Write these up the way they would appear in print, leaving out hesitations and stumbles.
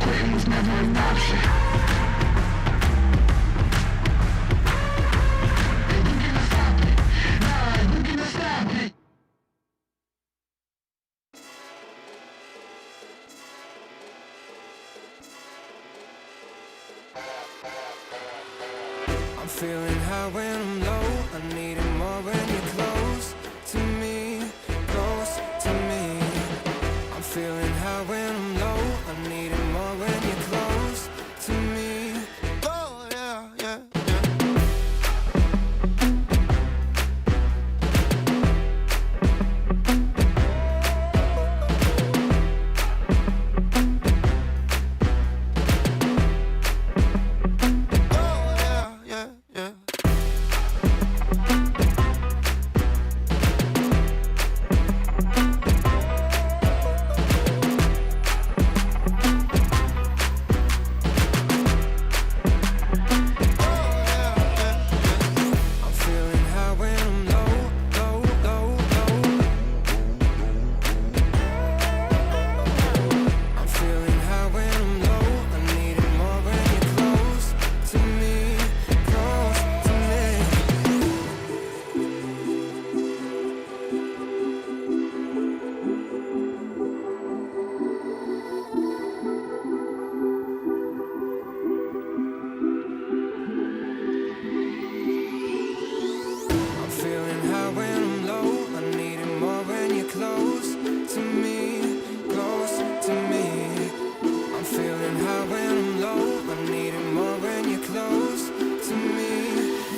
Quitting was never an option. Hey, you gonna stop it? Nah, you gonna stop it? I'm feeling high when I'm low. I need it more when you're close to me, close to me. I'm feeling high when I'm low. I need it more when you're close to me. Oh yeah, yeah, yeah. Oh yeah, yeah, yeah. I'm feeling high when I'm low, low, low, low. I'm feeling high when I'm low. I need it more when you're close to me, close to me. I'm feeling high when I'm low. I need it more when you're close to me, close to me. I'm feeling high when I'm low. I need it more when you're close to me,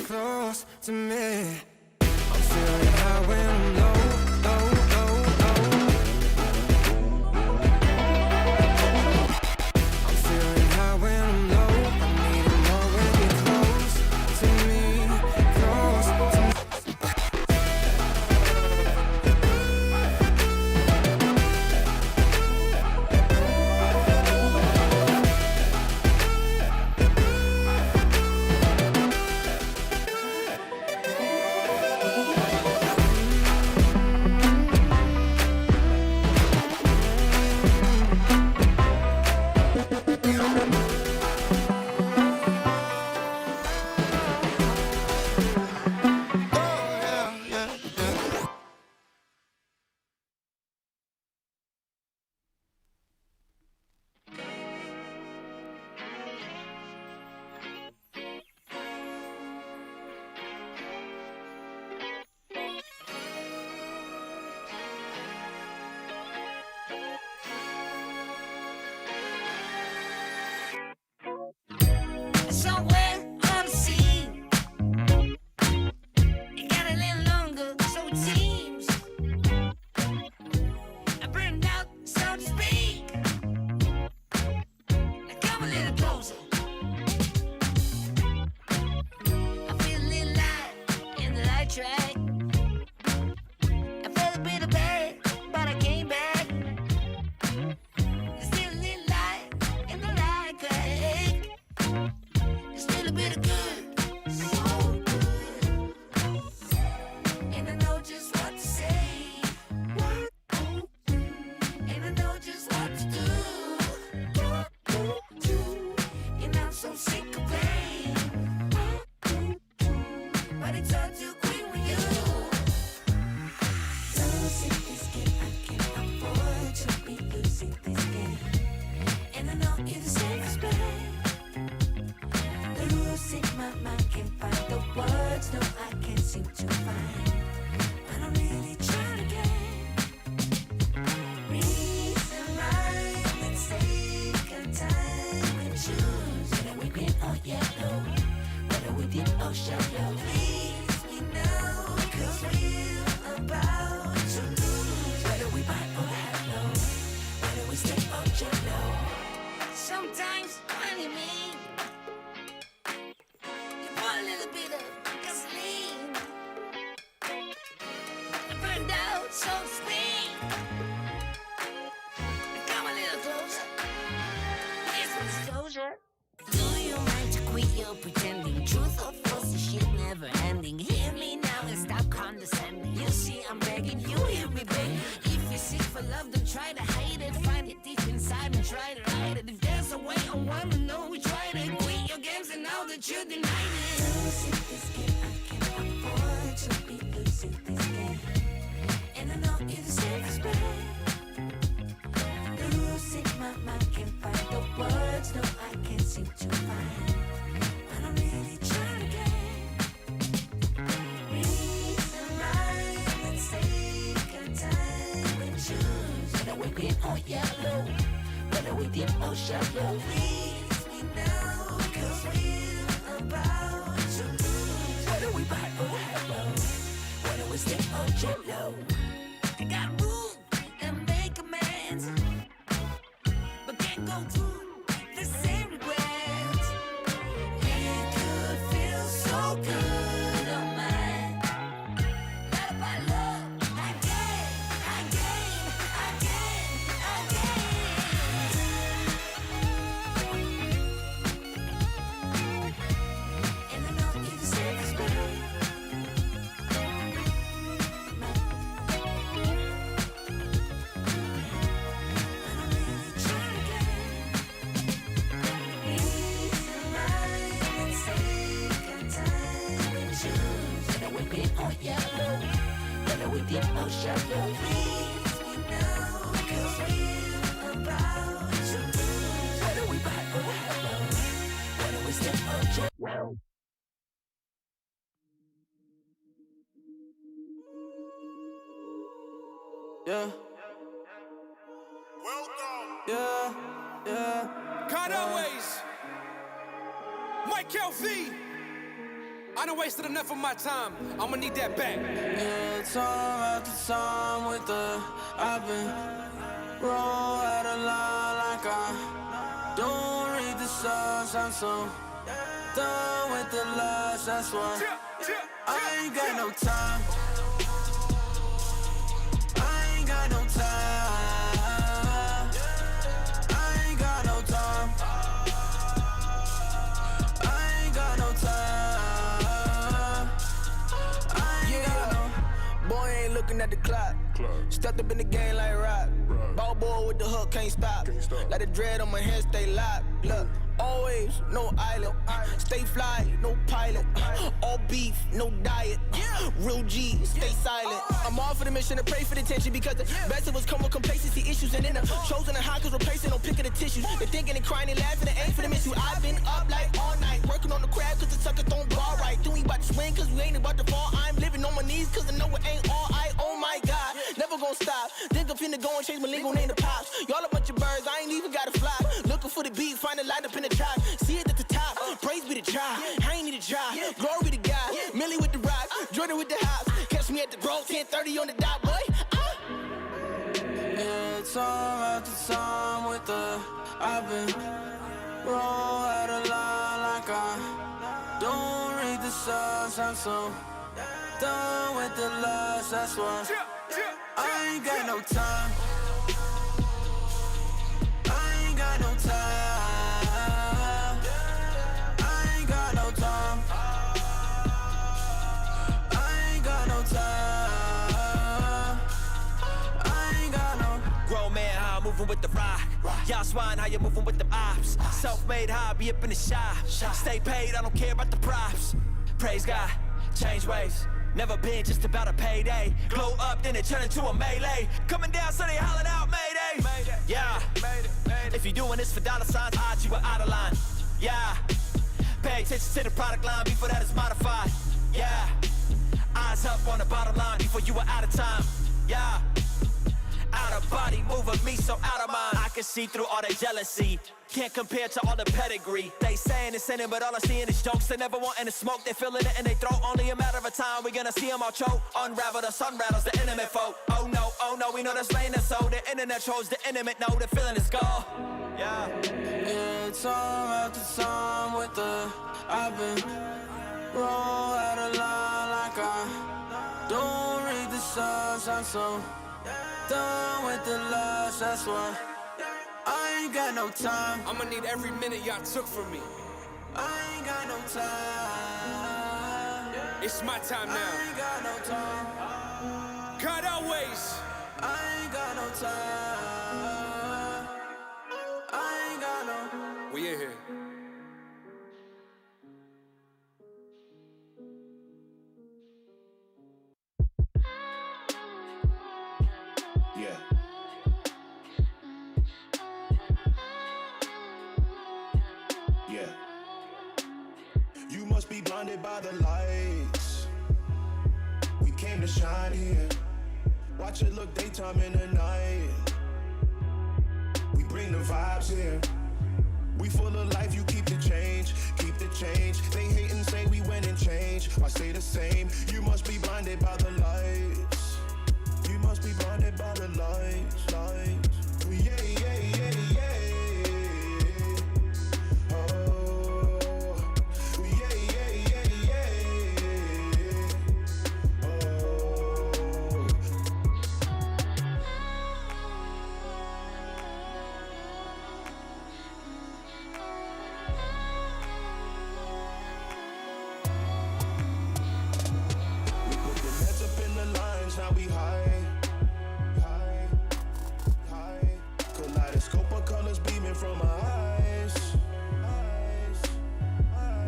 close to me. I'm feeling high when I'm low, low, low, low. I'm feeling high when I'm low. I need it more when you're close to me, close to me. Oh yeah, yeah, yeah. Somewhere on the sea, it got a little longer, so it seems. I burned out, so to speak. Now come a little closer. I feel a little light in the light track. I felt a bit of bad, but I came back. There's still a little light in the light crack. There's still a bit of good, so good. And I know just what to say. And I know just what to do. And I'm so sick of pain. But it's all too quick with you. Losing this game, I can't afford to be losing this game. And I know you're the safest bet. Losing my mind, can't find the words, no, I can't seem to find. But I'm really trying to get reason right. Let's take our time and choose whether we win or yellow, whether we deep or shallow. Please me now, 'cause we're about to lose. Whether we buy or hello, whether we stay or jello. Sometimes when you mean you put a little bit of gasoline. I burned out, so to speak. Now come a little closer. Here's some disclosure. Do you mind to quit your pretending? Truth or false, this shit never ending. Hear me now and stop condescending. You see I'm begging, you hear me begging. If you're sick for love, don't try to hide it. Find it deep inside and try to hide it. If there's a but you deny me. Losing this game, I can't afford to be losing this game. And I know it's the safest bet. Losing my mind, can't find the words, no, I can't seem to find. I don't really try to get reason right and take our time and choose. Whether we win or yellow, whether we deep or shallow. Please me now, cause we're about to lose. Whether we buy or hello, whether we stay or jello. I got room and make amends, but can't go through the same regrets. It could feel so good on mine. Not about love, again. And I know it's the safest bet. Yellow, whether we deep or shallow. Please me now, cause we're about to lose. Whether we buy or hello, whether we step or jello. Yeah. Welcome. Yeah. Cutaways. Mike LV. I done wasted enough of my time. I'ma need that back. Yeah, time after time with I've been roll out of line like I don't read the signs. I'm so done with the lies, that's why I ain't got no time. I ain't got no time. I ain't got no time. I ain't got no time. Boy ain't looking at the clock. Stepped up in the game like rock. Ball boy with the hook, can't stop. Like the dread on my head, stay locked. Look, always no island. Stay fly, no pilot. All beef, no diet. Real G, stay silent. I'm all for the mission to pray for the tension because the best of us come with complacency issues. And then the chosen and high cause replacing, no picking the tissues. They thinking and crying and laughing, they ain't for the miss you. I've been up like all night, working on the crab cause the sucker don't ball right. Then we about to swing cause we ain't about to fall. I'm living on my knees cause I know it ain't all I. Oh my God, never gonna stop. Think I'm finna go and change my legal name to Pops. Y'all a bunch of birds, I ain't even gotta fly. Looking for the beat, find a light up in the top. See it at the top, praise be the try. I ain't need a try, glory to God. Millie with the rock, Jordan with the house. Catch me at the bro, 10:30 on the dot, boy. Yeah, time after time with I've been roll out of line like I don't read the signs. I'm so done with the lies, that's why I ain't got no time. I ain't got no time. I ain't got no time. I ain't got no time. I ain't got no. Grown man, how I'm moving with the rock. Y'all swine, how you moving with them ops. Self-made hobby up in the shop. Stay paid, I don't care about the props. Praise God, change ways. Never been just about a payday. Glow up, then it turn into a melee. Coming down, so they hollering out, Mayday. Yeah, if you doing this for dollar signs, odds you are out of line. Yeah, pay attention to the product line before that is modified. Yeah, eyes up on the bottom line before you are out of time. Yeah, out of body, moving me so out of mind. I can see through all their jealousy. Can't compare to all the pedigree. They saying it's sinning, but all I seeing is jokes. They never want any smoke, they feeling it in their throat. Only a matter of time, we gonna see them all choke. Unravel the sun rattles, the intimate folk. Oh no, we know that's lane and so. The internet trolls, the intimate know, the feeling is gone. Yeah. Yeah, time after time with I've been roll out of line like I don't read the signs. I'm so done with the lies, that's why I ain't got no time. I'ma need every minute y'all took from me. I ain't got no time. It's my time I now. ain't got no time. Cutaways. I ain't got no time. I ain't got no. We in here. blinded by the lights. We came to shine here. Watch it look daytime in the night. We bring the vibes here. We full of life, you keep the change, keep the change. They hate and say we went and changed. Why stay the same? You must be blinded by the lights. You must be blinded by the lights, lights. Yeah, yeah, yeah, yeah. Oh, yeah, yeah, yeah, yeah. Oh. We put the nets up in the lines, now we high, high, high. Kaleidoscope of colors beaming from my eyes, eyes.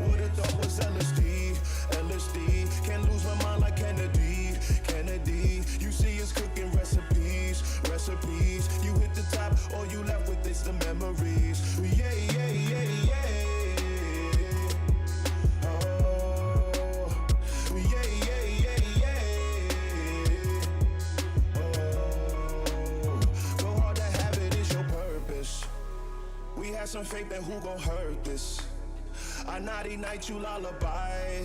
Would've thought was LSD, LSD. Can't lose my mind like Kennedy, Kennedy. You see us cooking recipes, recipes. You hit the top, all you left with is the memories. Yeah, yeah, yeah, yeah. Oh, yeah, yeah, yeah, yeah. Oh, go hard to have it is your purpose. We had some faith, then who gon' hurt this? I naughty night, you lullaby.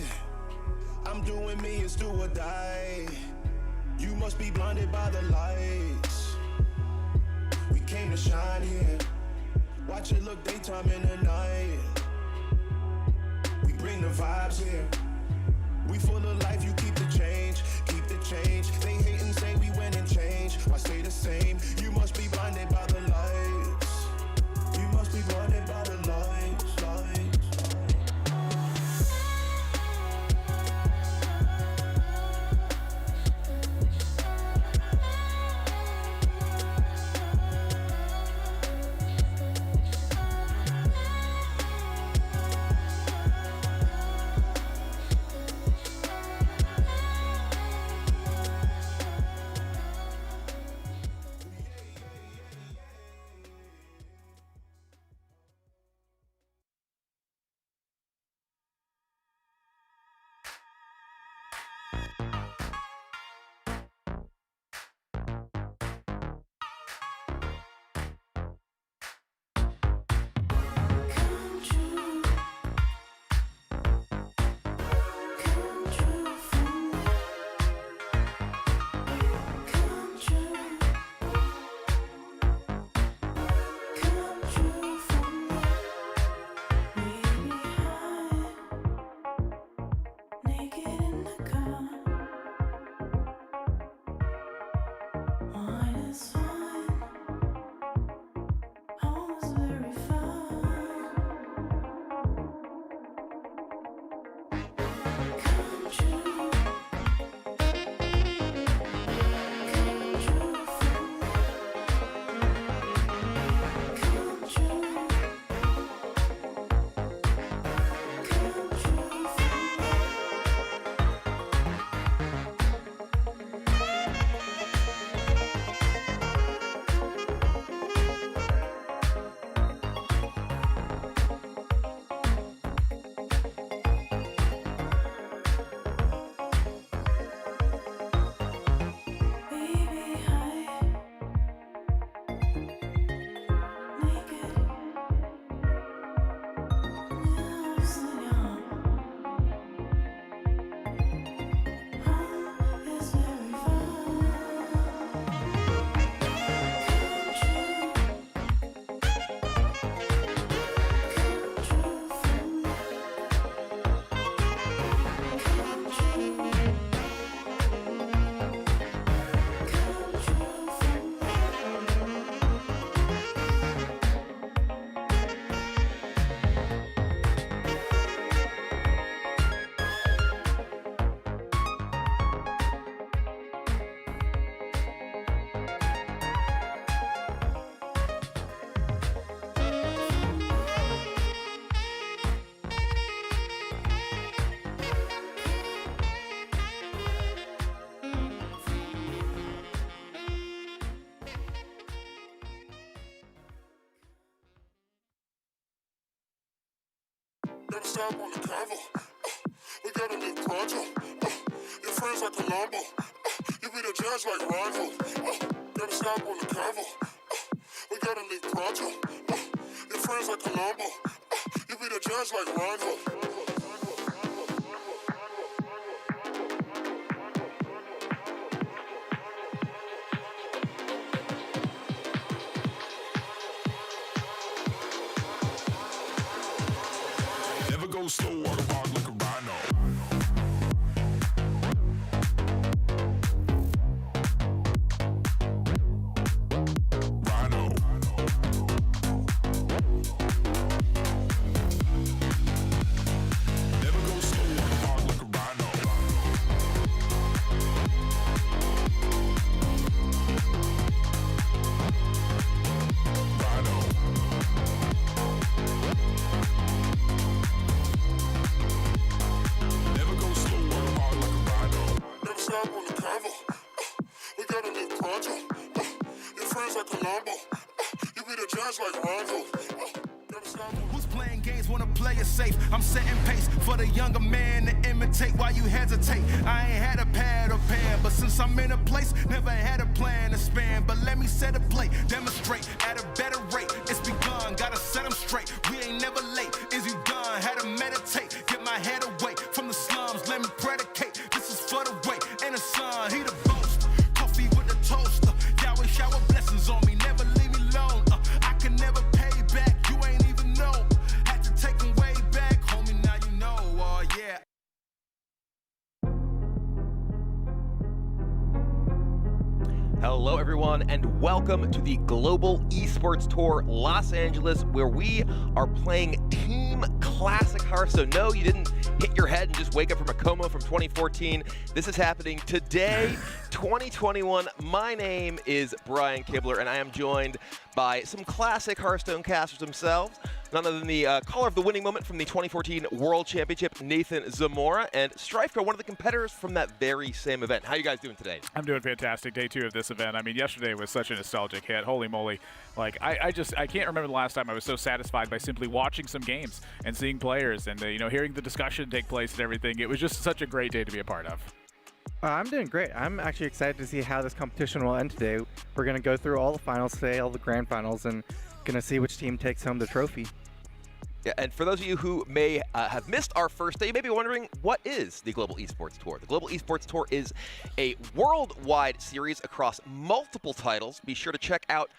I'm doing me, it's do or die. You must be blinded by the lights. We came to shine here. Watch it look daytime in the night. We bring the vibes here. We full of life, you keep the change, keep the change. They hate and say we went and changed. Why stay the same? You must be blinded by the lights. You must be blinded by the lights, lights. Come true, come true for me. Come true, come true for me. Baby, high, naked in the car. Wine is fine, home is very far. Come true, come true for me. Come true, come true for me. Baby, high, naked, nerves are young. Home is very far. Come true, come true for me. Come true, come true for me. Never stop on the convo. We gotta live pronto. Your friends like Colombo. You be the judge like Rondo. Gotta stop on the convo. We gotta live pronto. Your friends like Colombo. You be the judge like Rondo. Never go slow, walk about like a rhino. Rhino. Never go slow, walk about like a rhino. Rhino. Never go slow, walk hard like a rhino. Never stop on the convo. We gotta live pronto. Your friends like Colombo. You be the judge like Rondo. Never stop on Who's playing games, wanna play it safe? I'm setting pace for the younger man to imitate while you hesitate. I ain't had a pad or pen, but since I'm in a place, never had a plan to span. But let me set a plate, demonstrate at a better rate. It's begun, gotta set them straight. We ain't never late. Is you done? Had to meditate, get my head away from the slums. Let me predicate. This is for the way and the sun. He the boast, coffee with the toaster. Yahweh shower blessings on me, never leave me alone. I can never pay back, you ain't even know. Had to take them way back, homie, now you know, yeah. Hello, everyone, and welcome to the Global Esports Tour Los Angeles, where we are playing Team Classic Hearthstone. No, you didn't hit your head and just wake up from a coma from 2014. This is happening today, 2021. My name is Brian Kibler, and I am joined by some classic Hearthstone casters themselves. None other than the caller of the winning moment from the 2014 World Championship, Nathan Zamora, and Strifeco, one of the competitors from that very same event. How are you guys doing today? I'm doing fantastic. Day 2 of this event. I mean, yesterday was such a nostalgic hit. Holy moly. Like, I can't remember the last time I was so satisfied by simply watching some games and seeing players and, hearing the discussion take place and everything. It was just such a great day to be a part of. I'm doing great. I'm actually excited to see how this competition will end today. We're going to go through all the finals today, all the grand finals, and going to see which team takes home the trophy. Yeah, and for those of you who may have missed our first day, you may be wondering, what is the Global Esports Tour? The Global Esports Tour is a worldwide series across multiple titles. Be sure to check out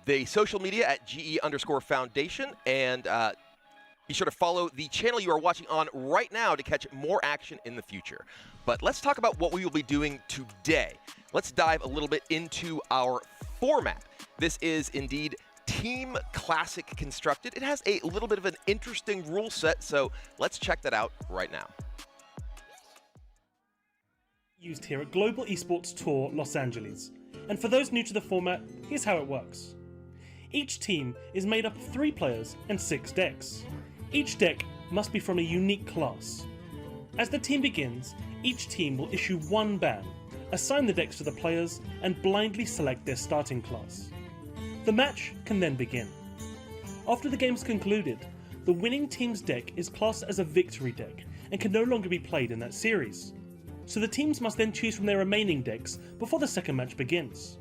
the social media at GE_Foundation, and be sure to follow the channel you are watching on right now to catch more action in the future. But let's talk about what we will be doing today. Let's dive a little bit into our format. This is indeed Team Classic constructed. It has a little bit of an interesting rule set, so let's check that out right now. Used here at Global Esports Tour Los Angeles. And for those new to the format, here's how it works. Each team is made up of 3 players and 6 decks. Each deck must be from a unique class. As the team begins, each team will issue 1 ban, assign the decks to the players, and blindly select their starting class. The match can then begin. After the game's concluded, the winning team's deck is classed as a victory deck and can no longer be played in that series. So the teams must then choose from their remaining decks before the second match begins,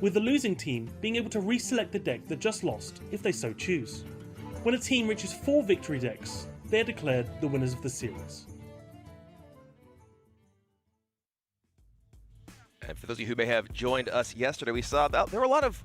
with the losing team being able to reselect the deck that just lost if they so choose. When a team reaches 4 victory decks, they are declared the winners of the series. And for those of you who may have joined us yesterday, we saw that there were a lot of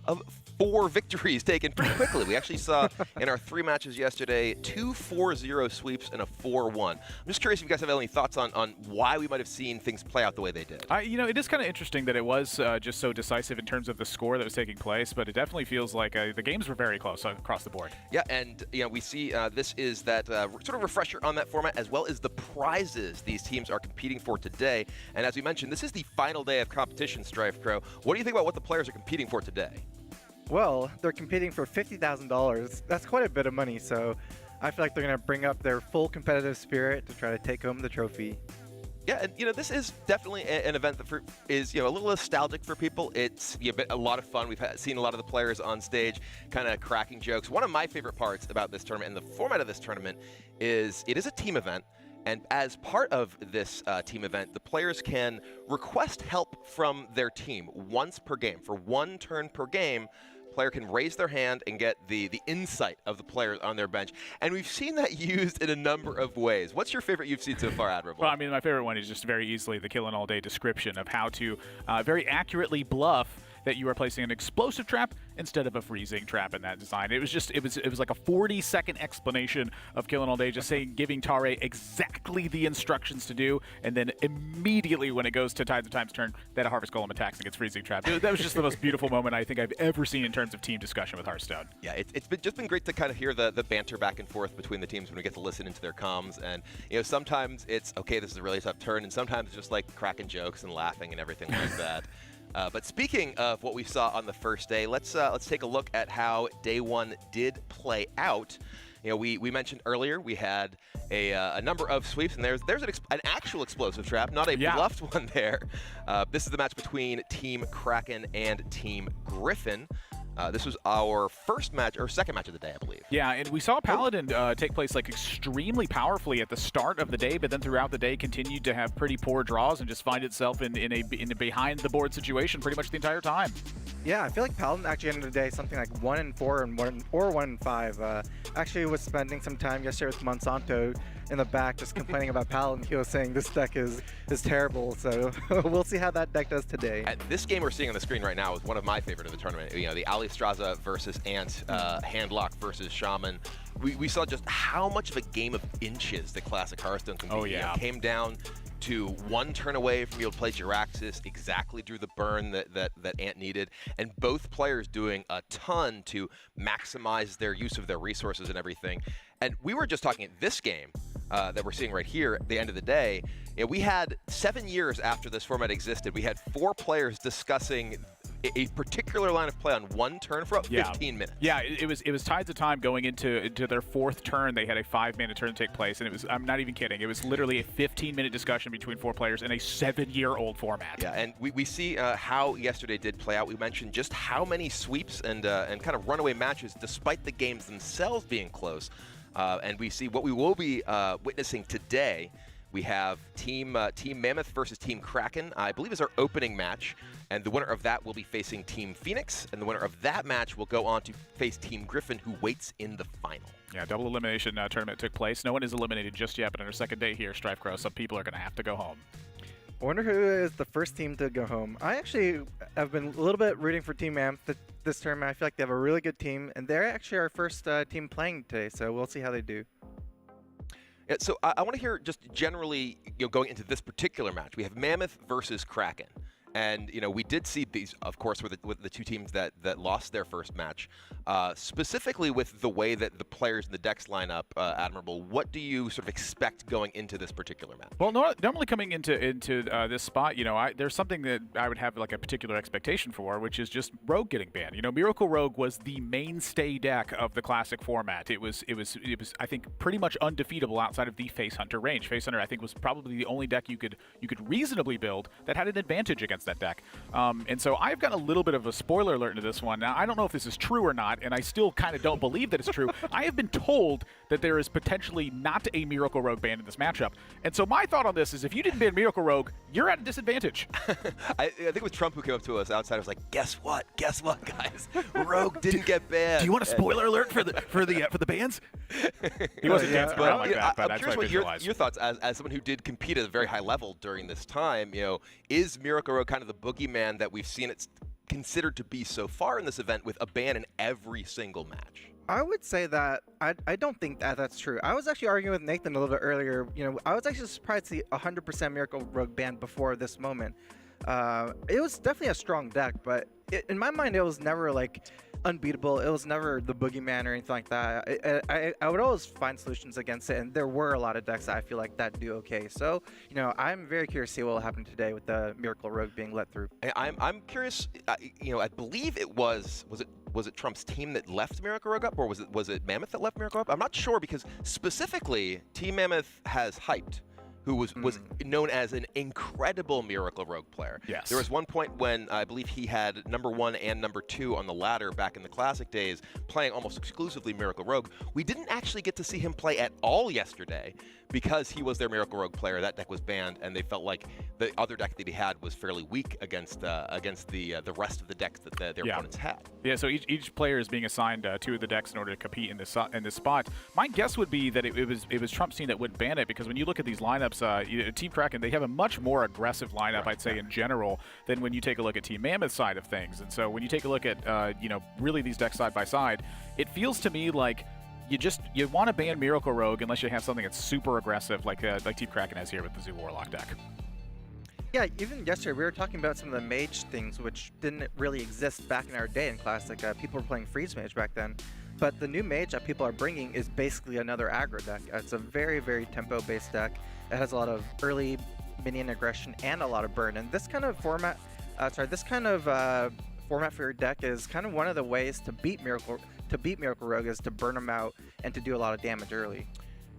4 victories taken pretty quickly. We actually saw in our 3 matches yesterday 2 4-0 sweeps and a 4-1. I'm just curious if you guys have any thoughts on why we might have seen things play out the way they did. It is kind of interesting that it was just so decisive in terms of the score that was taking place, but it definitely feels like the games were very close across the board. Yeah, and we see this is that sort of refresher on that format, as well as the prizes these teams are competing for today. And as we mentioned, this is the final day of competition, Strife Crow. What do you think about what the players are competing for today? Well, they're competing for $50,000. That's quite a bit of money, so I feel like they're going to bring up their full competitive spirit to try to take home the trophy. Yeah, and this is definitely an event that is a little nostalgic for people. It's a lot of fun. We've seen a lot of the players on stage kind of cracking jokes. One of my favorite parts about this tournament and the format of this tournament is it is a team event. And as part of this team event, the players can request help from their team once per game. For one turn per game, player can raise their hand and get the insight of the players on their bench. And we've seen that used in a number of ways. What's your favorite you've seen so far, Admirable? Well, I mean, my favorite one is just very easily the Killing All Day description of how to very accurately bluff that you are placing an explosive trap instead of a freezing trap in that design. It was like a 40-second explanation of Killing All Day, just giving Tare exactly the instructions to do, and then immediately when it goes to Tides of Time's turn, that a Harvest Golem attacks and gets freezing trapped. That was just the most beautiful moment I think I've ever seen in terms of team discussion with Hearthstone. Yeah, it's been great to kind of hear the banter back and forth between the teams when we get to listen into their comms, and sometimes it's okay, this is a really tough turn, and sometimes it's just like cracking jokes and laughing and everything like that. But speaking of what we saw on the first day, let's take a look at how day one did play out. We mentioned earlier we had a number of sweeps, and there's an actual explosive trap, not a bluffed one there. This is the match between Team Kraken and Team Griffin. This was our second match of the day, I believe. Yeah, and we saw Paladin take place extremely powerfully at the start of the day, but then throughout the day continued to have pretty poor draws and just find itself in a behind-the-board situation pretty much the entire time. Yeah, I feel like Paladin actually ended the day something like 1-4 and 1-5. Actually was spending some time yesterday with Monsanto in the back just complaining about Paladin. He was saying this deck is terrible, so we'll see how that deck does today. This game we're seeing on the screen right now is one of my favorite of the tournament. The Ali Straza versus Ant, Handlock versus Shaman. We saw just how much of a game of inches the classic Hearthstone can be. Oh, yeah. Came down to one turn away from being able to play Jiraxis, exactly drew the burn that Ant needed, and both players doing a ton to maximize their use of their resources and everything. And we were just talking at this game that we're seeing right here at the end of the day. We had 7 years after this format existed, we had 4 players discussing a particular line of play on one turn for about 15 minutes. Yeah, it was Tides of Time going into their 4th turn. They had a 5-minute turn take place, and I'm not even kidding, it was literally a 15-minute discussion between 4 players in a 7-year-old format. Yeah, and we see how yesterday did play out. We mentioned just how many sweeps and kind of runaway matches, despite the games themselves being close. And we see what we will be witnessing today. We have Team Mammoth versus Team Kraken, I believe is our opening match. And the winner of that will be facing Team Phoenix. And the winner of that match will go on to face Team Griffin, who waits in the final. Yeah, double elimination tournament took place. No one is eliminated just yet, but on our second day here, Strife Crow, some people are going to have to go home. I wonder who is the first team to go home. I actually have been a little bit rooting for Team Mammoth this tournament. I feel like they have a really good team, and they're actually our first team playing today, so we'll see how they do. Yeah, so I want to hear just generally, going into this particular match. We have Mammoth versus Kraken. And, we did see these, of course, with the two teams that lost their first match. Specifically with the way that the players in the decks line up, Admirable, what do you sort of expect going into this particular match? Well, normally coming into this spot, there's something that I would have like a particular expectation for, which is just Rogue getting banned. Miracle Rogue was the mainstay deck of the classic format. It was I think pretty much undefeatable outside of the Face Hunter range. Face Hunter, I think, was probably the only deck you could reasonably build that had an advantage against that deck. And so I've got a little bit of a spoiler alert into this one. Now, I don't know if this is true or not, and I still kind of don't believe that it's true. I have been told that there is potentially not a Miracle Rogue ban in this matchup. And so my thought on this is if you didn't ban Miracle Rogue, you're at a disadvantage. I think it was Trump who came up to us outside. I was like, guess what? Guess what, guys? Rogue didn't get banned. Do you want a spoiler alert for the bans? He wasn't dancing around like that, but I'm curious what your thoughts as someone who did compete at a very high level during this time. Is Miracle Rogue kind of the boogeyman that we've seen it's considered to be so far in this event with a ban in every single match? I would say that I don't think that's true. I was actually arguing with Nathan a little bit earlier. I was actually surprised to see 100% Miracle Rogue banned before this moment. It was definitely a strong deck, but in my mind, it was never like unbeatable. It was never the boogeyman or anything like that. I would always find solutions against it, and there were a lot of decks that I feel like that do okay. So, I'm very curious to see what will happen today with the Miracle Rogue being let through. I'm curious. I believe it was it Trump's team that left Miracle Rogue up, or was it Mammoth that left Miracle up? I'm not sure, because specifically Team Mammoth has hyped who was known as an incredible Miracle Rogue player. Yes. There was one point when I believe he had #1 and #2 on the ladder back in the Classic days, playing almost exclusively Miracle Rogue. We didn't actually get to see him play at all yesterday because he was their Miracle Rogue player. That deck was banned, and they felt like the other deck that he had was fairly weak against the rest of the decks that their opponents had. Yeah, so each player is being assigned 2 of the decks in order to compete in this spot. My guess would be that it was Trump's team that would ban it, because when you look at these lineups, Team Kraken, they have a much more aggressive lineup, I'd say, in general, than when you take a look at Team Mammoth's side of things. And so when you take a look at really these decks side by side, it feels to me like you want to ban Miracle Rogue unless you have something that's super aggressive, like Team Kraken has here with the Zoo Warlock deck. Yeah, even yesterday we were talking about some of the mage things which didn't really exist back in our day in Classic. People were playing Freeze Mage back then. But the new mage that people are bringing is basically another aggro deck. It's a very, very tempo-based deck. It has a lot of early minion aggression and a lot of burn. And this kind of format, format for your deck is kind of one of the ways to beat Miracle Rogue, is to burn them out and to do a lot of damage early.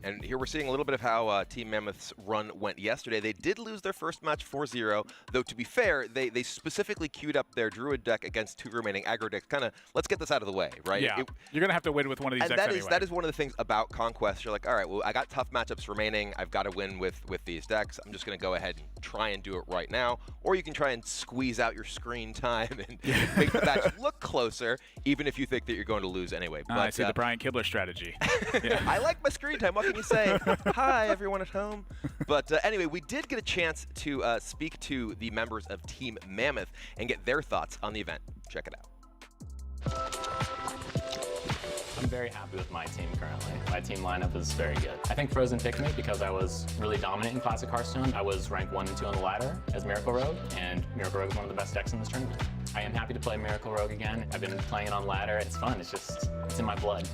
And here we're seeing a little bit of how Team Mammoth's run went yesterday. They did lose their first match 4-0, though to be fair, they specifically queued up their Druid deck against 2 remaining aggro decks. Kind of, let's get this out of the way, right? Yeah, you're going to have to win with one of these decks anyway. That is one of the things about Conquest. You're like, all right, well, I got tough matchups remaining. I've got to win with these decks. I'm just going to go ahead and try and do it right now. Or you can try and squeeze out your screen time and make the match look closer, even if you think that you're going to lose anyway. But, I see the Brian Kibler strategy. I like my screen time. What can you say? Hi, everyone at home. But anyway, we did get a chance to speak to the members of Team Mammoth and get their thoughts on the event. Check it out. I'm very happy with my team currently. My team lineup is very good. I think Frozen picked me because I was really dominant in Classic Hearthstone. I was ranked 1 and 2 on the ladder as Miracle Rogue, and Miracle Rogue is one of the best decks in this tournament. I am happy to play Miracle Rogue again. I've been playing it on ladder. It's fun. It's in my blood.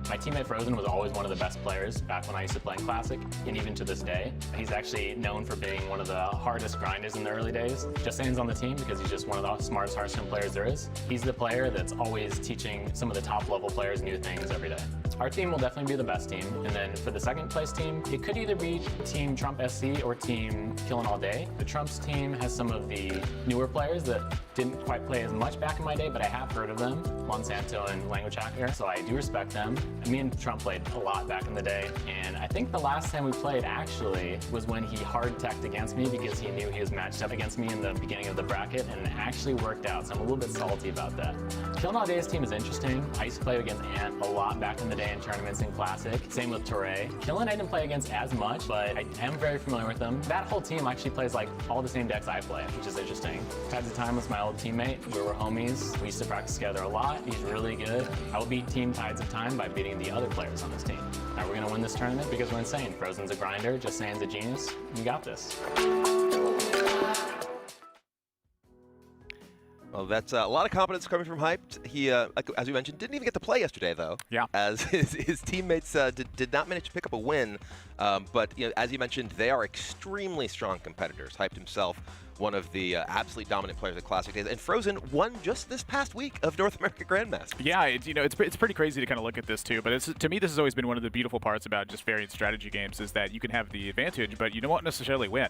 My teammate Frozen was always one of the best players back when I used to play in Classic, and even to this day. He's actually known for being one of the hardest grinders in the early days. Just saying he's on the team because he's just one of the smartest Hearthstone players there is. He's the player that's always teaching some of the top level players new things every day. Our team will definitely be the best team, and then for the second place team, it could either be Team Trump SC or Team Killin' All Day. The Trump's team has some of the newer players that didn't quite play as much back in my day, but I have heard of them, Monsanto and Language Hacker, so I do respect them. Me and Trump played a lot back in the day, and I think the last time we played actually was when he hard-teched against me because he knew he was matched up against me in the beginning of the bracket, and it actually worked out, so I'm a little bit salty about that. Killin' All Day's team is interesting. I used to play against Ant a lot back in the day in tournaments in Classic. Same with Torre. Killin' I didn't play against as much, but I am very familiar with them. That whole team actually plays like all the same decks I play, which is interesting. Tides of Time was my old teammate. We were homies. We used to practice together a lot. He's really good. I will beat Team Tides of Time by beating the other players on this team. Now we're gonna win this tournament because we're insane. Frozen's a grinder, Just Saying's a genius. We got this. Well, that's a lot of confidence coming from Hyped. He, as we mentioned, didn't even get to play yesterday, though. Yeah. As his teammates did not manage to pick up a win. But as you mentioned, they are extremely strong competitors. Hyped himself, one of the absolutely dominant players of Classic days, and Frozen won just this past week of North America Grandmaster. Yeah, it's pretty crazy to kind of look at this too. But to me, this has always been one of the beautiful parts about just variant strategy games is that you can have the advantage, but you don't necessarily win.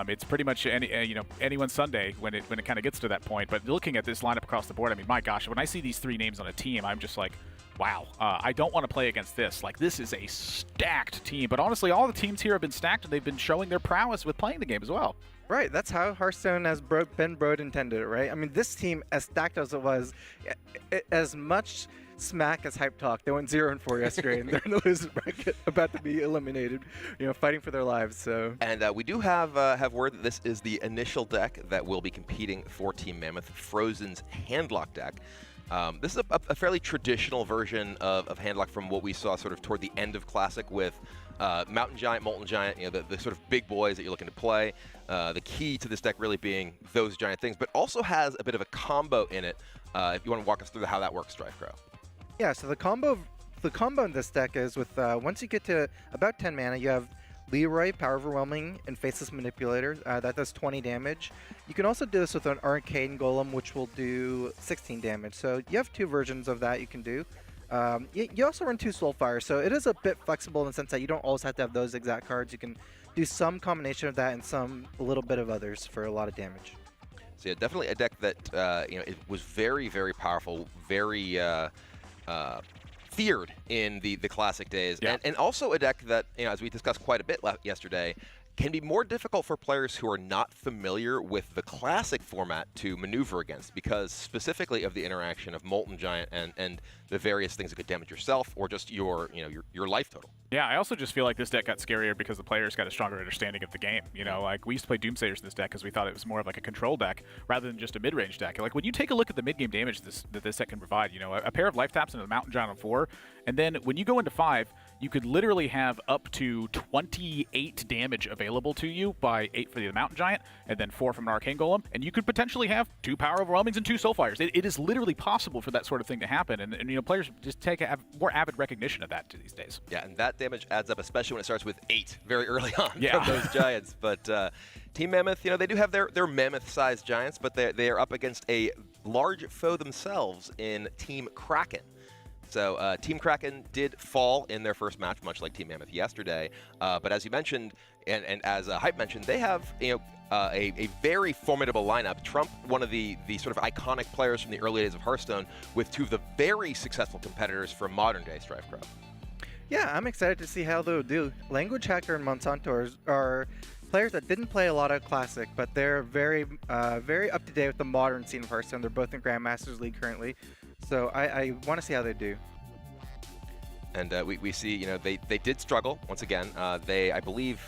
It's pretty much anyone's Sunday when it kind of gets to that point. But looking at this lineup across the board, I mean, my gosh, when I see these 3 names on a team, I'm just like, wow, I don't want to play against this. Like, this is a stacked team. But honestly, all the teams here have been stacked, and they've been showing their prowess with playing the game as well. Right, that's how Hearthstone has been broad intended, right? I mean, this team, as stacked as it was, as much smack as Hype Talk, they went 0-4 yesterday, and they're in the loser bracket, about to be eliminated, fighting for their lives. So. And we do have word that this is the initial deck that will be competing for Team Mammoth, Frozen's Handlock deck. This is a fairly traditional version of Handlock from what we saw sort of toward the end of Classic with Mountain Giant, Molten Giant, the sort of big boys that you're looking to play. The key to this deck really being those giant things, but also has a bit of a combo in it. If you want to walk us through how that works, Strife Crow. Yeah, so the combo in this deck is with once you get to about 10 mana, you have Leroy, Power Overwhelming, and Faceless Manipulator. That does 20 damage. You can also do this with an Arcane Golem, which will do 16 damage. So you have 2 versions of that you can do. You also run 2 Soulfire, so it is a bit flexible in the sense that you don't always have to have those exact cards. You can do some combination of that and a little bit of others for a lot of damage. So yeah, definitely a deck that it was very, very powerful, very feared in the classic days, and also a deck that, as we discussed quite a bit yesterday, can be more difficult for players who are not familiar with the classic format to maneuver against, because specifically of the interaction of Molten Giant and the various things that could damage yourself or just your life total. Yeah, I also just feel like this deck got scarier because the players got a stronger understanding of the game. Like we used to play Doomsayers in this deck because we thought it was more of like a control deck rather than just a mid-range deck. Like when you take a look at the mid-game damage that this deck can provide, a pair of life taps into the Mountain Giant on 4, and then when you go into 5, you could literally have up to 28 damage available to you by 8 for the Mountain Giant, and then 4 from an Arcane Golem, and you could potentially have 2 Power Overwhelmings and 2 Soulfires. It is literally possible for that sort of thing to happen, and players just have more avid recognition of that these days. Yeah, and that damage adds up, especially when it starts with 8 very early on from those giants. But Team Mammoth, they do have their mammoth-sized giants, but they are up against a large foe themselves in Team Kraken. So Team Kraken did fall in their first match, much like Team Mammoth yesterday. But as you mentioned, and as Hype mentioned, they have a very formidable lineup. Trump, one of the sort of iconic players from the early days of Hearthstone, with 2 of the very successful competitors from modern-day StrifeCro. Yeah, I'm excited to see how they'll do. Language Hacker and Monsanto are players that didn't play a lot of Classic, but they're very up to date with the modern scene of Hearthstone. They're both in Grandmasters League currently, so I want to see how they do. And we see, they did struggle once again. They, I believe,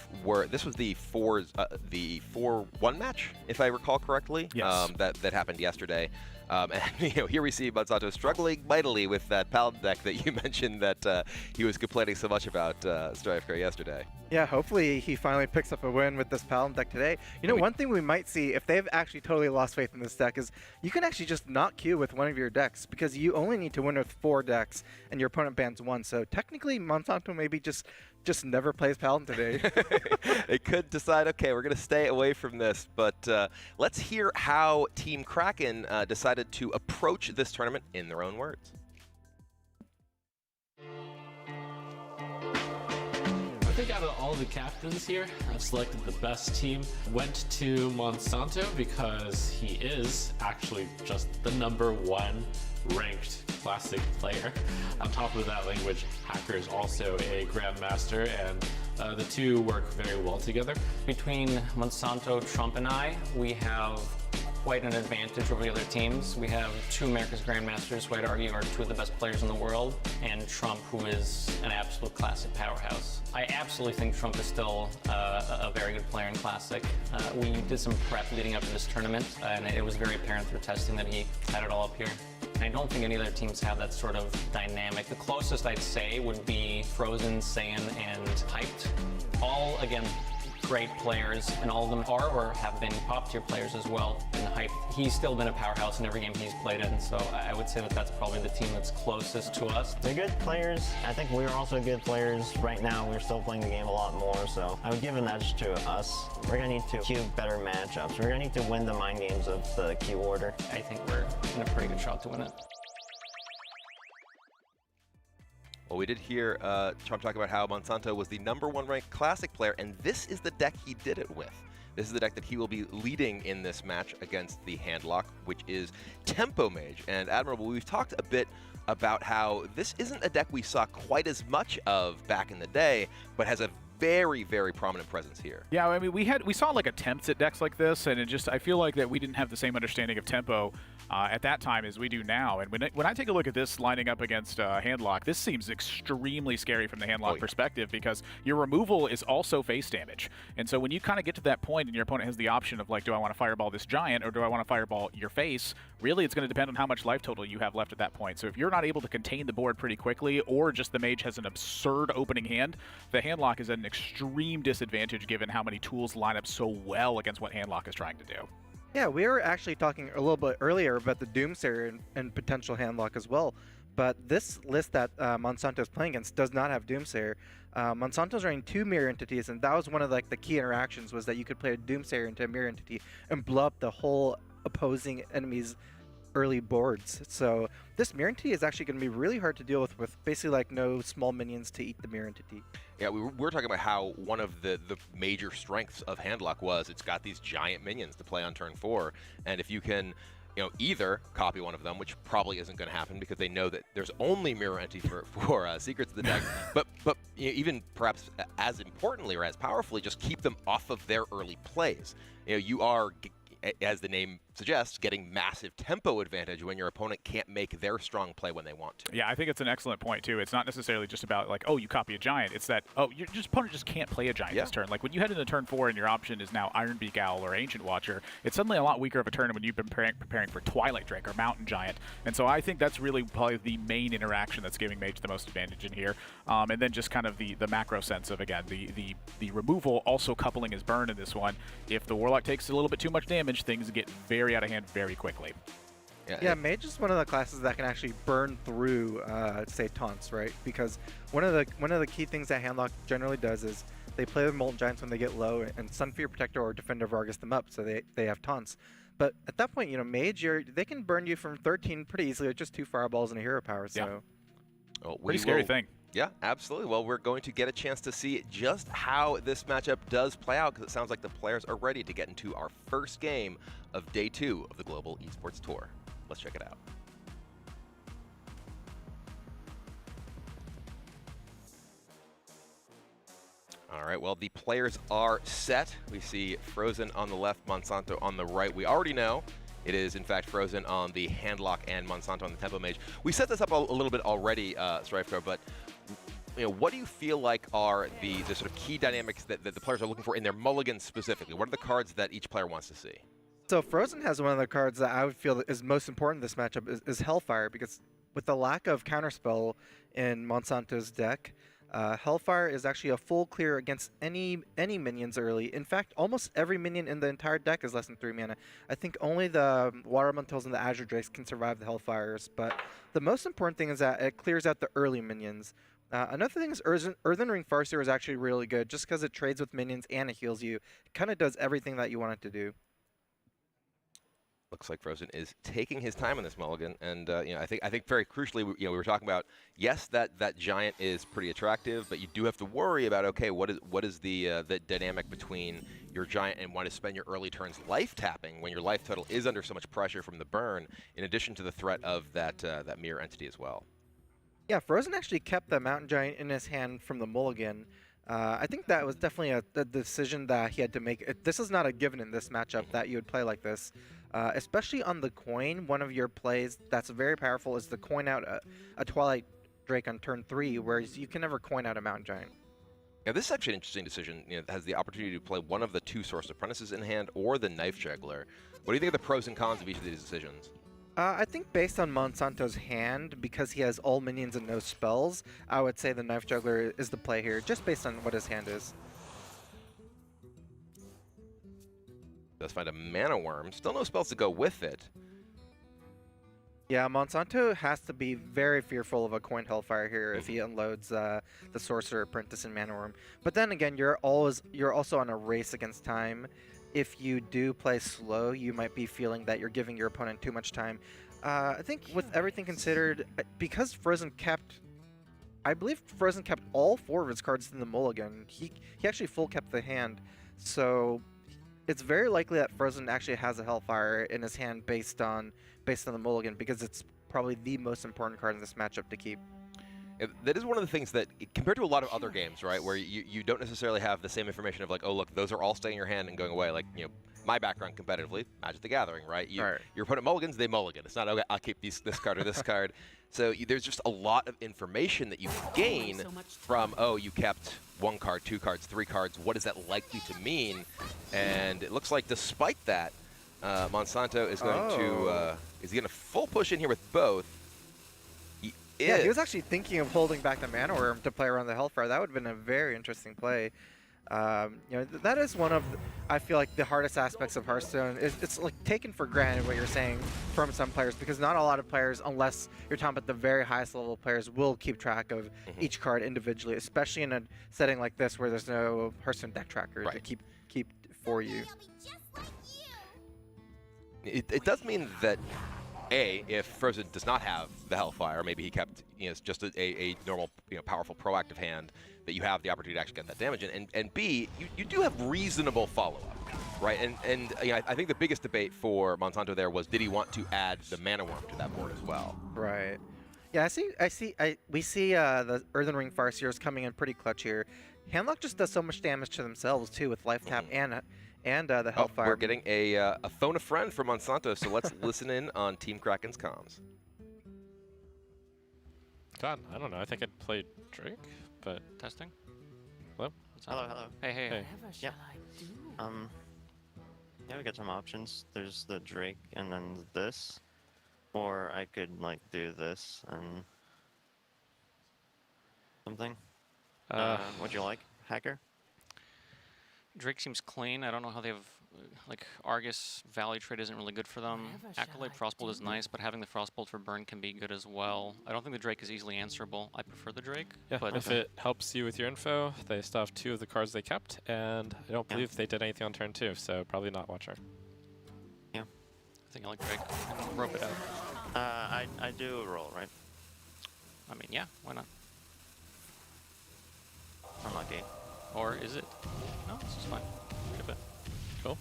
this was the 4-1 match, if I recall correctly. Yes. That happened yesterday. And here we see Monsanto struggling mightily with that Paladin deck that you mentioned that he was complaining so much about StrifeCro yesterday. Yeah, hopefully he finally picks up a win with this Paladin deck today. One thing we might see if they've actually totally lost faith in this deck is you can actually just not queue with one of your decks, because you only need to win with 4 decks and your opponent bans 1. So technically Monsanto maybe just never plays Paladin today. They could decide, okay, we're going to stay away from this. But let's hear how Team Kraken decided to approach this tournament in their own words. I think out of all the captains here, I've selected the best team. Went to Monsanto because he is actually just the #1 ranked Classic player. On top of that, Language Hacker is also a Grandmaster, and the 2 work very well together. Between Monsanto, Trump, and I, we have quite an advantage over the other teams. We have 2 America's Grandmasters, who I'd argue are 2 of the best players in the world, and Trump, who is an absolute Classic powerhouse. I absolutely think Trump is still a very good player in Classic. We did some prep leading up to this tournament, and it was very apparent through testing that he had it all up here. I don't think any other teams have that sort of dynamic. The closest I'd say would be Frozen, Saiyan, and Hyped. All, again, great players, and all of them are or have been top-tier players as well. And Hype, he's still been a powerhouse in every game he's played in, so I would say that that's probably the team that's closest to us. They're good players. I think we're also good players. Right now, we're still playing the game a lot more, so I would give an edge to us. We're going to need to queue better matchups. We're going to need to win the mind games of the queue order. I think we're in a pretty good shot to win it. Well, we did hear Trump talk about how Monsanto was the #1 ranked Classic player, and this is the deck he did it with. This is the deck that he will be leading in this match against the Handlock, which is Tempo Mage. And Admirable, we've talked a bit about how this isn't a deck we saw quite as much of back in the day, but has a very, very prominent presence here. Yeah, I mean, we saw like attempts at decks like this, and I feel like that we didn't have the same understanding of tempo at that time as we do now. And when I take a look at this lining up against Handlock, this seems extremely scary from the Handlock perspective, because your removal is also face damage. And so when you kind of get to that point and your opponent has the option of like, do I want to fireball this giant or do I want to fireball your face? Really, it's going to depend on how much life total you have left at that point. So if you're not able to contain the board pretty quickly, or just the mage has an absurd opening hand, the Handlock is at an extreme disadvantage given how many tools line up so well against what Handlock is trying to do. Yeah, we were actually talking a little bit earlier about the Doomsayer and potential Handlock as well. But this list that Monsanto is playing against does not have Doomsayer. Monsanto's running 2 mirror entities, and that was one of like the key interactions, was that you could play a Doomsayer into a mirror entity and blow up the whole opposing enemy's early boards. So this mirror entity is actually going to be really hard to deal with basically like no small minions to eat the mirror entity. Yeah, we were talking about how one of the major strengths of Handlock was it's got these giant minions to play on turn 4, and if you can, you know, either copy one of them, which probably isn't going to happen because they know that there's only mirror entity for secrets of the deck, but you know, even perhaps as importantly or as powerfully, just keep them off of their early plays. You know, you are, as the name suggests, getting massive tempo advantage when your opponent can't make their strong play when they want to. Yeah, I think it's an excellent point, too. It's not necessarily just about, like, oh, you copy a giant. It's that, oh, your opponent just can't play a giant this turn. Like, when you head into turn 4 and your option is now Ironbeak Owl or Ancient Watcher, it's suddenly a lot weaker of a turn when you've been preparing for Twilight Drake or Mountain Giant. And so I think that's really probably the main interaction that's giving Mage the most advantage in here. And then just kind of the macro sense of, again, the removal also coupling his burn in this one. If the Warlock takes a little bit too much damage, things get very out of hand very quickly. Yeah, Mage is one of the classes that can actually burn through, say, taunts, right? Because one of the key things that Handlock generally does is they play with Molten Giants when they get low, and Sunfear Protector or Defender Vargas them up, so they have taunts. But at that point, you know, Mage, they can burn you from 13 pretty easily with just 2 fireballs and a hero power. So, pretty scary thing. Yeah, absolutely. Well, we're going to get a chance to see just how this matchup does play out, because it sounds like the players are ready to get into our first game of Day 2 of the Global Esports Tour. Let's check it out. All right, well, the players are set. We see Frozen on the left, Monsanto on the right. We already know it is, in fact, Frozen on the Handlock and Monsanto on the Tempo Mage. We set this up a little bit already, Strifecro, but you know, what do you feel like are the sort of key dynamics that the players are looking for in their mulligans specifically? What are the cards that each player wants to see? So Frozen has one of the cards that I would feel is most important in this matchup is Hellfire, because with the lack of counterspell in Monsanto's deck, Hellfire is actually a full clear against any minions early. In fact, almost every minion in the entire deck is less than 3 mana. I think only the Water Elementals and the Azure Drakes can survive the Hellfires, but the most important thing is that it clears out the early minions. Another thing is Earthen Ring Farseer is actually really good, just because it trades with minions and it heals you. It kind of does everything that you want it to do. Looks like Frozen is taking his time in this mulligan, and you know, I think very crucially, we were talking about, yes, that giant is pretty attractive, but you do have to worry about, okay, what is the dynamic between your giant and wanting to spend your early turns life tapping when your life total is under so much pressure from the burn, in addition to the threat of that mirror entity as well. Yeah, Frozen actually kept the Mountain Giant in his hand from the mulligan. I think that was definitely a decision that he had to make. This is not a given in this matchup that you would play like this. Especially on the coin, one of your plays that's very powerful is to coin out a Twilight Drake on turn 3, whereas you can never coin out a Mountain Giant. Now, this is actually an interesting decision. You know, it has the opportunity to play one of the 2 Source Apprentices in hand or the Knife Juggler. What do you think of the pros and cons of each of these decisions? I think based on Monsanto's hand, because he has all minions and no spells, I would say the Knife Juggler is the play here, just based on what his hand is. Does find a Mana Worm. Still no spells to go with it. Yeah, Monsanto has to be very fearful of a coin Hellfire here if he unloads the Sorcerer Apprentice and Mana Worm. But then again, you're also on a race against time. If you do play slow, you might be feeling that you're giving your opponent too much time. I think with everything considered, because Frozen kept... I believe Frozen kept all 4 of his cards in the mulligan. He actually full kept the hand. So it's very likely that Frozen actually has a Hellfire in his hand based on the mulligan, because it's probably the most important card in this matchup to keep. That is one of the things that, compared to a lot of other games, right, where you don't necessarily have the same information of like, oh, look, those are all staying in your hand and going away. Like, you know, my background competitively, Magic the Gathering, right? Your opponent mulligans, they mulligan. It's not, okay, I'll keep this card or this card. So there's just a lot of information that you gain from, oh, you kept 1 card, 2 cards, 3 cards. What is that likely to mean? And it looks like despite that, Monsanto is going to is he going to full push in here with both? Yeah, he was actually thinking of holding back the Mana Worm to play around the Hellfire. That would have been a very interesting play. You know, that is one of, I feel like, the hardest aspects of Hearthstone. It's like taken for granted what you're saying from some players, because not a lot of players, unless you're talking about the very highest level players, will keep track of each card individually, especially in a setting like this where there's no Hearthstone deck tracker to keep for you. It does mean that if Frozen does not have the Hellfire, maybe he kept just a normal powerful proactive hand, that you have the opportunity to actually get that damage in, and B, you do have reasonable follow-up, right? And I think the biggest debate for Monsanto there was, did he want to add the Mana Worm to that board as well? Right. Yeah, we see the Earthen Ring Farseers coming in pretty clutch here. Handlock just does so much damage to themselves too with life tap and the Hellfire. We're getting a phone a friend from Monsanto, so let's listen in on Team Kraken's comms. God, I don't know. I think I'd play Drake, but testing. Hello. Hello, hello. Hey. Yeah. Yeah, we got some options. There's the Drake and then this, or I could like do this and something. What'd you like, Hacker? Drake seems clean. I don't know how they have, like, Argus Valley trade isn't really good for them. Acolyte Frostbolt is nice, but having the Frostbolt for burn can be good as well. I don't think the Drake is easily answerable. I prefer the Drake. Yeah, but if it helps you with your info, they still have 2 of the cards they kept, and I don't believe they did anything on turn 2, so probably not Watcher. I think I like Drake. Rope it out. I do roll, right? I mean, yeah, why not? Unlucky. Or is it? No, it's just fine. Keep it. Cool.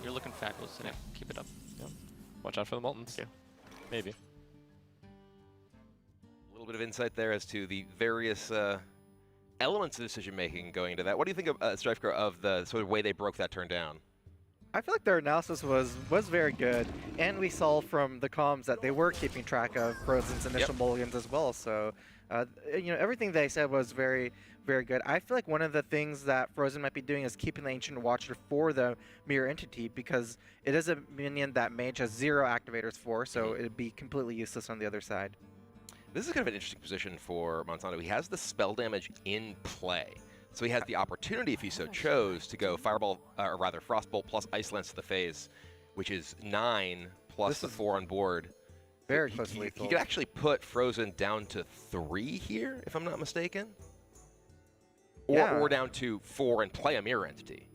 You're looking fabulous today. Keep it up. Yeah. Watch out for the Moltons. Yeah. Maybe. A little bit of insight there as to the various elements of decision making going into that. What do you think of Strifecrow, of the sort of way they broke that turn down? I feel like their analysis was very good, and we saw from the comms that they were keeping track of Frozen's initial mulligans as well. So, everything they said was very, very good. I feel like one of the things that Frozen might be doing is keeping the Ancient Watcher for the Mirror Entity, because it is a minion that Mage has 0 activators for, so it'd be completely useless on the other side. This is kind of an interesting position for Monsanto. He has the spell damage in play. So he has the opportunity, if he so chose, to go Fireball, or rather Frostbolt plus Ice Lance to the face, which is 9 plus the 4 on board. Very close to lethal. He could actually put Frozen down to 3 here, if I'm not mistaken. Or down to 4 and play a Mirror Entity.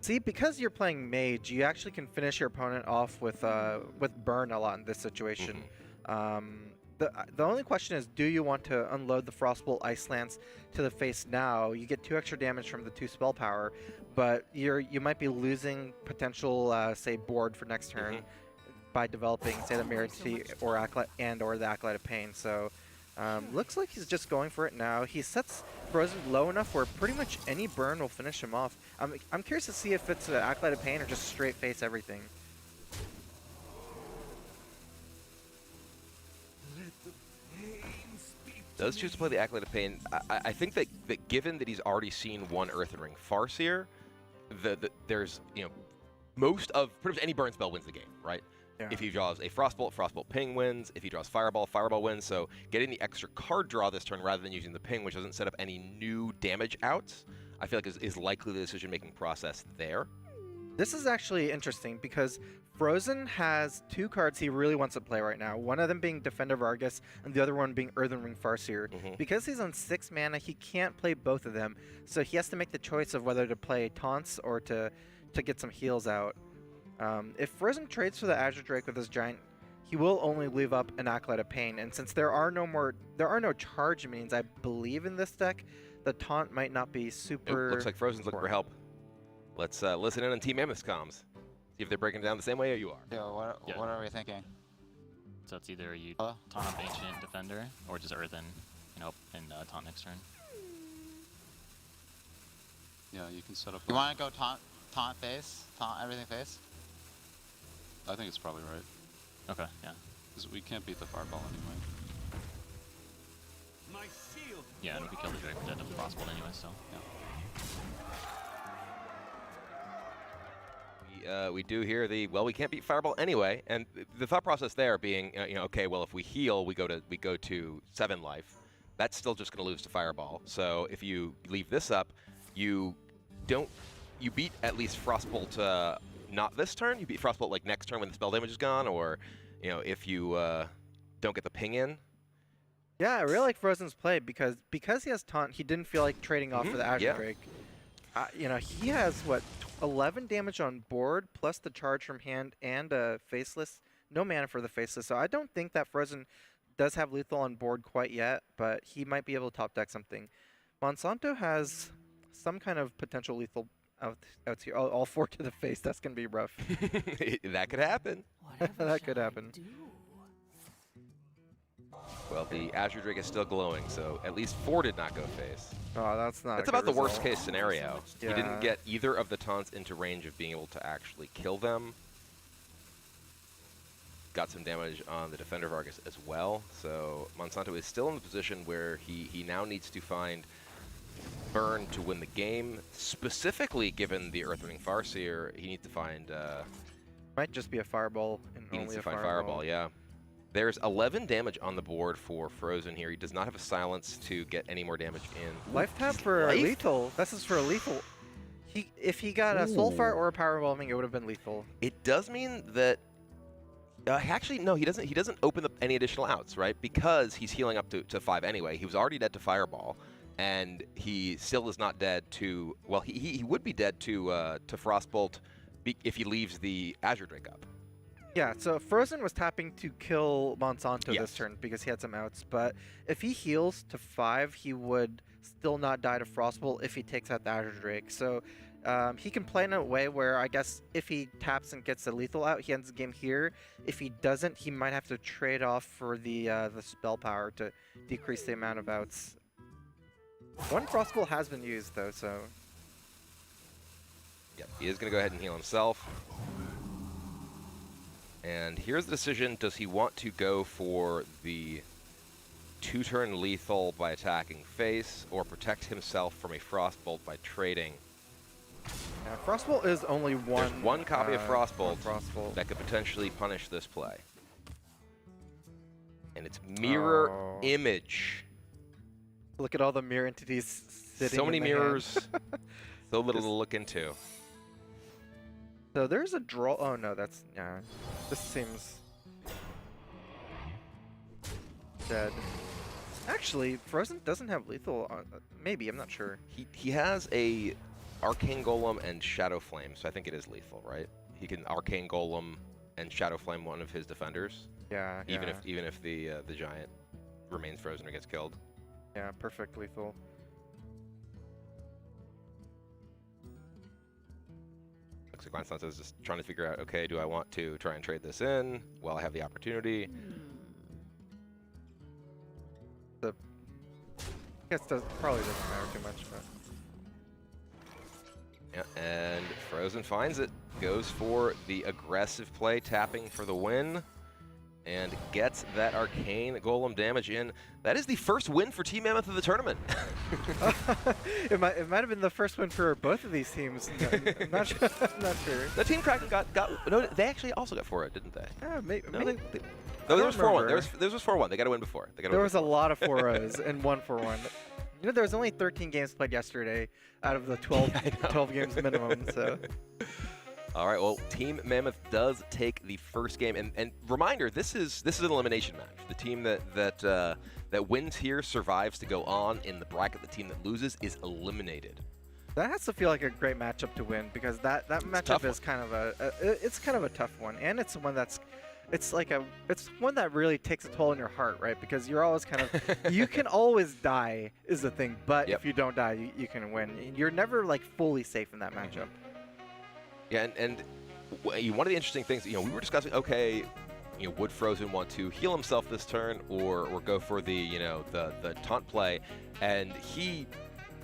See, because you're playing Mage, you actually can finish your opponent off with burn a lot in this situation. The only question is, do you want to unload the Frostbolt Ice Lance to the face now? You get 2 extra damage from the 2 spell power, but you might be losing potential, say, board for next turn by developing, say, the Mirror Entity or the Acolyte of Pain. So, looks like he's just going for it now. He sets Frozen low enough where pretty much any burn will finish him off. I'm curious to see if it's an Acolyte of Pain or just straight face everything. Does choose to play the Acolyte of Pain. I think that given that he's already seen 1 Earthen Ring Farseer, there's, most of pretty much any burn spell wins the game, right? Yeah. If he draws a Frostbolt, Frostbolt Ping wins. If he draws Fireball, Fireball wins. So getting the extra card draw this turn rather than using the Ping, which doesn't set up any new damage outs, I feel like is likely the decision-making process there. This is actually interesting because Frozen has 2 cards he really wants to play right now. One of them being Defender of Argus and the other one being Earthen Ring Farseer. Because he's on 6 mana, he can't play both of them. So he has to make the choice of whether to play Taunts or to get some heals out. If Frozen trades for the Azure Drake with his Giant, he will only leave up an Acolyte of Pain. And since there are no charge minions, I believe, in this deck, the Taunt might not be super... Looks like Frozen's looking for help. Let's listen in on Team Mammoth's comms. See if they're breaking it down the same way you are. What are we thinking? So it's either you taunt up Ancient Defender, or just Earthen, and taunt next turn. Yeah, you can set up... You want to go taunt face? Taunt everything face? I think it's probably right. Okay, yeah. Because we can't beat the Fireball anyway. Yeah, and if we kill the Drake, we're dead to the Frostbolt anyway, so... We do hear we can't beat Fireball anyway, and the thought process there being, okay, well, if we heal, we go to 7 life. That's still just going to lose to Fireball. So if you leave this up, you beat at least Frostbolt not this turn. You beat Frostbolt like next turn when the spell damage is gone, or if you don't get the ping in. Yeah, I really like Frozen's play because he has Taunt, he didn't feel like trading off for the Azure Drake. He has, what, 11 damage on board, plus the charge from hand and a faceless no mana for the Faceless, so I don't think that Frozen does have lethal on board quite yet, but he might be able to top deck something. Monsanto has some kind of potential lethal outs here. All 4 to the face. That's going to be rough. That could happen. That could happen. Well, the Azure Drake is still glowing, so at least 4 did not go face. Oh, that's not. That's a about good the worst result. case scenario. Yeah. He didn't get either of the taunts into range of being able to actually kill them. Got some damage on the Defender of Argus as well, so Monsanto is still in the position where he now needs to find burn to win the game. Specifically, given the Earthring Farseer, he needs to find... Might just be a Fireball. And he only needs to a find Fireball, yeah. There's 11 damage on the board for Frozen here. He does not have a Silence to get any more damage in. Life tap for a lethal. This is for a lethal. If he got a Soulfire or a Power Bombing, it would have been lethal. It does mean that... actually, no, he doesn't. He doesn't open up any additional outs, right? Because he's healing up to 5 anyway. He was already dead to Fireball, and he still is not dead to... Well, he would be dead to Frostbolt if he leaves the Azure Drake up. Yeah, so Frozen was tapping to kill Monsanto Yes. this turn because he had some outs, but if he heals to 5, he would still not die to Frostbolt if he takes out the Azure Drake. So he can play in a way where I guess if he taps and gets the lethal out, he ends the game here. If he doesn't, he might have to trade off for the spell power to decrease the amount of outs. One Frostbolt has been used though, so... Yeah, he is going to go ahead and heal himself. And here's the decision. Does he want to go for the 2-turn lethal by attacking face, or protect himself from a Frostbolt by trading? Yeah, Frostbolt is only one... There's one copy of Frostbolt, Frostbolt that could potentially punish this play. And it's Mirror Image. Look at all the mirror entities sitting So many in the hand. mirrors, so little to look into. So there's a draw. Oh no, that's yeah. This seems dead. Actually, Frozen doesn't have lethal. Maybe, I'm not sure. He has a Arcane Golem and Shadow Flame, so I think it is lethal, right? He can Arcane Golem and Shadow Flame one of his defenders. Yeah. Even if the giant remains frozen or gets killed. Yeah, perfect lethal. Looks like Monsanto's just trying to figure out, okay, do I want to try and trade this in while I have the opportunity? I guess probably doesn't matter too much, but... Yeah, and Frozen finds it. Goes for the aggressive play, tapping for the win, and gets that Arcane Golem damage in. That is the first win for Team Mammoth of the tournament. it might have been the first win for both of these teams. I'm not sure. I'm not sure. The Team Kraken got no. They actually also got 4-0, didn't they? Yeah, maybe. No, there was 4-1. There was 4-1. They got to win before. There was a lot of 4-0s and 1-4-1. You know, there was only 13 games played yesterday out of the 12 games minimum. So. All right. Well, Team Mammoth does take the first game, and reminder: this is an elimination match. The team that wins here survives to go on in the bracket. The team that loses is eliminated. That has to feel like a great matchup to win, because that matchup is kind of a tough one, and it's one that's. It's one that really takes a toll on your heart, right? Because you're always kind of, you can always die is the thing, but if you don't die, you can win. You're never like fully safe in that matchup. Yeah, and one of the interesting things, we were discussing, okay, would Frozen want to heal himself this turn or go for the, the taunt play? And he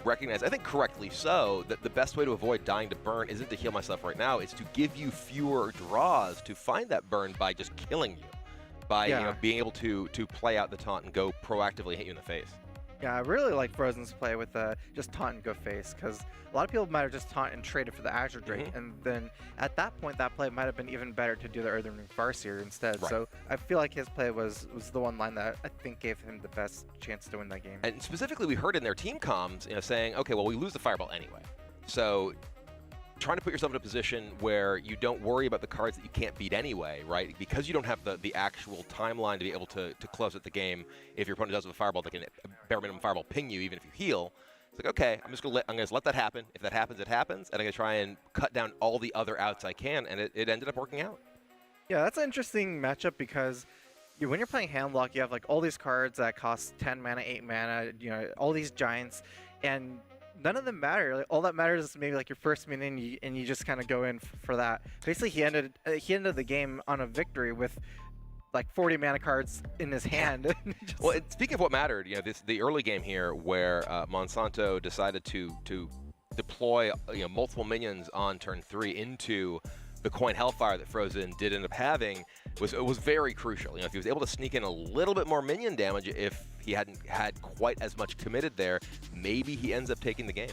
recognized, I think correctly so, that the best way to avoid dying to burn isn't to heal myself right now, it's to give you fewer draws to find that burn by just killing you, by being able to play out the taunt and go proactively hit you in the face. Yeah, I really like Frozen's play with just taunt and go face, because a lot of people might have just taunt and traded for the Azure Drake, and then at that point that play might have been even better to do the Earthring Farseer instead. Right. So I feel like his play was the one line that I think gave him the best chance to win that game. And specifically, we heard in their team comms, saying, okay, well, we lose the Fireball anyway. So trying to put yourself in a position where you don't worry about the cards that you can't beat anyway, right? Because you don't have the actual timeline to be able to close out the game. If your opponent does with a Fireball, they can bare minimum Fireball ping you even if you heal. It's like, okay, I'm gonna let that happen. If that happens, it happens, and I'm gonna try and cut down all the other outs I can, and it ended up working out. Yeah, that's an interesting matchup because when you're playing Handlock, you have like all these cards that cost 10 mana, 8 mana, all these giants, and none of them matter. Like, all that matters is maybe like your first minion, and you just kind of go in for that. Basically, he ended the game on a victory with like 40 mana cards in his hand. Well, speaking of what mattered, the early game here where Monsanto decided to deploy multiple minions on turn 3 into the coin Hellfire that Frozen did end up having was very crucial. If he was able to sneak in a little bit more minion damage, if he hadn't had quite as much committed there, maybe he ends up taking the game.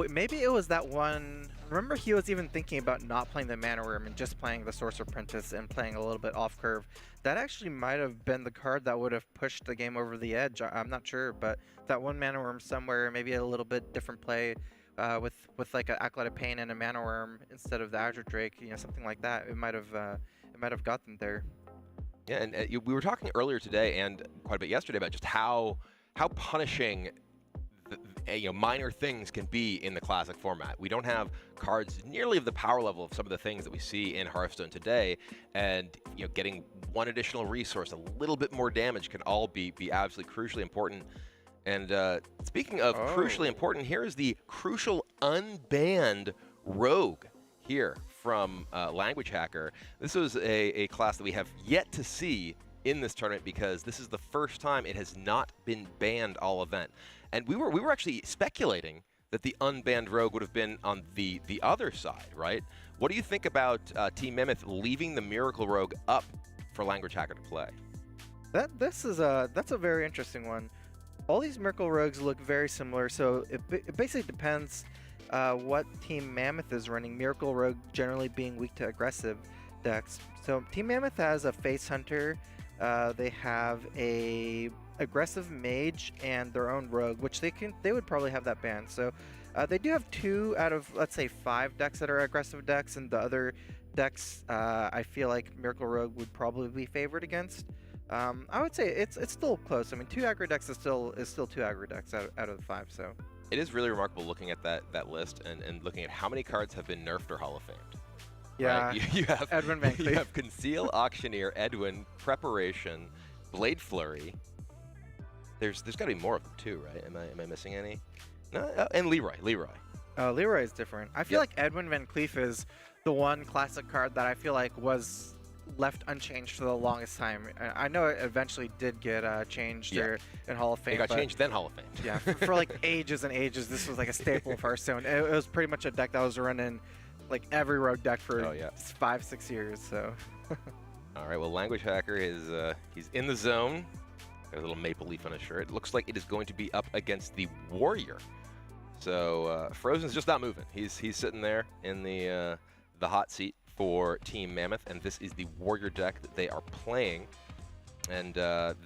Maybe it was that one. Remember, he was even thinking about not playing the Mana Worm and just playing the Sorcerer Apprentice and playing a little bit off curve. That actually might have been the card that would have pushed the game over the edge. I'm not sure, but that one Mana Worm somewhere, maybe a little bit different play with like an Acolyte of Pain and a Mana Worm instead of the Azure Drake, something like that. It might have got them there. Yeah, and we were talking earlier today and quite a bit yesterday about just how punishing minor things can be in the Classic format. We don't have cards nearly of the power level of some of the things that we see in Hearthstone today, and getting one additional resource, a little bit more damage can all be absolutely crucially important. And speaking of crucially important, here is the crucial unbanned Rogue here from Language Hacker. This was a class that we have yet to see in this tournament because this is the first time it has not been banned all event. And we were actually speculating that the unbanned Rogue would have been on the other side, right? What do you think about Team Mammoth leaving the Miracle Rogue up for Language Hacker to play? That's a very interesting one. All these Miracle Rogues look very similar, so it basically depends what Team Mammoth is running. Miracle Rogue generally being weak to aggressive decks. So Team Mammoth has a Face Hunter. They have a aggressive Mage and their own Rogue, which they would probably have that banned. So they do have 2 out of, let's say, 5 decks that are aggressive decks, and the other decks I feel like Miracle Rogue would probably be favored against. I would say it's still close. I mean, 2 aggro decks is still 2 aggro decks out of the 5. So it is really remarkable looking at that list and looking at how many cards have been nerfed or Hall of Famed. Yeah, right? You have Edwin Van Cleef. You have Conceal, Auctioneer, Edwin, Preparation, Blade Flurry. There's got to be more of them too, right? Am I missing any? No, and Leroy. Leroy is different. I feel like Edwin Van Cleef is the one classic card that I feel like was left unchanged for the longest time. I know it eventually did get changed in Hall of Fame. It got changed, then Hall of Fame. Yeah, for like ages and ages, this was like a staple of Hearthstone. It was pretty much a deck that was running like every Rogue deck for 5-6 years. So. All right. Well, Language Hacker is he's in the zone. Got a little maple leaf on his shirt. It looks like it is going to be up against the Warrior. So Frozen's just not moving. He's sitting there in the hot seat for Team Mammoth, and this is the Warrior deck that they are playing. And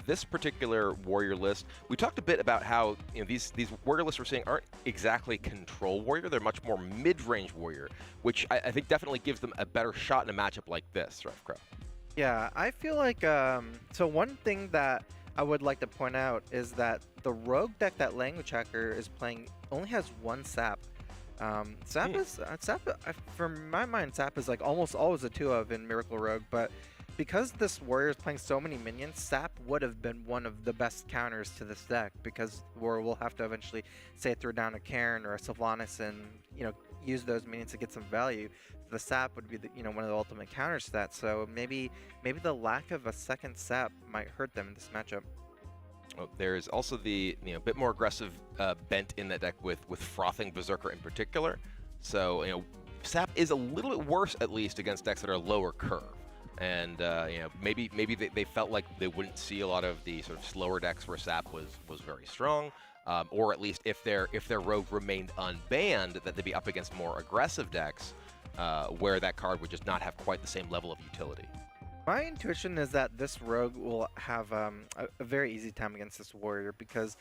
this particular Warrior list, we talked a bit about how these Warrior lists we're seeing aren't exactly control Warrior. They're much more mid-range Warrior, which I think definitely gives them a better shot in a matchup like this, Ref Crow. Yeah, I feel like so one thing that I would like to point out is that the Rogue deck that Language Hacker is playing only has 1 Sap. Sap is from my mind, Sap is like almost always a 2-of in Miracle Rogue, but because this Warrior is playing so many minions, Sap would have been one of the best counters to this deck, because we'll have to eventually, say, throw down a Karin or a Sylvanas and use those minions to get some value. The Sap would be one of the ultimate counters to that. So maybe the lack of a second Sap might hurt them in this matchup. Oh, there's also the bit more aggressive bent in that deck with Frothing Berserker in particular. So Sap is a little bit worse, at least against decks that are lower curve. And maybe they felt like they wouldn't see a lot of the sort of slower decks where Sap was very strong, or at least if their Rogue remained unbanned, that they'd be up against more aggressive decks where that card would just not have quite the same level of utility. My intuition is that this Rogue will have a very easy time against this Warrior, because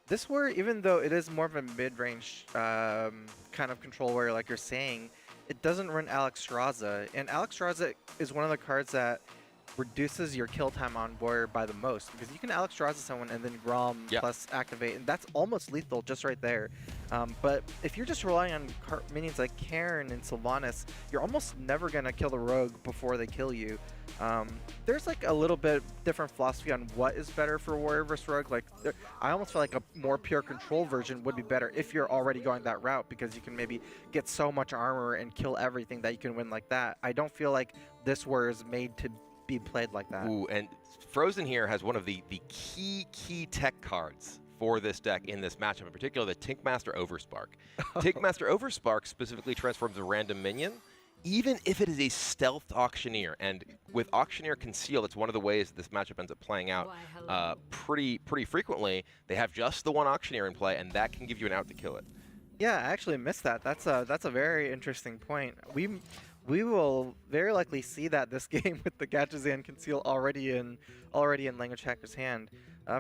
this Warrior, even though it is more of a mid-range kind of control Warrior like you're saying, it doesn't run Alexstrasza, and Alexstrasza is one of the cards that reduces your kill time on warrior by the most, because you can Alex Draws someone and then Grom plus activate, and that's almost lethal just right there. But if you're just relying on minions like Karen and Sylvanas, you're almost never going to kill the rogue before they kill you. There's like a little bit different philosophy on what is better for warrior versus rogue. Like I almost feel like a more pure control version would be better if you're already going that route, because you can maybe get so much armor and kill everything that you can win like that. I don't feel like this warrior is made to be played like that. Ooh, and Frozen here has one of the key tech cards for this deck in this matchup, in particular the Tinkmaster Overspark. Tinkmaster Overspark specifically transforms a random minion, even if it is a stealth Auctioneer. And with Auctioneer Conceal, it's one of the ways that this matchup ends up playing out pretty frequently. They have just the one Auctioneer in play, and that can give you an out to kill it. Yeah, I actually missed that. That's a very interesting point. We will very likely see that this game with the Gatchazan Conceal already in Language Hacker's hand.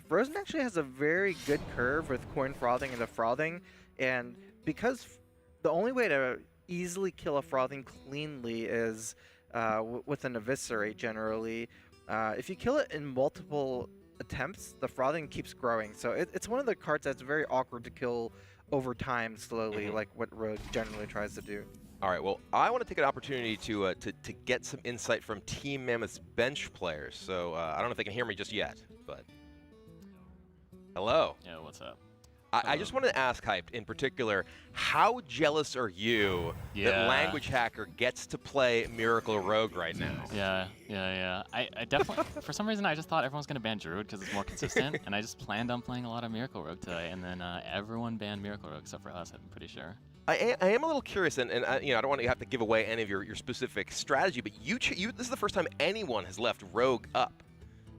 Frozen actually has a very good curve with coin frothing into frothing, and because the only way to easily kill a frothing cleanly is with an Eviscerate generally. If you kill it in multiple attempts, the frothing keeps growing. So it's one of the cards that's very awkward to kill over time slowly, like what Rogue generally tries to do. All right, well, I want to take an opportunity to get some insight from Team Mammoth's bench players. So I don't know if they can hear me just yet, but hello. Yeah, what's up? I just wanted to ask, Hyped, in particular, how jealous are you that Language Hacker gets to play Miracle Rogue right now? Yeah. I definitely, for some reason, I just thought everyone was going to ban Druid because it's more consistent, and I just planned on playing a lot of Miracle Rogue today, and then everyone banned Miracle Rogue except for us, I'm pretty sure. I am a little curious, and you know, I don't want to have to give away any of your specific strategy, but you this is the first time anyone has left Rogue up.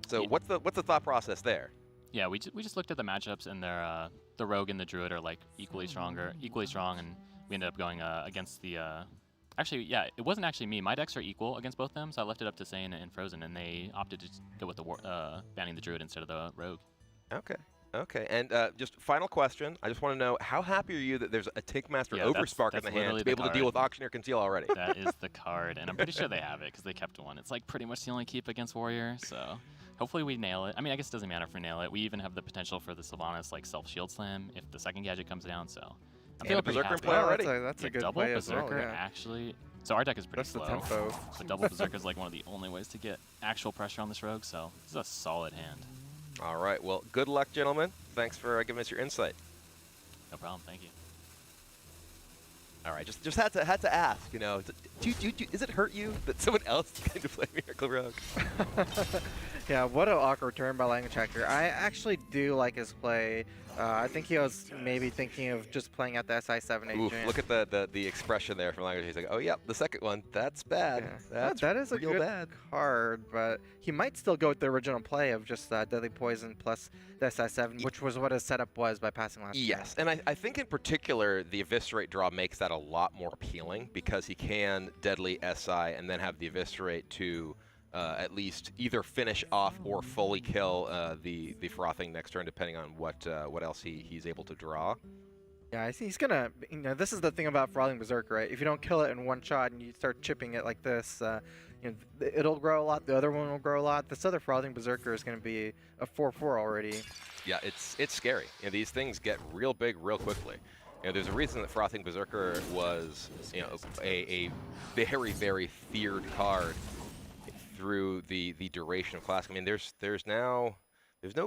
So what's the thought process there? Yeah, we just looked at the matchups, and they're the Rogue and the Druid are like equally strong, and we ended up going against the. Actually, yeah, it wasn't actually me. My decks are equal against both of them, so I left it up to Sane and Frozen, and they opted to go with the banning the Druid instead of the Rogue. Okay, and just final question. I just want to know, how happy are you that there's a Tinkmaster Overspark in the hand to be able to deal with Auctioneer Conceal already? That is the card, and I'm pretty sure they have it because they kept one. It's like pretty much the only keep against Warrior, so hopefully we nail it. I mean, I guess it doesn't matter if we nail it. We even have the potential for the Sylvanas like self-shield slam if the second gadget comes down, so I'm feeling pretty happy. Play already. That's a good double play Berserker, as well, actually. So our deck is pretty slow. The tempo. So double Berserker is like one of the only ways to get actual pressure on this Rogue, so this is a solid hand. All right, well, good luck, gentlemen. Thanks for giving us your insight. No problem, thank you. All right, just had to ask, you know, does it hurt you that someone else is going to play Miracle Rogue? Yeah, what an awkward turn by Language Hacker. I actually do like his play. I think he was maybe thinking of just playing at the SI7 agent. Oof, look at the expression there from Language. He's like, oh, yep, the second one, that's bad. Yeah. That is a real good bad card, but he might still go with the original play of just Deadly Poison plus the SI7, which was what his setup was by passing last turn. Yes, and I think in particular, the Eviscerate draw makes that a lot more appealing because he can Deadly SI and then have the Eviscerate to at least either finish off or fully kill the frothing next turn, depending on what else he's able to draw. Yeah, I see. He's gonna. You know, this is the thing about Frothing Berserker, right? If you don't kill it in one shot and you start chipping it like this, you know, it'll grow a lot. The other one will grow a lot. This other Frothing Berserker is gonna be a 4/4 already. Yeah, it's scary. You know, these things get real big real quickly. You know, there's a reason that Frothing Berserker was, you know, a very feared card through the duration of Classic. I mean, there's no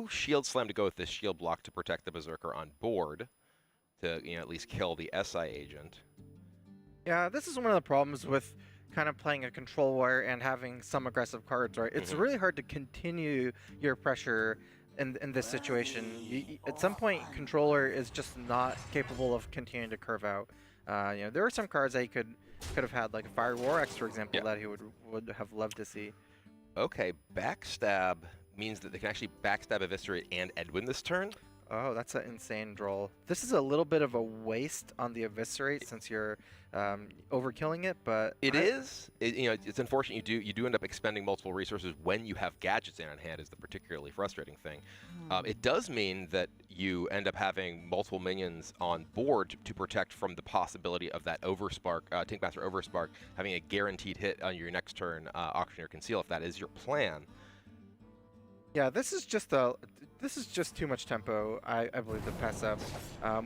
shield slam to go with this shield block to protect the Berserker on board to, you know, at least kill the SI agent. Yeah, this is one of the problems with kind of playing a control warrior and having some aggressive cards, right? It's really hard to continue your pressure in this situation. At some point, controller is just not capable of continuing to curve out. You know, there are some cards that he could have had, like a Fire War X, for example, that he would have loved to see. Okay, backstab means that they can actually backstab Eviscerate and Edwin this turn. Oh, that's an insane draw. This is a little bit of a waste on the Eviscerate since you're overkilling it, but It is. It's unfortunate you do end up expending multiple resources when you have gadgets in hand is the particularly frustrating thing. It does mean that you end up having multiple minions on board to protect from the possibility of that Overspark, Tankmaster Overspark, having a guaranteed hit on your next turn, Auctioneer Conceal, if that is your plan. Yeah, this is just too much tempo, I believe, to pass up.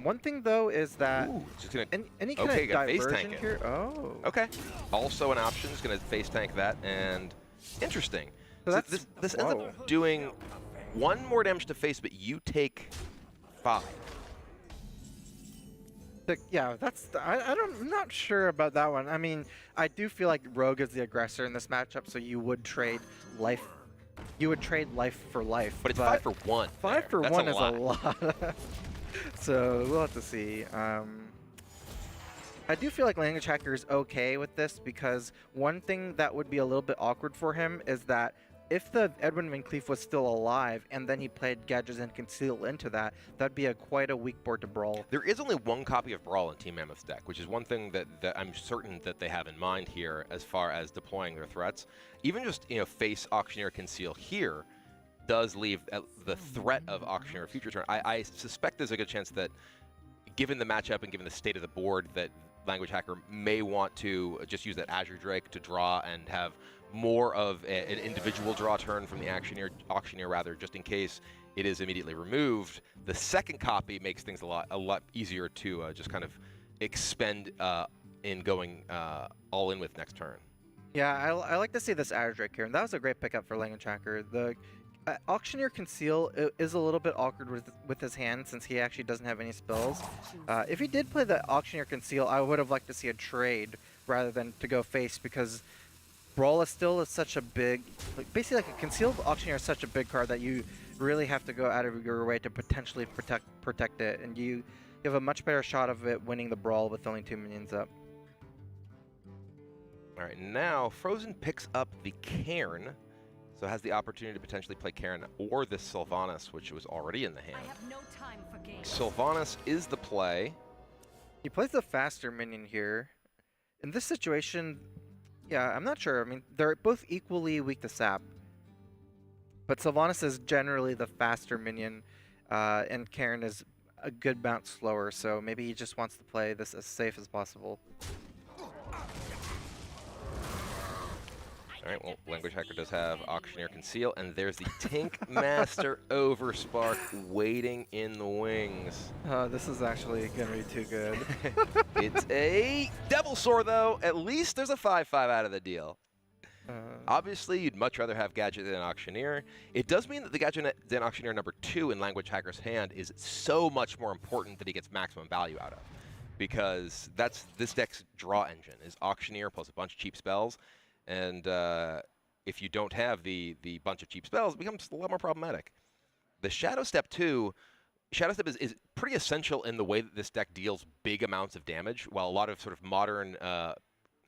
One thing though is that Just gonna, any kind okay, of gotta face diversion tank it. here. Oh. Okay. Also an option is going to face tank that, and interesting. So So that's this ends up doing 1 more damage to face, but you take 5. Yeah, I'm not sure about that one. I mean, I do feel like Rogue is the aggressor in this matchup, so you would trade life. You would trade life for life. But it's 5 for 1. 5 for That's 1 a is lot. a lot. So we'll have to see. I do feel like Language Hacker is okay with this because one thing that would be a little bit awkward for him is that if the Edwin Van Cleef was still alive and then he played Gadgets and Conceal into that, that'd be quite a weak board to Brawl. There is only 1 copy of Brawl in Team Mammoth's deck, which is one thing that I'm certain that they have in mind here as far as deploying their threats. Even just face Auctioneer Conceal here does leave the threat of Auctioneer future turn. I suspect there's a good chance that, given the matchup and given the state of the board, that Language Hacker may want to just use that Azure Drake to draw and have more of an individual draw turn from the auctioneer rather, just in case it is immediately removed. The second copy makes things a lot easier to just kind of expend in going all in with next turn. Yeah, I like to see this Azure Drake here, and that was a great pickup for Language Hacker. The Auctioneer Conceal is a little bit awkward with his hand since he actually doesn't have any spells. If he did play the Auctioneer Conceal, I would have liked to see a trade rather than to go face, because Brawl is still such a big, basically like a Concealed Auctioneer is such a big card that you really have to go out of your way to potentially protect it, and you have a much better shot of it winning the Brawl with only 2 minions up. All right, now Frozen picks up the Cairn, so has the opportunity to potentially play Cairn or this Sylvanas, which was already in the hand. Sylvanas is the play. He plays the faster minion here. In this situation, yeah, I'm not sure. I mean, they're both equally weak to sap. But Sylvanas is generally the faster minion, and Cairn is a good bounce slower, so maybe he just wants to play this as safe as possible. All right, well, Language Hacker does have Auctioneer Conceal, and there's the Tankmaster Overspark waiting in the wings. This is actually going to be too good. It's a Devil Sword, though. At least there's a 5/5 out of the deal. Obviously, you'd much rather have Gadget than Auctioneer. It does mean that the Gadget than Auctioneer number 2 in Language Hacker's hand is so much more important that he gets maximum value out of, because that's this deck's draw engine, is Auctioneer plus a bunch of cheap spells. And if you don't have the bunch of cheap spells, it becomes a lot more problematic. The Shadow Step 2, Shadow Step is pretty essential in the way that this deck deals big amounts of damage. While a lot of sort of modern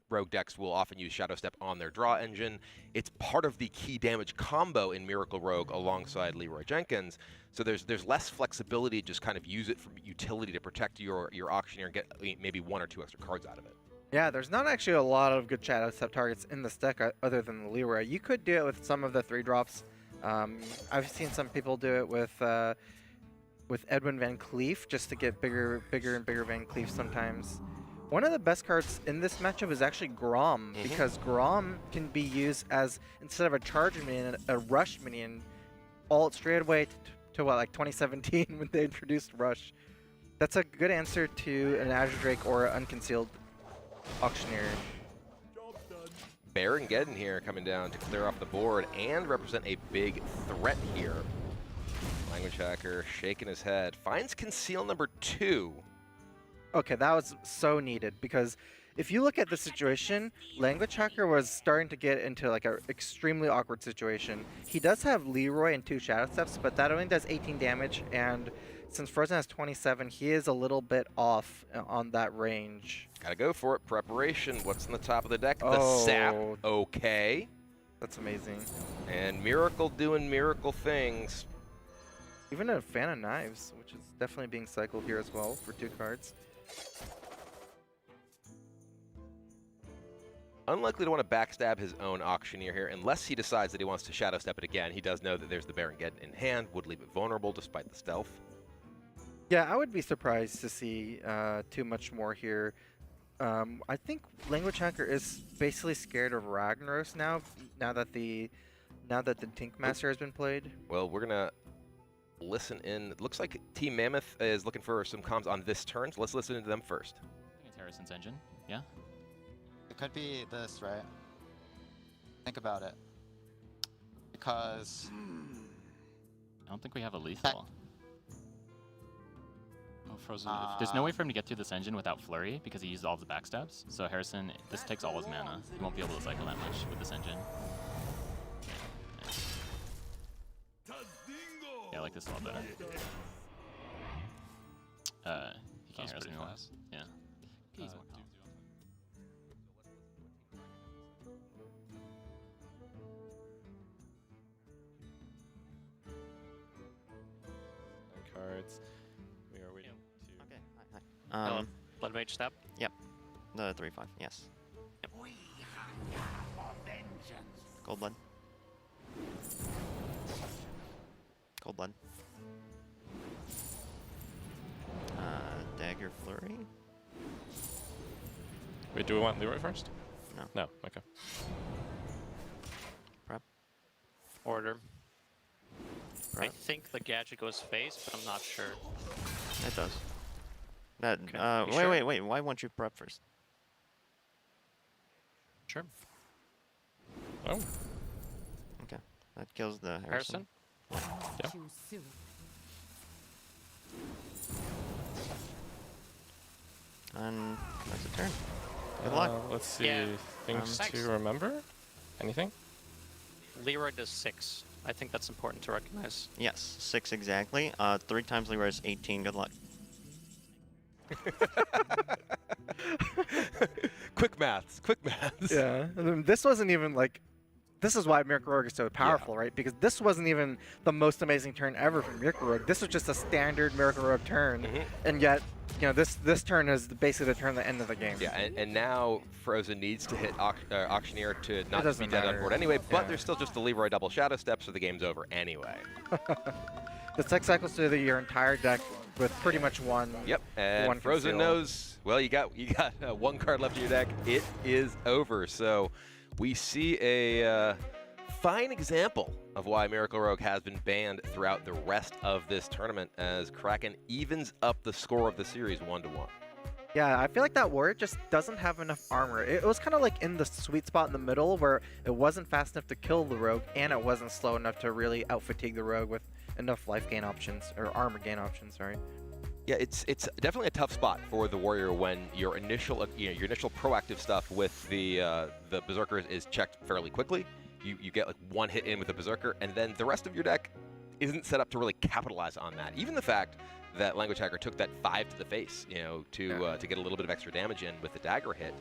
Rogue decks will often use Shadow Step on their draw engine, it's part of the key damage combo in Miracle Rogue alongside Leroy Jenkins. So there's less flexibility to just kind of use it for utility to protect your Auctioneer and get maybe 1 or 2 extra cards out of it. Yeah, there's not actually a lot of good Shadow Step targets in this deck other than the Leroy. You could do it with some of the 3-drops. I've seen some people do it with Edwin Van Cleef just to get bigger and bigger Van Cleef sometimes. One of the best cards in this matchup is actually Grom, because Grom can be used as, instead of a charge minion, a rush minion, all straight away to what, like 2017 when they introduced Rush. That's a good answer to an Azure Drake or an Unconcealed Auctioneer. Baron Geddon here coming down to clear off the board and represent a big threat here. Language Hacker shaking his head. Finds Conceal number 2. Okay, that was so needed, because if you look at the situation, Language Hacker was starting to get into like an extremely awkward situation. He does have Leroy and 2 Shadow Steps, but that only does 18 damage, and since Frozen has 27, he is a little bit off on that range. Gotta go for it. Preparation. What's on the top of the deck? The Sap. Okay. That's amazing. And Miracle doing miracle things. Even a Fan of Knives, which is definitely being cycled here as well for 2 cards. Unlikely to want to backstab his own Auctioneer here, unless he decides that he wants to Shadow Step it again. He does know that there's the Baron Geddon in hand, would leave it vulnerable despite the stealth. Yeah, I would be surprised to see too much more here. I think Language Hacker is basically scared of Ragnaros now that the Tink Master has been played. Well, we're gonna listen in. It looks like Team Mammoth is looking for some comms on this turn, so let's listen to them first. I think it's Harrison's engine. Yeah. It could be this, right? Think about it. Because I don't think we have a lethal. Oh, Frozen. There's no way for him to get through this engine without Flurry because he used all of the backstabs. So Harrison, this takes all his mana. He won't be able to cycle that much with this engine. Yeah, I like this a lot better. He can't hear us anymore. Yeah. Cards. We are waiting to. Okay. Blood Mage step. Yep. The 3/5. Yes. Yep. Cold Blood. Cold Blood. Dagger Flurry. Wait, do we want Leroy first? No. No. Okay. Prep. Order. Prep. I think the gadget goes face, but I'm not sure. It does. That. Okay. You Wait, sure? wait, wait. Why won't you prep first? Sure. Oh. Okay. That kills the Harrison. Yeah. Too soon. And that's a turn. Good luck. Let's see. Yeah. Things Thanks. to remember? Anything? Leroy does 6. I think that's important to recognize. Yes, 6 exactly. 3 times Leroy is 18. Good luck. Quick maths. Quick maths. Yeah. And then this wasn't even like. This is why Miracle Rogue is so powerful, right? Because this wasn't even the most amazing turn ever from Miracle Rogue. This was just a standard Miracle Rogue turn, and yet, this turn is basically the turn at the end of the game. Yeah, and now Frozen needs to hit Auctioneer to not be doesn't dead on matter. board anyway, but Yeah. there's still just the Leroy double Shadow Step, so the game's over anyway. The tech cycles through your entire deck with pretty much one. Yep, and one Frozen conceal. knows, well, you got one card left in your deck. It is over. So we see a fine example of why Miracle Rogue has been banned throughout the rest of this tournament as Kraken evens up the score of the series 1-1. Yeah, I feel like that warrior just doesn't have enough armor. It was kind of like in the sweet spot in the middle where it wasn't fast enough to kill the rogue and it wasn't slow enough to really out-fatigue the rogue with enough life gain options, or armor gain options, sorry. Yeah, it's definitely a tough spot for the warrior when your initial proactive stuff with the berserkers is checked fairly quickly. You get like one hit in with the berserker, and then the rest of your deck isn't set up to really capitalize on that. Even the fact that Language Hacker took that 5 to the face, to get a little bit of extra damage in with the dagger hit,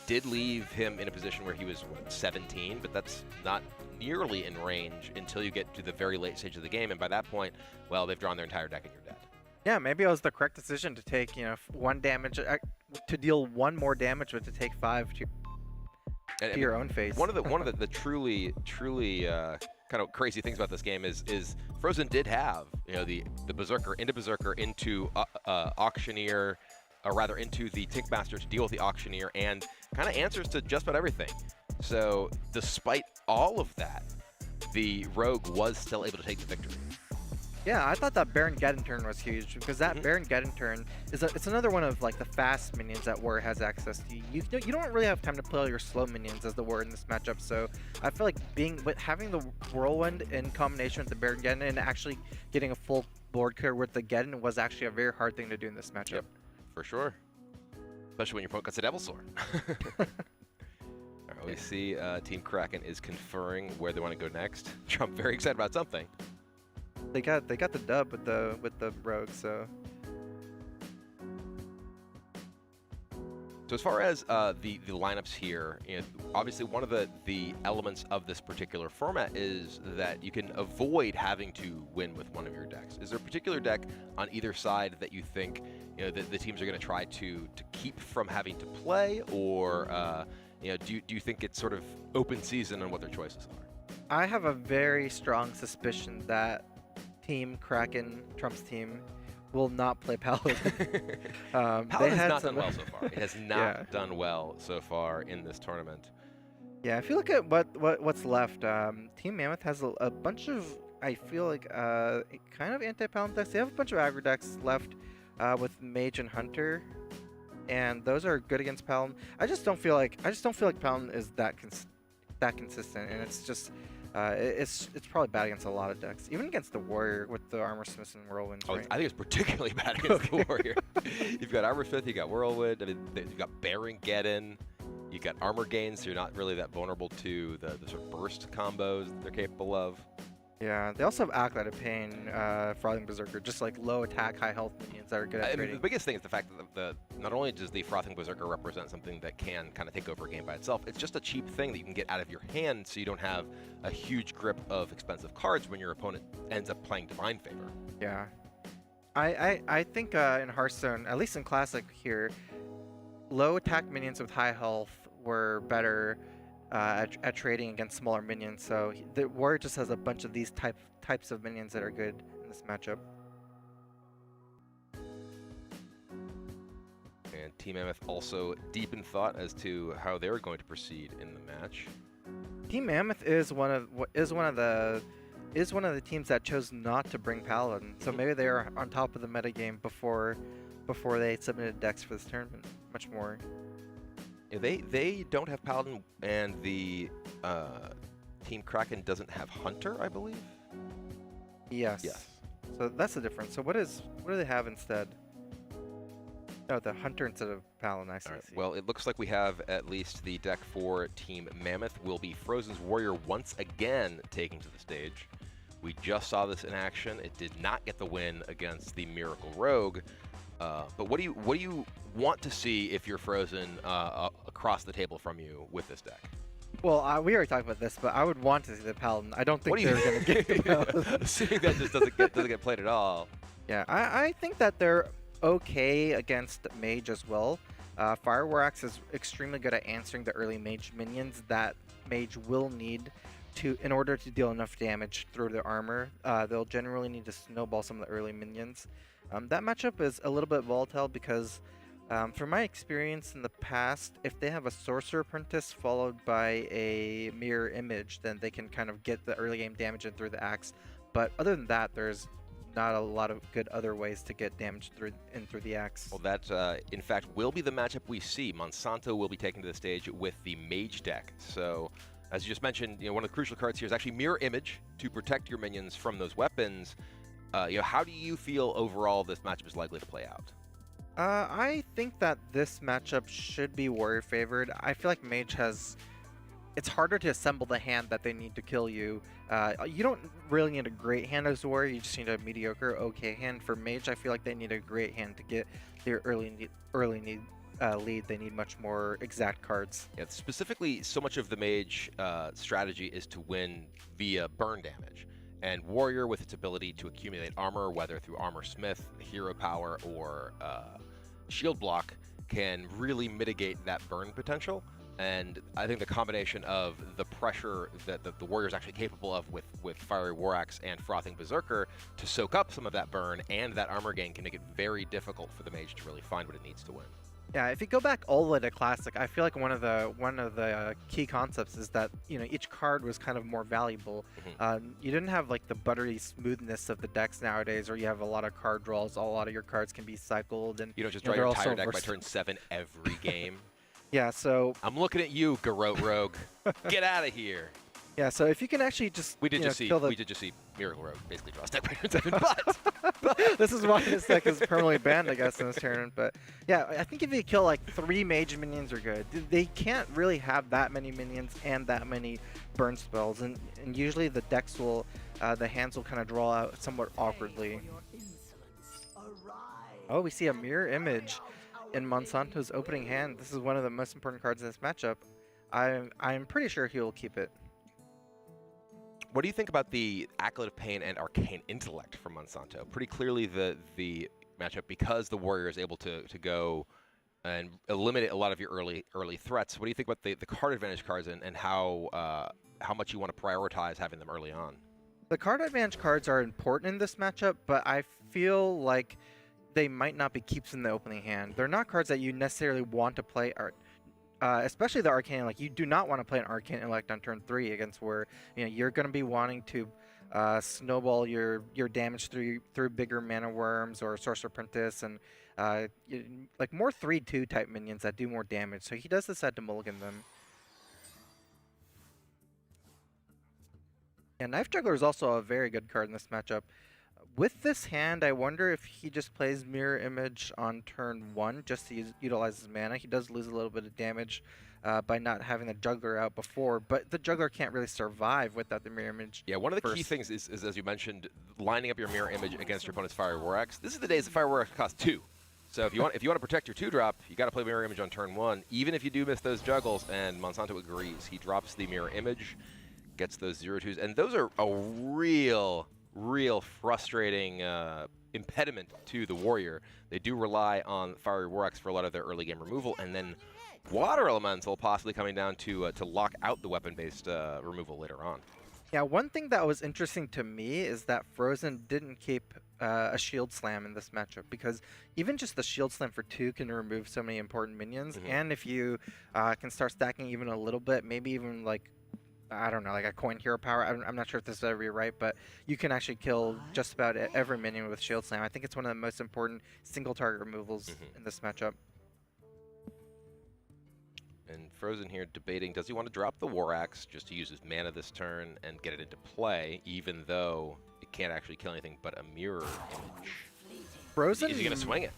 did leave him in a position where he was 17, but that's not nearly in range until you get to the very late stage of the game, and by that point, well, they've drawn their entire deck and you're dead. Yeah, maybe it was the correct decision to take, 1 damage, to deal 1 more damage, but to take 5 to your own face. One of the truly kind of crazy things about this game is Frozen did have the berserker into Auctioneer, or rather into the Tink Master to deal with the Auctioneer, and kind of answers to just about everything. So despite all of that, the Rogue was still able to take the victory. Yeah, I thought that Baron Geddon turn was huge because that Baron Geddon turn it's another one of like the fast minions that Warrior has access to. You don't really have time to play all your slow minions as the Warrior in this matchup. So I feel like having the Whirlwind in combination with the Baron Geddon and actually getting a full board clear with the Geddon was actually a very hard thing to do in this matchup. Yep, for sure. Especially when your opponent gets a Devil Sword. We see Team Kraken is conferring where they want to go next. I'm very excited about something. They got the dub with the Rogue, so So as far as the lineups here, obviously one of the elements of this particular format is that you can avoid having to win with one of your decks. Is there a particular deck on either side that you think that the teams are going to try to keep from having to play, or do you think it's sort of open season on what their choices are? I have a very strong suspicion that Team Kraken, Trump's team, will not play Paladin. Paladin has not done well so far. It has not done well so far in this tournament. Yeah, if you look at what's left, Team Mammoth has a bunch of, I feel like, kind of anti-Paladin decks. They have a bunch of aggro decks left with Mage and Hunter, and those are good against Paladin. I just don't feel like Paladin is that consistent, and it's just. It's probably bad against a lot of decks, even against the Warrior with the Armor Smith and Whirlwind. Oh, I think it's particularly bad against the Warrior. You've got Armor Smith, you got Whirlwind. I mean, you've got Baron Geddon. You got Armor Gain, so you're not really that vulnerable to the sort of burst combos they're capable of. Yeah, they also have Acolyte of Pain, Frothing Berserker, just like low attack, high health minions that are good at trading. The biggest thing is the fact that not only does the Frothing Berserker represent something that can kind of take over a game by itself, it's just a cheap thing that you can get out of your hand, so you don't have a huge grip of expensive cards when your opponent ends up playing Divine Favor. Yeah. I think in Hearthstone, at least in Classic here, low attack minions with high health were better at trading against smaller minions, so the Warrior just has a bunch of these types of minions that are good in this matchup. And Team Mammoth also deep in thought as to how they're going to proceed in the match. Team Mammoth is one of the teams that chose not to bring Paladin, so maybe they are on top of the metagame before they submitted decks for this tournament much more. Yeah, they don't have Paladin, and the Team Kraken doesn't have Hunter, I believe. Yes. So that's the difference. So what do they have instead? Oh, the Hunter instead of Paladin. I see. Right. Well, it looks like we have at least the deck for Team Mammoth will be Frozen's Warrior once again taking to the stage. We just saw this in action. It did not get the win against the Miracle Rogue. But what do you want to see if you're Frozen across the table from you with this deck? Well, we already talked about this, but I would want to see the Paladin. I don't think they're going to get the Paladin. Assuming that just doesn't get played at all. Yeah, I think that they're okay against Mage as well. Fire War-Axe is extremely good at answering the early Mage minions that Mage will need in order to deal enough damage through their armor. They'll generally need to snowball some of the early minions. That matchup is a little bit volatile because, from my experience in the past, if they have a Sorcerer Apprentice followed by a Mirror Image, then they can kind of get the early game damage in through the axe. But other than that, there's not a lot of good other ways to get damage through the axe. Well, that, in fact, will be the matchup we see. Monsanto will be taken to the stage with the Mage deck. So, as you just mentioned, one of the crucial cards here is actually Mirror Image to protect your minions from those weapons. How do you feel overall this matchup is likely to play out? I think that this matchup should be Warrior favored. I feel like Mage it's harder to assemble the hand that they need to kill you. You don't really need a great hand as a Warrior, you just need a mediocre, okay hand. For Mage, I feel like they need a great hand to get their early lead. They need much more exact cards. Yeah, specifically, so much of the Mage strategy is to win via burn damage. And Warrior, with its ability to accumulate armor, whether through Armor Smith, Hero Power, or Shield Block, can really mitigate that burn potential. And I think the combination of the pressure that the Warrior is actually capable of with Fiery War-Axe and Frothing Berserker to soak up some of that burn and that armor gain can make it very difficult for the Mage to really find what it needs to win. Yeah, if you go back all the way to Classic, I feel like one of the key concepts is that each card was kind of more valuable. You didn't have like the buttery smoothness of the decks nowadays, or you have a lot of card draws. A lot of your cards can be cycled, and you don't just draw your entire deck by turn 7 every game. Yeah, so I'm looking at you, Garrote Rogue. Get out of here. Yeah, so if you can actually just we did just see Miracle Rogue basically draw deck by turn 7, but this is why this deck is permanently banned, I guess, in this tournament. But yeah, I think if you kill like 3 Mage minions are good. They can't really have that many minions and that many burn spells, and usually the decks will, the hands will kind of draw out somewhat awkwardly. Oh, we see a Mirror Image. in Monsanto's opening hand, this is one of the most important cards in this matchup. I'm pretty sure he will keep it. What do you think about the Acolyte of Pain and Arcane Intellect from Monsanto? Pretty clearly the matchup, because the Warrior is able to go and eliminate a lot of your early threats. What do you think about the card advantage cards and how much you want to prioritize having them early on? The card advantage cards are important in this matchup, but I feel like they might not be keeps in the opening hand. They're not cards that you necessarily want to play, especially the Arcane. Like, you do not want to play an Arcane Intellect on turn 3 against where you're going to be wanting to snowball your damage through bigger Mana Worms or Sorcerer Apprentice and like more 3/2 type minions that do more damage. So he does decide to mulligan them. And Knife Juggler is also a very good card in this matchup. With this hand, I wonder if he just plays Mirror Image on turn 1 just to utilize his mana. He does lose a little bit of damage by not having the Juggler out before, but the Juggler can't really survive without the Mirror Image. Yeah, one of the key things is, as you mentioned, lining up your Mirror Image against your opponent's Fire War Axe. This is the days that Fire War Axe costs 2. So if you want to protect your 2-drop, you got to play Mirror Image on turn 1, even if you do miss those juggles, and Monsanto agrees. He drops the Mirror Image, gets those 0/2s, and those are a real frustrating impediment to the Warrior. They do rely on Fiery War Axe for a lot of their early game removal, and then Water Elemental possibly coming down to lock out the weapon-based removal later on. Yeah, one thing that was interesting to me is that Frozen didn't keep a Shield Slam in this matchup, because even just the Shield Slam for 2 can remove so many important minions, and if you can start stacking even a little bit, maybe even like, I don't know, like a Coin Hero Power. I'm not sure if this is ever right, but you can actually kill just about every minion with Shield Slam. I think it's one of the most important single target removals in this matchup. And Frozen here debating, does he want to drop the War Axe just to use his mana this turn and get it into play, even though it can't actually kill anything but a Mirror Image? Frozen? Is he going to swing it?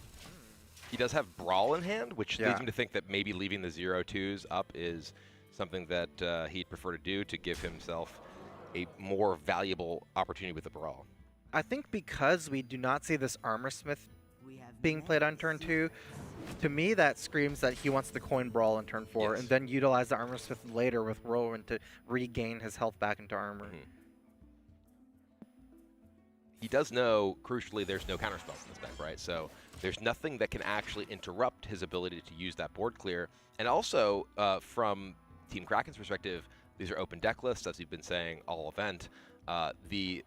He does have Brawl in hand, which leads him to think that maybe leaving the 0/2s up is something that he'd prefer to do to give himself a more valuable opportunity with the Brawl. I think because we do not see this Armor Smith being played on turn 2, to me that screams that he wants the Coin Brawl in turn 4 and then utilize the Armor Smith later with Whirlwind to regain his health back into armor. He does know, crucially, there's no counterspells in this deck, right? So there's nothing that can actually interrupt his ability to use that board clear. And also, from Team Kraken's perspective, these are open deck lists, as you've been saying all event. The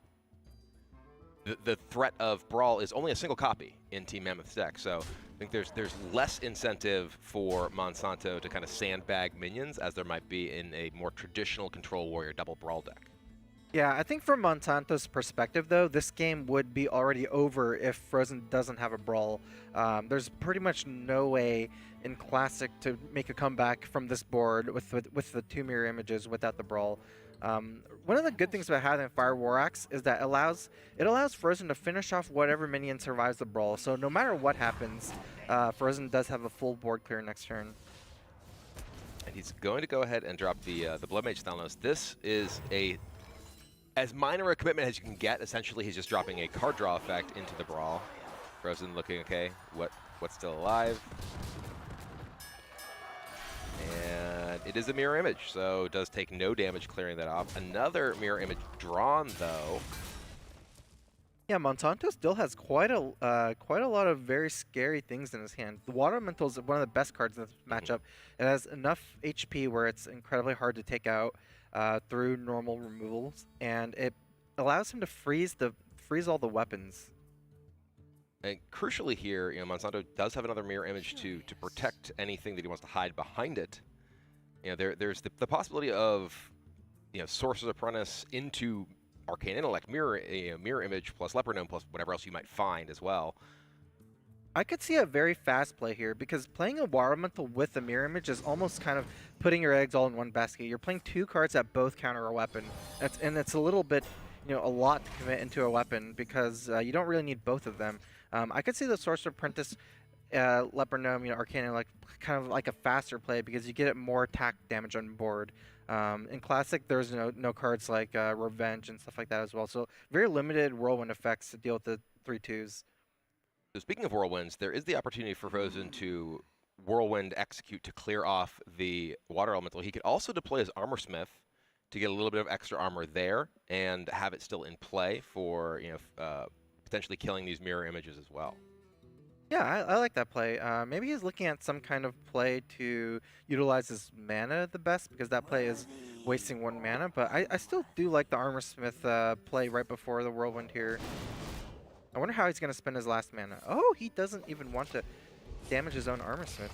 threat of Brawl is only a single copy in Team Mammoth's deck, so I think there's less incentive for Monsanto to kind of sandbag minions as there might be in a more traditional Control Warrior double Brawl deck. Yeah, I think from Monsanto's perspective, though, this game would be already over if Frozen doesn't have a Brawl. There's pretty much no way in Classic to make a comeback from this board with the 2 Mirror Images without the Brawl. One of the good things about having Fire War Axe is that it allows Frozen to finish off whatever minion survives the Brawl. So no matter what happens, Frozen does have a full board clear next turn. And he's going to go ahead and drop the Blood Mage Thalnos. This is as minor a commitment as you can get. Essentially, he's just dropping a card draw effect into the Brawl. Frozen looking okay. What's still alive? And it is a Mirror Image, so it does take no damage clearing that off. Another Mirror Image drawn, though. Yeah, Monsanto still has quite a lot of very scary things in his hand. The Water Elemental is one of the best cards in this matchup. It has enough HP where it's incredibly hard to take out through normal removals, and it allows him to freeze all the weapons. And crucially here, Monsanto does have another Mirror Image to protect anything that he wants to hide behind it. There's the possibility of, Sorcerer's Apprentice into Arcane Intellect, Mirror Image plus Leopard Gnome plus whatever else you might find as well. I could see a very fast play here, because playing a Water Elemental with a Mirror Image is almost kind of putting your eggs all in one basket. You're playing 2 cards that both counter a weapon, and it's a little bit, a lot to commit into a weapon, because you don't really need both of them. I could see the Sorcerer Apprentice, Leopard Gnome, Arcane, like kind of like a faster play, because you get it more attack damage on board. In Classic, there's no cards like Revenge and stuff like that as well. So very limited Whirlwind effects to deal with the 3/2s. So speaking of whirlwinds, there is the opportunity for Frozen to whirlwind execute to clear off the water elemental. He could also deploy his armor smith to get a little bit of extra armor there and have it still in play for potentially killing these mirror images as well. Yeah, I like that play. Maybe he's looking at some kind of play to utilize his mana the best, because that play is wasting 1 mana. But I still do like the Armor Smith play right before the Whirlwind here. I wonder how he's going to spend his last mana. Oh, he doesn't even want to damage his own Armor Smith.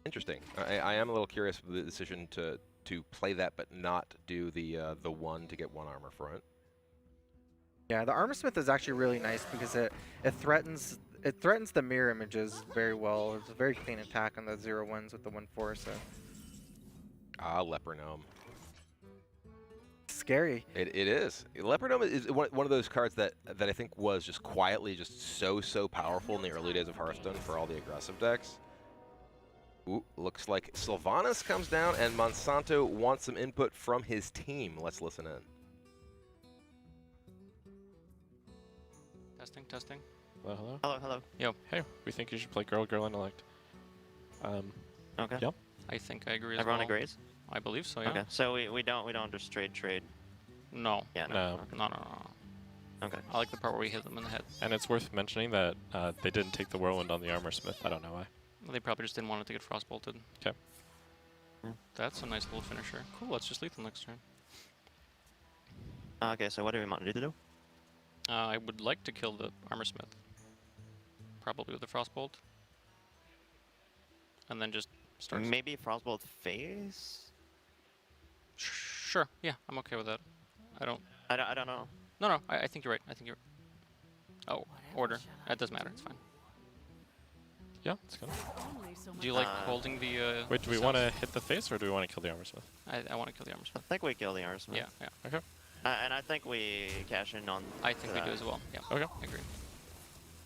Interesting. I am a little curious with the decision to play that but not do the 1 to get 1 armor for it. Yeah, the Armor Smith is actually really nice because it threatens the mirror images very well. It's a very clean attack on the 0/1s with the 1/4. So. Leper Gnome. Scary. It is. Leper Gnome is one of those cards that I think was just quietly just so powerful in the early days of Hearthstone for all the aggressive decks. Ooh, looks like Sylvanas comes down and Monsanto wants some input from his team. Let's listen in. Testing. Hello. Hello. Yo. Hey, we think you should play Girl Intellect. Okay. Yep. I think I agree as Everyone well. agrees? I believe so, yeah. Okay, so we don't just trade. No. Yeah, No. No. Okay. I like the part where we hit them in the head. And it's worth mentioning that they didn't take the Whirlwind on the Armor Smith. I don't know why. They probably just didn't want it to get frostbolted. Okay. That's a nice little finisher. Cool, let's just lethal next turn. Okay, so what do we want to do? I would like to kill the Armor Smith. Probably with the Frostbolt. And then just start. Maybe Frostbolt phase? Sure, yeah, I'm okay with that. I don't know. No, I think you're right. Oh, order. That doesn't matter, it's fine. Yeah, it's good. Do you like holding the Wait, do we want to hit the face or do we want to kill the Armor Smith? I want to kill the Armor Smith. I think we kill the Armor Smith. Yeah. Okay. And I think we cash in on. I think we do as well. Yeah. Okay. I agree.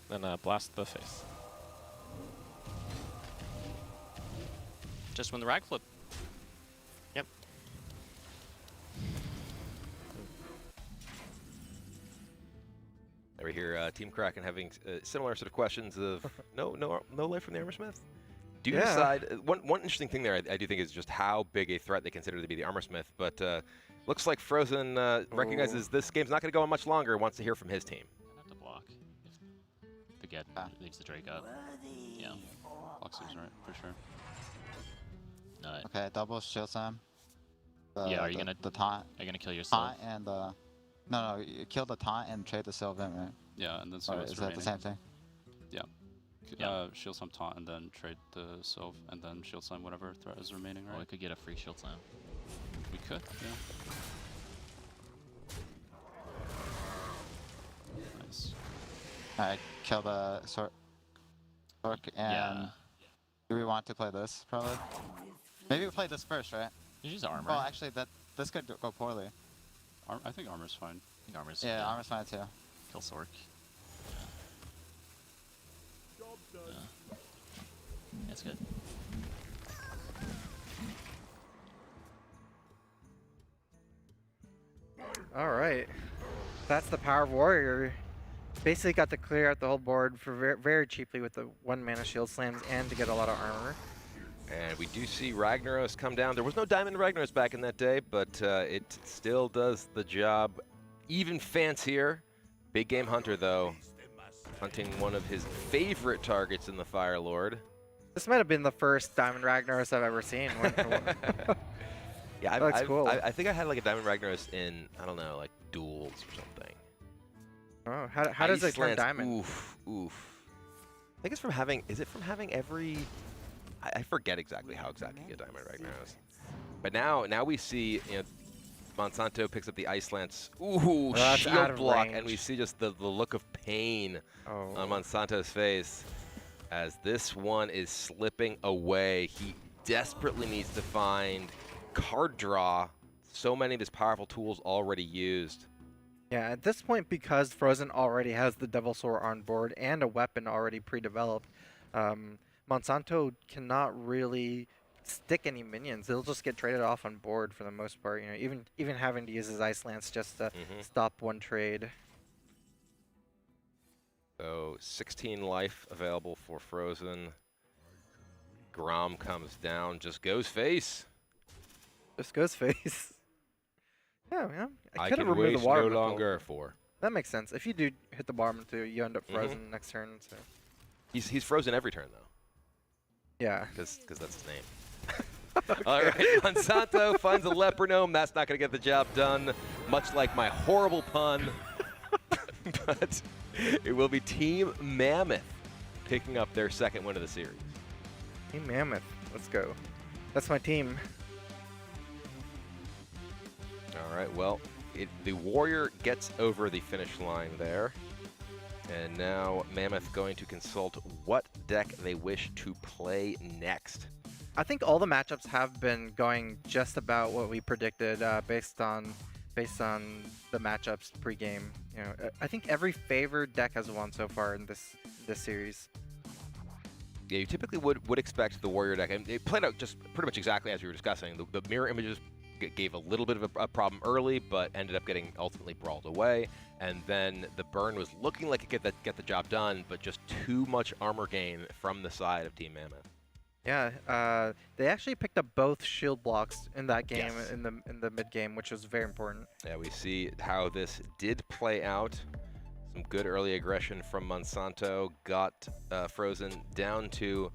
Then blast the face. Just win the rag flip. Yep. Over here, Team Kraken having similar sort of questions of no life from the Armor Smith. Do you decide one interesting thing there? I do think is just how big a threat they consider to be the Armor Smith, but looks like Frozen recognizes this game's not going to go on much longer. Wants to hear from his team. I have to block if the get leaves the Drake up. Yeah. Block seems right, for sure. No. Okay, double shield slam. Yeah, are you gonna the taunt? Are you gonna kill yourself? Taunt and no, you kill the taunt and trade the Sylvan, right? Yeah, and then Or is that the same thing? Yeah. Shield slam taunt and then trade the Sylv and then shield slam whatever threat is remaining, right? Or we could get a free shield slam. We could, yeah. Nice. Alright, kill the Sork and do we want to play this probably? Maybe we play this first, right? You use armor. Well, actually, this could go poorly. I think armor's fine. I think armor's Yeah, armor's fine too. Kill Sork. That's good. All right, that's the power of warrior. Basically got to clear out the whole board for very cheaply with the 1 mana shield slams and to get a lot of armor. And we do see Ragnaros come down. There was no Diamond Ragnaros back in that day, but it still does the job even fancier. Big Game Hunter, though, hunting one of his favorite targets in the Fire Lord. This might have been the first Diamond Ragnaros I've ever seen. Yeah, that's cool. I think I had like a Diamond Ragnaros in, I don't know, like duels or something. Oh, how does it turn diamond? Oof. I think it's from having, is it from having every, I forget exactly how exactly you get Diamond Ragnaros. But now we see, Monsanto picks up the Ice Lance. Ooh, well, shield block, and we see just the look of pain on Monsanto's face as this one is slipping away. He desperately needs to find card draw. So many of his powerful tools already used. Yeah, at this point, because Frozen already has the Devil Sword on board and a weapon already pre-developed, Monsanto cannot really stick any minions. They'll just get traded off on board for the most part. Even having to use his Ice Lance just to stop one trade. So 16 life available for Frozen. Grom comes down, just goes face. Just goes face. Yeah, man. I could have can removed wait the water no elemental. longer for. That makes sense. If you do hit the bottom two, you end up frozen next turn. So. He's frozen every turn though. Yeah. Because that's his name. All right, Monsanto finds a leper gnome. That's not going to get the job done, much like my horrible pun. But it will be Team Mammoth picking up their second win of the series. Team Mammoth, let's go. That's my team. All right, well, the Warrior gets over the finish line there. And now Mammoth going to consult what deck they wish to play next. I think all the matchups have been going just about what we predicted based on the matchups pregame. You know, I think every favored deck has won so far in this series. Yeah, you typically would expect the Warrior deck, and it played out just pretty much exactly as we were discussing. The mirror images gave a little bit of a problem early, but ended up getting ultimately brawled away. And then the burn was looking like it could get the job done, but just too much armor gain from the side of Team Mammoth. Yeah, they actually picked up both shield blocks in that game in the mid game, which was very important. Yeah, we see how this did play out. Some good early aggression from Monsanto, got Frozen down to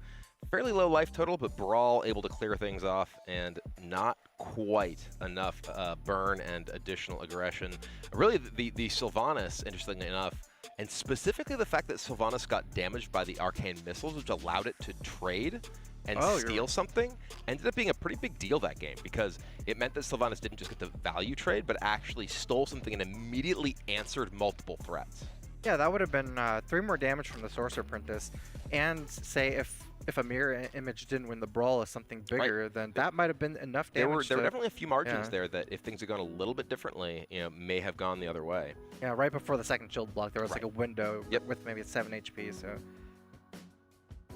fairly low life total, but Brawl able to clear things off, and not quite enough burn and additional aggression. Really, the Sylvanas, interestingly enough, and specifically the fact that Sylvanas got damaged by the arcane missiles, which allowed it to trade and steal something, ended up being a pretty big deal that game, because it meant that Sylvanas didn't just get the value trade, but actually stole something and immediately answered multiple threats. Yeah, that would have been 3 more damage from the Sorcerer Apprentice, and say if a mirror image didn't win the brawl as something bigger, then that might have been enough damage. There were definitely a few margins there that, if things had gone a little bit differently, may have gone the other way. Yeah, right before the second shield block, there was like a window with maybe 7 HP. So.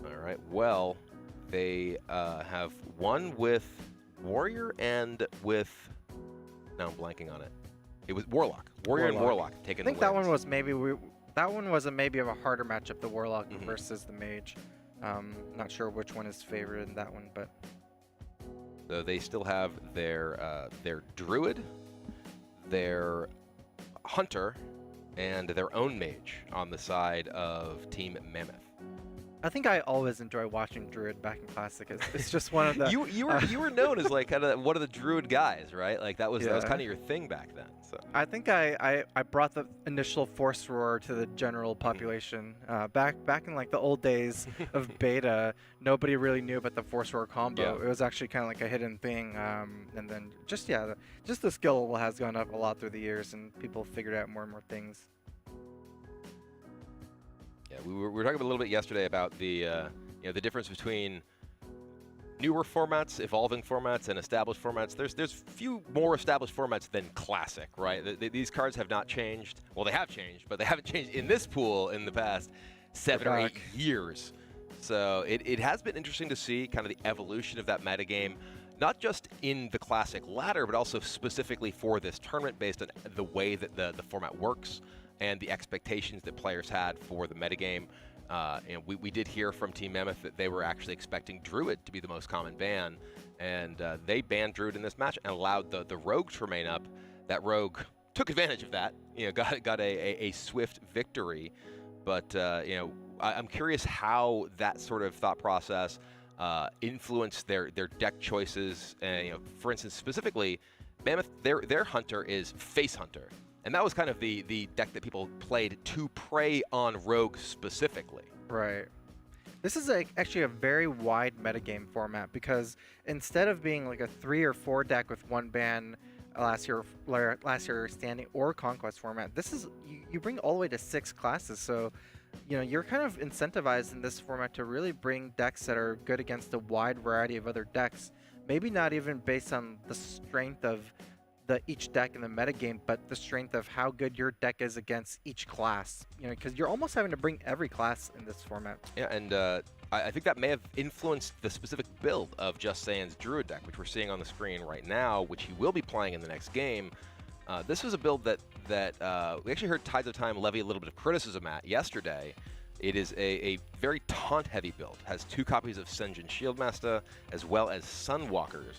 All right. Well, they have one with Warrior and with. Now I'm blanking on it. It was Warlock. Warrior and Warlock taking the wins. I think that one was maybe of a harder matchup, the Warlock versus the Mage. Not sure which one is favored in that one, but. So they still have their Druid, their Hunter, and their own Mage on the side of Team Mammoth. I think I always enjoy watching Druid back in Classic. It's just one of the. you were known as like kind of one of the Druid guys, right? Like that was kind of your thing back then. So I think I brought the initial Force Roar to the general population. Back in like the old days of beta, nobody really knew about the Force Roar combo. It was actually kind of like a hidden thing. And then just the skill level has gone up a lot through the years, and people figured out more and more things. Yeah, we were talking a little bit yesterday about the the difference between newer formats, evolving formats, and established formats. There's few more established formats than Classic, right? These cards have not changed. Well, they have changed, but they haven't changed in this pool in the past 7 or 8 years. So it has been interesting to see kind of the evolution of that metagame, not just in the Classic ladder, but also specifically for this tournament based on the way that the format works and the expectations that players had for the metagame. And we did hear from Team Mammoth that they were actually expecting Druid to be the most common ban, and they banned Druid in this match and allowed the Rogue to remain up. That Rogue took advantage of that, got a swift victory. But I'm curious how that sort of thought process influenced their deck choices. For instance, specifically, Mammoth, their Hunter is Face Hunter. And that was kind of the deck that people played to prey on Rogue specifically. Right. This is actually a very wide metagame format, because instead of being like a 3 or 4 deck with one ban last year standing or conquest format, this is you bring all the way to 6 classes. So you're kind of incentivized in this format to really bring decks that are good against a wide variety of other decks. Maybe not even based on the strength of each deck in the metagame, but the strength of how good your deck is against each class. Because you're almost having to bring every class in this format. Yeah, and I think that may have influenced the specific build of Just Saiyans Druid deck, which we're seeing on the screen right now, which he will be playing in the next game. This was a build that we actually heard Tides of Time levy a little bit of criticism at yesterday, It is a very taunt-heavy build. Has 2 copies of Senjin Shieldmaster as well as Sunwalkers.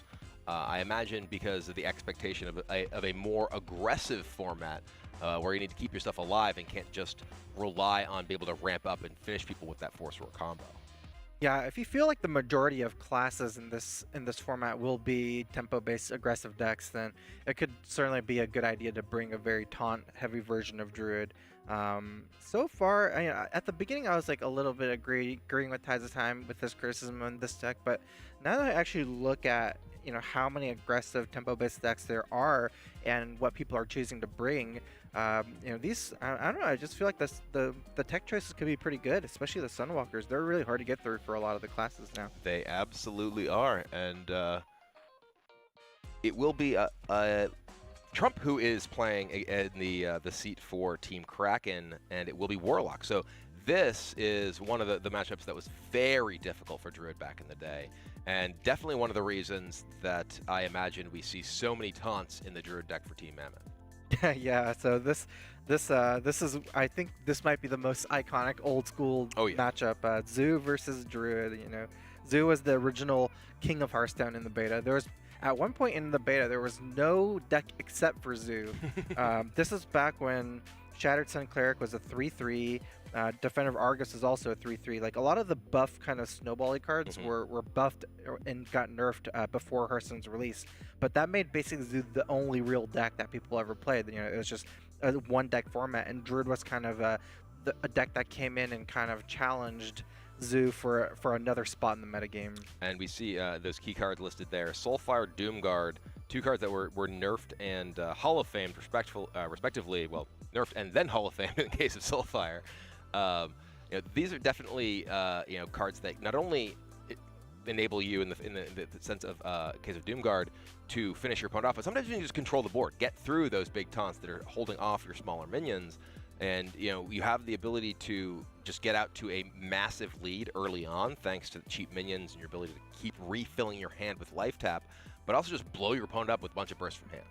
I imagine because of the expectation of a more aggressive format where you need to keep your stuff alive and can't just rely on being able to ramp up and finish people with that Force Roar combo. Yeah, if you feel like the majority of classes in this format will be tempo-based aggressive decks, then it could certainly be a good idea to bring a very taunt-heavy version of Druid. So far, at the beginning, I was like a little bit agreeing with Tides of Time with this criticism on this deck, but now that I actually look at how many aggressive tempo-based decks there are and what people are choosing to bring, these I don't know. I just feel like the tech choices could be pretty good, especially the Sunwalkers. They're really hard to get through for a lot of the classes now. They absolutely are, and it will be Trump who is playing in the seat for Team Kraken, and it will be Warlock. So this is one of the matchups that was very difficult for Druid back in the day, and definitely one of the reasons that I imagine we see so many taunts in the Druid deck for Team Mammoth. Yeah, so this is, I think this might be the most iconic old school matchup. Zoo versus Druid. Zoo was the original king of Hearthstone in the beta. There was at one point in the beta there was no deck except for Zoo. This is back when Shattered Sun Cleric was a 3/3. Defender of Argus is also a 3/3. Like a lot of the buff kind of snowbally cards were buffed and got nerfed before Hearthstone's release. But that made basically Zoo the only real deck that people ever played. It was just a one deck format, and Druid was kind of a deck that came in and kind of challenged Zoo for another spot in the metagame. And we see those key cards listed there. Soulfire, Doomguard, 2 cards that were nerfed and Hall of Famed respectively. Well, nerfed and then Hall of Fame in the case of Soulfire. These are definitely cards that not only enable you in the sense of case of Doomguard to finish your opponent off, but sometimes you can just control the board, get through those big taunts that are holding off your smaller minions, and you have the ability to just get out to a massive lead early on thanks to the cheap minions and your ability to keep refilling your hand with life tap, but also just blow your opponent up with a bunch of bursts from hand.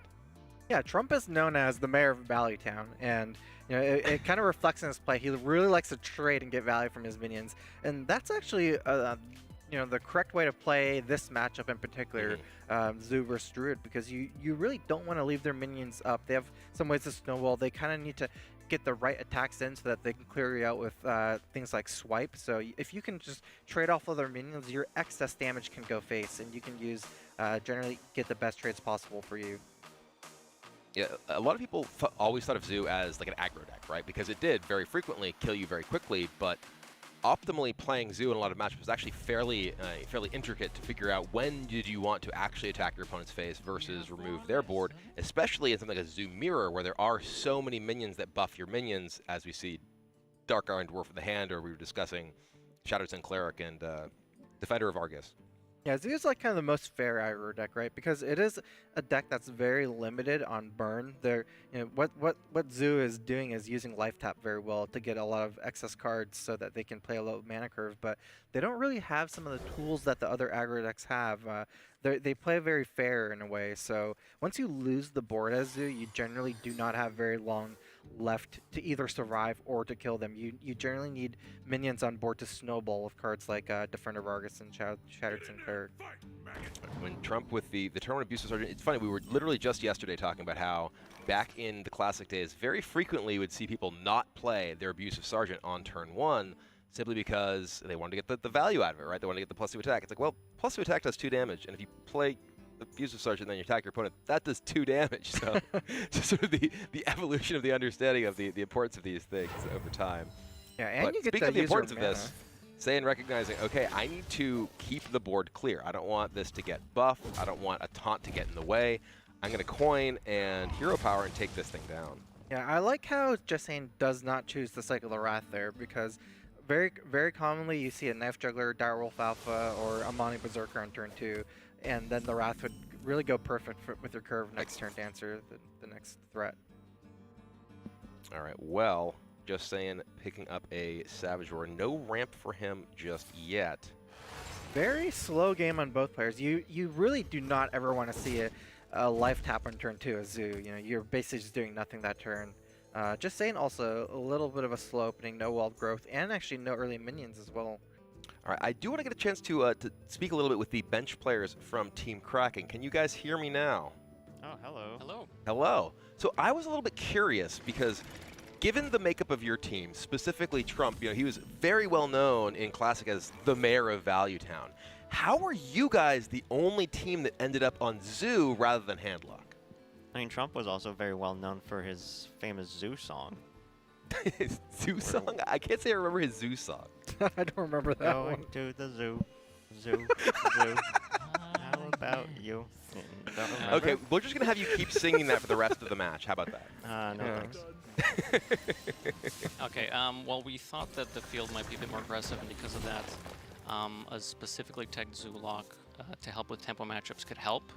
Yeah, Trump is known as the mayor of Valleytown, and it kind of reflects in his play. He really likes to trade and get value from his minions, and that's actually the correct way to play this matchup in particular, Zoo versus Druid, because you really don't want to leave their minions up. They have some ways to snowball. They kind of need to get the right attacks in so that they can clear you out with things like swipe. So if you can just trade off other minions, your excess damage can go face, and you can use generally get the best trades possible for you. Yeah, a lot of people always thought of Zoo as like an aggro deck, right? Because it did very frequently kill you very quickly, but optimally playing Zoo in a lot of matchups is actually fairly intricate to figure out when did you want to actually attack your opponent's face versus remove their board, especially in something like a Zoo Mirror where there are so many minions that buff your minions, as we see Dark Iron Dwarf in the hand, or we were discussing Shattered Sun Cleric and Defender of Argus. Yeah, Zoo is like kind of the most fair aggro deck, right? Because it is a deck that's very limited on burn. What Zoo is doing is using life tap very well to get a lot of excess cards so that they can play a low mana curve, but they don't really have some of the tools that the other aggro decks have. They play very fair in a way, so once you lose the board as Zoo, you generally do not have very long left to either survive or to kill them. You generally need minions on board to snowball with cards like Defender of Argus and Shattered Sun Cleric. When Trump with the Tournament Abusive Sergeant, it's funny, we were literally just yesterday talking about how back in the classic days, very frequently you would see people not play their Abusive Sergeant on turn 1 simply because they wanted to get the value out of it, right? They wanted to get the +2 attack. It's like, well, +2 attack does 2 damage, and if you play Abusive Sergeant and then you attack your opponent, that does 2 damage. So just sort of the evolution of the understanding of the importance of these things over time. Yeah, and but you get speaking to of the use your importance of this, saying recognizing, okay, I need to keep the board clear. I don't want this to get buffed. I don't want a taunt to get in the way. I'm going to coin and hero power and take this thing down. Yeah, I like how Justine does not choose the Cycle of Wrath there, because very, very commonly you see a Knife Juggler, Direwolf Alpha, or Amani Berserker on turn 2, and then the Wrath would really go perfect with your curve next turn to answer the next threat. All right, well, just saying, picking up a Savage Roar. No ramp for him just yet. Very slow game on both players. You really do not ever want to see a life tap on turn 2 as Zoo. You're basically just doing nothing that turn. Just saying also a little bit of a slow opening, no walled growth, and actually no early minions as well. All right, I do want to get a chance to speak a little bit with the bench players from Team Kraken. Can you guys hear me now? Oh, hello. Hello. Hello. So I was a little bit curious because given the makeup of your team, specifically Trump, you know, he was very well known in Classic as the mayor of Value Town. How were you guys the only team that ended up on Zoo rather than Handlock? I mean, Trump was also very well known for his famous Zoo song. His Zoo song? I can't say I remember his Zoo song. I don't remember that Going one. to the zoo, zoo, zoo. How about you? Don't remember? Okay, we're just going to have you keep singing that for the rest of the match. How about that? No thanks. Okay, well, we thought that the field might be a bit more aggressive, and because of that, a specifically tagged Zoolock to help with tempo matchups could help.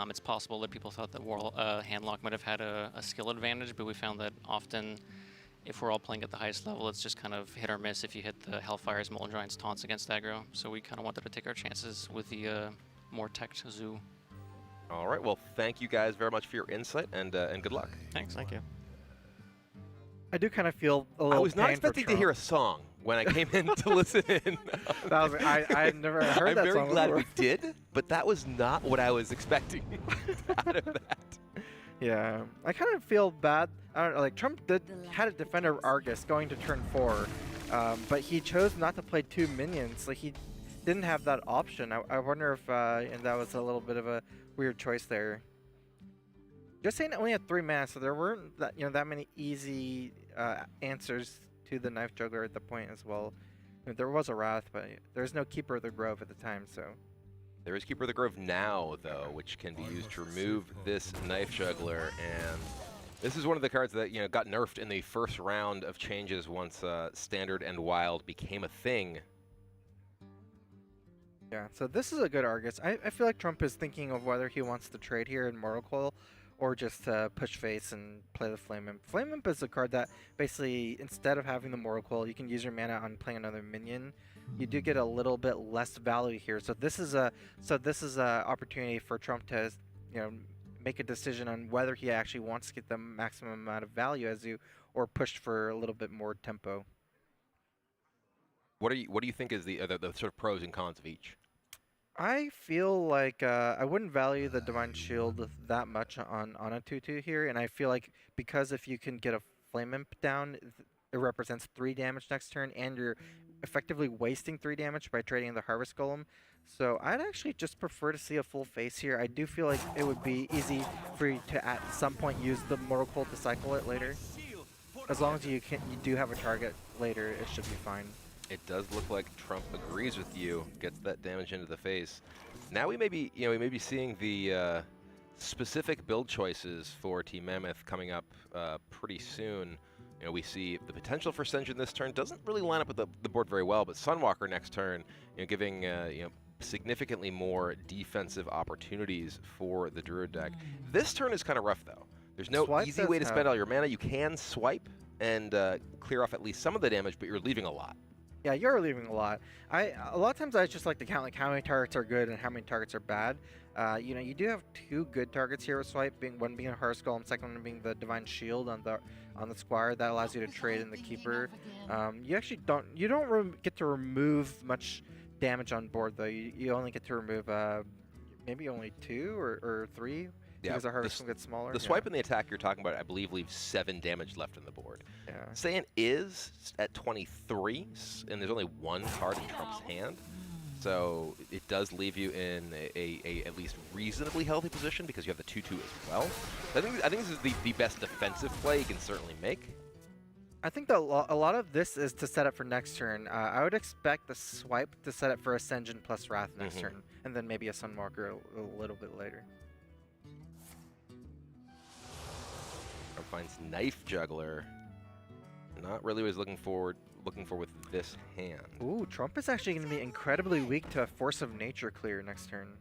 It's possible that people thought that Handlock might have had a skill advantage, but we found that often, if we're all playing at the highest level, it's just kind of hit or miss if you hit the Hellfire's, Molten Giant's taunts against aggro. So we kind of wanted to take our chances with the more teched Zoo. All right, well, thank you guys very much for your insight, and good luck. Thanks. Thank you. I do kind of feel a little I was not pain for expecting to Trump. hear a song when I came in to listen in. That was, I had never heard I'm that very song glad before. we did, but that was not what I was expecting out of that. Yeah, I kind of feel bad. I don't know, like Trump had a defender Argus going to turn 4, but he chose not to play 2 minions. Like he didn't have that option. I wonder if and that was a little bit of a weird choice there. Just saying, it only had 3 mana, so there weren't that many easy answers to the Knife Juggler at the point as well. I mean, there was a Wrath, but there's no Keeper of the Grove at the time, so. There is Keeper of the Grove now, though, which can be used to remove this Knife Juggler, and this is one of the cards that got nerfed in the first round of changes once Standard and Wild became a thing. Yeah, so this is a good Argus. I feel like Trump is thinking of whether he wants to trade here in Mortal Coil or just push face and play the Flame Imp. Flame Imp is a card that basically, instead of having the Mortal Coil, you can use your mana on playing another minion. You do get a little bit less value here. So this is a opportunity for Trump to make a decision on whether he actually wants to get the maximum amount of value as you or push for a little bit more tempo. What do you think is the sort of pros and cons of each? I feel like I wouldn't value the Divine Shield that much on a 2/2 here, and I feel like because if you can get a Flame Imp down, it represents 3 damage next turn, and you're effectively wasting 3 damage by trading the Harvest Golem. So I'd actually just prefer to see a full face here. I do feel like it would be easy for you to at some point use the Mortal Coil to cycle it later. As long as you do have a target later, it should be fine. It does look like Trump agrees with you, gets that damage into the face. Now we may be seeing the specific build choices for Team Mammoth coming up pretty soon. We see the potential for Senjin this turn doesn't really line up with the board very well, but Sunwalker next turn, giving significantly more defensive opportunities for the Druid deck. This turn is kind of rough though. There's no Swipe easy does way to spend have- all your mana. You can swipe and clear off at least some of the damage, but you're leaving a lot. Yeah, you're leaving a lot. A lot of times I just like to count like how many targets are good and how many targets are bad. You do have 2 good targets here with Swipe, one being a Hearth Golem, second one being the Divine Shield on the Squire that allows you to trade in the Keeper. You actually don't get to remove much damage on board though. You only get to remove maybe only 2 or 3. Because the Harvest gets smaller. The swipe and the attack you're talking about, I believe, leaves 7 damage left on the board. Yeah. Saiyan is at 23, and there's only 1 card in Trump's hand. So it does leave you in a at least reasonably healthy position because you have the 2/2 as well. I think this is the best defensive play you can certainly make. I think that a lot of this is to set up for next turn. I would expect the Swipe to set up for Ascension plus Wrath next turn, and then maybe a Sunwalker a little bit later. Trump finds Knife Juggler. Not really what he's looking for with this hand. Ooh, Trump is actually going to be incredibly weak to Force of Nature clear next turn.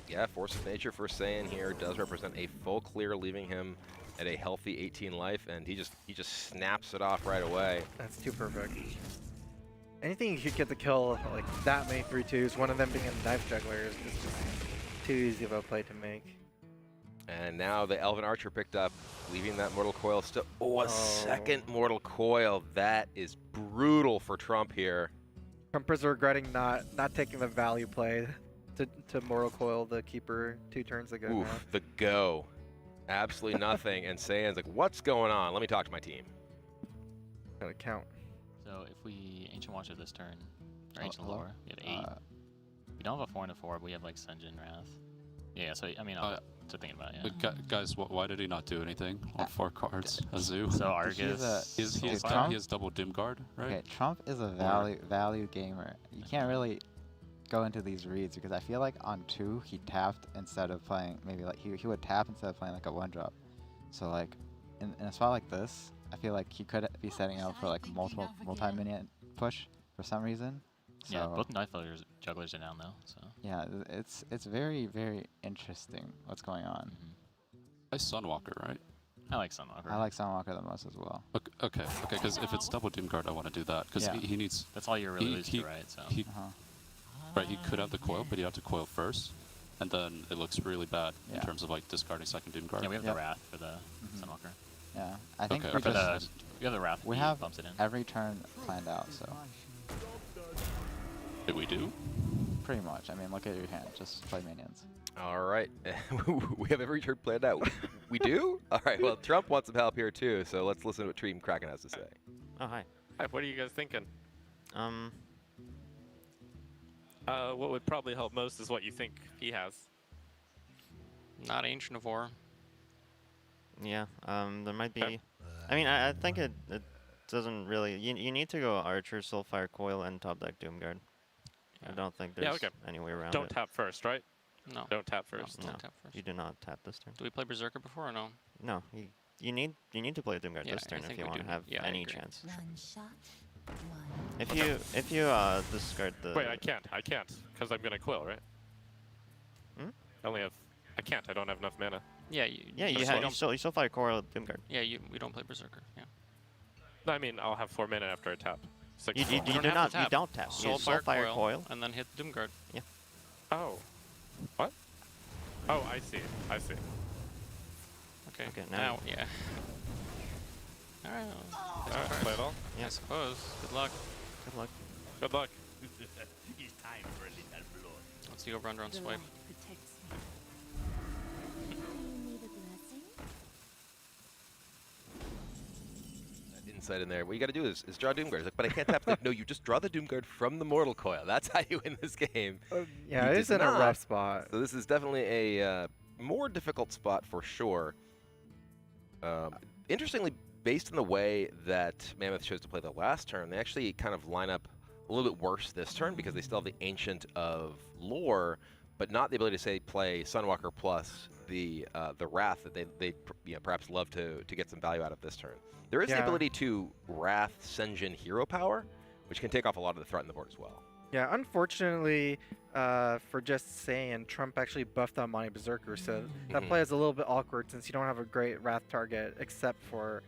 Yeah, Force of Nature for Saiyan here does represent a full clear, leaving him at a healthy 18 life, and he just snaps it off right away. That's too perfect. Anything you could get the kill, like that many 3/2s, one of them being a Knife Juggler, is just too easy of a play to make. And now the Elven Archer picked up, leaving that Mortal Coil still. Oh, a second Mortal Coil. That is brutal for Trump here. Trump is regretting not taking the value play to Mortal Coil the Keeper 2 turns ago. Oof, now. the go. Absolutely nothing. And Saiyan's like, what's going on? Let me talk to my team. Gonna count. So if we Ancient Watcher this turn, or Ancient Lore, we have 8. We don't have a 4 and a 4, but we have like Senjin Wrath. Yeah, so I mean, I'm thinking about it, yeah. Guys, why did he not do anything on 4 cards? Azu. So Argus. He has double Doomguard, right? Okay, Trump is a value gamer. You can't really go into these reads because I feel like on 2 he tapped instead of playing, maybe like he would tap instead of playing like a 1-drop. So like in a spot like this, I feel like he could be setting up for like multi-minion push for some reason. So Yeah, both Knife Jugglers are down though. So yeah, it's very, very interesting what's going on. I Sunwalker, right? I like Sunwalker. I like Sunwalker the most as well. Okay, because if it's double Doomguard, I want to do that because he needs. That's all you're really losing to, right? So. Right, he could have the coil, but you have to coil first, and then it looks really bad in terms of like discarding second Doomguard. Yeah, we have the Wrath for the Sunwalker. Yeah, I think we have the Wrath. We have bumps it in. every turn planned out, so. Did we do? Pretty much. I mean, look at your hand. Just play minions. All right. We have every turn planned out. We do? All right. Well, Trump wants some help here, too. So let's listen to what Team Kraken has to say. Oh, hi. Hi, what are you guys thinking? What would probably help most is what you think he has. Not Ancient of War. Yeah, there might be... I mean, I think it doesn't really... You need to go Archer, Soulfire Coil, and top deck Doomguard. I don't think there's any way around it. Don't tap first, right? No. Don't tap first. No, don't tap first. You do not tap this turn. Do we play Berserker before or no? No, you need to play Doomguard Yeah, this I turn if think you we want to do. have Yeah, I any agree. chance. One shot, If you discard the... Wait, I can't, because I'm gonna quill, right? I only have... I can't, I don't have enough mana. Yeah, you still fire Coral Doomguard. Yeah, we don't play Berserker. Yeah. No, I mean, I'll have 4 mana after I tap. You don't don't tap. tap. You Soulfire Coil. and then hit Doomguard. Yeah. Oh. What? Oh, I see. Okay, now. yeah. Alright. Play it all? I suppose. Good luck. Good luck. Good luck. It's time for a little blood. Let's see over under on swipe. Insight in there. What you got to do is draw Doomguard. He's like, but I can't tap. Like, no, you just draw the Doomguard from the Mortal Coil. That's how you win this game. Yeah, it is in a rough spot. So this is definitely a more difficult spot for sure. Interestingly, based on the way that Mammoth chose to play the last turn, they actually kind of line up a little bit worse this turn because they still have the Ancient of Lore, but not the ability to say play Sunwalker plus the Wrath that they perhaps love to get some value out of this turn. There is the ability to Wrath Senjin Hero Power, which can take off a lot of the threat in the board as well. Yeah, unfortunately, for just saying, Trump actually buffed on Monty Berserker, so that play is a little bit awkward since you don't have a great Wrath target except for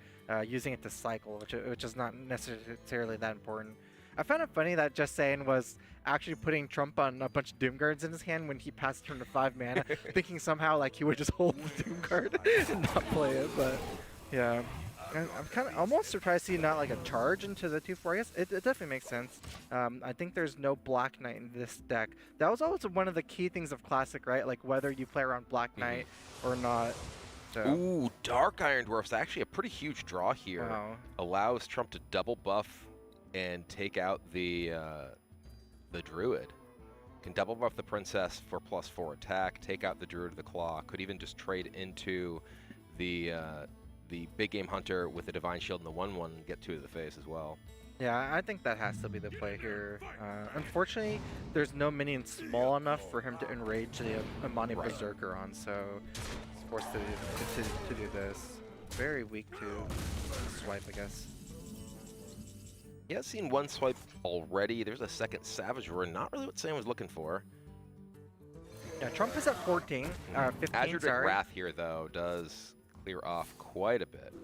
using it to cycle, which is not necessarily that important. I found it funny that Just Saying was actually putting Trump on a bunch of Doomguards in his hand when he passed turn to 5 mana, thinking somehow like he would just hold the Doomguard and not play it, but yeah. I'm kind of almost surprised to see not like a charge into the 2/4. I guess it definitely makes sense. I think there's no Black Knight in this deck. That was always one of the key things of Classic, right? Like whether you play around Black Knight or not. So. Ooh, Dark Iron Dwarf's actually a pretty huge draw here. Wow. Allows Trump to double buff and take out the Druid. Can double buff the Princess for +4 attack, take out the Druid of the Claw. Could even just trade into the Big Game Hunter with the Divine Shield and the 1/1 and get 2 to the face as well. Yeah, I think that has to be the play here. Unfortunately, there's no minion small enough for him to enrage the Amani Berserker on, so he's forced to do this. Very weak to swipe, I guess. He has seen one swipe already. There's a second Savage Roar. Not really what Sam was looking for. Yeah, Trump is at 14. 15, Azure sorry. Wrath here, though, does clear off quite a bit.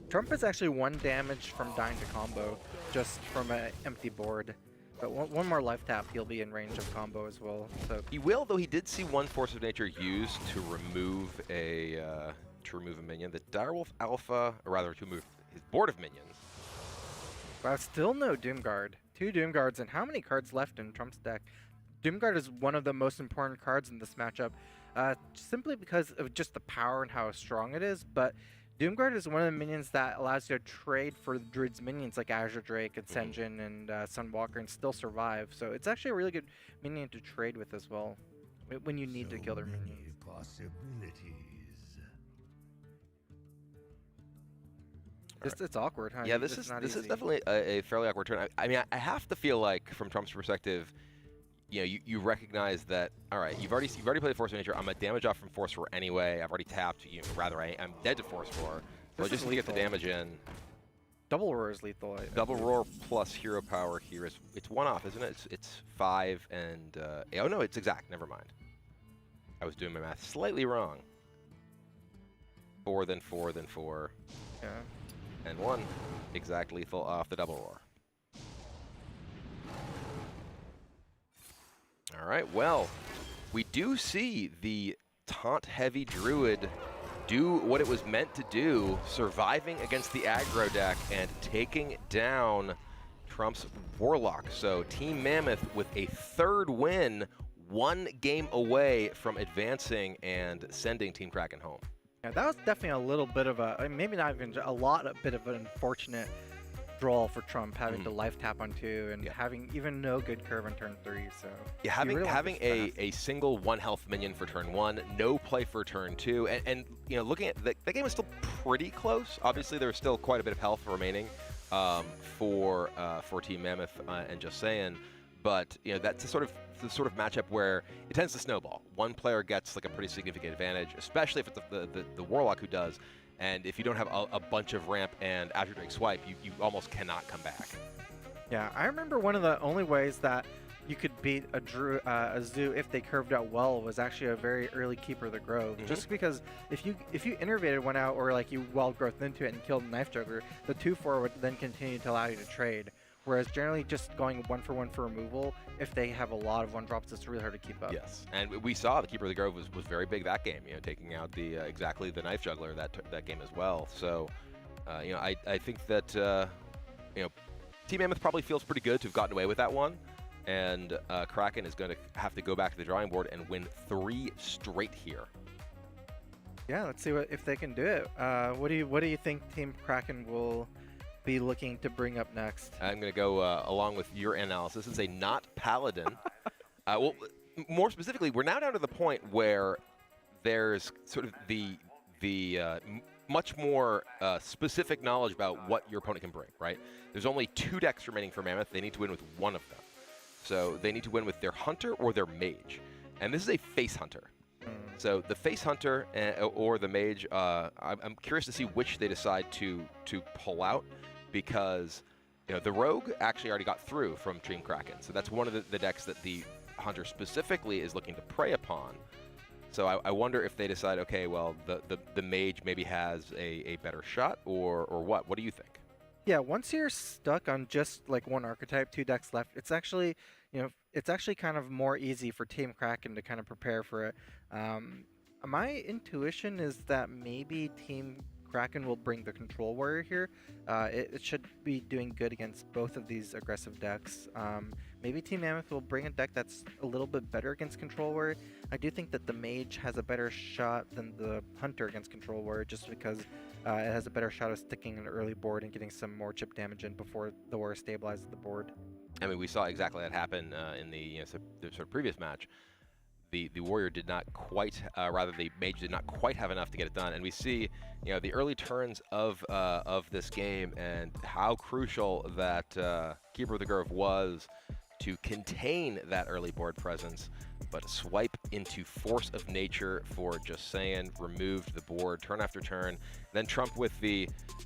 Trump is actually 1 damage from dying to combo just from an empty board. But one more life tap, he'll be in range of combo as well. So he will, though he did see one Force of Nature used to remove a minion. The Direwolf Alpha, or rather to remove his board of minions. But still no Doomguard. 2 Doomguards, and how many cards left in Trump's deck? Doomguard is one of the most important cards in this matchup, simply because of just the power and how strong it is, but Doomguard is one of the minions that allows you to trade for Druid's minions like Azure Drake and Senjin and Sunwalker and still survive. So it's actually a really good minion to trade with as well when you need to kill their minions. Possibilities. It's awkward, huh? Yeah, this is definitely a fairly awkward turn. I mean, I have to feel like, from Trump's perspective, you know, you recognize that, all right, you've already played Force of Nature. I'm a damage off from Force Roar anyway. I've already tapped. I'm dead to Force Roar. So I just need to get the damage in. Double Roar is lethal. Double Roar plus Hero Power here is it's 1 off, isn't it? It's 5 and oh no, it's exact. Never mind. I was doing my math slightly wrong. 4, then 4, then 4. Yeah. And 1 exact lethal off the Double Roar. All right, well, we do see the taunt-heavy Druid do what it was meant to do, surviving against the aggro deck and taking down Trump's Warlock. So Team Mammoth with a 3rd win, 1 game away from advancing and sending Team Kraken home. Yeah, that was definitely a little bit of a, maybe not even a bit of an unfortunate draw for Trump, having to life tap on 2 and having even no good curve on turn 3. So yeah, having a single 1 health minion for turn 1, no play for turn 2, and you know, looking at the game is still pretty close. Obviously, there's still quite a bit of health remaining for Team Mammoth and Just Saying, but you know, that's the sort of matchup where it tends to snowball. One player gets like a pretty significant advantage, especially if it's the Warlock who does. And if you don't have a bunch of ramp and Azure Drake swipe, you almost cannot come back. Yeah, I remember one of the only ways that you could beat a zoo if they curved out well was actually a very early Keeper of the Grove. Just because if you innervated one out or like you wild growth into it and killed a Knife Juggler, the 2/4 would then continue to allow you to trade. Whereas generally just going 1 for 1 for removal, if they have a lot of 1-drops, it's really hard to keep up. Yes, and we saw the Keeper of the Grove was very big that game, you know, taking out the exactly the Knife Juggler that game as well. So, you know, I think that, you know, Team Mammoth probably feels pretty good to have gotten away with that one, and Kraken is going to have to go back to the drawing board and win 3 straight here. Yeah, let's see if they can do it. What do you think Team Kraken will be looking to bring up next? I'm going to go along with your analysis and say not Paladin. Well, more specifically, we're now down to the point where there's sort of the much more specific knowledge about what your opponent can bring, right? There's only 2 decks remaining for Mammoth. They need to win with 1 of them. So they need to win with their Hunter or their Mage. And this is a Face Hunter. So the Face Hunter or the Mage, I'm curious to see which they decide to pull out, because you know the Rogue actually already got through from Team Kraken. So that's one of the decks that the Hunter specifically is looking to prey upon. So I wonder if they decide, okay, well, the Mage maybe has a better shot, or what? What do you think? Yeah, once you're stuck on just like 1 archetype, 2 decks left, it's actually, you know, it's actually kind of more easy for Team Kraken to kind of prepare for it. My intuition is that maybe Team Kraken will bring the Control Warrior here. It should be doing good against both of these aggressive decks. Maybe Team Mammoth will bring a deck that's a little bit better against Control Warrior. I do think that the Mage has a better shot than the Hunter against Control Warrior, just because it has a better shot of sticking an early board and getting some more chip damage in before the Warrior stabilizes the board. I mean, we saw exactly that happen in the sort of previous match. The Warrior did not quite, rather the Mage did not quite have enough to get it done, and we see, you know, the early turns of this game and how crucial that Keeper of the Grove was to contain that early board presence. But a swipe into Force of Nature for Just Saying removed the board turn after turn. Then Trump with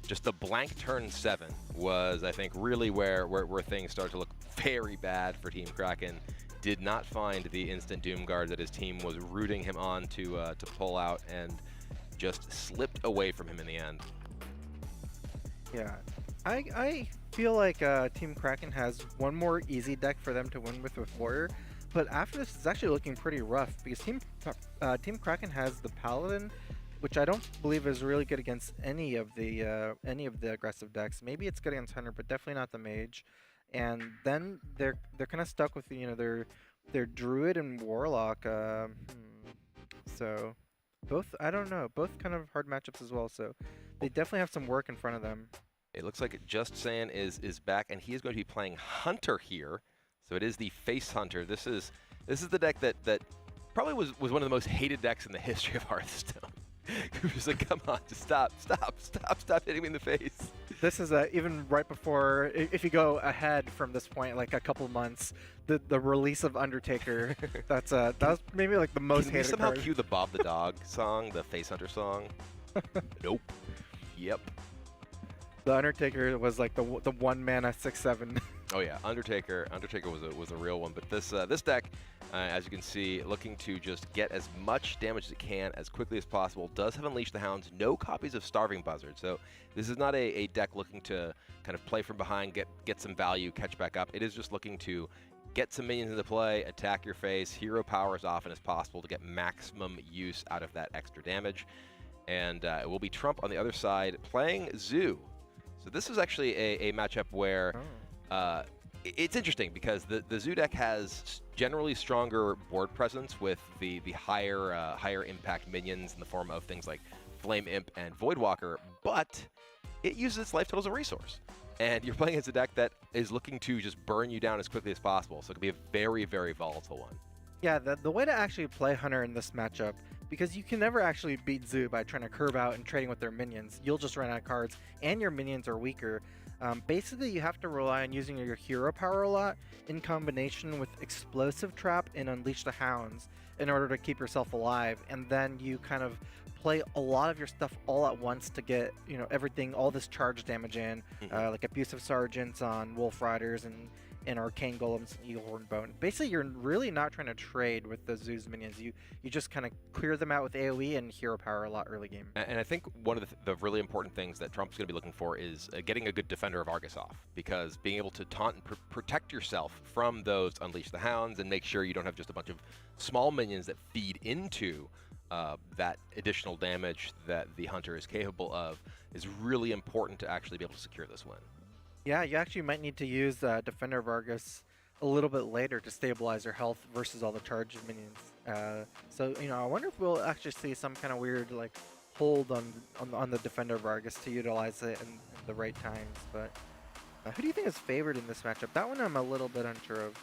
just the blank turn 7 was, I think, really where things started to look very bad for Team Kraken. Did not find the instant Doomguard that his team was rooting him on to pull out, and just slipped away from him in the end. Yeah, I feel like Team Kraken has one more easy deck for them to win with Warrior, but after this, it's actually looking pretty rough because Team Kraken has the Paladin, which I don't believe is really good against any of the aggressive decks. Maybe it's good against Hunter, but definitely not the Mage. And then they're kind of stuck with their Druid and Warlock. So both, I don't know, both kind of hard matchups as well. So they definitely have some work in front of them. It looks like Just Saying is back, and he is going to be playing Hunter here. So it is the Face Hunter. This is the deck that probably was one of the most hated decks in the history of Hearthstone. It was like, come on, just stop hitting me in the face. This is even right before, if you go ahead from this point, like a couple months, the release of Undertaker. that was maybe like the most hated. Can we somehow card. cue the Bob the Dog song, the Face Hunter song? Nope. Yep. The Undertaker was like the one mana 6/7. Oh yeah, Undertaker was a real one. But this deck, as you can see, looking to just get as much damage as it can as quickly as possible. Does have Unleash the Hounds, no copies of Starving Buzzard. So this is not a deck looking to kind of play from behind, get some value, catch back up. It is just looking to get some minions into play, attack your face, hero power as often as possible to get maximum use out of that extra damage. And it will be Trump on the other side playing Zoo. So this is actually a matchup where it's interesting because the Zoo deck has generally stronger board presence with the higher impact minions in the form of things like Flame Imp and Voidwalker, but it uses its life total as a resource. And you're playing against a deck that is looking to just burn you down as quickly as possible, so it can be a very, very volatile one. Yeah, the way to actually play Hunter in this matchup, because you can never actually beat Zoo by trying to curve out and trading with their minions. You'll just run out of cards, and your minions are weaker. Basically, you have to rely on using your hero power a lot in combination with Explosive Trap and Unleash the Hounds in order to keep yourself alive. And then you kind of play a lot of your stuff all at once to get, everything, all this charge damage in, like Abusive Sergeants on Wolf Riders and Arcane Golems and Eaglehorn Bone. Basically, you're really not trying to trade with the Zoo's minions. You just kind of clear them out with AoE and hero power a lot early game. And I think one of the really important things that Trump's going to be looking for is getting a good Defender of Argus off, because being able to taunt and protect yourself from those Unleash the Hounds and make sure you don't have just a bunch of small minions that feed into that additional damage that the Hunter is capable of is really important to actually be able to secure this win. Yeah, you actually might need to use Defender of Argus a little bit later to stabilize your health versus all the charged minions. So, I wonder if we'll actually see some kind of weird like hold on the Defender of Argus to utilize it in the right times. But who do you think is favored in this matchup? That one I'm a little bit unsure of.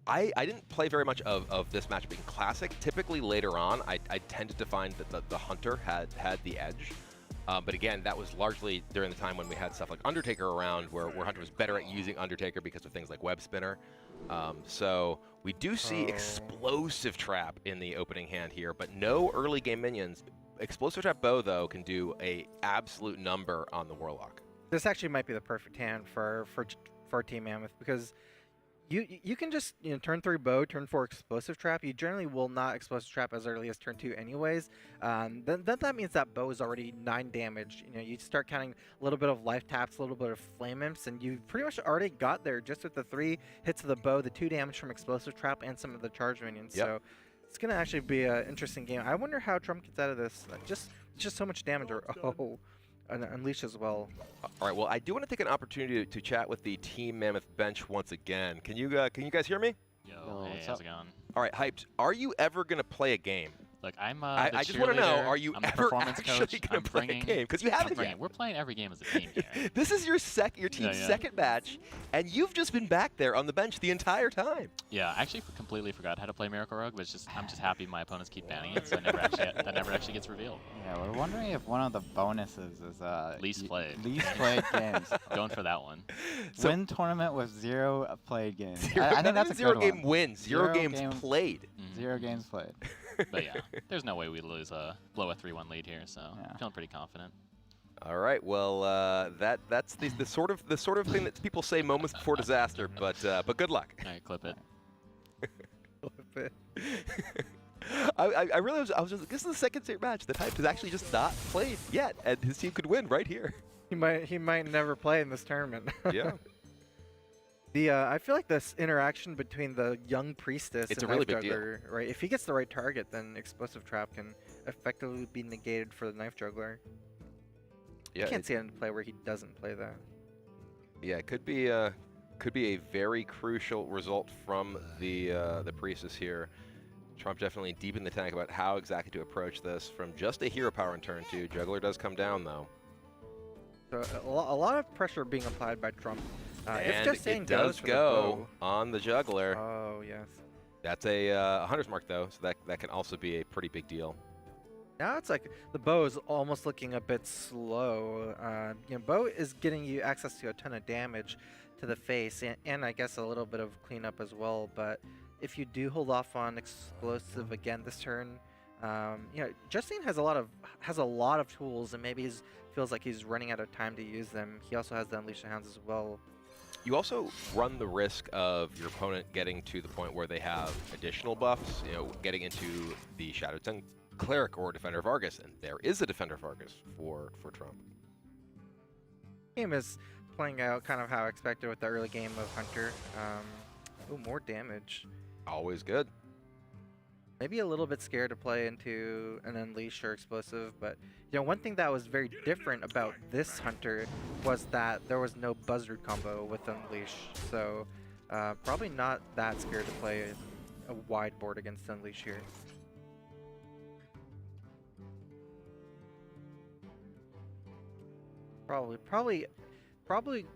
I didn't play very much of this matchup in Classic. Typically later on, I tended to find that the Hunter had the edge. But again, that was largely during the time when we had stuff like Undertaker around, where Hunter was better at using Undertaker because of things like Web Spinner. So we do see Explosive Trap in the opening hand here, but no early game minions. Explosive Trap Bow, though, can do a absolute number on the Warlock. This actually might be the perfect hand for Team Mammoth, because you can just turn 3 Bow, turn 4 Explosive Trap. You generally will not Explosive Trap as early as turn 2 anyways. Then that means that Bow is already 9 damage. You start counting a little bit of life taps, a little bit of Flame Imps, and you pretty much already got there just with the 3 hits of the Bow, the 2 damage from Explosive Trap, and some of the charge minions. Yep. So it's gonna actually be an interesting game. I wonder how Trump gets out of this. Just so much damage. And Unleash as well. All right, well, I do want to take an opportunity to chat with the Team Mammoth bench once again. Can you guys hear me? Yo, hey, how's it going? All right, Hyped, are you ever going to play a game? Look, I'm I just want to know, are you ever actually going to play a game? Because you haven't yet. We're playing every game as a team here. This is your team's second match, and you've just been back there on the bench the entire time. Yeah, I actually completely forgot how to play Miracle Rogue, but I'm just happy my opponents keep banning it, so that never actually gets revealed. Yeah, we're wondering if one of the bonuses is least played. Least played games. Going for that one. So, win tournament with 0 played games. I think that's a good one. 0 game wins, 0 games played. 0 games played. But yeah, there's no way we lose blow a 3-1 lead here, so I'm feeling pretty confident. All right, well, that's the sort of thing that people say moments before disaster, but good luck. All right, clip it. Clip it. I realized I was just, this is the second straight match that Hype has actually just not played yet, and his team could win right here. He might never play in this tournament. Yeah. I feel like this interaction between the young priestess It's and a really knife big deal. juggler, right? If he gets the right target, then explosive trap can effectively be negated for the knife juggler. Yeah, I can't see any play where he doesn't play that. Yeah, it could be a very crucial result from the priestess here. Trump definitely deep in the tank about how exactly to approach this from just a hero power in turn 2. Juggler does come down though. So a lot of pressure being applied by Trump. And if just it does go on the juggler. Oh yes. That's a hunter's mark though, so that can also be a pretty big deal. Now it's like the bow is almost looking a bit slow. Bow is getting you access to a ton of damage to the face, and I guess a little bit of cleanup as well. But if you do hold off on explosive again this turn, Justine has a lot of tools, and maybe he feels like he's running out of time to use them. He also has the Unleash the Hounds as well. You also run the risk of your opponent getting to the point where they have additional buffs, getting into the Shadowed Sun Cleric or Defender of Argus, and there is a Defender of Argus for Trump. Game is playing out kind of how expected with the early game of Hunter. More damage. Always good. Maybe a little bit scared to play into an Unleash or Explosive, but one thing that was very different about this Hunter was that there was no Buzzard combo with Unleash, so probably not that scared to play a wide board against Unleash here. Probably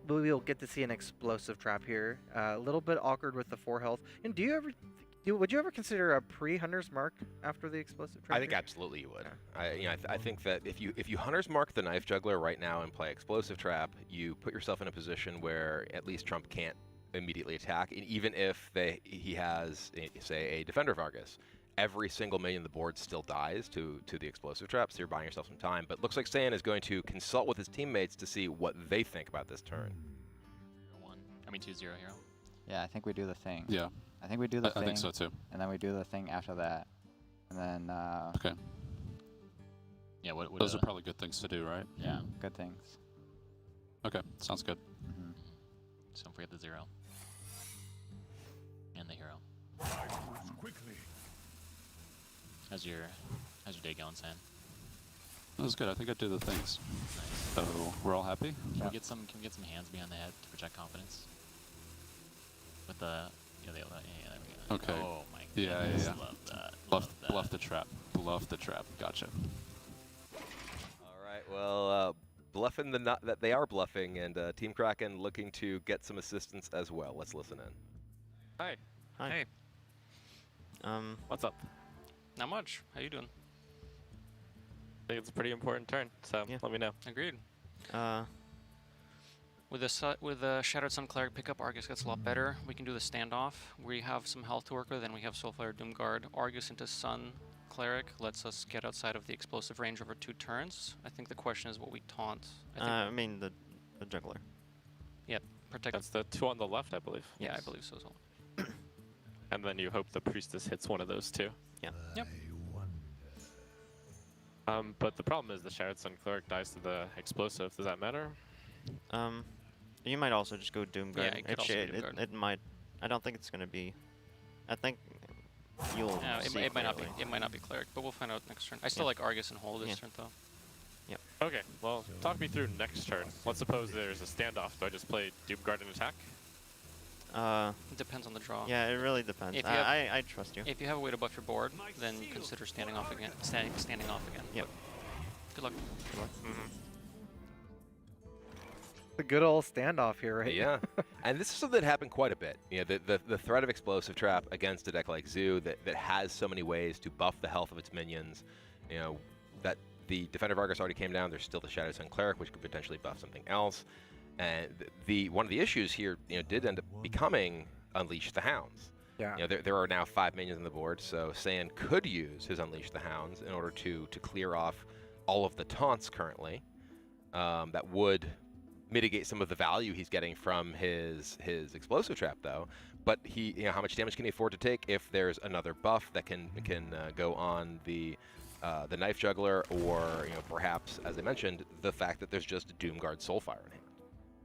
we'll get to see an Explosive trap here. A little bit awkward with the 4 health. And would you ever consider a pre-Hunter's Mark after the Explosive trap? I think absolutely you would. Yeah. I think that if you Hunter's Mark the Knife Juggler right now and play Explosive Trap, you put yourself in a position where at least Trump can't immediately attack, and even if he has, say, a Defender of Argus, every single minion on the board still dies to the Explosive Trap, so you're buying yourself some time. But looks like Saiyan is going to consult with his teammates to see what they think about this turn. 2-0 hero. Yeah, I think we do the thing. Yeah. I think we do the thing. I think so too. And then we do the thing after that. And then okay. Yeah, those are probably good things to do, right? Yeah, good things. Okay, sounds good. So don't forget the 0. And the hero. Quickly. How's your day going, Sam? That was good. I think I do the things. Nice. So we're all happy? Can we get some hands behind the head to project confidence? With the there we go. Okay. Oh my goodness. Yeah. Love that. Bluff the trap. Bluff the trap. Gotcha. All right. Well, bluffing the nut that they are bluffing, and Team Kraken looking to get some assistance as well. Let's listen in. Hi. Hi. Hey. What's up? Not much. How you doing? I think it's a pretty important turn, so let me know. Agreed. With the Shadowed Sun Cleric pickup, Argus gets a lot better. We can do the standoff. We have some health to work with, and we have Soulfire Doomguard. Argus into Sun Cleric lets us get outside of the explosive range over 2 turns. I think the question is what we taunt. I mean the Juggler. Yep. Protect. That's the 2 on the left, I believe. Yeah, I believe so as well. And then you hope the Priestess hits one of those 2. Yeah. Yep. But the problem is the Shadowed Sun Cleric dies to the explosive. Does that matter? You might also just go Doomguard. Yeah, you could also Doomguard. It might. I don't think it's gonna be. I think you'll. Yeah, see it might not be. clearly. It might not be Cleric, but we'll find out next turn. I still like Argus and hold this turn though. Yep. Okay. Well, talk me through next turn. Let's suppose there's a standoff. Do I just play Doomguard and attack? It depends on the draw. Yeah, it really depends. If you have, I trust you. If you have a way to buff your board, then consider standing off again. Standing off again. Yep. Good luck. Good luck. The good old standoff here, right? Yeah. And this is something that happened quite a bit. The threat of Explosive Trap against a deck like Zoo that has so many ways to buff the health of its minions. That the Defender of Argus already came down. There's still the Shadowed Sun Cleric, which could potentially buff something else. And one of the issues here, did end up becoming Unleash the Hounds. Yeah. There are now 5 minions on the board, so Saiyan could use his Unleash the Hounds in order to clear off all of the taunts currently. That would mitigate some of the value he's getting from his Explosive Trap, though. But how much damage can he afford to take if there's another buff that can go on the the Knife Juggler, or perhaps, as I mentioned, the fact that there's just Doomguard Soulfire in hand.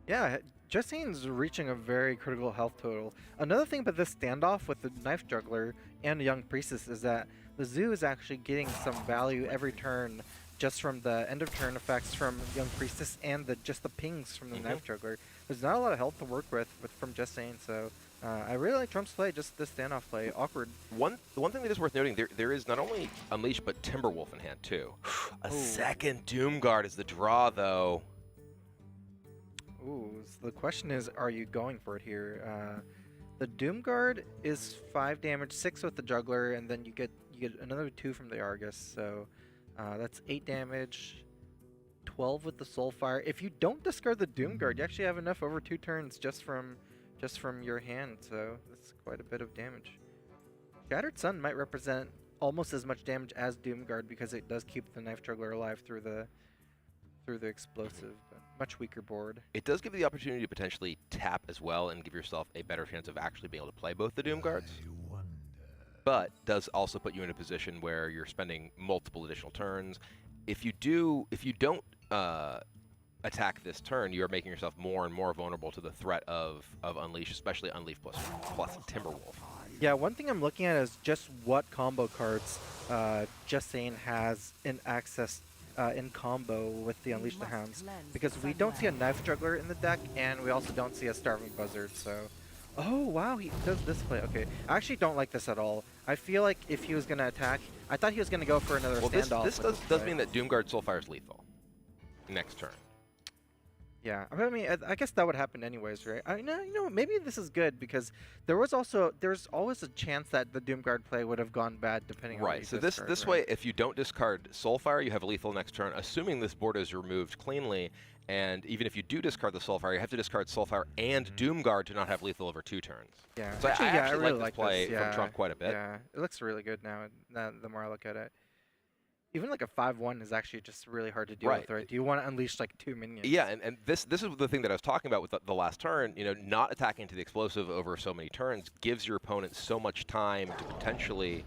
Yeah, Justine's reaching a very critical health total. Another thing about this standoff with the Knife Juggler and Young Priestess is that the Zoo is actually getting some value every turn just from the end of turn effects from Young Priestess and just the pings from the Knife Juggler. There's not a lot of health to work with from Justine, so I really like Trump's play, just this standoff play. Awkward. The one thing that is worth noting, there is not only Unleash, but Timberwolf in hand, too. A second Doomguard is the draw, though. Ooh, so the question is, are you going for it here? The Doomguard is 5 damage, 6 with the Juggler, and then you get another 2 from the Argus, so that's 8 damage, 12 with the Soulfire. If you don't discard the Doomguard, you actually have enough over 2 turns just from your hand, so that's quite a bit of damage. Shattered Sun might represent almost as much damage as Doomguard because it does keep the Knife Juggler alive through the explosive, but much weaker board. It does give you the opportunity to potentially tap as well and give yourself a better chance of actually being able to play both the Doomguards. But does also put you in a position where you're spending multiple additional turns. If you don't attack this turn, you are making yourself more and more vulnerable to the threat of Unleash, especially Unleash plus Timberwolf. Yeah, one thing I'm looking at is just what combo cards Justine has in access in combo with the Unleash the Hounds, because we don't see a Knife Juggler in the deck, and we also don't see a Starving Buzzard, so... Oh, wow, he does this play. Okay, I actually don't like this at all. I feel like if he was going to attack, I thought he was going to go for another standoff. This does mean that Doomguard Soulfire is lethal next turn. Yeah, I mean, I guess that would happen anyways, right? Maybe this is good because there's always a chance that the Doomguard play would have gone bad depending on what you So discard, this way, if you don't discard Soulfire, you have lethal next turn, assuming this board is removed cleanly. And even if you do discard the Soulfire, you have to discard Soulfire and Doomguard to not have lethal over 2 turns. Yeah, so I actually really like this play from Trump quite a bit. Yeah, it looks really good now. The more I look at it. Even like a 5-1 is actually just really hard to deal with, right? Do you want to unleash like 2 minions? Yeah, and this is the thing that I was talking about with the last turn. Not attacking to the explosive over so many turns gives your opponent so much time to potentially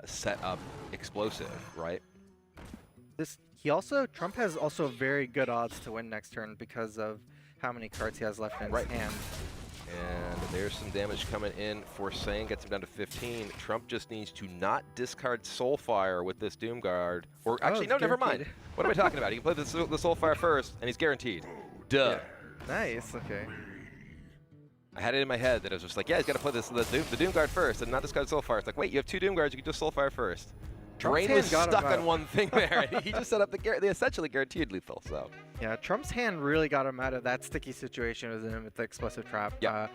set up explosive, right? Trump has also very good odds to win next turn because of how many cards he has left in his hand. And there's some damage coming in for Sane, gets him down to 15. Trump just needs to not discard Soulfire with this Doomguard. Or actually, no, never mind. What am I talking about? He can play the Soulfire first, and he's guaranteed. Duh. Yeah. Nice, okay. I had it in my head that I was just like, yeah, he's got to play the Doomguard first and not discard Soulfire. It's like, wait, you have 2 Doomguards, you can just Soulfire first. Drain was stuck on one thing there. He just set up the essentially guaranteed lethal, so. Yeah, Trump's hand really got him out of that sticky situation with the explosive trap. Yep.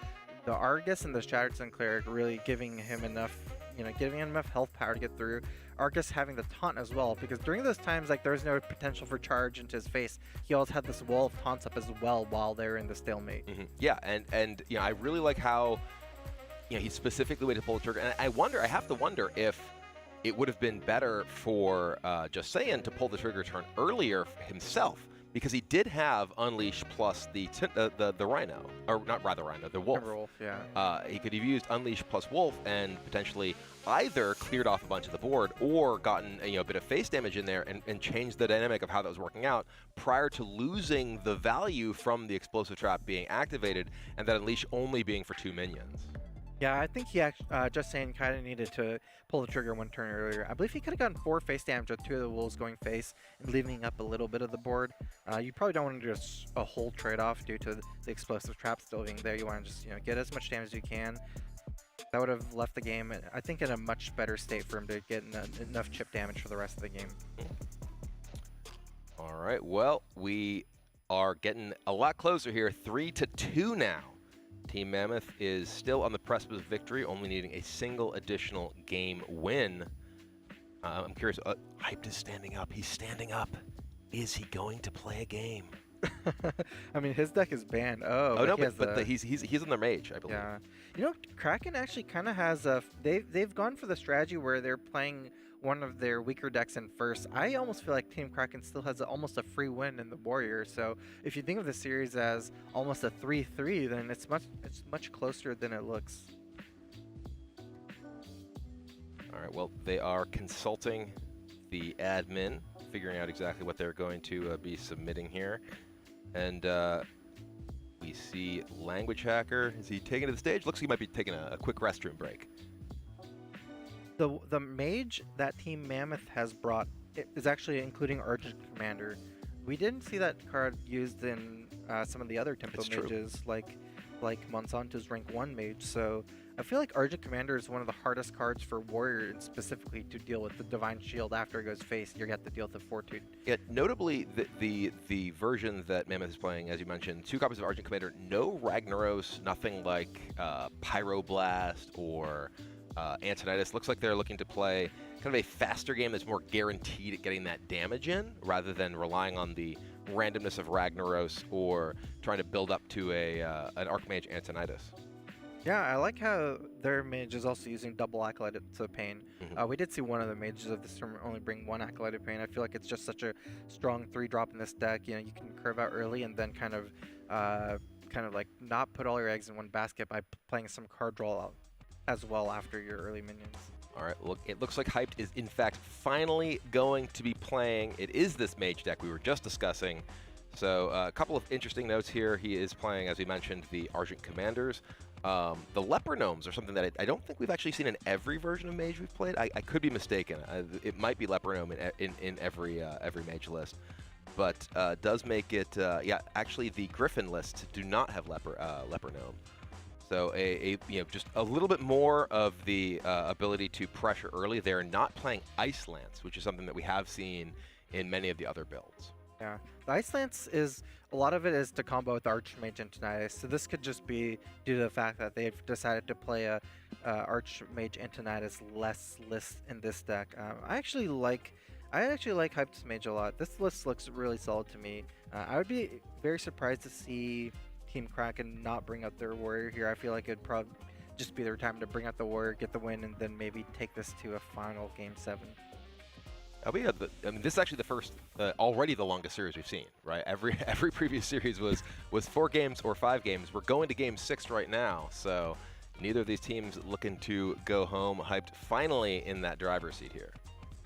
The Argus and the Shattered Sun Cleric really giving him enough health power to get through. Argus having the taunt as well, because during those times, like, there's no potential for charge into his face. He always had this wall of taunts up as well while they're in the stalemate. Yeah, and I really like how he specifically waited to pull the trigger. And I have to wonder if it would have been better for Just Saiyan to pull the trigger turn earlier himself, because he did have Unleash plus the Rhino, or not rather Rhino, the Wolf. Wolf, yeah. He could have used Unleash plus Wolf and potentially either cleared off a bunch of the board or gotten a bit of face damage in there and changed the dynamic of how that was working out prior to losing the value from the explosive trap being activated and that Unleash only being for 2 minions. Yeah, I think he actually, Just Saying kind of needed to pull the trigger 1 turn earlier. I believe he could have gotten 4 face damage with 2 of the wolves going face and leaving up a little bit of the board. You probably don't want to do a whole trade-off due to the explosive trap still being there. You want to just get as much damage as you can. That would have left the game, I think, in a much better state for him to get enough chip damage for the rest of the game. All right, well, we are getting a lot closer here, 3-2 now. Team Mammoth is still on the precipice of victory, only needing a single additional game win. I'm curious, Hyped is standing up. He's standing up. Is he going to play a game? I mean, his deck is banned. He's on their mage, I believe. Yeah. Kraken actually kind of has a... They've gone for the strategy where they're playing one of their weaker decks in first. I almost feel like Team Kraken still has almost a free win in the Warrior. So if you think of the series as almost a 3-3, then it's much closer than it looks. All right, well, they are consulting the admin, figuring out exactly what they're going to be submitting here. And we see Language Hacker. Is he taking to the stage? Looks like he might be taking a quick restroom break. The mage that Team Mammoth has brought is actually including Argent Commander. We didn't see that card used in some of the other tempo mages, like Monsanto's rank 1 mage. So I feel like Argent Commander is one of the hardest cards for Warrior, and specifically to deal with the Divine Shield after it goes face. You have to deal with the Fortitude. Yeah, notably, the version that Mammoth is playing, as you mentioned, 2 copies of Argent Commander, no Ragnaros, nothing like Pyroblast or Antonidas. Looks like they're looking to play kind of a faster game that's more guaranteed at getting that damage in, rather than relying on the randomness of Ragnaros or trying to build up to an Archmage Antonidas. Yeah, I like how their mage is also using double Acolyte to Pain. We did see one of the mages of this tournament only bring 1 Acolyte to Pain. I feel like it's just such a strong 3-drop in this deck. You know, you can curve out early and then kind of like not put all your eggs in one basket by playing some card draw out as well after your early minions. All right, look, it looks like Hyped is in fact finally going to be playing. It is this mage deck we were just discussing. So a couple of interesting notes here. He is playing, as we mentioned, the Argent Commanders. The Leper Gnomes are something that I don't think we've actually seen in every version of Mage we've played. I could be mistaken. It might be Leper Gnome in every Mage list, but does make it. Yeah, actually, the Griffin lists do not have Leper Gnome. So just a little bit more of the ability to pressure early. They're not playing Ice Lance, which is something that we have seen in many of the other builds. Yeah, the Ice Lance is, a lot of it is to combo with Archmage Antonidas, so this could just be due to the fact that they've decided to play a Archmage Antonidas less list in this deck. I actually like Hyped's Mage a lot. This list looks really solid to me. I would be very surprised to see Team Kraken not bring out their Warrior here. I feel like it'd probably just be their time to bring out the Warrior, get the win, and then maybe take this to a final Game 7. I mean, this is actually the first, already the longest series we've seen, right? Every previous series was 4 games or 5 games. We're going to Game 6 right now, so neither of these teams looking to go home. Hyped finally in that driver's seat here.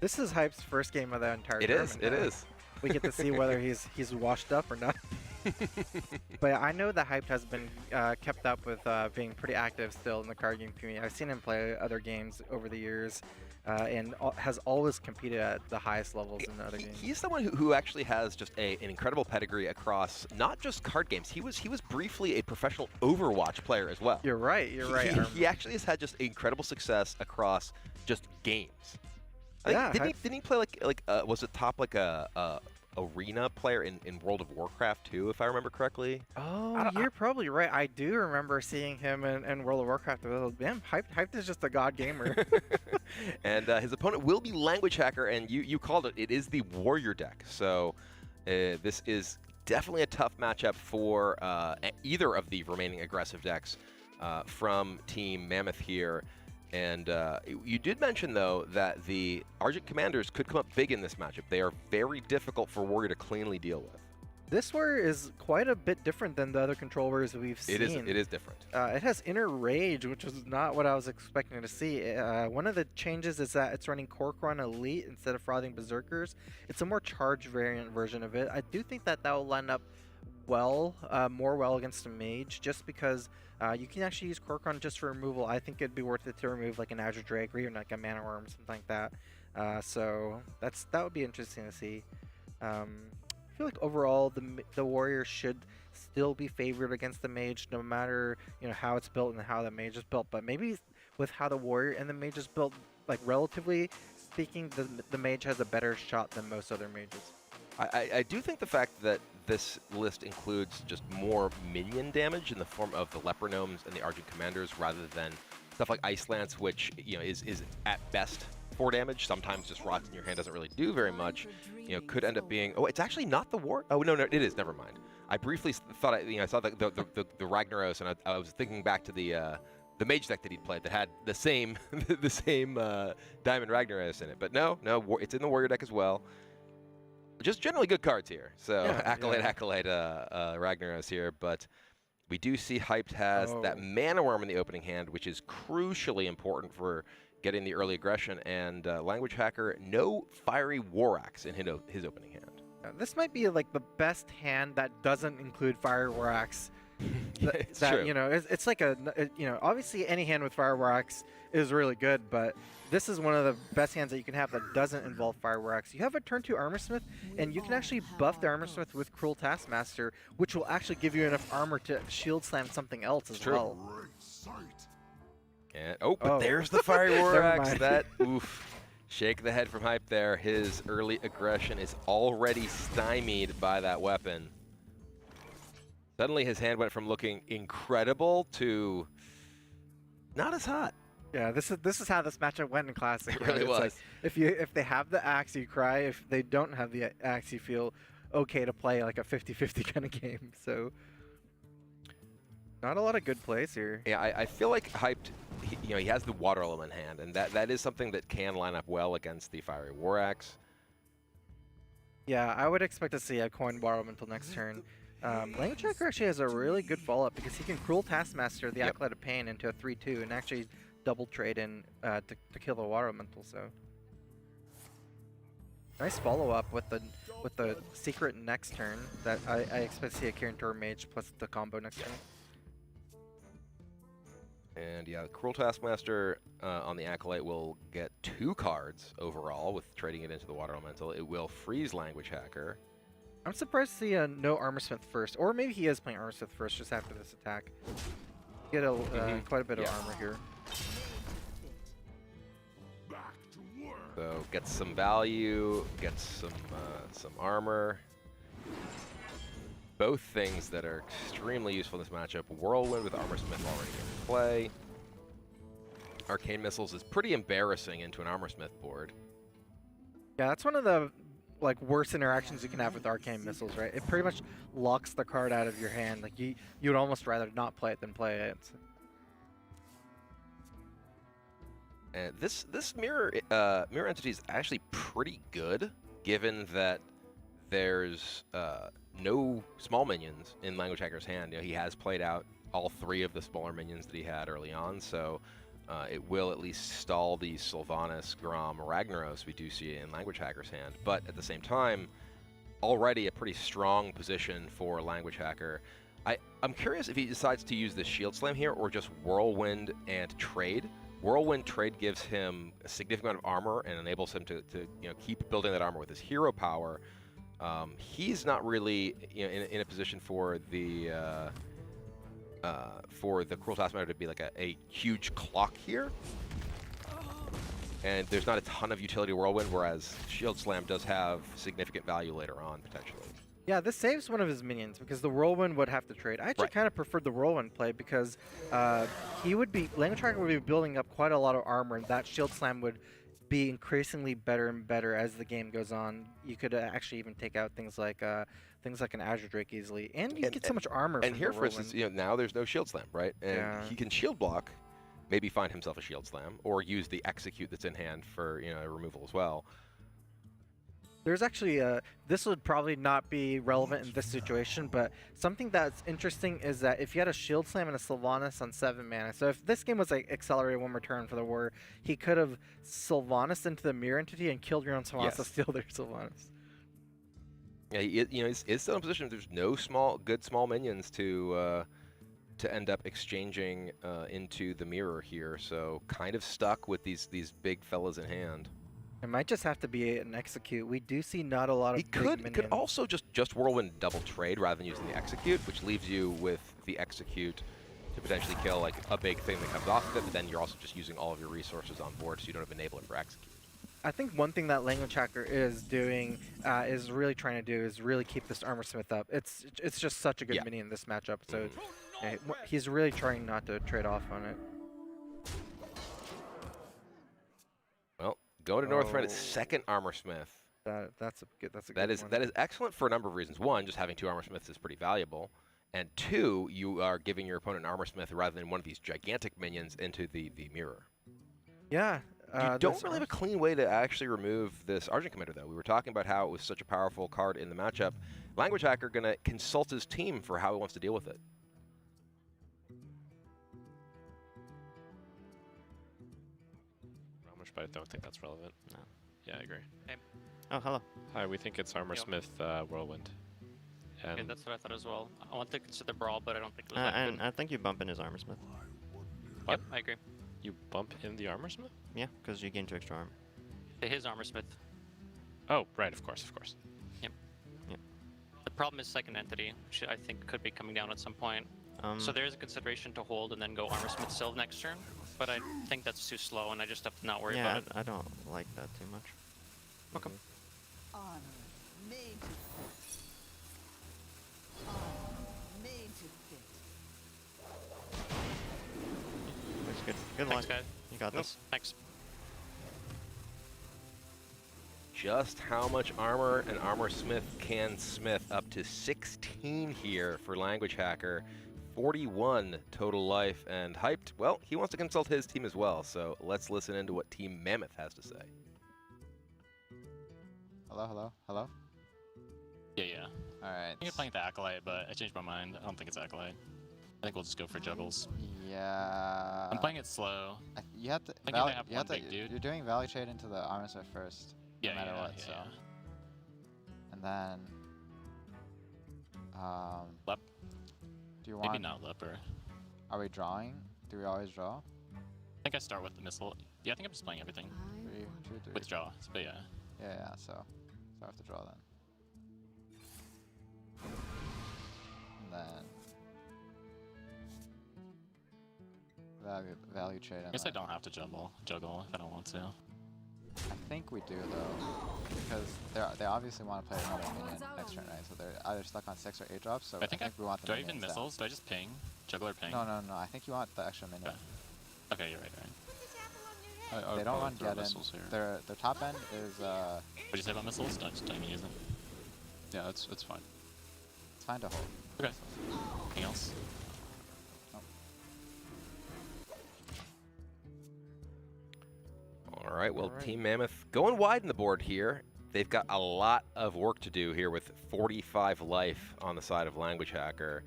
This is Hype's first game of the entire tournament. It is. We get to see whether he's washed up or not. But I know that Hyped has been kept up with being pretty active still in the card game community. I've seen him play other games over the years. And has always competed at the highest levels in other games. He's someone who actually has just an incredible pedigree across not just card games. He was briefly a professional Overwatch player as well. You're right. He actually has had just incredible success across just games. Didn't he play was it top like a arena player in World of Warcraft too, if I remember correctly? Oh, you're probably right. I do remember seeing him in World of Warcraft. Damn, Hyped is just a god gamer. And his opponent will be Language Hacker, and you called it. It is the Warrior deck. So this is definitely a tough matchup for either of the remaining aggressive decks from Team Mammoth here. And you did mention, though, that the Argent Commanders could come up big in this matchup. They are very difficult for Warrior to cleanly deal with. This Warrior is quite a bit different than the other control warriors we've seen. It is different. It has Inner Rage, which was not what I was expecting to see. One of the changes is that it's running Corcoran Elite instead of Frothing Berserkers. It's a more charged variant version of it. I do think that will line up more well against a mage, just because you can actually use Corcoran just for removal. I think it'd be worth it to remove like an Azure Drake or even like a Mana Worm, something like that. So that would be interesting to see. I feel like overall the Warrior should still be favored against the mage, no matter how it's built and how the mage is built. But maybe with how the Warrior and the mage is built, like relatively speaking, the mage has a better shot than most other mages. I do think the fact that this list includes just more minion damage in the form of the Leper Gnomes and the Argent Commanders, rather than stuff like Ice Lance, which is at best 4 damage. Sometimes just rocks in your hand doesn't really do very much. Could end up being. Oh, it's actually not the war. Oh no, it is. Never mind. I briefly thought I saw the Ragnaros, and I was thinking back to the mage deck that he played that had the same Diamond Ragnaros in it. But no, it's in the Warrior deck as well. Just generally good cards here. So Acolyte Ragnaros here, but we do see Hyped has that Mana Worm in the opening hand, which is crucially important for getting the early aggression, and Language Hacker, no Fiery War Axe in his opening hand. This might be like the best hand that doesn't include Fire War Axe. It's true. You know, it's like you know, obviously any hand with Fire War Axe is really good, but this is one of the best hands that you can have that doesn't involve Fire War Axe. You have a turn 2 Armorsmith, and you can actually buff the Armorsmith with Cruel Taskmaster, which will actually give you enough armor to shield slam something else as well. And, but there's the Fiery War Axe. That, oof. Shake the head from Hype there. His early aggression is already stymied by that weapon. Suddenly his hand went from looking incredible to not as hot. Yeah, this is how this matchup went in Classic. It really was. Like, if they have the axe, you cry. If they don't have the axe, you feel okay to play like a 50-50 kind of game. So not a lot of good plays here. Yeah, I feel like Hyped, you know, he has the Water Element hand, and that is something that can line up well against the Fiery War Axe. Yeah, I would expect to see a coin Water Elemental next turn. Language Hacker actually has a really good follow-up because he can Cruel Taskmaster the Acolyte of Pain into a 3-2 and actually double trade in to kill the Water Elemental. So nice follow-up with the secret next turn that I expect to see a Kirin Tor Mage plus the combo next turn. And yeah, Cruel Taskmaster on the Acolyte will get 2 cards overall with trading it into the Water Elemental. It will freeze Language Hacker. I'm surprised to see no Armorsmith first, or maybe he is playing Armorsmith first just after this attack. Get quite a bit of armor here. So gets some value, gets some armor. Both things that are extremely useful in this matchup. Whirlwind with Armorsmith already in play. Arcane Missiles is pretty embarrassing into an Armorsmith board. Yeah, that's one of the worst interactions you can have with Arcane Missiles, right? It pretty much locks the card out of your hand. Like you would almost rather not play it than play it. And this mirror entity is actually pretty good, given that there's no small minions in Language Hacker's hand. You know, he has played out all 3 of the smaller minions that he had early on, so it will at least stall the Sylvanas, Grom, Ragnaros we do see in Language Hacker's hand. But at the same time, already a pretty strong position for Language Hacker. I'm curious if he decides to use the Shield Slam here or just Whirlwind and trade. Whirlwind trade gives him a significant amount of armor and enables him to keep building that armor with his hero power. He's not really in a position for the Cruel Taskmaster to be like a huge clock here. And there's not a ton of utility Whirlwind, whereas Shield Slam does have significant value later on, potentially. Yeah, this saves one of his minions because the Whirlwind would have to trade. I actually kind of preferred the Whirlwind play because Language Hacker would be building up quite a lot of armor, and that Shield Slam would be increasingly better and better as the game goes on. You could actually even take out things like an Azure Drake easily, and you get so much armor. And here, for instance, now there's no Shield Slam, right? And he can shield block, maybe find himself a Shield Slam, or use the Execute that's in hand for a removal as well. There's actually this would probably not be relevant in this situation, but something that's interesting is that if you had a Shield Slam and a Sylvanas on 7 mana, so if this game was like accelerated 1 more turn for the Warrior, he could have Sylvanas into the mirror entity and killed your own Sylvanas to steal their Sylvanas. Yeah, he's still in a position. There's no good small minions to end up exchanging into the mirror here, so kind of stuck with these big fellas in hand. It might just have to be an Execute. We do see not a lot of big minions. He could also just Whirlwind double trade rather than using the Execute, which leaves you with the Execute to potentially kill like a big thing that comes off of it, but then you're also just using all of your resources on board, so you don't have Enabler for Execute. I think one thing that Language Hacker is doing, is really trying to do, is really keep this Armorsmith up. It's just such a good minion in this matchup, so he's really trying not to trade off on it. Well, going to Northrend, it's 2nd Armorsmith. That's a good one. That is excellent for a number of reasons. 1, just having 2 Armorsmiths is pretty valuable, and 2, you are giving your opponent an Armorsmith rather than one of these gigantic minions into the mirror. Yeah. You don't really have a clean way to actually remove this Argent Commander, though. We were talking about how it was such a powerful card in the matchup. Language Hacker going to consult his team for how he wants to deal with it. much, but I don't think that's relevant. No. Yeah, I agree. Hey. Oh, hello. Hi, we think it's Armor Yo. Smith Whirlwind. Okay, And that's what I thought as well. I want to consider Brawl, but I don't think it was that And good. I think you bump in his Armor Smith. Yep, I agree. you bump in the Armor Smith? Yeah, because you gain 2 extra armor. His Armor Smith. Oh, right, of course, of course. Yep. Yep. The problem is Second Entity, which I think could be coming down at some point. So there is a consideration to hold and then go Armor Smith Sylve next turn, but I think that's too slow, and I just have to not worry about it. I don't like that too much. Okay. Honor made to fit. Honor made to fit. That's good. Good Thanks, luck. guys. You got this. Thanks. Just how much armor an Armor Smith can smith? Up to 16 here for Language Hacker. 41 total life, and Hyped, well, he wants to consult his team as well, so let's listen into what Team Mammoth has to say. Hello, hello, hello? Yeah, yeah. Alright. I think I'm playing the Acolyte, but I changed my mind. I don't think it's Acolyte. I think we'll just go for Juggles. Yeah. I'm playing it slow. You have to. I think I have one big you're dude. doing Value Trade into the Armor Smith first. Yeah, no matter yeah, what, yeah, so. yeah. And then. Lep. Do you want. Maybe not Leper. Are we drawing? Do we always draw? I think I start with the missile. Yeah, I think I'm just playing everything. 3, 2, 3. With draw, but yeah. Yeah, so I have to draw then. And then value trade. I guess I don't have to juggle if I don't want to. I think we do though, because they obviously want to play a normal minion next turn, right? So they're either stuck on 6 or 8 drops. So I think we want the do I minions even down. missiles? Do I just ping? Juggler ping? No. I think you want the extra minion. Okay, you're right. They don't run get in. Their top end is. What'd you say about missiles? Don't even use them. Yeah, it's fine. It's fine to hold. Okay. Anything else? All right, well, Team Mammoth going wide in the board here. They've got a lot of work to do here with 45 life on the side of Language Hacker.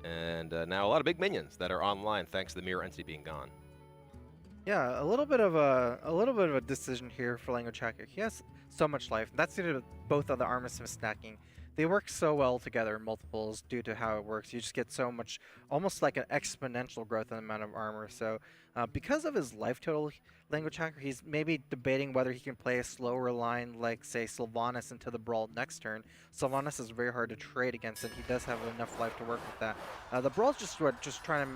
And now a lot of big minions that are online thanks to the Mirror Entity being gone. Yeah, a little bit of a decision here for Language Hacker. He has so much life. That's due to both of the Armor Smith stacking. They work so well together in multiples due to how it works. You just get so much, almost like an exponential growth in the amount of armor. So because of his life total, Language Hacker, he's maybe debating whether he can play a slower line like, say, Sylvanas into the Brawl next turn. Sylvanas is very hard to trade against, and he does have enough life to work with that. The Brawl's just trying to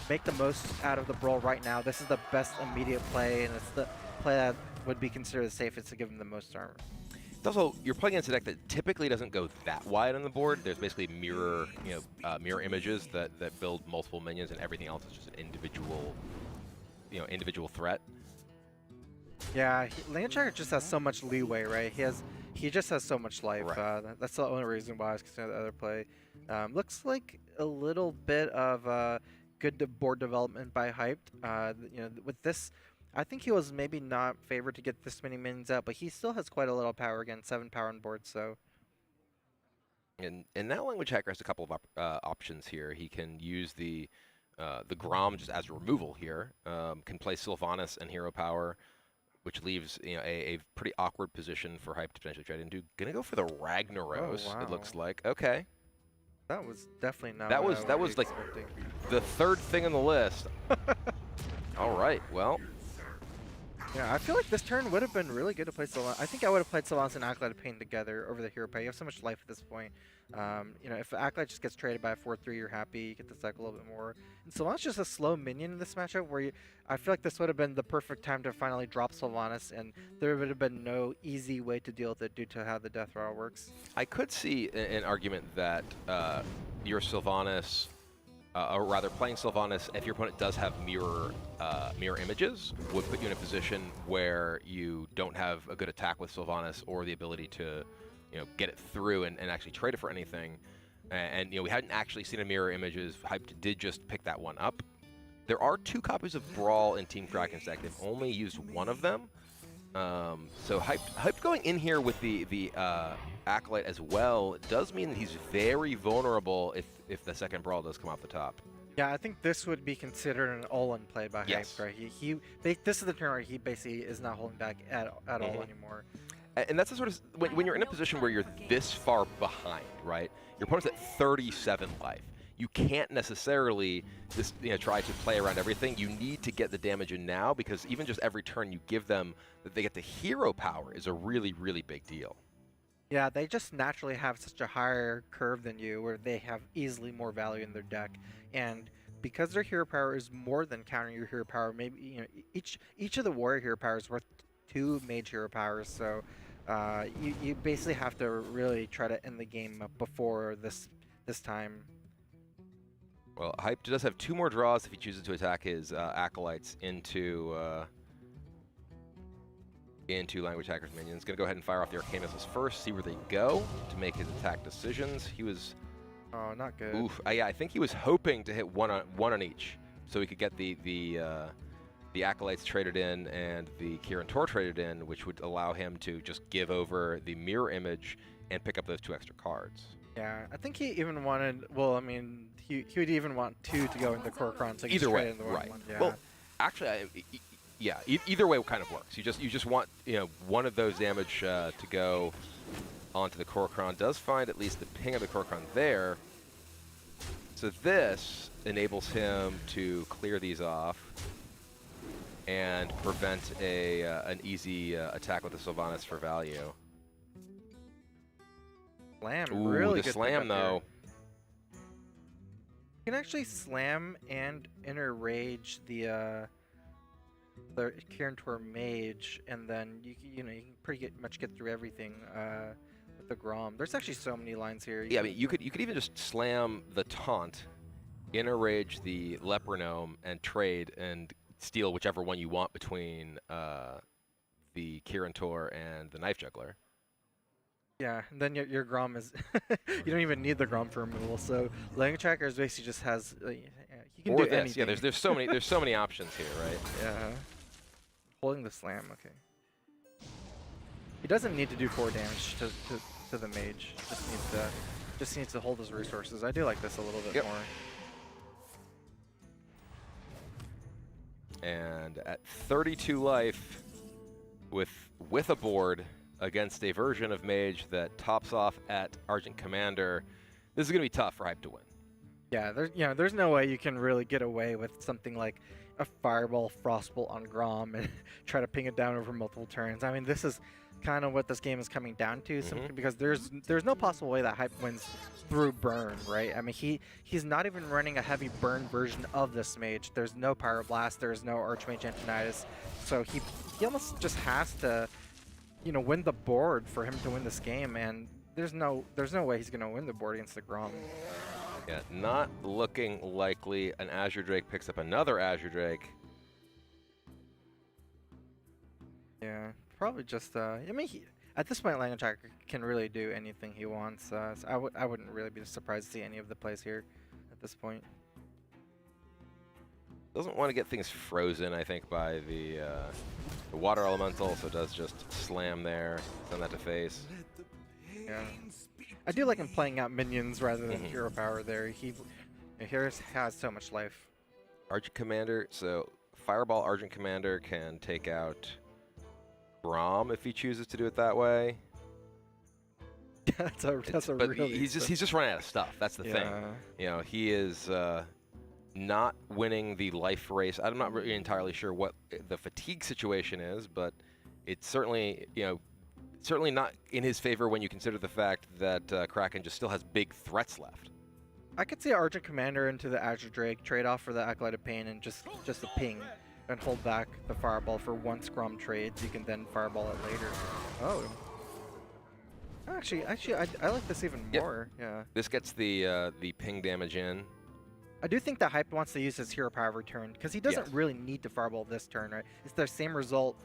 make the most out of the Brawl right now. This is the best immediate play, and it's the play that would be considered the safest to give him the most armor. It's also, you're playing against a deck that typically doesn't go that wide on the board. There's basically mirror images that build multiple minions, and everything else is just an individual threat. Yeah, Language Hacker just has so much leeway, right? He just has so much life. Right. That's the only reason why I was considering the other play. Looks like a little bit of good board development by Hyped. With this, I think he was maybe not favored to get this many minions out, but he still has quite a little power again, 7 power on board. So. And now Language Hacker has a couple of options here. He can use the Grom just as a removal here. Can play Sylvanas and Hero Power, which leaves a pretty awkward position for Hype to potentially trade into. Gonna go for the Ragnaros. Oh, wow. It looks like. Okay. That was definitely not. That what I was like expecting. the third thing on the list. All right. Well. Yeah, I feel like this turn would have been really good to play Sylvanas. I think I would have played Sylvanas and Acolyte Pain together over the Hero Pay. You have so much life at this point. If Acolyte just gets traded by a 4/3, you're happy. You get the cycle a little bit more. And Sylvanas just a slow minion in this matchup where I feel like this would have been the perfect time to finally drop Sylvanas, and there would have been no easy way to deal with it due to how the Death Rattle works. I could see an argument that your Sylvanas, or rather playing Sylvanas, if your opponent does have mirror images, would put you in a position where you don't have a good attack with Sylvanas or the ability to get it through and actually trade it for anything. And we hadn't actually seen a mirror images. Hyped did just pick that one up. There are 2 copies of Brawl in Team Kraken's deck. They've only used one of them. So Hyped going in here with the Acolyte as well does mean that he's very vulnerable if the second Brawl does come off the top. Yeah, I think this would be considered an all-in play by Yes. Hype, right? This is the turn where he basically is not holding back at all anymore. And that's the sort of when you're in a position where you're this far behind, right? Your opponent's at 37 life. You can't necessarily just try to play around everything. You need to get the damage in now, because even just every turn you give them that they get the hero power is a really, really big deal. Yeah, they just naturally have such a higher curve than you, where they have easily more value in their deck, and because their hero power is more than countering your hero power, maybe each of the warrior hero powers is worth 2 mage hero powers, so you basically have to really try to end the game before this time. Well, Hype does have 2 more draws if he chooses to attack his acolytes into Language Hacker's minions. Going to go ahead and fire off the Arcane Missiles first, see where they go to make his attack decisions. He was... Oh, not good. Oof. Yeah, I think he was hoping to hit one on each, so he could get the Acolytes traded in and the Kirin Tor traded in, which would allow him to just give over the mirror image and pick up those 2 extra cards. Yeah, I think he even wanted... Well, I mean, he would even want 2 to go into Korokron, so he Either just way, traded in the right. one. Yeah. Well, actually, yeah, either way kind of works. You just want one of those damage to go onto the Korokron. Does find at least the ping of the Korokron there. So this enables him to clear these off and prevent an easy attack with the Sylvanas for value. Slam, Ooh, really the good slam though. You can actually slam and inner rage the Kirin Tor mage, and then you can pretty much get through everything with the Grom. There's actually so many lines here. Yeah, I mean, you could even just slam the taunt, inner rage the leper gnome, and trade and steal whichever one you want between the Kirin Tor and the knife juggler. Yeah, and then your Grom is... you don't even need the Grom for removal, so Language Hacker basically just has... he can Or do this, anything. yeah. There's so many options here, right? Yeah. Holding the slam, okay. He doesn't need to do 4 damage to the mage. Just needs to hold his resources. I do like this a little bit more. And at 32 life, with a board against a version of Mage that tops off at Argent Commander, this is going to be tough for Hype to win. Yeah, there's no way you can really get away with something like a Fireball Frostbolt on Grom and try to ping it down over multiple turns. I mean, this is kind of what this game is coming down to, simply because there's no possible way that Hype wins through burn, right? I mean, he's not even running a heavy burn version of this mage. There's no Pyroblast, there's no Archmage Antonidas, so he almost just has to, win the board for him to win this game, and there's no way he's gonna win the board against the Grom. Yeah, not looking likely. An Azure Drake picks up another Azure Drake. Yeah, probably just, I mean, at this point, Language Hacker can really do anything he wants. So I wouldn't really be surprised to see any of the plays here at this point. Doesn't want to get things frozen, I think, by the Water Elemental, so does just slam there, send that to face. Yeah. I do like him playing out minions rather than hero power there. He has so much life. Argent Commander, so Fireball Argent Commander can take out Braum if he chooses to do it that way. that's a but really... he's just running out of stuff. That's the thing. He is not winning the life race. I'm not really entirely sure what the fatigue situation is, but it's certainly certainly not in his favor when you consider the fact that Kraken just still has big threats left. I could see Argent Commander into the Azure Drake, trade off for the Acolyte of Pain, and just a ping, and hold back the Fireball for one Scrum trades. You can then Fireball it later. Oh. Actually, I like this even more. Yeah. This gets the ping damage in. I do think that Hype wants to use his hero power return, because he doesn't really need to Fireball this turn, right? It's the same result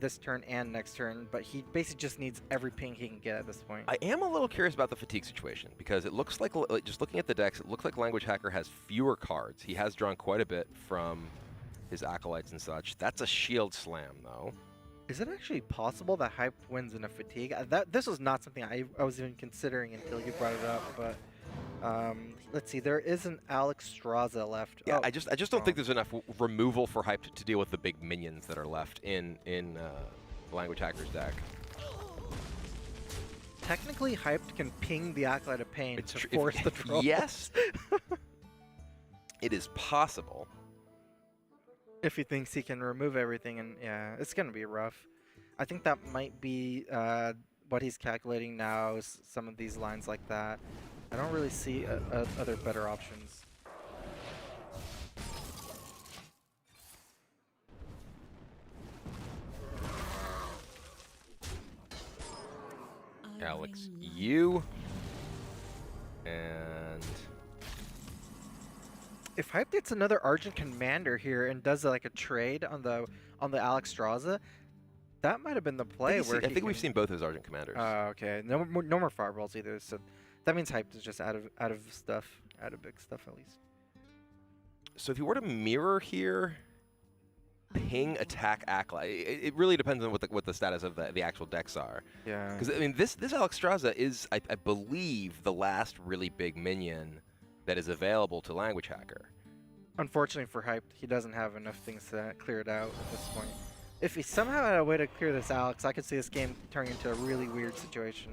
this turn and next turn, but he basically just needs every ping he can get at this point. I am a little curious about the fatigue situation, because it looks like, just looking at the decks, it looks like Language Hacker has fewer cards. He has drawn quite a bit from his Acolytes and such. That's a shield slam, though. Is it actually possible that Hype wins in a fatigue? This was not something I was even considering until you brought it up, but Let's see, there is an Alex Straza left. Yeah, Oh, I just don't think there's enough removal for Hype to deal with the big minions that are left in Language Hacker's deck. Technically, Hyped can ping the Acolyte of Pain to force the troll. Yes. It is possible. If he thinks he can remove everything, and yeah, it's going to be rough. I think that might be what he's calculating now, is some of these lines like that. I don't really see other better options. Alex, you and if Hype gets another Argent Commander here and does like a trade on the Alex Straza, that might have been the play. I think we've seen both his Argent Commanders. Okay, no more fireballs either. So that means Hype is just out of big stuff at least. So if you were to mirror here, ping, attack, Acolyte. It really depends on what the status of the actual decks are. Yeah. Because I mean, this Alex Straza is, I believe, the last really big minion that is available to Language Hacker. Unfortunately for Hype, he doesn't have enough things to clear it out at this point. If he somehow had a way to clear this Alex, I could see this game turning into a really weird situation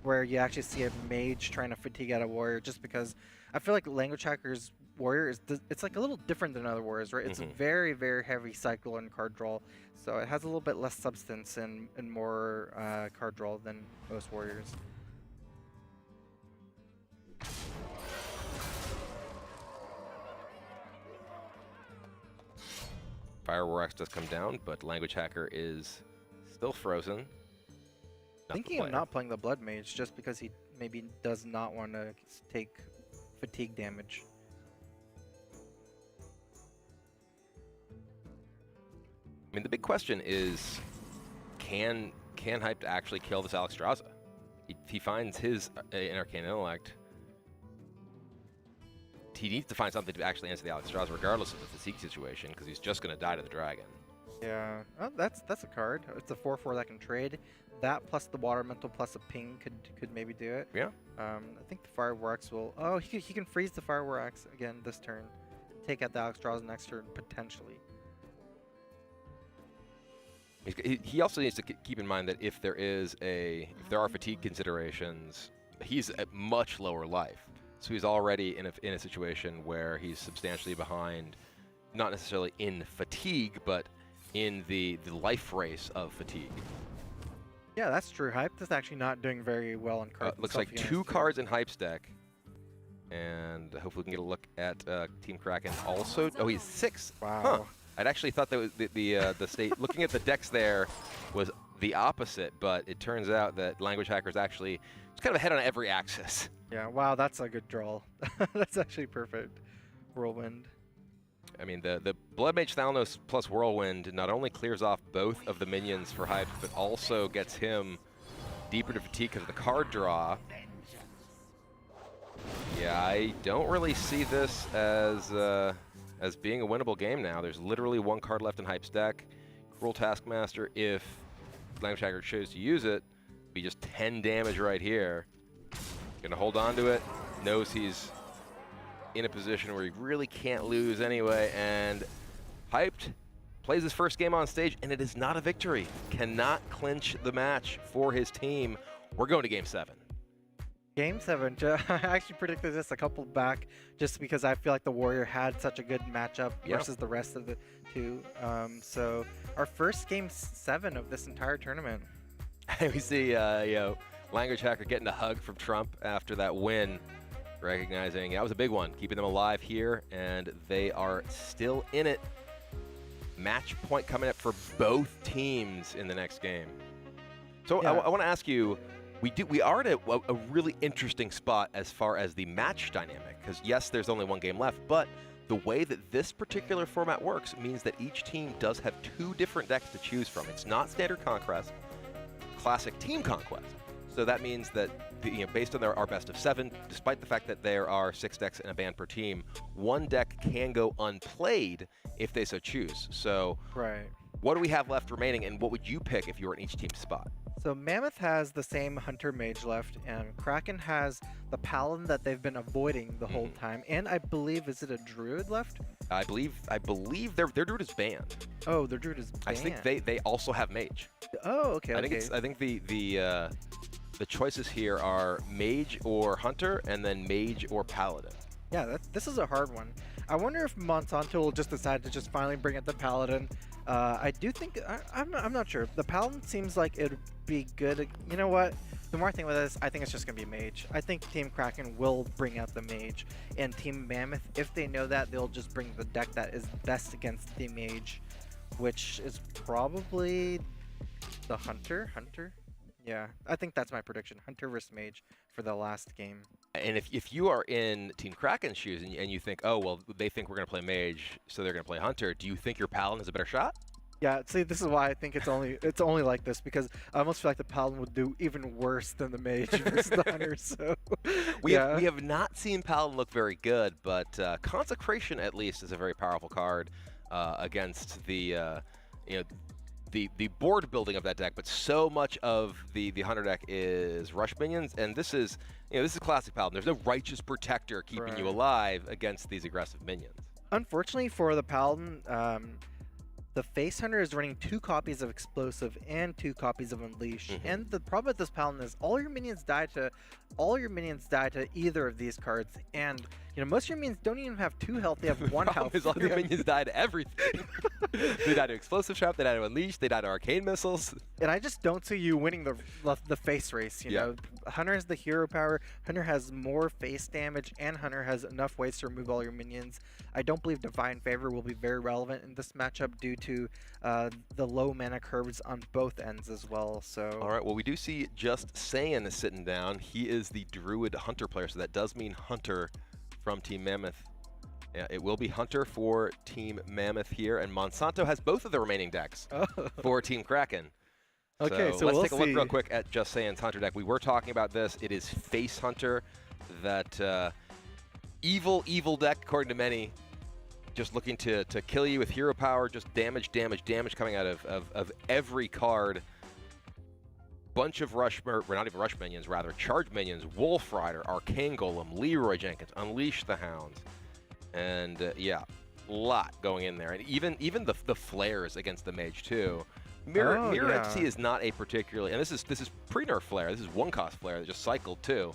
where you actually see a mage trying to fatigue out a warrior, just because I feel like Language Hacker's warrior it's like a little different than other warriors, right? It's a very, very heavy cycle and card draw, so it has a little bit less substance and more card draw than most warriors. Fireworks does come down, but Language Hacker is still frozen. Thinking of not playing the Blood Mage just because he maybe does not want to take fatigue damage. I mean, the big question is, can Hype actually kill this Alex Straza? He finds his Arcane Intellect. He needs to find something to actually answer the Alex Straza, regardless of the fatigue situation, because he's just going to die to the dragon. Yeah, oh, that's a card. It's a 4/4 that can trade. That plus the Water Elemental plus a ping could maybe do it. Yeah. I think the Fireworks will. Oh, he can freeze the Fireworks again this turn. Take out the Alex Straza next turn potentially. He also needs to keep in mind that if there are fatigue considerations, he's at much lower life. So he's already in a situation where he's substantially behind, not necessarily in fatigue, but in the life race of fatigue. Yeah, that's true. Hype is actually not doing very well on cards. Looks like 2 cards in Hype's deck. And hopefully we can get a look at Team Kraken also. Oh, he's 6. Wow. Huh. I'd actually thought that was the state. Looking at the decks there was the opposite, but it turns out that Language Hacker is actually just kind of ahead on every axis. Yeah, wow, that's a good draw. That's actually perfect. Whirlwind. I mean, the Blood Mage Thalnos plus Whirlwind not only clears off both of the minions for Hype, but also gets him deeper to fatigue because of the card draw. Yeah, I don't really see this as being a winnable game now. There's literally 1 card left in Hype's deck. Cruel Taskmaster, if Language Hacker chose to use it, be just 10 damage right here. Gonna hold on to it, knows he's in a position where he really can't lose anyway, and Hyped plays his first game on stage, and it is not a victory. Cannot clinch the match for his team. We're going to Game 7. Game 7, I actually predicted this a couple back just because I feel like the Warrior had such a good matchup versus the rest of the two. So our first Game 7 of this entire tournament. We see Language Hacker getting a hug from Trump after that win, recognizing that was a big one, keeping them alive here, and they are still in it. Match point coming up for both teams in the next game. So yeah. I want to ask you, we are at a really interesting spot as far as the match dynamic, because yes, there's only 1 game left, but the way that this particular format works means that each team does have 2 different decks to choose from. It's not Standard Conquest, Classic Team Conquest. So that means that based on our best of 7, despite the fact that there are 6 decks in a ban per team, 1 deck can go unplayed if they so choose. So right. What do we have left remaining, and what would you pick if you were in each team's spot? So Mammoth has the same Hunter Mage left, and Kraken has the Paladin that they've been avoiding the whole time, and I believe, is it a Druid left? I believe their Druid is banned. Oh, their Druid is banned. I think they also have Mage. Oh, okay. I think the choices here are Mage or Hunter, and then Mage or Paladin. Yeah, this is a hard one. I wonder if Monsanto will just decide to just finally bring out the Paladin. I do think I'm not sure. The Paladin seems like it'd be good. You know what? The more I think about this, I think it's just gonna be Mage. I think Team Kraken will bring out the Mage, and Team Mammoth, if they know that, they'll just bring the deck that is best against the Mage, which is probably the Hunter. Yeah, I think that's my prediction. Hunter versus Mage for the last game. And if you are in Team Kraken's shoes and you think, oh, well, they think we're going to play Mage, so they're going to play Hunter, do you think your Paladin has a better shot? Yeah, see, this is why I think it's only like this, because I almost feel like the Paladin would do even worse than the Mage versus the Hunter. So we have not seen Paladin look very good, but Consecration at least is a very powerful card against the the board building of that deck. But so much of the Hunter deck is rush minions, and this is classic Paladin. There's no Righteous Protector keeping you alive against these aggressive minions. Unfortunately for the Paladin, the Face Hunter is running 2 copies of Explosive and 2 copies of Unleash. And the problem with this Paladin is all your minions die to either of these cards. And most of your minions don't even have 2 health; they have 1 health. Is all your minions die to everything. They die to Explosive Trap, they die to Unleash, they die to Arcane Missiles. And I just don't see you winning the face race. You know, Hunter has the hero power. Hunter has more face damage, and Hunter has enough ways to remove all your minions. I don't believe Divine Favor will be very relevant in this matchup due to the low mana curves on both ends as well. So. All right. Well, we do see Just Saiyan sitting down. He is the Druid Hunter player, so that does mean Hunter from Team Mammoth. Yeah, it will be Hunter for Team Mammoth here, and Monsanto has both of the remaining decks for Team Kraken. Okay, so let's we'll take a look see. real quick at Just Saiyan's Hunter deck. We were talking about this. It is Face Hunter, that evil deck, according to many, just looking to kill you with hero power, just damage coming out of every card. Bunch of not even rush minions, rather charge minions, Wolf Rider, Arcane Golem, Leroy Jenkins, Unleash the Hounds, and yeah, a lot going in there, and even the flares against the Mage too. Mirror Entity is not a particularly, and this is pre-nerf flare. This is 1-cost flare that just cycled too.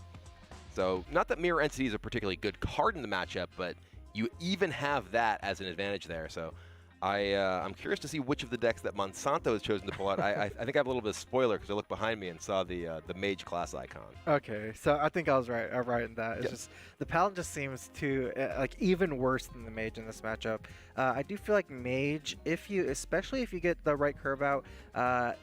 So not that Mirror Entity is a particularly good card in the matchup, but you even have that as an advantage there. So I'm curious to see which of the decks that Monsanto has chosen to pull out. I think I have a little bit of spoiler because I looked behind me and saw the Mage class icon. Okay, so I think I was right. I'm right in that. It's just the Paladin just seems to like even worse than the Mage in this matchup. I do feel like Mage, especially if you get the right curve out,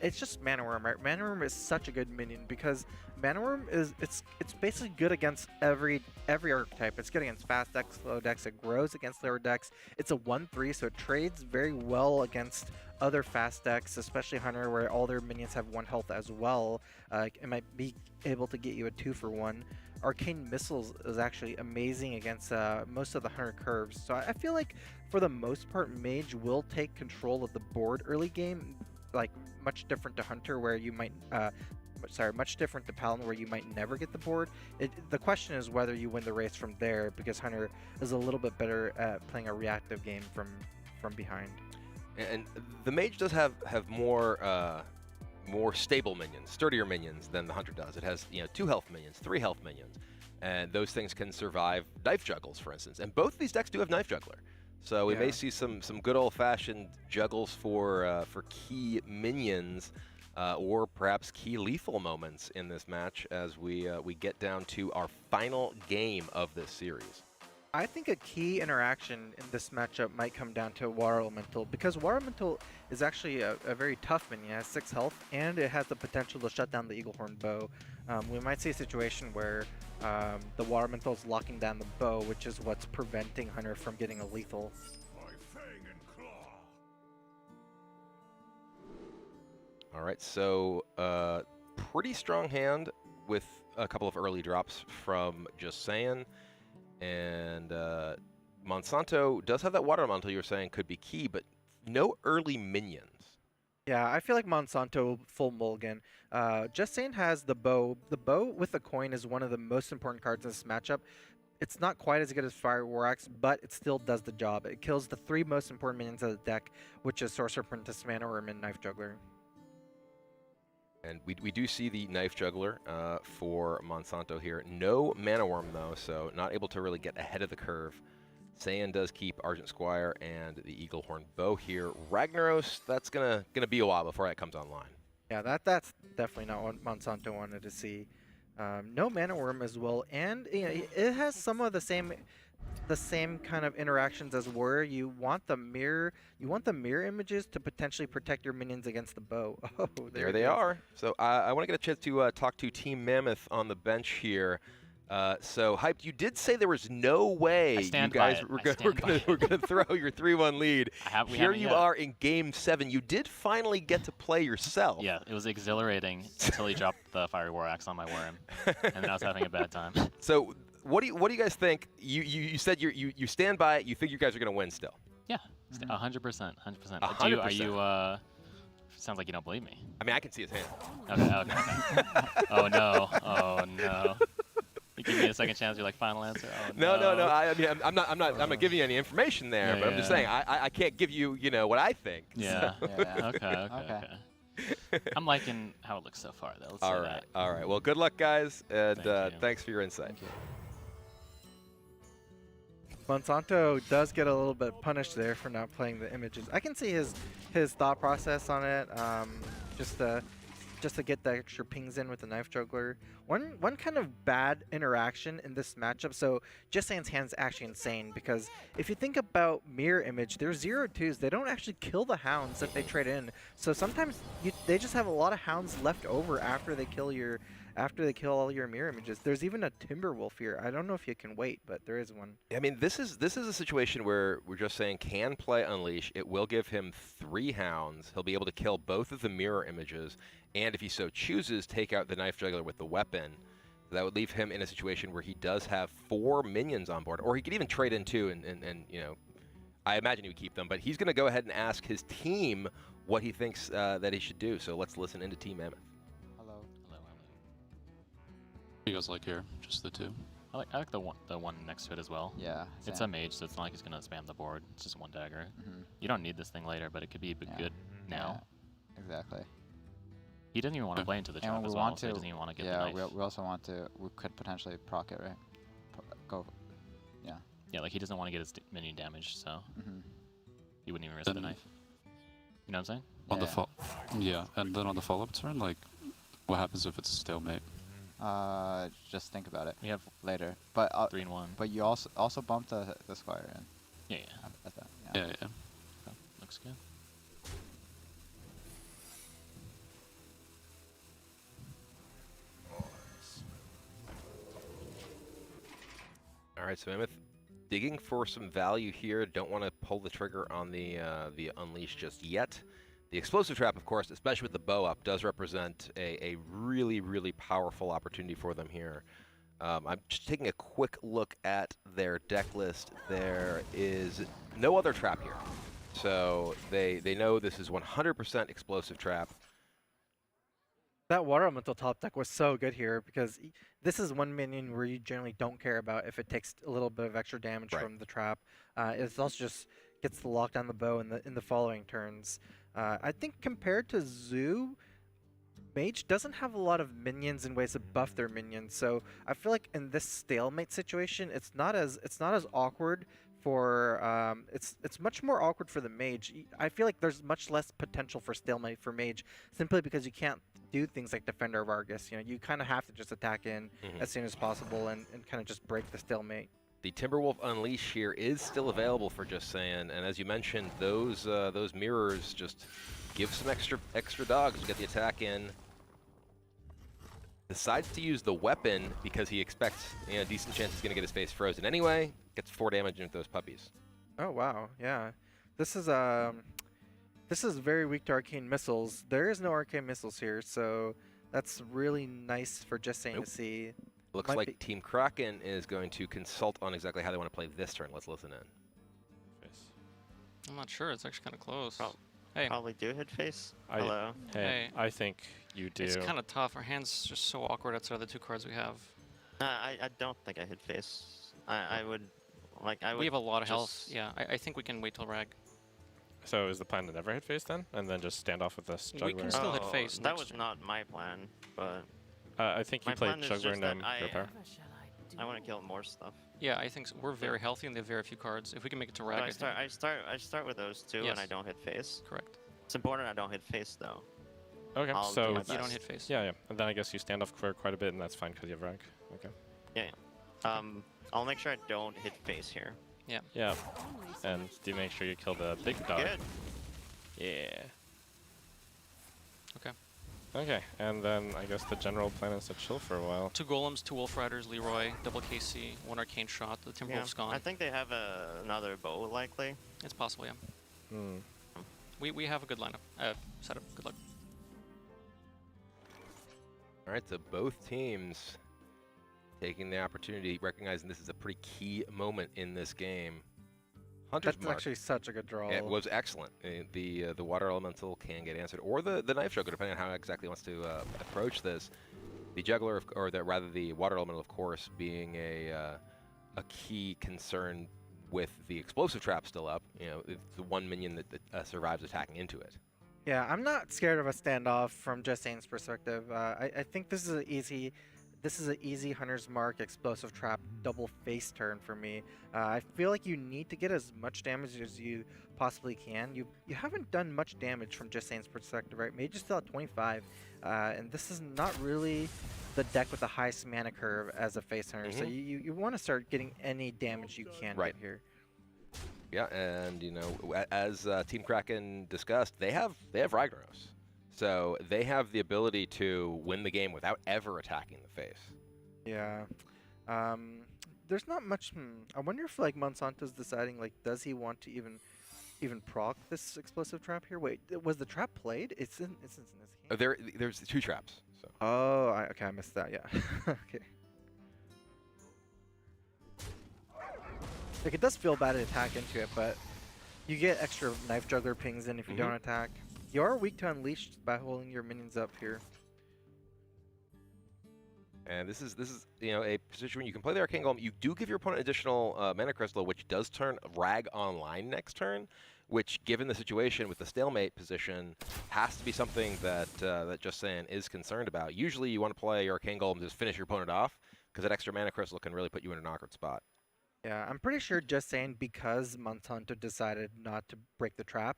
it's just Mana Worm. Right? Mana Worm is such a good minion because Mana Worm it's basically good against every archetype. It's good against fast decks, slow decks. It grows against lower decks. It's a 1/3, so it trades very well against other fast decks, especially Hunter, where all their minions have 1 health as well. It might be able to get you a 2-for-1. Arcane Missiles is actually amazing against most of the Hunter curves. So I feel like for the most part, Mage will take control of the board early game, like much different to Hunter, where you might. Much different to Paladin, where you might never get the board. The question is whether you win the race from there, because Hunter is a little bit better at playing a reactive game from behind. And the Mage does have more stable minions, sturdier minions than the Hunter does. It has 2 health minions, 3 health minions, and those things can survive knife juggles, for instance. And both of these decks do have knife juggler, so we may see some good old-fashioned juggles for key minions. Or perhaps key lethal moments in this match as we get down to our final game of this series. I think a key interaction in this matchup might come down to Water Elemental, because Water Elemental is actually a very tough minion. It has 6 health, and it has the potential to shut down the Eaglehorn Bow. We might see a situation where the Water Elemental is locking down the bow, which is what's preventing Hunter from getting a lethal. All right, so pretty strong hand with a couple of early drops from Just Saiyan, and Monsanto does have that Water Elemental you were saying could be key, but no early minions. Yeah, I feel like Monsanto full mulligan. Just Saying has the bow. The bow with the coin is one of the most important cards in this matchup. It's not quite as good as Fire War Axe, but it still does the job. It kills the 3 most important minions of the deck, which is Sorcerer Apprentice, Mana Worm, and Knife Juggler. And we do see the Knife Juggler for Monsanto here. No Mana Worm, though, so not able to really get ahead of the curve. Saiyan does keep Argent Squire and the Eaglehorn Bow here. Ragnaros, that's gonna be a while before that comes online. Yeah, that's definitely not what Monsanto wanted to see. No Mana Worm as well, and it has some of the same kind of interactions as Warrior. You want the mirror images to potentially protect your minions against the bow. Oh, there they are. So I want to get a chance to talk to Team Mammoth on the bench here. So, Hyped, you did say there was no way you guys were going to throw your 3-1 lead. Here you are in Game 7. You did finally get to play yourself. Yeah, it was exhilarating until he dropped the Fiery War Axe on my worm, and then I was having a bad time. So, what do you guys think? You said you stand by it. You think you guys are going to win still? Yeah, 100%, 100%. Are you? Sounds like you don't believe me. I mean, I can see his hand. Okay. Oh no. You give me a second chance. You're like, final answer. Oh, no. I mean, I'm not giving you any information there, but I'm just saying I can't give you what I think. Yeah. So. Okay. I'm liking how it looks so far, though. Let's say that. All right. Well, good luck, guys, and thanks for your insight. Monsanto does get a little bit punished there for not playing the images. I can see his thought process on it. Just to get the extra pings in with the Knife Juggler. One kind of bad interaction in this matchup. So Just Saying's hand's actually insane, because if you think about Mirror Image, they're 0-2s. They don't actually kill the hounds that they trade in. So sometimes they just have a lot of hounds left over after they kill all your mirror images. There's even a Timberwolf here. I don't know if you can wait, but there is one. I mean, this is a situation where we're just saying can play Unleash. It will give him 3 hounds. He'll be able to kill both of the mirror images, and if he so chooses, take out the Knife Juggler with the weapon. That would leave him in a situation where he does have 4 minions on board, or he could even trade in 2, and I imagine he would keep them. But he's going to go ahead and ask his team what he thinks that he should do. So let's listen into Team Mammoth. What do you guys like here? Just the 2? I like the one next to it as well. Yeah. It's a mage, so it's not like he's gonna spam the board. It's just 1 dagger. You don't need this thing later, but it could be good now. Yeah, exactly. He doesn't even want to play into the trap as well, so he doesn't even want to get the knife. Yeah, we also want to. We could potentially proc it, right? Yeah. Yeah, like he doesn't want to get his minion damage, so he wouldn't even risk the knife. You know what I'm saying? On the and then on the follow-up turn, like, what happens if it's a stalemate? Just think about it. We have later, but 3 and 1. But you also bump the squire in. Yeah. Yeah. Looks good. All right, so Mammoth digging for some value here. Don't want to pull the trigger on the Unleash just yet. The explosive trap, of course, especially with the bow up, does represent a really, really powerful opportunity for them here. I'm just taking a quick look at their deck list. There is no other trap here. So they know this is 100% explosive trap. That Water Elemental top deck was so good here, because this is one minion where you generally don't care about if it takes a little bit of extra damage from the trap. It also just gets to lock down the bow in the following turns. I think compared to Zoo, Mage doesn't have a lot of minions and ways to buff their minions, so I feel like in this stalemate situation, it's not as awkward for it's much more awkward for the Mage. I feel like there's much less potential for stalemate for Mage, simply because you can't do things like Defender of Argus. You kind of have to just attack in as soon as possible and kind of just break the stalemate. The Timberwolf Unleash here is still available for Just Saying, and as you mentioned, those mirrors just give some extra dogs to get the attack in. Decides to use the weapon because he expects a decent chance he's going to get his face frozen anyway. Gets 4 damage into those puppies. Oh wow, yeah. This is very weak to arcane missiles. There is no arcane missiles here, so that's really nice for Just Saying to see. Looks like Team Kraken is going to consult on exactly how they want to play this turn. Let's listen in. I'm not sure. It's actually kind of close. probably do hit face. Hey, Hey. I think you do. It's kind of tough. Our hand's just so awkward outside of the 2 cards we have. I don't think I hit face. I would, like, I would. We have a lot of health. just- Yeah, I think we can wait till Rag. So is the plan to never hit face then, and then just stand off with this juggler? We can still hit face. That next was turn. not my plan, but. I think you my played plan is juggler just and that hero power. I want to kill more stuff. Yeah, I think so. We're very healthy and they have very few cards. If we can make it to Rag, So I start with those two, Yes. and I don't hit face. Correct. It's important I don't hit face though. Okay, I'll so do my You don't best. hit face. Yeah, and then I guess you stand off for quite a bit, and that's fine because you have rank. Okay. Yeah. I'll make sure I don't hit face here. Yeah. Yeah, and do make sure you kill the big dog. Good. Yeah. Okay. Okay, and then I guess the general plan is to chill for a while. 2 Golems, 2 Wolf Riders, Leroy, double KC, 1 Arcane Shot, the Timberwolf's gone. I think they have another bow likely. It's possible, yeah. We have a good lineup, setup. Good luck. All right, so both teams taking the opportunity, recognizing this is a pretty key moment in this game. Hunter's That's Mark. actually such a good draw. It was excellent. The water elemental can get answered, or the knife juggler, depending on how exactly he wants to approach this. The juggler, or rather the water elemental, of course, being a key concern with the explosive trap still up. You know, it's the one minion that survives attacking into it. Yeah, I'm not scared of a standoff from Just Saying's perspective. I think this is an easy Hunter's Mark explosive trap double face turn for me. I feel like you need to get as much damage as you possibly can. You haven't done much damage from Just Saying's perspective, right? Mage is still at 25, and this is not really the deck with the highest mana curve as a face turner. So you want to start getting any damage you can Right here. Yeah, and you know, as Team Kraken discussed, they have Ragnaros. So they have the ability to win the game without ever attacking the face. Yeah. There's not much. I wonder if like Monsanto's deciding like, does he want to even proc this explosive trap here? Wait, was the trap played? It's in his game. There's 2 traps. So. Oh, okay, I missed that. Yeah. Okay. Like it does feel bad to attack into it, but you get extra knife juggler pings in if you don't attack. You are weak to unleash by holding your minions up here. And this is you know, a position when you can play the Arcane Golem. You do give your opponent additional mana crystal, which does turn Rag online next turn. Which, given the situation with the stalemate position, has to be something that that Just Saying is concerned about. Usually, you want to play your Arcane Golem to just finish your opponent off, because that extra mana crystal can really put you in an awkward spot. Yeah, I'm pretty sure Just Saying, because Monsanto decided not to break the trap,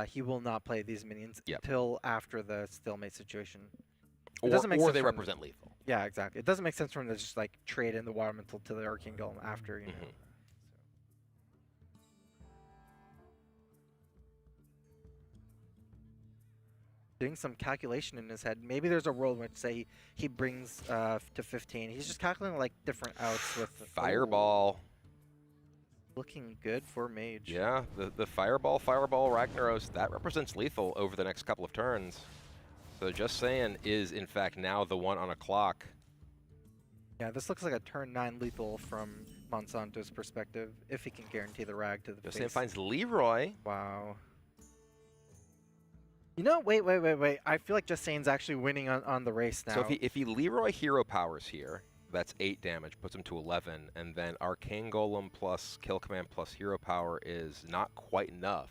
he will not play these minions until after the stalemate situation. It doesn't make Or sense they for him represent lethal. Yeah, exactly. It doesn't make sense for him to just like trade in the water elemental to the Arcane Golem after, you know. Doing some calculation in his head. Maybe there's a world in which, say, he brings to 15. He's just calculating like different outs with Fireball. Looking good for Mage. Yeah, the Fireball Ragnaros, that represents lethal over the next couple of turns. So Just Saying is, in fact, now the one on a clock. Yeah, this looks like a turn 9 lethal from Monsanto's perspective, if he can guarantee the Rag to the Just face. Saying finds Leroy. Wow. You know, wait. I feel like Just Saying's actually winning on the race now. So if he Leroy hero powers here, that's 8 damage, puts him to 11, and then Arcane Golem plus Kill Command plus hero power is not quite enough.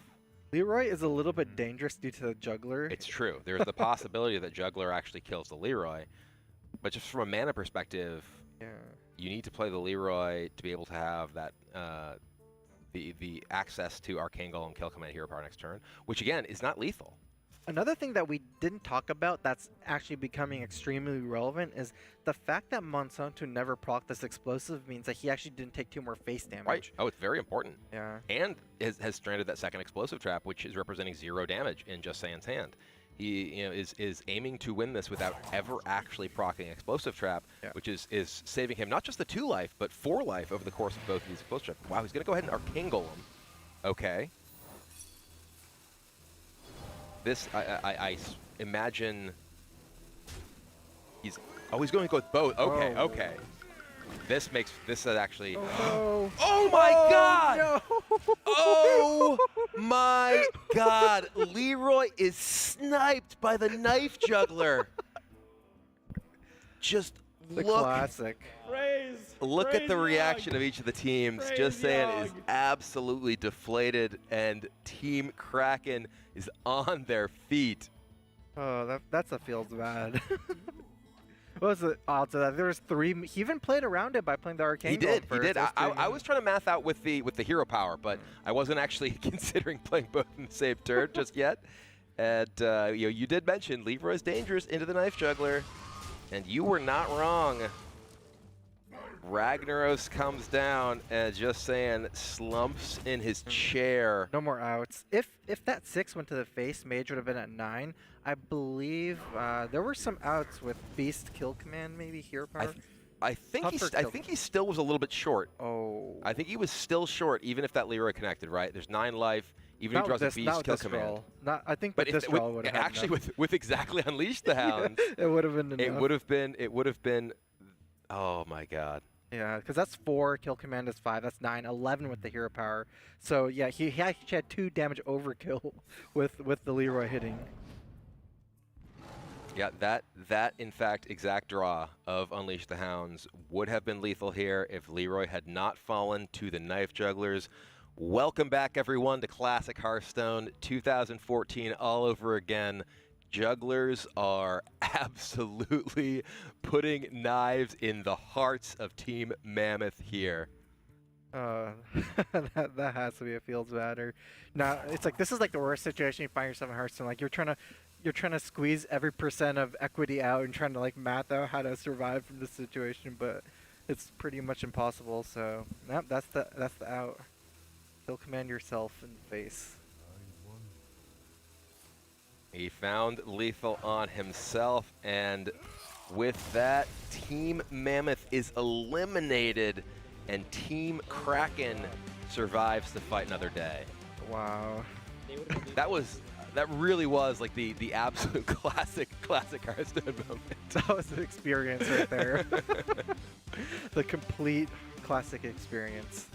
Leroy is a little bit dangerous due to the Juggler. It's true. There's the possibility that Juggler actually kills the Leroy, but just from a mana perspective, you need to play the Leroy to be able to have that the access to Arcane Golem, Kill Command, hero power next turn, which again is not lethal. Another thing that we didn't talk about that's actually becoming extremely relevant is the fact that Monsanto never proc this explosive means that he actually didn't take 2 more face damage. Right. Oh, it's very important. Yeah. And has stranded that second explosive trap, which is representing 0 damage in Just Saying's hand. He is aiming to win this without ever actually proccing explosive trap, which is saving him not just the 2 life, but 4 life over the course of both of these explosive traps. Wow, he's going to go ahead and Arcane Golem. Okay. This, I imagine he's going to go with both. Okay, okay. This is actually. Oh my God! No. Oh my God! God, Leroy is sniped by the knife juggler. Just The look. classic. Look at the reaction of each of the teams. Just saying is absolutely deflated, and Team Kraken is on their feet. Oh, that feels bad. What was the odds of that? There was 3. He even played around it by playing the arcane. He did. Gold He did. first. I was trying to math out with the hero power, but I wasn't actually considering playing both in the same turn just yet. And you did mention Leroy's dangerous into the knife juggler, and you were not wrong. Ragnaros comes down and just saying slumps in his chair. No more outs. If that 6 went to the face, Mage would have been at 9. I believe there were some outs with Beast Kill Command, maybe Hero Power. I think he still was a little bit short. Oh. I think he was still short, even if that Leroy connected, right? There's 9 life, even if he draws a Beast Kill Command. I think but this draw would have actually with exactly Unleash the Hounds, it would have been enough. It would have been. Oh my God. Yeah, because that's 4, Kill Command is 5, that's 9, 11 with the Hero Power. So yeah, he actually had 2 damage overkill with the Leroy hitting. Yeah, that in fact exact draw of Unleash the Hounds would have been lethal here if Leroy had not fallen to the knife jugglers. Welcome back everyone to Classic Hearthstone 2014 all over again. Jugglers are absolutely putting knives in the hearts of Team Mammoth here. That has to be a feels batter. Now it's like this is like the worst situation you find yourself in Hearthstone. Like you're trying to squeeze every % of equity out and trying to like math out how to survive from this situation, but it's pretty much impossible. So yep, that's the out. Kill Command yourself in the face. He found lethal on himself, and with that, Team Mammoth is eliminated, and Team Kraken survives to fight another day. Wow. That really was like the absolute classic Hearthstone moment. That was an experience right there. The complete classic experience.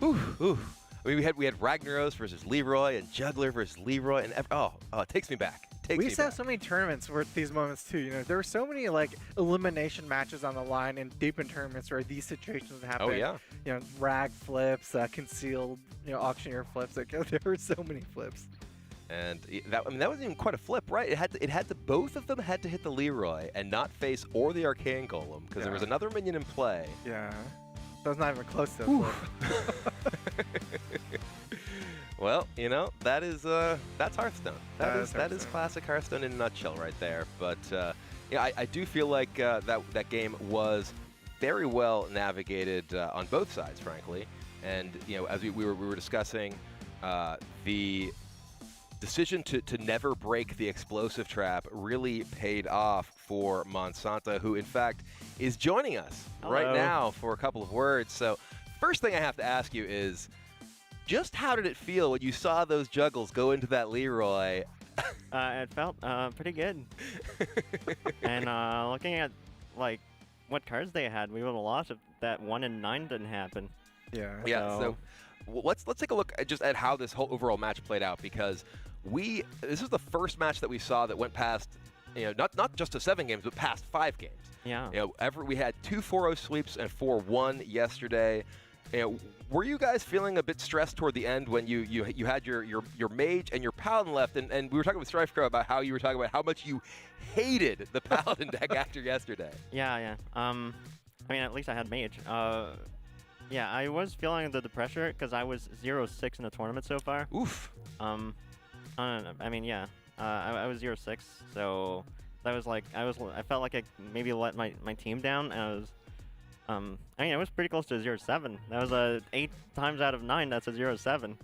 Ooh. I mean, we had Ragnaros versus Leroy and Juggler versus Leroy, and it takes me back. We used to have so many tournaments where these moments too. You know, there were so many like elimination matches on the line and deep in tournaments where these situations happen. Oh yeah. You know, rag flips, concealed, auctioneer flips. Like, there were so many flips. And that wasn't even quite a flip, right? Both of them had to hit the Leroy and not face or the Arcane Golem because there was another minion in play. Yeah. That was not even close to a flip. Well, that's Hearthstone. That is classic Hearthstone in a nutshell right there. But I do feel like that game was very well navigated on both sides, frankly. And as we were discussing, the decision to never break the explosive trap really paid off for Monsanto, who in fact is joining us right now for a couple of words. So first thing I have to ask you is, just how did it feel when you saw those juggles go into that Leroy? It felt pretty good. And looking at like what cards they had, we would have lost if that 1 in 9 didn't happen. Yeah. Yeah. So let's take a look just at how this whole overall match played out, because this is the first match that we saw that went past, not just to 7 games, but past 5 games. Yeah. We had 2 4-0 sweeps and 4-1 yesterday. Were you guys feeling a bit stressed toward the end when you had your mage and your paladin left, and we were talking with StrifeCrow about how you were talking about how much you hated the paladin deck after yesterday? Yeah. I mean, at least I had mage. Yeah, I was feeling the pressure because I was 0-6 in the tournament so far. Oof. I mean, yeah. I was 0-6, so that was like I felt like I maybe let my team down, and I was. I mean, it was pretty close to 0-7. That was 8 times out of 9. That's a 0-7.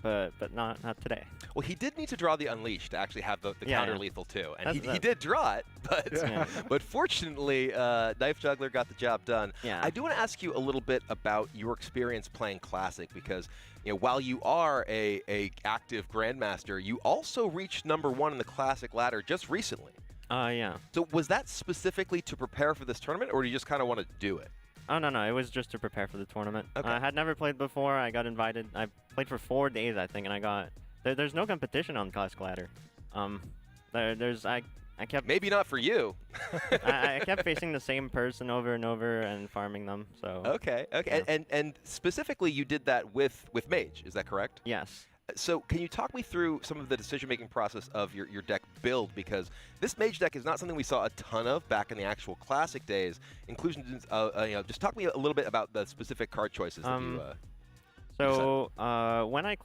But not today. Well, he did need to draw the Unleash to actually have the counter lethal too, and he did draw it. But fortunately, Knife Juggler got the job done. Yeah. I do want to ask you a little bit about your experience playing Classic, because while you are a active Grandmaster, you also reached #1 in the Classic ladder just recently. Yeah. So was that specifically to prepare for this tournament, or do you just kind of want to do it? Oh, no, it was just to prepare for the tournament. Okay. I had never played before. I got invited. I played for 4 days, I think, and I got... There's no competition on Classic Ladder. I kept... Maybe not for you. I kept facing the same person over and over and farming them, so... Okay. Yeah. And specifically, you did that with Mage, is that correct? Yes. So can you talk me through some of the decision-making process of your deck build? Because this Mage deck is not something we saw a ton of back in the actual Classic days. Inclusions, just talk to me a little bit about the specific card choices that you So when I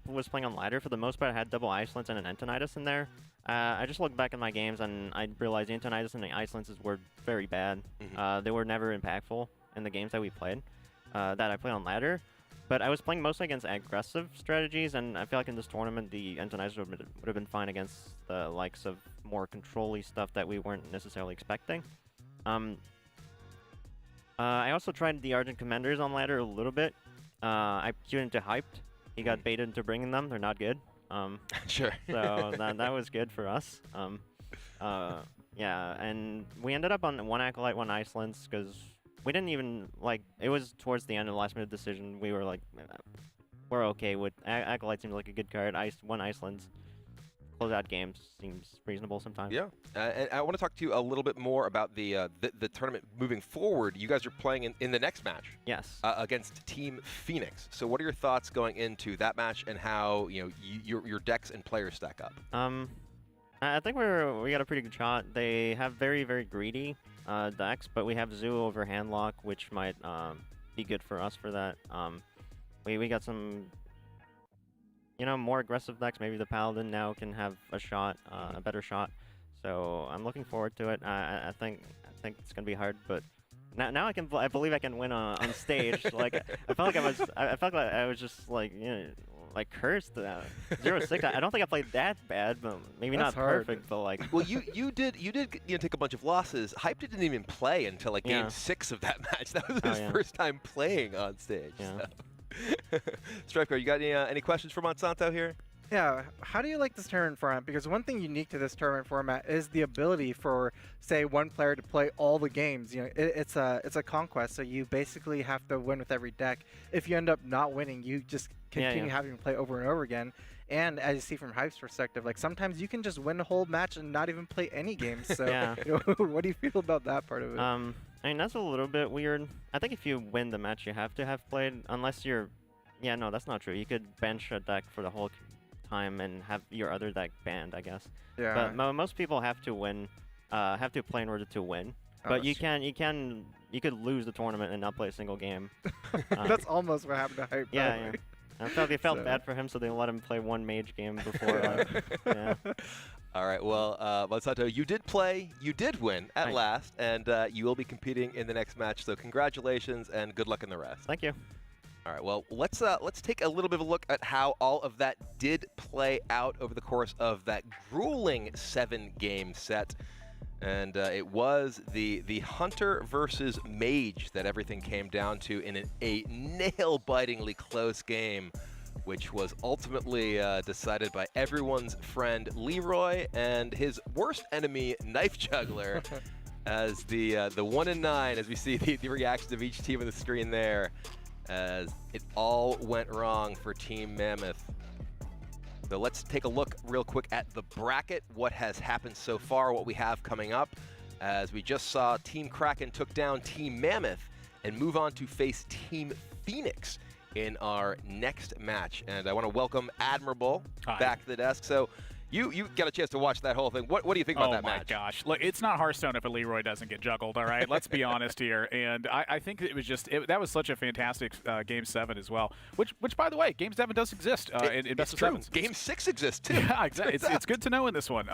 was playing on Ladder, for the most part, I had double Icelands and an Antonidas in there. I just looked back at my games and I realized the Antonidas and the Icelands were very bad. They were never impactful in the games that we played, that I played on Ladder. But I was playing mostly against aggressive strategies, and I feel like in this tournament, the Antonidas would have been fine against the likes of more control-y stuff that we weren't necessarily expecting. I also tried the Argent Commanders on Ladder a little bit. I queued into Hyped. He got baited into bringing them. They're not good. Sure. So that was good for us. Yeah, and we ended up on 1 Acolyte, 1 Icelands, because we didn't even, it was towards the end of the last minute decision. We were like, we're okay with... Acolyte seems like a good card. 1 Icelands. Closeout games seems reasonable sometimes. Yeah, and I want to talk to you a little bit more about the tournament moving forward. You guys are playing in the next match. Yes. Against Team Phoenix. So what are your thoughts going into that match and how your decks and players stack up? I think we got a pretty good shot. They have very, very greedy decks, but we have Zoo over Handlock, which might be good for us for that. We got some... more aggressive decks. Maybe the Paladin now can have a shot, a better shot. So I'm looking forward to it. I think it's gonna be hard, but now I believe I can win on stage. I felt like I was just cursed. 0-6. I don't think I played that bad, but maybe That's not hard. perfect. But well, you did take a bunch of losses. Hype didn't even play until game 6 of that match. That was his first time playing on stage. Yeah. So. Striker, you got any questions for Monsanto here? Yeah, how do you like this tournament format? Because one thing unique to this tournament format is the ability for, say, one player to play all the games. It's a conquest, so you basically have to win with every deck. If you end up not winning, you just continue having to play over and over again. And as you see from Hype's perspective, sometimes you can just win a whole match and not even play any games. So, what do you feel about that part of it? I mean, that's a little bit weird. I think if you win the match, you have to have played, unless you're... Yeah, no, that's not true. You could bench a deck for the whole time and have your other deck banned, I guess. Yeah. But most people have to win, have to play in order to win. Oh, But you could lose the tournament and not play a single game. That's almost what happened to Hype. Yeah. I felt they felt bad for him, so they let him play 1 Mage game before. Yeah. All right, well, Monsanto, you did play, you did win at last, and you will be competing in the next match, so congratulations and good luck in the rest. Thank you. All right, well, let's take a little bit of a look at how all of that did play out over the course of that grueling 7-game set. And it was the Hunter versus Mage that everything came down to in a nail-bitingly close game, which was ultimately decided by everyone's friend Leroy and his worst enemy, Knife Juggler, as the 1-9, as we see the reactions of each team on the screen there, as it all went wrong for Team Mammoth. So let's take a look real quick at the bracket, what has happened so far, what we have coming up. As we just saw, Team Kraken took down Team Mammoth and move on to face Team Phoenix in our next match. And I want to welcome Admirable back to the desk. So you got a chance to watch that whole thing. What do you think about that match? Oh my gosh. Look, it's not Hearthstone if a Leroy doesn't get juggled, all right? Let's be honest here. And I think it was that was such a fantastic Game 7 as well, which by the way, Game 7 does exist in Best of Sevens. Game 6 exists too. Yeah, exactly. It's good to know in this one.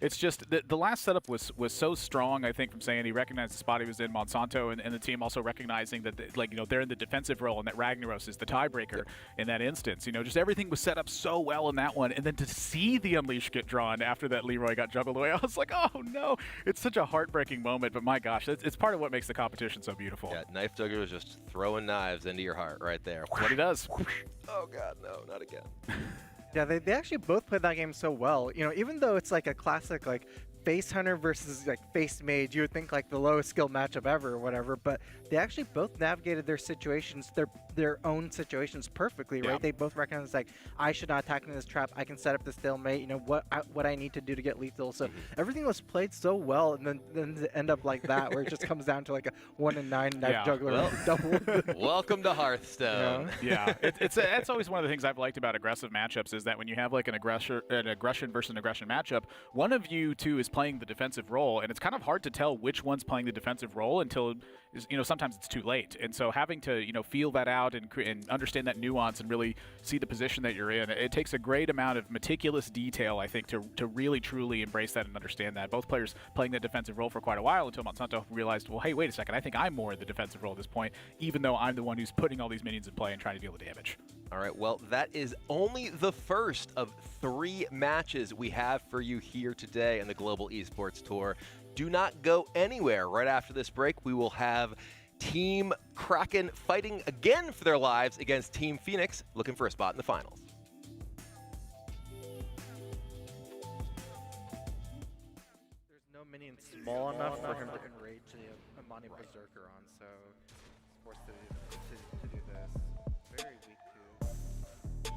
It's just the last setup was so strong, I think, from saying he recognized the spot he was in, Monsanto, and the team also recognizing that they're in the defensive role and that Ragnaros is the tiebreaker in that instance. Just everything was set up so well in that one, and then to see the Unleash get drawn after that Leroy got juggled away, I was like, oh no, it's such a heartbreaking moment. But my gosh, it's part of what makes the competition so beautiful. Yeah, Knife Juggler was just throwing knives into your heart right there. What he does. Oh god, no, not again. Yeah, they actually both played that game so well. Even though it's like a classic Face Hunter versus like Face Mage, you would think like the lowest skill matchup ever or whatever, but they actually both navigated their situations, their own situations perfectly, right? They both recognize like, I should not attack in this trap, I can set up the stalemate, you know, what I need to do to get lethal. So everything was played so well, and then to end up like that, where it just comes down to like a 1-9 knife juggler with double. Welcome to Hearthstone. Yeah, that's always one of the things I've liked about aggressive matchups is that when you have like an aggression versus an aggression matchup, one of you two is playing the defensive role, and it's kind of hard to tell which one's playing the defensive role until, you know, sometimes it's too late. And so having to, you know, feel that out and understand that nuance and really see the position that you're in, it takes a great amount of meticulous detail, I think, to really truly embrace that and understand that. Both players playing the defensive role for quite a while until Monsanto realized, well, hey, wait a second, I think I'm more in the defensive role at this point, even though I'm the one who's putting all these minions in play and trying to deal with damage. All right, well, that is only the first of 3 matches we have for you here today in the Global Esports Tour. Do not go anywhere. Right after this break, we will have Team Kraken fighting again for their lives against Team Phoenix, looking for a spot in the finals. There's no minion small enough for him to enrage the Amani Berserker on, so he's forced to do this. Very weak too.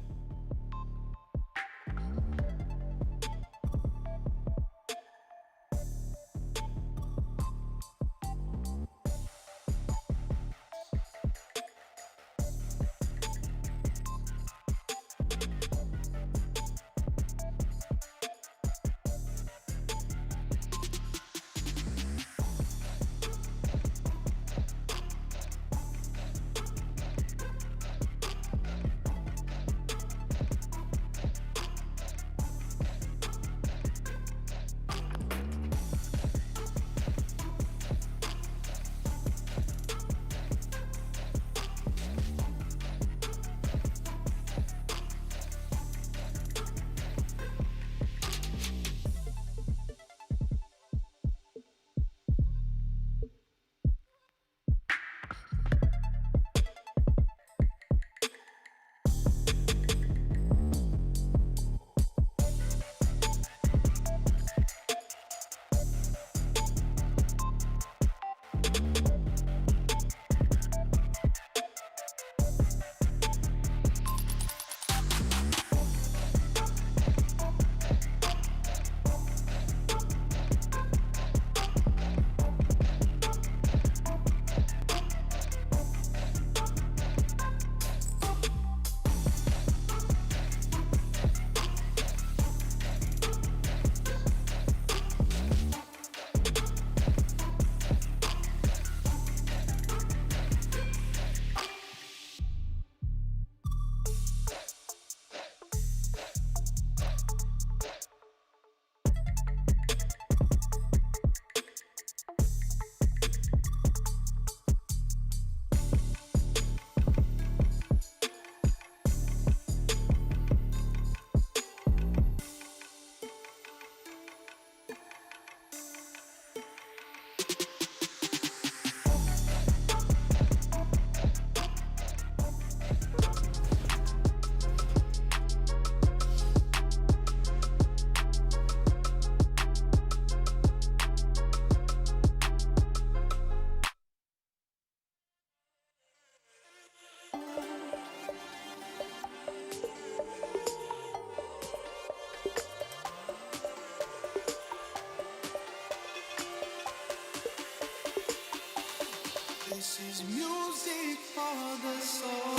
This is music for the soul.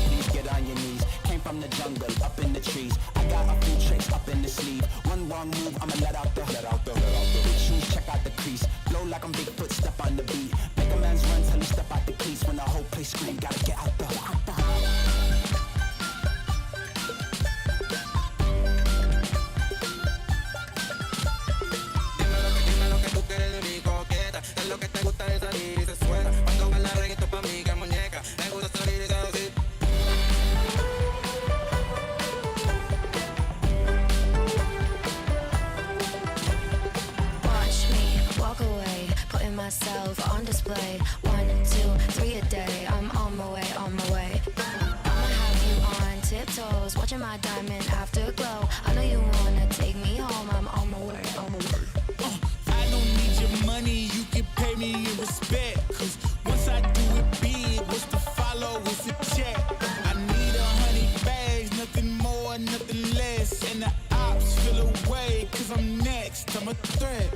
Please get on your knees. Came from the jungle, up in the trees. I got a few tricks up in the sleeve. One wrong move, I'ma let out the big shoes, check out the crease. Blow like I'm Bigfoot, step on the beat. Make a man's run till he step out the crease. When the whole place scream, gotta get out the myself on display. 1, 2, 3 a day. I'm on my way, on my way. I'ma have you on tiptoes, watching my diamond afterglow. I know you wanna take me home. I'm on my way, on my way. your money, you can pay me in respect. Cause once I do it big, what's to follow is a check. I need 100 bags, nothing more, nothing less. And the ops feel away, cause I'm next, I'm a threat.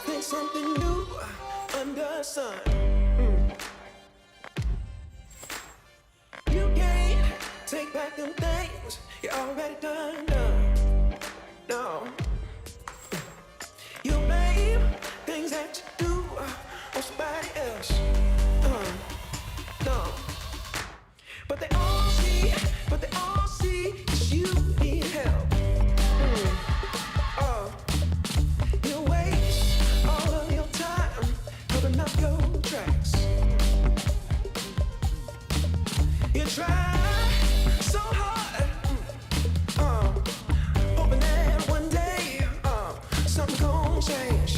There's something new under the sun. You can't take back them things you already done. No. You blame things that you do on somebody else. No. But they all see that you need help. You waste all of your time covering up your tracks. You try so hard, hoping that one day something gon' change.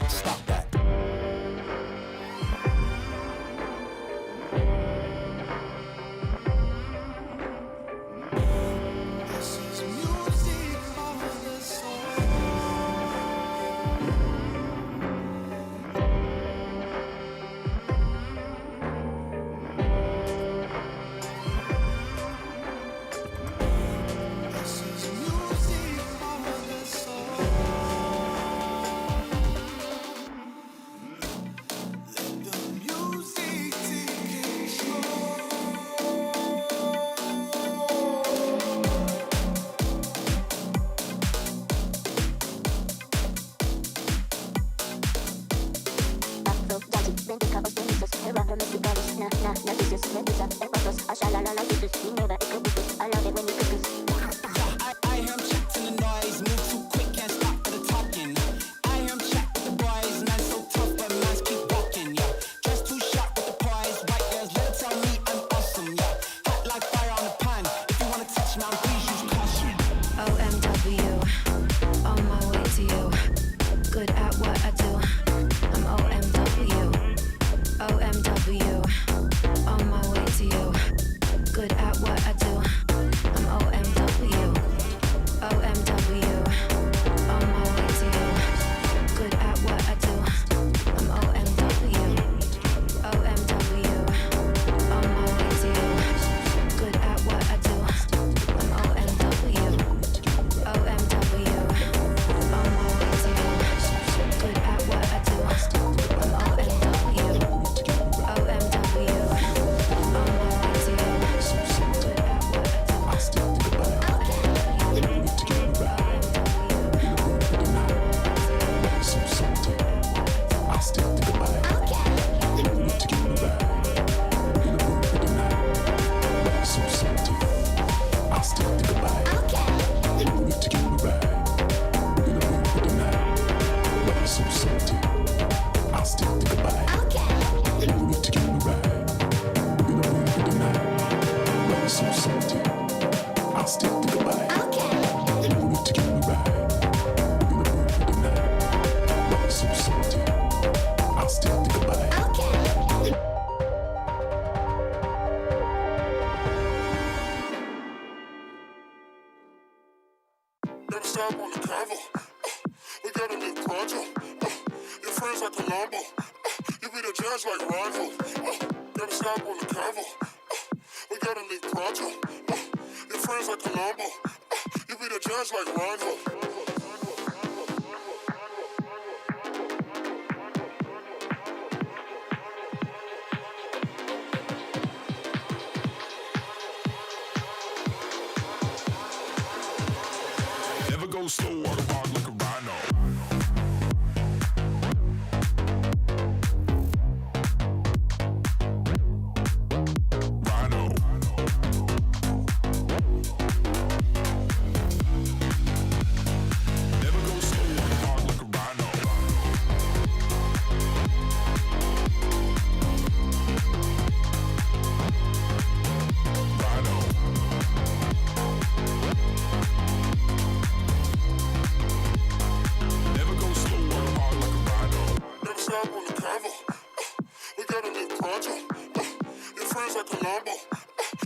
Stop that. This is music for the soul. This is music for the soul. Let the music take control. I hear him chat to the noise, move too quick, can't stop for the talking. I hear him chat with the boys, man so tough, but mans keep walking, yeah. Just too sharp with the poise, white girls, let her tell me I'm awesome, yeah. Hot like fire on the pan, if you wanna touch me, please use caution. OMW, on my way to you. Good at what I do. I'm OMW. OMW, on my way to you. Good at what I do. I'm OMW. OMW, on my way to you. Good at what I do. I'm OMW. OMW, on my way to you. Good at what I do. I'm OMW. OMW, on my way to you. Good at what I do. I'm OMW. OMW, on my way to you. Good at what I do. I still think about it. You need to get me back. So salty. I still think about it. You need to get me back. In the room with the night. So salty. I still think about it. You need to get me back. In the room with the night. So salty. I still think about it. You need to get me back. In the room with the night. So salty. I still think about it. You need to get me back. In the room with the night. So salty. I still think about it. Never stop on the convo. We gotta live pronto. Your friends like Colombo. You be the judge like Rondo. Never stop on the convo. We gotta live pronto. Your friends like Colombo. You be the judge like Rondo. Never go slow, walk hard like a rhino. Rhino. Never go slow, walk hard like a rhino. Rhino. stop on the convo. We gotta live pronto. Your friends like Colombo.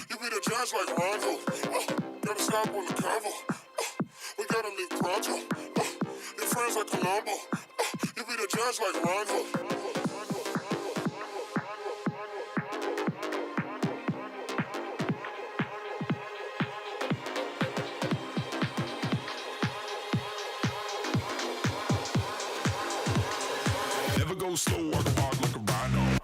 You be the judge like Rondo. Gotta stop on the convo. We gotta live pronto. Your friends like Colombo. You be the judge like Rondo. Never go slow, I go hard like a rhino.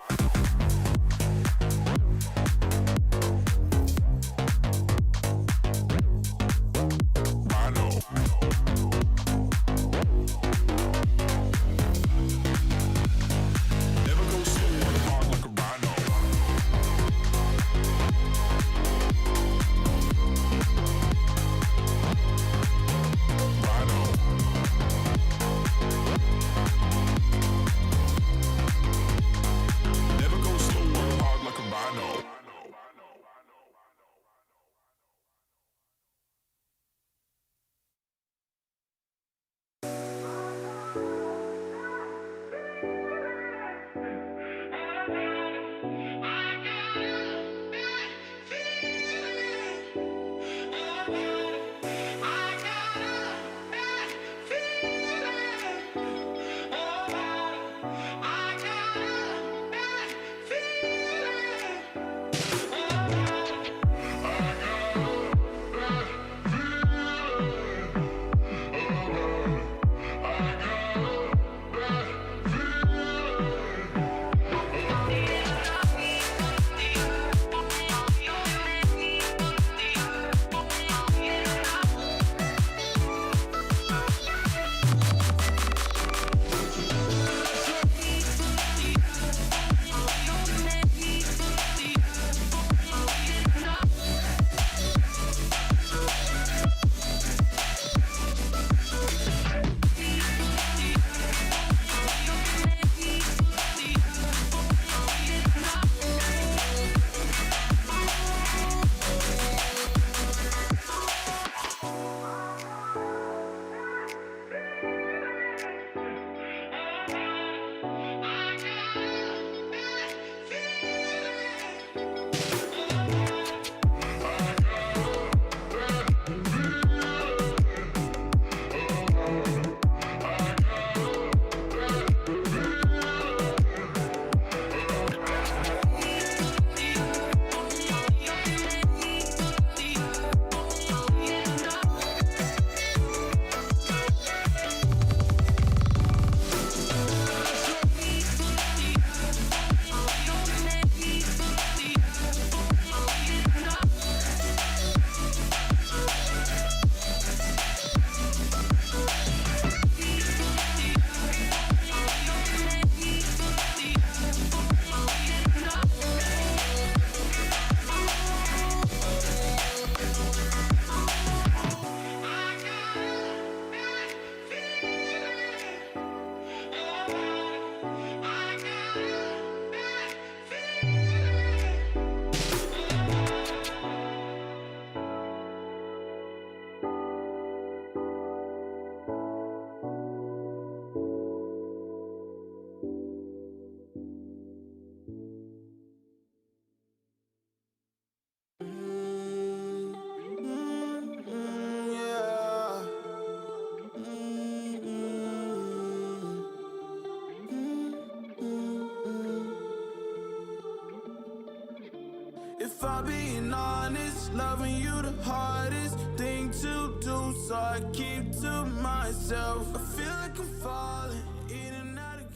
If I'm being honest, loving you the hardest thing to do, so I keep to myself. I feel like I'm falling in and out of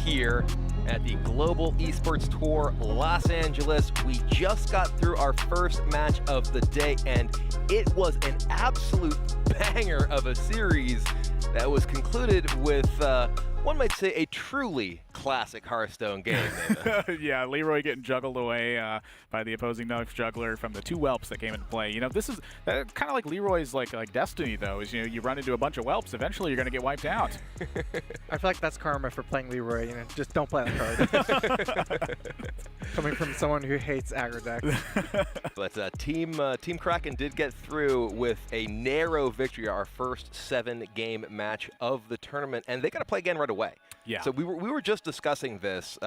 Here at the Global Esports Tour Los Angeles. We just got through our first match of the day, and it was an absolute banger of a series that was concluded with, one might say, a truly classic Hearthstone game. Yeah, Leroy getting juggled away by the opposing Nux juggler from the 2 whelps that came into play. You know, this is kind of like Leroy's like Destiny, though. Is, you know, you run into a bunch of whelps, eventually you're going to get wiped out. I feel like that's karma for playing Leroy. You know, just don't play that card. Coming from someone who hates aggro decks. But Team Kraken did get through with a narrow victory, our first 7-game match of the tournament, and they got to play again right away. Yeah. So we were just discussing this,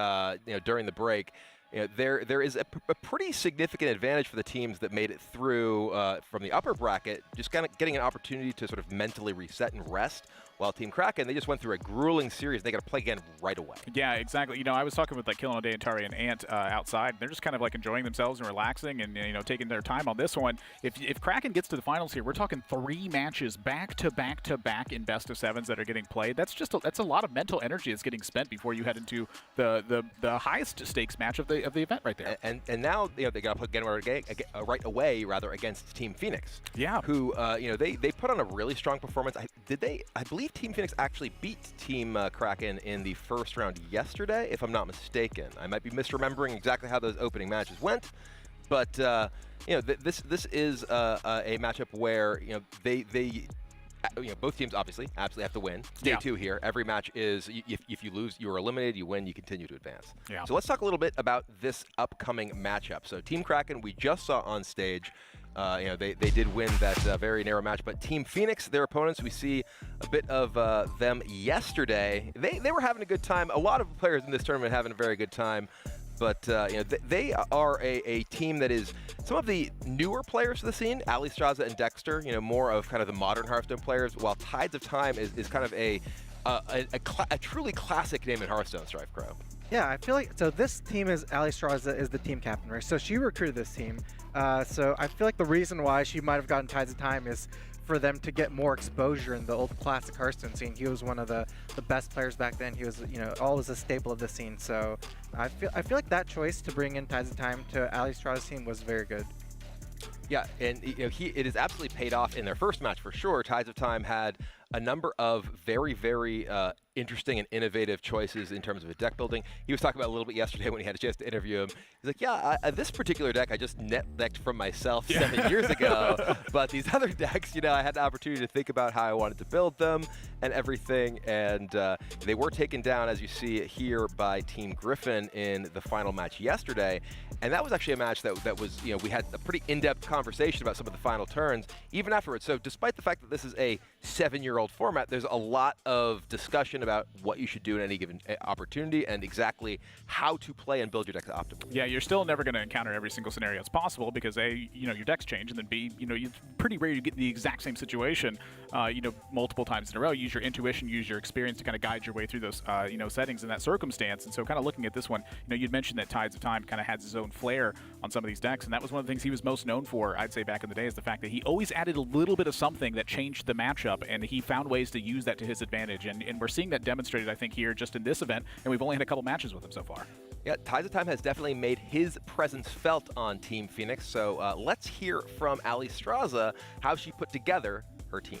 during the break. You know, there is a pretty significant advantage for the teams that made it through from the upper bracket, just kind of getting an opportunity to sort of mentally reset and rest. While Team Kraken, they just went through a grueling series. They got to play again right away. Yeah, exactly. You know, I was talking with like Killen O'Day and Tari and Ant outside. They're just kind of like enjoying themselves and relaxing and, you know, taking their time on this one. If Kraken gets to the finals here, we're talking 3 matches back to back to back in best of 7s that are getting played. That's just that's a lot of mental energy that's getting spent before you head into the highest stakes match of the event right there. And now, you know, they got to play again right away against Team Phoenix. Yeah. Who they put on a really strong performance. I believe Team Phoenix actually beat Team Kraken in the first round yesterday, if I'm not mistaken. I might be misremembering exactly how those opening matches went, but this is a matchup where both teams obviously absolutely have to win. Day 2 here. Every match is if you lose, you are eliminated. You win, you continue to advance. Yeah. So let's talk a little bit about this upcoming matchup. So Team Kraken, we just saw on stage. They did win that very narrow match, but Team Phoenix, their opponents, we see a bit of them yesterday. They were having a good time. A lot of players in this tournament having a very good time, but they are a team that is some of the newer players to the scene. Ali Straza and Dexter, more of kind of the modern Hearthstone players, while Tides of Time is kind of a truly classic name in Hearthstone, Strife Crow. Yeah, I feel like so. This team is Ali Straza is the team captain, right? So she recruited this team. So I feel like the reason why she might have gotten Tides of Time is for them to get more exposure in the old classic Hearthstone scene. He was one of the best players back then. He was, always a staple of the scene. So I feel like that choice to bring in Tides of Time to Ali Straza's team was very good. Yeah, and it has absolutely paid off in their first match for sure. Tides of Time had a number of very, very interesting and innovative choices in terms of a deck building. He was talking about a little bit yesterday when he had a chance to interview him. He's like, yeah, this particular deck I just net decked from myself 7 years ago, but these other decks, I had the opportunity to think about how I wanted to build them and everything, and they were taken down, as you see here, by Team Griffin in the final match yesterday. And that was actually a match that was, we had a pretty in-depth conversation about some of the final turns, even afterwards. So despite the fact that this is a 7-year-old format, there's a lot of discussion about what you should do in any given opportunity and exactly how to play and build your deck optimally. Yeah, you're still never going to encounter every single scenario as possible because A, your decks change, and then B, it's pretty rare you get the exact same situation, multiple times in a row. Use your intuition, use your experience to kind of guide your way through those, settings in that circumstance. And so kind of looking at this one, you'd mentioned that Tides of Time kind of has his own flair on some of these decks, and that was one of the things he was most known for, I'd say, back in the day, is the fact that he always added a little bit of something that changed the matchup, and he found ways to use that to his advantage. And we're seeing that demonstrated, I think, here just in this event, and we've only had a couple matches with him so far. Yeah, Tides of Time has definitely made his presence felt on Team Phoenix, so let's hear from Ali Straza how she put together her team.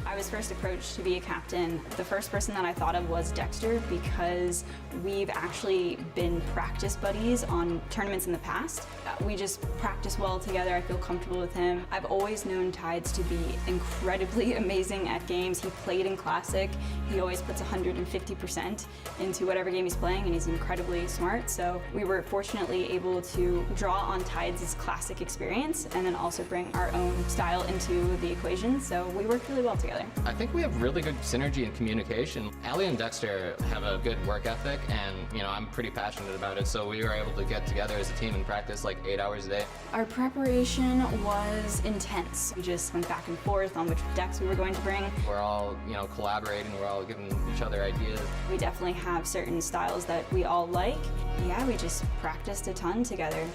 I was first approached to be a captain, the first person that I thought of was Dexter, because we've actually been practice buddies on tournaments in the past. We just practice well together. I feel comfortable with him. I've always known Tides to be incredibly amazing at games. He played in Classic. He always puts 150% into whatever game he's playing, and he's incredibly smart. So we were fortunately able to draw on Tides' Classic experience and then also bring our own style into the equation. So we worked really well together. I think we have really good synergy and communication. Ali and Dexter have a good work ethic, and I'm pretty passionate about it, so we were able to get together as a team and practice like 8 hours a day. Our preparation was intense. We just went back and forth on which decks we were going to bring. We're all, collaborating, we're all giving each other ideas. We definitely have certain styles that we all like. Yeah, we just practiced a ton together.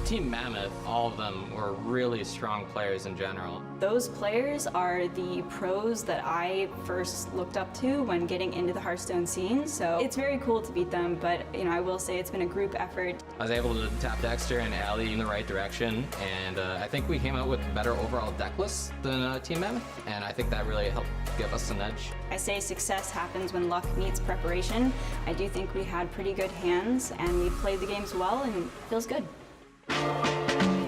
Team Mammoth, all of them were really strong players in general. Those players are the pros that I first looked up to when getting into the Hearthstone scene, so it's very cool to beat them, but I will say it's been a group effort. I was able to tap Dexter and Ali in the right direction, and I think we came out with better overall deck lists than Team Mammoth, and I think that really helped give us an edge. I say success happens when luck meets preparation. I do think we had pretty good hands, and we played the games well, and it feels good.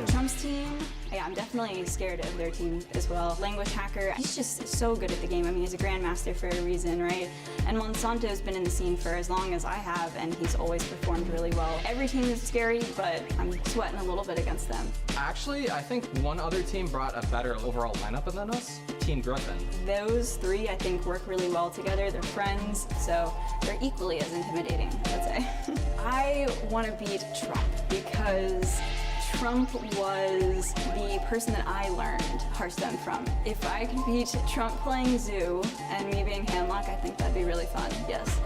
Trump's team, yeah, I'm definitely scared of their team as well. Language Hacker, he's just so good at the game. I mean, he's a grandmaster for a reason, right? And Monsanto's been in the scene for as long as I have, and he's always performed really well. Every team is scary, but I'm sweating a little bit against them. Actually, I think one other team brought a better overall lineup than us, Team Griffin. Those three, I think, work really well together. They're friends, so they're equally as intimidating, I'd say. I want to beat Trump because Trump was the person that I learned Hearthstone from. If I could beat Trump playing Zoo and me being Handlock, I think that'd be really fun, yes.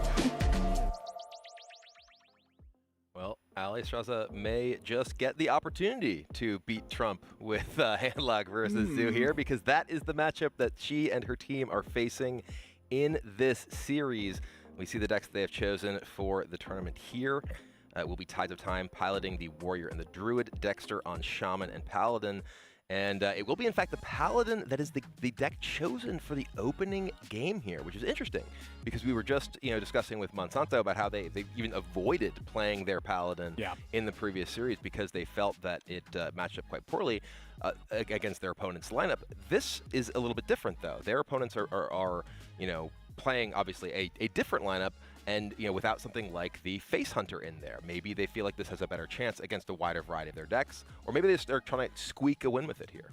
Well, Ali Straza may just get the opportunity to beat Trump with Handlock versus Zoo here, because that is the matchup that she and her team are facing in this series. We see the decks they have chosen for the tournament here. Will be Tides of Time piloting the Warrior and the Druid, Dexter on Shaman and Paladin. And it will be, in fact, the Paladin that is the deck chosen for the opening game here, which is interesting because we were just discussing with Monsanto about how they even avoided playing their Paladin in the previous series because they felt that it matched up quite poorly against their opponent's lineup. This is a little bit different, though. Their opponents are playing, obviously, a different lineup, and without something like the Face Hunter in there. Maybe they feel like this has a better chance against a wider variety of their decks, or maybe they're trying to squeak a win with it here.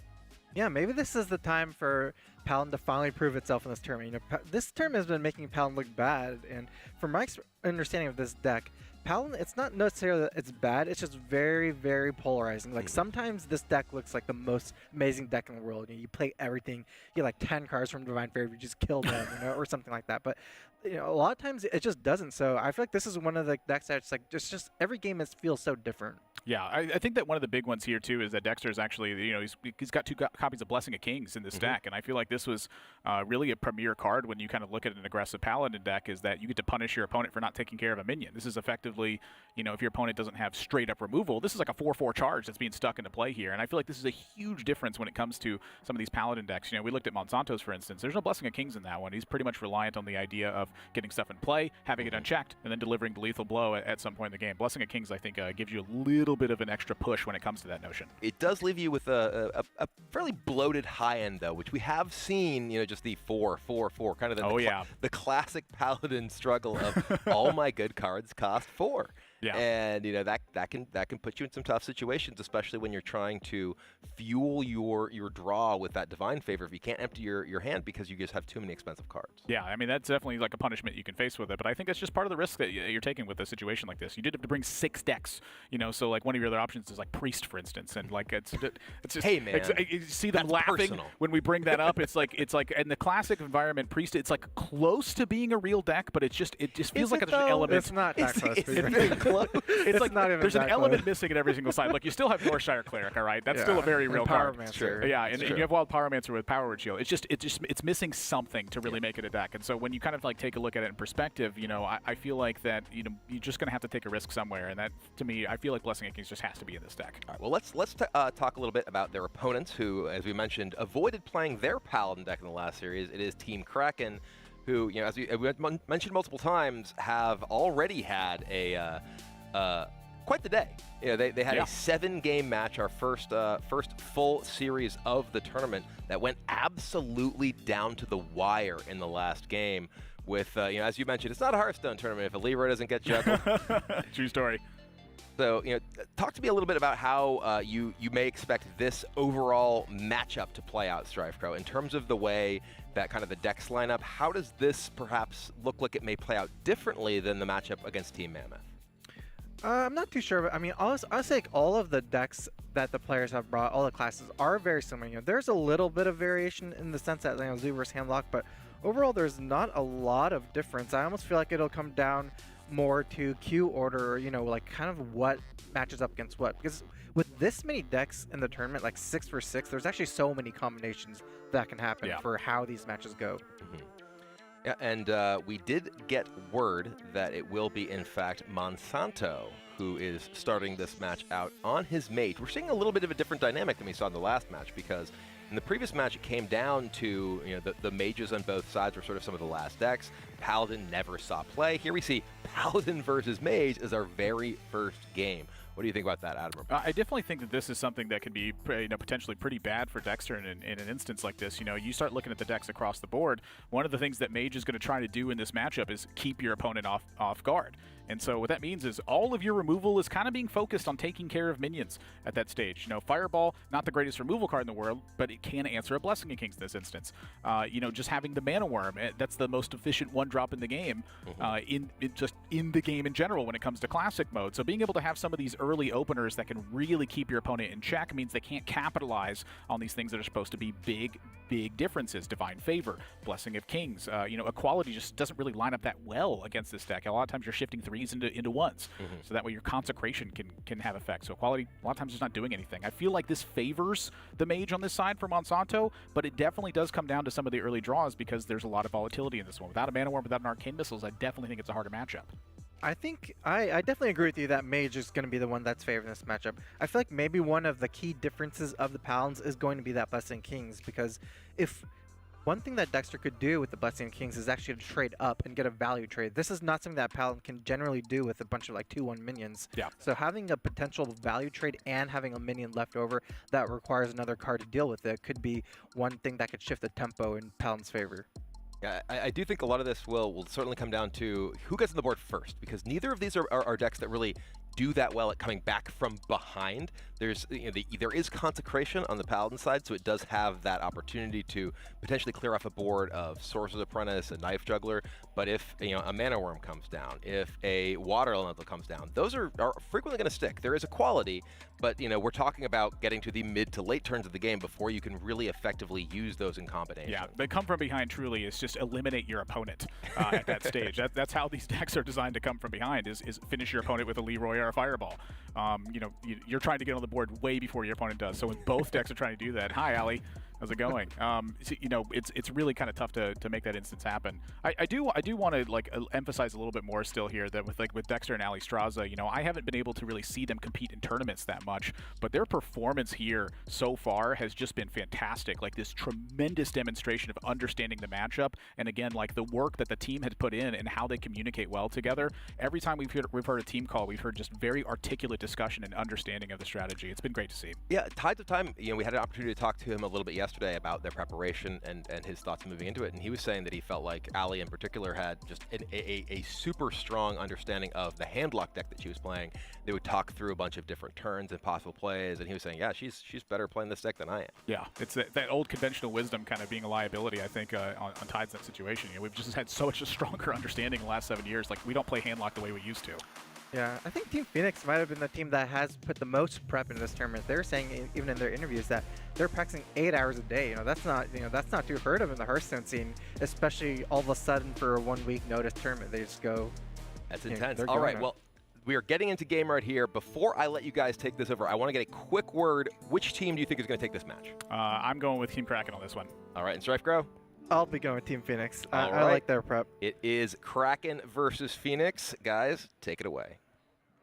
Yeah, maybe this is the time for Paladin to finally prove itself in this tournament. This tournament has been making Paladin look bad, and from my understanding of this deck, Paladin, it's not necessarily that it's bad, it's just very, very polarizing. Like, sometimes this deck looks like the most amazing deck in the world. You play everything, you get like 10 cards from Divine Favor, you just kill them, or something like that. But a lot of times it just doesn't. So I feel like this is one of the decks that's like just every game feels so different. Yeah, I think that one of the big ones here too is that Dexter is actually, he's got two copies of Blessing of Kings in this deck, and I feel like this was really a premier card when you kind of look at an aggressive Paladin deck, is that you get to punish your opponent for not taking care of a minion. This is effectively, if your opponent doesn't have straight up removal, this is like a 4/4 charge that's being stuck into play here, and I feel like this is a huge difference when it comes to some of these Paladin decks. We looked at Monsanto's, for instance. There's no Blessing of Kings in that one. He's pretty much reliant on the idea of getting stuff in play, having it unchecked, and then delivering the lethal blow at some point in the game. Blessing of Kings, I think, gives you a little bit of an extra push when it comes to that notion. It does leave you with a fairly bloated high end, though, which we have seen, just the 4/4/4, kind of the classic Paladin struggle of all my good cards cost 4. Yeah. And that can put you in some tough situations, especially when you're trying to fuel your draw with that Divine Favor if you can't empty your hand because you just have too many expensive cards. Yeah, I mean, that's definitely like a punishment you can face with it, but I think that's just part of the risk that you're taking with a situation like this. You did have to bring 6 decks, so like one of your other options is like Priest, for instance, and like it's just hey man, you see them laughing personal when we bring that up. It's like in the classic environment, Priest, it's like close to being a real deck, but it just feels like there's an element. It's not that close. It's like not even there's an that element close. missing at every single side. Look, you still have Northshire Cleric, all right? That's still a very real card. Pyromancer. Yeah, and you have Wild Pyromancer with Power Word Shield. It's missing something to really make it a deck. And so when you kind of like take a look at it in perspective, I feel like that you're just gonna have to take a risk somewhere. And that, to me, I feel like Blessing of Kings just has to be in this deck. All right, well, let's talk a little bit about their opponents, who, as we mentioned, avoided playing their Paladin deck in the last series. It is Team Kraken, who, as we mentioned multiple times, have already had a quite the day. They had a 7-game match, our first full series of the tournament, that went absolutely down to the wire in the last game. With as you mentioned, it's not a Hearthstone tournament if a Libra doesn't get juggled. True story. So, talk to me a little bit about how you may expect this overall matchup to play out, StrifeCro, in terms of the way that kind of the decks line up. How does this perhaps look like it may play out differently than the matchup against Team Mammoth? I'm not too sure, but I mean, I'll say all of the decks that the players have brought, all the classes, are very similar. There's a little bit of variation in the sense that Zoo versus Handlock, but overall there's not a lot of difference. I almost feel like it'll come down more to queue order, or, you know, like kind of what matches up against what. Because with this many decks in the tournament, like 6 for 6, there's actually so many combinations that can happen for how these matches go. Yeah, and we did get word that it will be, in fact, Monsanto who is starting this match out on his mage. We're seeing a little bit of a different dynamic than we saw in the last match, because in the previous match it came down to, you know, the mages on both sides were sort of some of the last decks. Paladin never saw play. Here we see Paladin versus Mage as our very first game. What do you think about that, Adam? I definitely think that this is something that can be, you know, potentially pretty bad for Dexter in an instance like this. You know, you start looking at the decks across the board. One of the things that Mage is going to try to do in this matchup is keep your opponent off guard. And so what that means is all of your removal is kind of being focused on taking care of minions at that stage. You know, Fireball, not the greatest removal card in the world, but it can answer a Blessing of Kings in this instance. You know, just having the Mana Worm, that's the most efficient one drop in the game, just in the game in general when it comes to Classic mode. So being able to have some of these early openers that can really keep your opponent in check means they can't capitalize on these things that are supposed to be big differences. Divine Favor, Blessing of Kings, you know, Equality just doesn't really line up that well against this deck. A lot of times you're shifting threes into ones, so that way your Consecration can have effect. So Equality, a lot of times, is not doing anything. I feel like this favors the Mage on this side for Monsanto, but it definitely does come down to some of the early draws because there's a lot of volatility in this one. Without a Mana Worm, without an Arcane Missiles, I definitely think it's a harder matchup. I think I definitely agree with you that Mage is going to be the one that's favoring this matchup. I feel like maybe one of the key differences of the Paladins is going to be that Blessing Kings, because if one thing that Dexter could do with the Blessing Kings is actually to trade up and get a value trade. This is not something that Paladin can generally do with a bunch of like 2/1 minions. Yeah. So having a potential value trade and having a minion left over that requires another card to deal with it could be one thing that could shift the tempo in Paladin's favor. Yeah, I do think a lot of this will certainly come down to who gets on the board first, because neither of these are decks that really do that well at coming back from behind. There's, you know, there is Consecration on the Paladin side, so it does have that opportunity to potentially clear off a board of Sorcerer's Apprentice and Knife Juggler. But if, you know, a Mana Worm comes down, if a Water Elemental comes down, those are frequently going to stick. There is a quality, but, you know, we're talking about getting to the mid to late turns of the game before you can really effectively use those in combination. Yeah, the come from behind truly is just eliminate your opponent at that stage. That's how these decks are designed to come from behind, is finish your opponent with a Leroy or a Fireball. You know, you're trying to get on the board way before your opponent does. So when both decks are trying to do that, hi, Allie. How's it going? So, you know, it's really kind of tough to make that instance happen. I do want to like emphasize a little bit more still here that with Dexter and Ali Straza, you know, I haven't been able to really see them compete in tournaments that much, but their performance here so far has just been fantastic. Like this tremendous demonstration of understanding the matchup, and again, like the work that the team has put in and how they communicate well together. Every time we've heard a team call, we've heard just very articulate discussion and understanding of the strategy. It's been great to see. Yeah, Tides of Time, you know, we had an opportunity to talk to him a little bit yesterday about their preparation and his thoughts moving into it, and he was saying that he felt like Ali in particular had just a super strong understanding of the handlock deck that she was playing. They would talk through a bunch of different turns and possible plays, and he was saying, yeah, she's better playing this deck than I am. Yeah, it's that old conventional wisdom kind of being a liability, I think, on Tides in that situation. You know, we've just had such a stronger understanding in the last 7 years. Like, we don't play handlock the way we used to. Yeah, I think Team Phoenix might have been the team that has put the most prep into this tournament. They're saying, even in their interviews, that they're practicing 8 hours a day. You know, that's not too heard of in the Hearthstone scene, especially all of a sudden for a 1 week notice tournament. They just go. That's intense. All right, well, we are getting into game right here. Before I let you guys take this over, I want to get a quick word. Which team do you think is going to take this match? I'm going with Team Kraken on this one. All right, and Strife Grow? I'll be going with Team Phoenix. I Right. like their prep. It is Kraken versus Phoenix. Guys, take it away.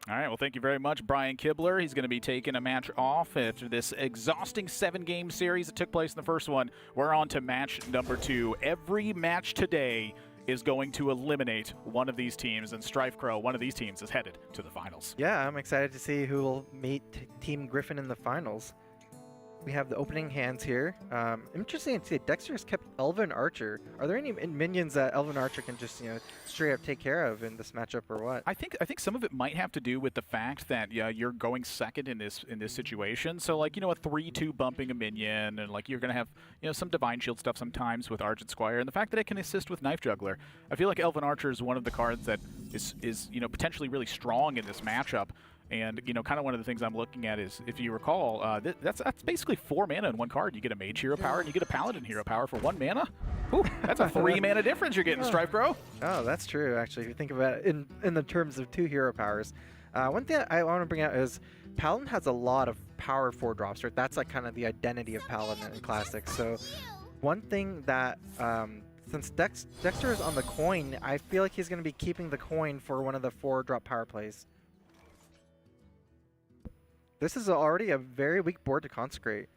All right, well, thank you very much, Brian Kibler. He's going to be taking a match off after this exhausting 7-game series that took place in the first one. We're on to match number 2. Every match today is going to eliminate one of these teams, and Strife Crow, one of these teams, is headed to the finals. Yeah, I'm excited to see who will meet Team Griffin in the finals. We have the opening hands here. Interesting to see Dexter has kept Elven Archer. Are there any minions that Elven Archer can just, you know, straight up take care of in this matchup, or what? I think some of it might have to do with the fact that you're going second in this situation. So like, you know, a 3/2 bumping a minion, and like you're gonna have, you know, some Divine Shield stuff sometimes with Argent Squire, and the fact that it can assist with Knife Juggler. I feel like Elven Archer is one of the cards that is you know, potentially really strong in this matchup. And, you know, kind of one of the things I'm looking at is, if you recall, that's basically 4 mana in one card. You get a Mage Hero Power and you get a Paladin Hero Power for 1 mana. Ooh, that's a 3 mana difference you're getting, Strife Bro. Oh, that's true, actually, if you think about it in the terms of 2 hero powers. One thing I want to bring out is Paladin has a lot of power 4-drops, right? That's like kind of the identity of Paladin in Classic. So one thing that, since Dexter is on the coin, I feel like he's going to be keeping the coin for one of the 4-drop power plays. This is already a very weak board to Consecrate.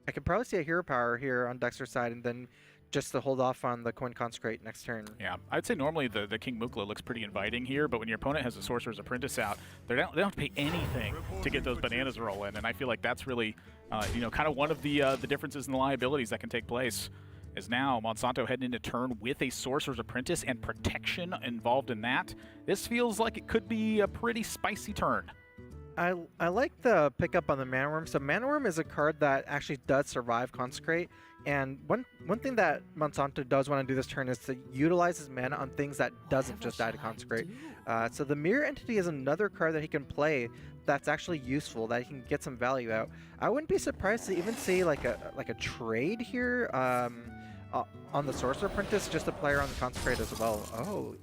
I could probably see a hero power here on Dexter's side, and then just to hold off on the coin Consecrate next turn. Yeah, I'd say normally the King Mukla looks pretty inviting here, but when your opponent has a Sorcerer's Apprentice out, they don't have to pay anything to get those bananas roll in, and I feel like that's really, you know, kind of one of the differences in the liabilities that can take place. Is now Monsanto heading into turn with a Sorcerer's Apprentice and protection involved in that. This feels like it could be a pretty spicy turn. I like the pickup on the Mana Worm. So Mana Worm is a card that actually does survive Consecrate. And one thing that Monsanto does want to do this turn is to utilize his mana on things that doesn't just die to Consecrate. So the Mirror Entity is another card that he can play that's actually useful, that he can get some value out. I wouldn't be surprised to even see like a trade here on the Sorcerer Apprentice, just a player on the Consecrate as well. Oh.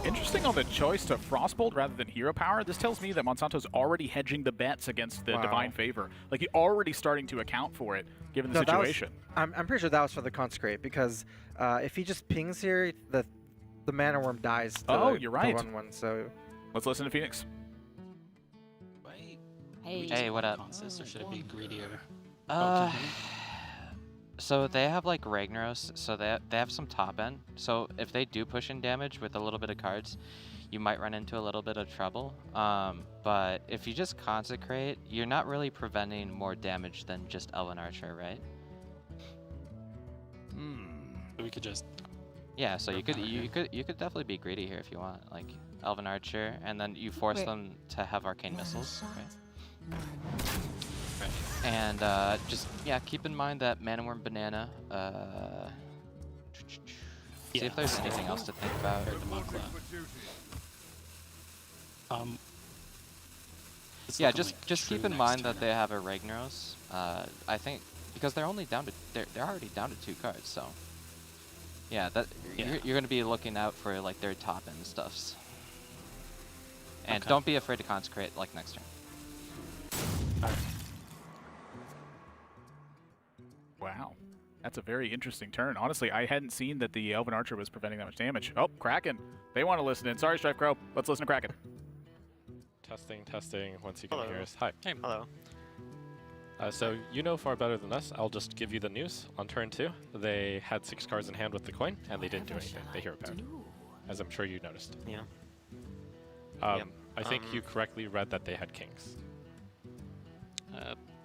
Interesting on the choice to Frostbolt rather than Hero Power. This tells me that Monsanto's already hedging the bets against the Divine Favor. Like, he's already starting to account for it, given the situation. I'm pretty sure that was for the Consecrate, because if he just pings here, the Mana Worm dies to you're right. 1/1, so... Let's listen to Phoenix. Hey, what up? Or should it be greedier? So they have like Ragnaros, so they have some top end. So if they do push in damage with a little bit of cards, you might run into a little bit of trouble. But if you just Consecrate, you're not really preventing more damage than just Elven Archer, right? We could just... Yeah, so you could definitely be greedy here if you want, like Elven Archer, and then you force them to have Arcane Missiles, right? And just, keep in mind that Mana Worm Banana. See if there's anything else to think about. Yeah, just keep in mind that they have a Ragnaros. I think because they're only down to they're already down to 2 cards, so yeah, you're gonna be looking out for like their top end stuffs. And don't be afraid to Consecrate like next turn. Wow. That's a very interesting turn. Honestly, I hadn't seen that the Elven Archer was preventing that much damage. Oh, Kraken. They want to listen in. Sorry, Strife Crow. Let's listen to Kraken. Testing. Once you can hear us. Hi. Hey. Hello. So you know far better than us. I'll just give you the news. On turn 2, they had 6 cards in hand with the coin, and they didn't do anything. They hero powered, as I'm sure you noticed. Yeah. I think you correctly read that they had kings.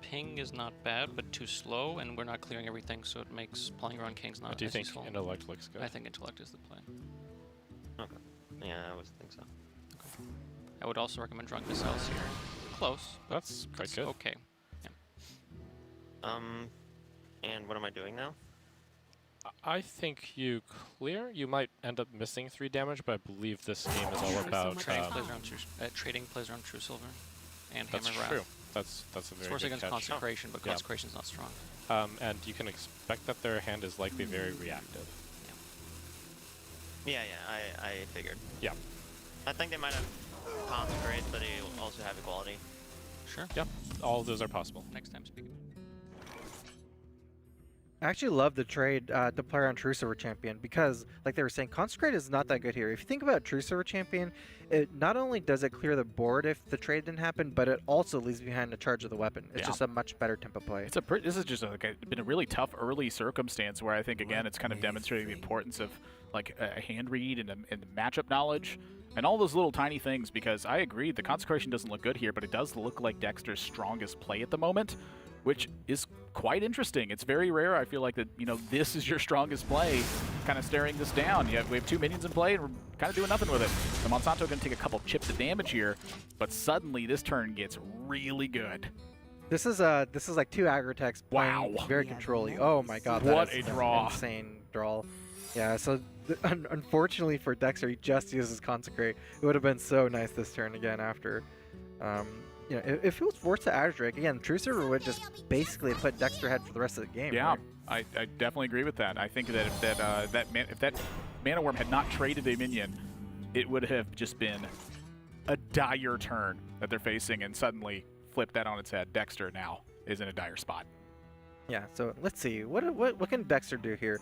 Ping is not bad, but too slow, and we're not clearing everything, so it makes playing around kings not Do you as think useful. Intellect looks good? I think Intellect is the play. Okay. Yeah, I always think so. Okay. I would also recommend Drunk Missiles here. Close. But That's quite good. Okay. Yeah. And what am I doing now? I think you clear. You might end up missing 3 damage, but I believe this game is all about... Trading plays around True Silver and That's Hammer true. Wrath. That's a very Force good against catch. Consecration, but Consecration's not strong. And you can expect that their hand is likely very reactive. Yeah, I figured. Yeah. I think they might have Consecrate, but they also have Equality. Sure. Yep. All of those are possible. Next time, speak. I actually love the trade to play around True Silver Champion because, like they were saying, Consecrate is not that good here. If you think about True Silver Champion, it not only does it clear the board if the trade didn't happen, but it also leaves behind the charge of the weapon. It's just a much better tempo play. This is just been a really tough early circumstance where I think, again, it's kind of demonstrating the importance of like a hand read and matchup knowledge and all those little tiny things, because I agree the Consecration doesn't look good here, but it does look like Dexter's strongest play at the moment, which is quite interesting. It's very rare, I feel like, that, you know, this is your strongest play, kind of staring this down. We have 2 minions in play, and we're kind of doing nothing with it. So Monsanto going to take a couple chips of damage here, but suddenly this turn gets really good. This is like 2 aggro-techs playing very controlling. Oh my god, that what is a draw. Insane draw. Yeah, so Unfortunately for Dexter, he just uses Consecrate. It would have been so nice this turn again after. You know, if he was forced to Adder Drake, again, True Server would just basically put Dexter ahead for the rest of the game. Yeah, right? I definitely agree with that. I think that if that Mana Worm had not traded a minion, it would have just been a dire turn that they're facing, and suddenly flip that on its head. Dexter now is in a dire spot. Yeah, so let's see. What can Dexter do here?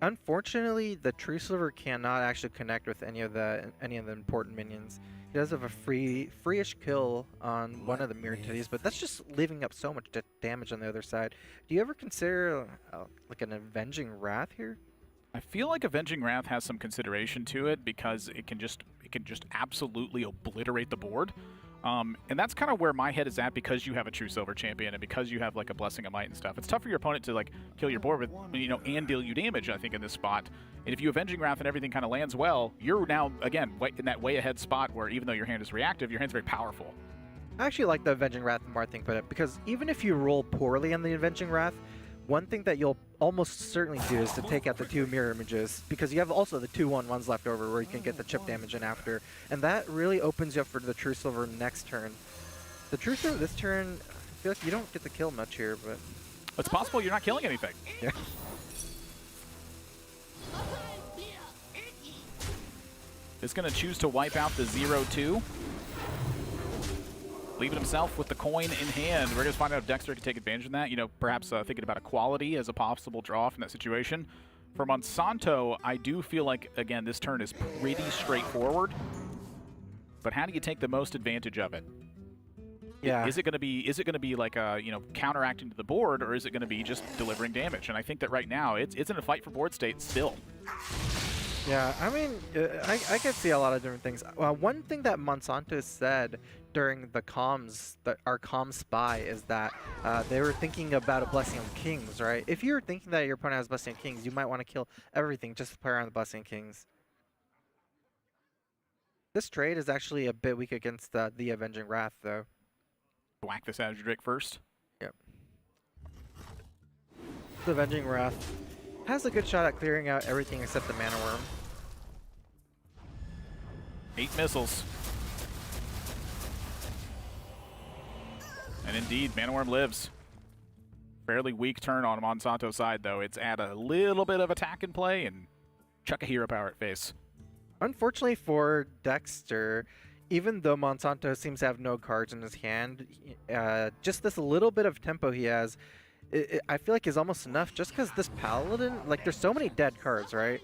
Unfortunately, the True Silver cannot actually connect with any of the important minions. He does have a free-ish kill on one of the Mirror Titties, but that's just leaving up so much damage on the other side. Do you ever consider like an Avenging Wrath here? I feel like Avenging Wrath has some consideration to it because it can just absolutely obliterate the board. And that's kind of where my head is at, because you have a True Silver champion and because you have like a Blessing of Might and stuff. It's tough for your opponent to like kill your board with, you know, and deal you damage, I think, in this spot. And if you Avenging Wrath and everything kind of lands well, you're now, again, in that way ahead spot where even though your hand is reactive, your hand's very powerful. I actually like the Avenging Wrath more, I think, because even if you roll poorly on the Avenging Wrath, one thing that you'll almost certainly do is to take out the 2 mirror images, because you have also the 2 1/1s left over where you can get the chip damage in after, and that really opens you up for the True Silver next turn. The True Silver this turn, I feel like you don't get to kill much here, but it's possible you're not killing anything. Yeah. Is going to choose to wipe out the 0-2. Leaving himself with the coin in hand. We're going to find out if Dexter can take advantage of that. You know, perhaps thinking about equality as a possible draw from that situation. For Monsanto, I do feel like, again, this turn is pretty straightforward. But how do you take the most advantage of it? Yeah. Is it going to be like you know, counteracting to the board, or is it going to be just delivering damage? And I think that right now it's in a fight for board state still. Yeah, I mean, I could see a lot of different things. One thing that Monsanto said during the comms, our comm spy, is that they were thinking about a Blessing of Kings, right? If you're thinking that your opponent has Blessing of Kings, you might want to kill everything just to play around the Blessing of Kings. This trade is actually a bit weak against the Avenging Wrath, though. Whack this Adder Drake first. Yep. The Avenging Wrath has a good shot at clearing out everything except the Mana Worm. 8 missiles. And indeed, Mana Worm lives. Fairly weak turn on Monsanto's side, though. It's add a little bit of attack in play and chuck a hero power at face. Unfortunately for Dexter, even though Monsanto seems to have no cards in his hand, just this little bit of tempo he has, I feel like is almost enough, just because this Paladin, like, there's so many dead cards, right?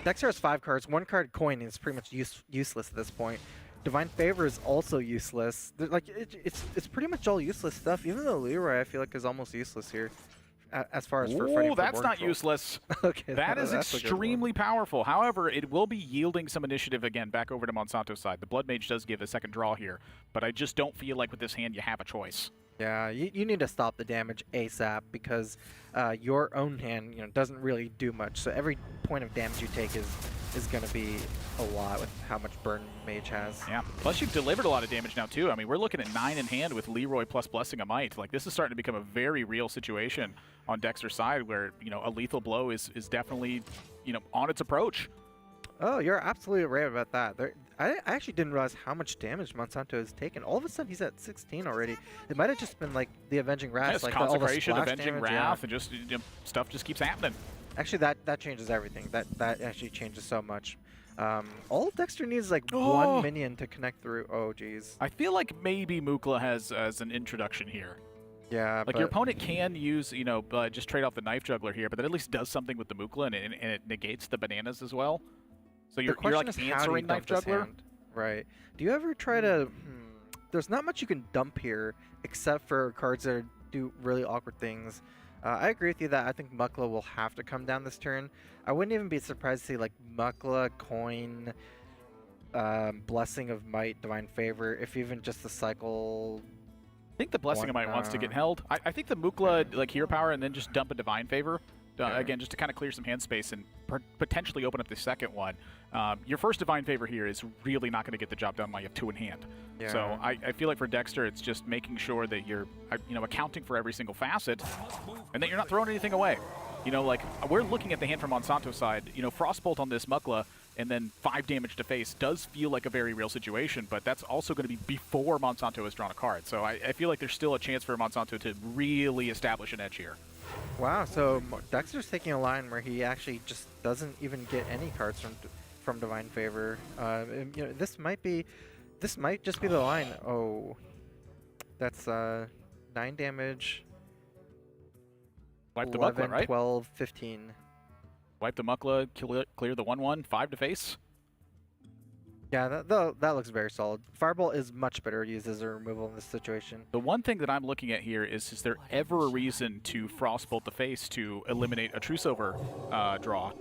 Dexter has 5 cards. 1 card coin is pretty much useless at this point. Divine Favor is also useless. Like, it's pretty much all useless stuff, even though Leroy, I feel like, is almost useless here. As far as for fighting for that's board not control. useless. Okay, that is that's extremely powerful. However, it will be yielding some initiative again back over to Monsanto's side. The Blood Mage does give a second draw here, but I just don't feel like with this hand you have a choice. Yeah, you need to stop the damage ASAP, because your own hand, you know, doesn't really do much. So every point of damage you take is going to be a lot with how much burn Mage has. Yeah, plus you've delivered a lot of damage now too. I mean, we're looking at 9 in hand with Leroy plus Blessing of Might. Like, this is starting to become a very real situation on Dexter's side, where, you know, a lethal blow is definitely, you know, on its approach. Oh, you're absolutely right about that. I actually didn't realize how much damage Monsanto has taken. All of a sudden, he's at 16 already. It might have just been like the Avenging Wrath, Yes, like Consecration, all the Avenging damage, Wrath, and just, you know, stuff just keeps happening. Actually, that changes everything. That actually changes so much. All Dexter needs is like 1 minion to connect through. Oh, geez. I feel like maybe Mukla has as an introduction here. Yeah, like, your opponent can use, you know, just trade off the Knife Juggler here, but that at least does something with the Mukla, and it negates the bananas as well. So you're like answering Knife Juggler. Right. Do you ever try to... There's not much you can dump here, except for cards that do really awkward things. I agree with you that I think Mukla will have to come down this turn. I wouldn't even be surprised to see, like, Mukla, Coin, Blessing of Might, Divine Favor, if even just the cycle... I think the Blessing of Might wants to get held. I think the Mukla, like, Hero Power and then just dump a Divine Favor. Again, just to kind of clear some hand space and potentially open up the second one. Your first Divine Favor here is really not going to get the job done while you have 2 in hand. Yeah. So I feel like for Dexter, it's just making sure that you're, you know, accounting for every single facet, and that you're not throwing anything away. You know, like, we're looking at the hand from Monsanto's side. You know, Frostbolt on this Mukla and then 5 damage to face does feel like a very real situation, but that's also going to be before Monsanto has drawn a card. So I feel like there's still a chance for Monsanto to really establish an edge here. Wow, so Dexter's taking a line where he actually just doesn't even get any cards from Divine Favor. You know, this might just be the line. Oh, that's 9 damage. Wipe the 11, Mukla, right? 12, 15. Wipe the Mukla, clear the 1/1, 5 to face. Yeah, that looks very solid. Fireball is much better used as a removal in this situation. The one thing that I'm looking at here is there ever a reason to Frostbolt the face to eliminate a True Silver draw?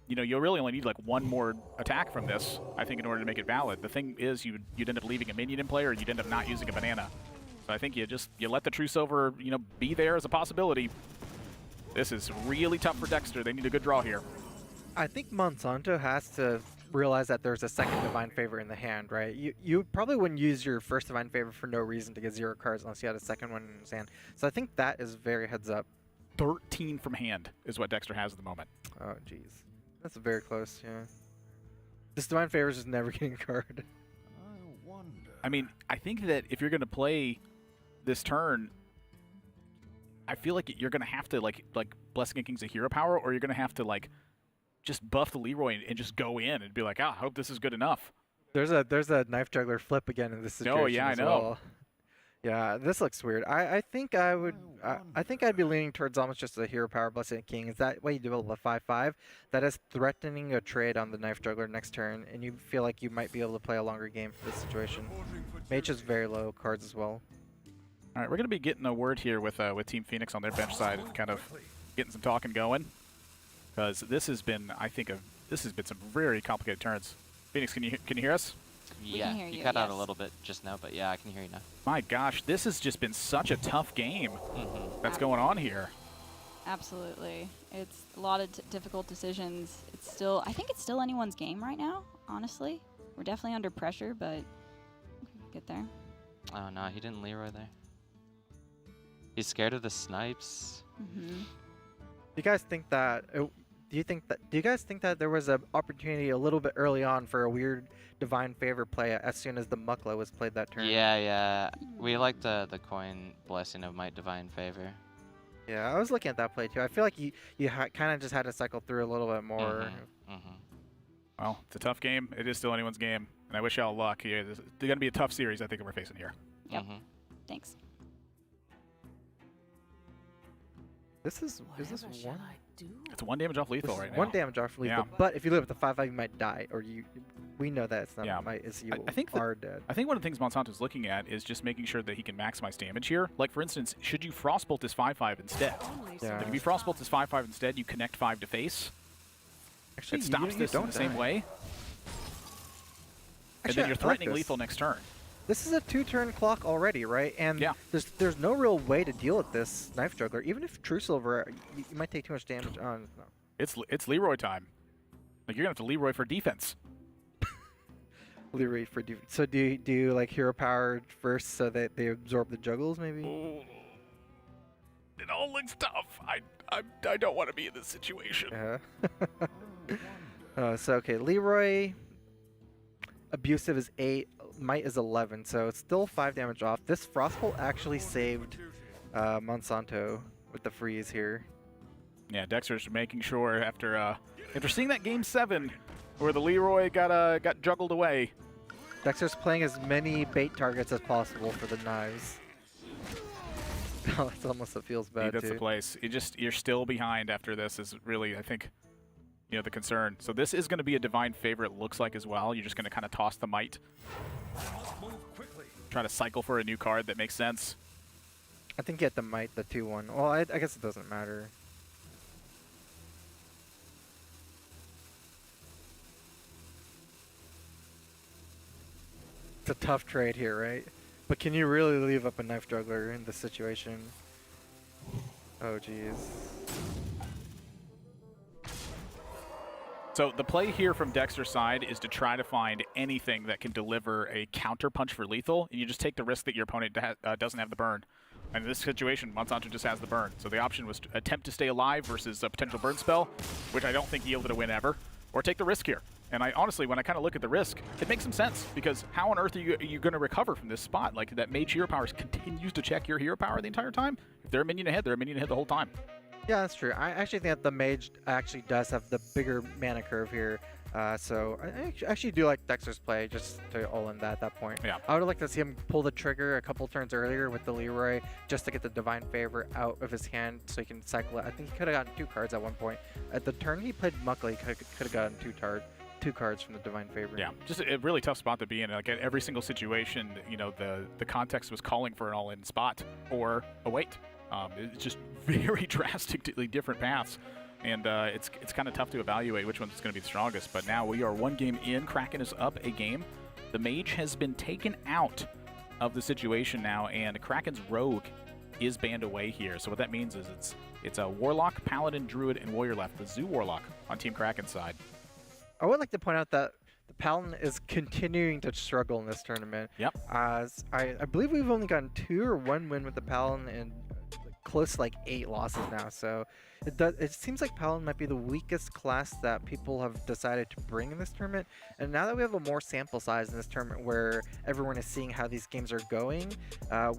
You know, you really only need like 1 more attack from this, I think, in order to make it valid. The thing is, you'd end up leaving a minion in play, or you'd end up not using a banana. So I think you let the True Silver, you know, be there as a possibility. This is really tough for Dexter. They need a good draw here. I think Monsanto has to realize that there's a second Divine Favor in the hand, right? You probably wouldn't use your first Divine Favor for no reason to get 0 cards unless you had a second one in his hand. So I think that is very heads up. 13 from hand is what Dexter has at the moment. Oh, jeez. That's very close, yeah. This Divine Favor is just never getting a card. I mean, I think that if you're going to play this turn, I feel like you're going to have to, like Blessing and King's a hero power, or you're going to have to, like, just buff the Leroy and just go in and be like, I hope this is good enough. There's a Knife Juggler flip again in this situation. Oh, yeah, I know. Well. Yeah, this looks weird. I think I'd be leaning towards almost just a hero power Blessed King. Is that way you develop a 5/5 that is threatening a trade on the Knife Juggler next turn, and you feel like you might be able to play a longer game for this situation. Mage is very low cards as well. All right, we're going to be getting a word here with Team Phoenix on their bench side and kind of getting some talking going, because this has been, I think, this has been some very complicated turns. Phoenix, can you hear us? Yeah, you cut out a little bit just now, but yeah, I can hear you now. My gosh, this has just been such a tough game that's going on here. Absolutely. It's a lot of difficult decisions. It's still, I think it's still anyone's game right now, honestly. We're definitely under pressure, but get there. Oh no, he didn't Leroy there. He's scared of the snipes. Do you guys think that do you guys think that there was an opportunity a little bit early on for a weird Divine Favor play as soon as the Mukla was played that turn? Yeah. We like the coin Blessing of Might Divine Favor. Yeah, I was looking at that play too. I feel like you kind of just had to cycle through a little bit more. Well, it's a tough game. It is still anyone's game, and I wish y'all luck. It's going to be a tough series, I think, we're facing here. Yep. Thanks. Is this one? It's 1 damage off lethal right now. 1 damage off lethal, but if you live at the 5/5, you might die, or we know that it's not might, it's you I think are dead. I think one of the things Monsanto's looking at is just making sure that he can maximize damage here. Like, for instance, should you Frostbolt this 5/5 instead? Yeah. Like, if you Frostbolt this 5/5 instead, you connect 5 to face. Actually, it stops this in the same way. And then you're threatening lethal next turn. This is a 2-turn clock already, right? And there's no real way to deal with this Knife Juggler. Even if True Silver, you might take too much damage on. No. It's Leroy time. Like, you're gonna have to Leroy for defense. Leroy for defense. So do you like hero power first so that they absorb the juggles maybe? Ooh. It all looks tough. I don't want to be in this situation. Yeah. So okay, Leroy. Abusive is 8. Might is 11, so it's still 5 damage off. This Frostbolt actually saved Monsanto with the freeze here. Yeah, Dexter's making sure after seeing that game 7 where the Leroy got juggled away. Dexter's playing as many bait targets as possible for the knives. Oh, that's almost it feels bad That's the place. You're still behind after this is really, I think, the concern. So this is going to be a Divine Favor, it looks like, as well. You're just going to kind of toss the Might. Try to cycle for a new card that makes sense. I think you get the Might, the 2/1. Well, I guess it doesn't matter. It's a tough trade here, right? But can you really leave up a Knife Juggler in this situation? Oh, jeez. So the play here from Dexter's side is to try to find anything that can deliver a counter punch for lethal, and you just take the risk that your opponent doesn't have the burn. And in this situation, Monsanto just has the burn. So the option was to attempt to stay alive versus a potential burn spell, which I don't think he yielded a win ever, or take the risk here. And I honestly, when I kind of look at the risk, it makes some sense, because how on earth are you going to recover from this spot? Like, that mage hero power continues to check your hero power the entire time. If they're a minion ahead, they're a minion ahead the whole time. Yeah, that's true. I actually think that the mage actually does have the bigger mana curve here. So I actually do like Dexter's play, just to all in that at that point. Yeah. I would like to see him pull the trigger a couple turns earlier with the Leroy, just to get the Divine Favor out of his hand so he can cycle it. I think he could have gotten 2 cards at one point. At the turn he played Muckle, he could have gotten 2 cards from the Divine Favor. Yeah, just a really tough spot to be in. Like, at every single situation, you know, the context was calling for an all-in spot or a wait. It's just very drastically different paths. And it's kind of tough to evaluate which one's going to be the strongest. But now we are 1 game in. Kraken is up a game. The mage has been taken out of the situation now, and Kraken's rogue is banned away here. So what that means is it's a warlock, paladin, druid, and warrior left. The Zoo Warlock on Team Kraken's side. I would like to point out that the Paladin is continuing to struggle in this tournament. Yep. I believe we've only gotten 2 or 1 win with the Paladin and close to like 8 losses now. So it seems like Paladin might be the weakest class that people have decided to bring in this tournament. And now that we have a more sample size in this tournament where everyone is seeing how these games are going, I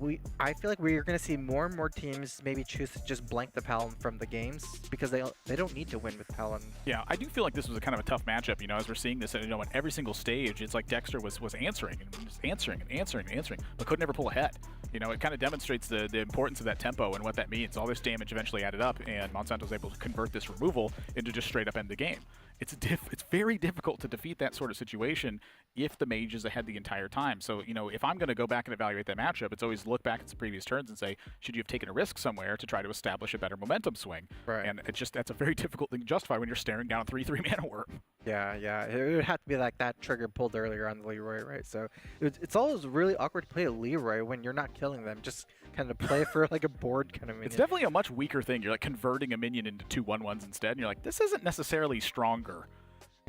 feel like we're going to see more and more teams maybe choose to just blank the Paladin from the games, because they don't need to win with Paladin. Yeah, I do feel like this was a kind of a tough matchup, you know, as we're seeing this, you know, on every single stage. It's like Dexter was answering and just answering, but could never pull ahead. You know, it kind of demonstrates the importance of that tempo and what that means. All this damage eventually added up, and Monsanto's able to convert this removal into just straight up end the game. It's very difficult to defeat that sort of situation if the mage is ahead the entire time. So, you know, if I'm going to go back and evaluate that matchup, it's always look back at the previous turns and say, should you have taken a risk somewhere to try to establish a better momentum swing? Right. And that's a very difficult thing to justify when you're staring down a 3/3 mana worm. Yeah, it would have to be like that trigger pulled earlier on the Leroy, right? So it's always really awkward to play a Leroy when you're not killing them. Just kind of play for like a board kind of minion. It's definitely a much weaker thing. You're like converting a minion into 2 1/1s instead, and you're like, this isn't necessarily stronger.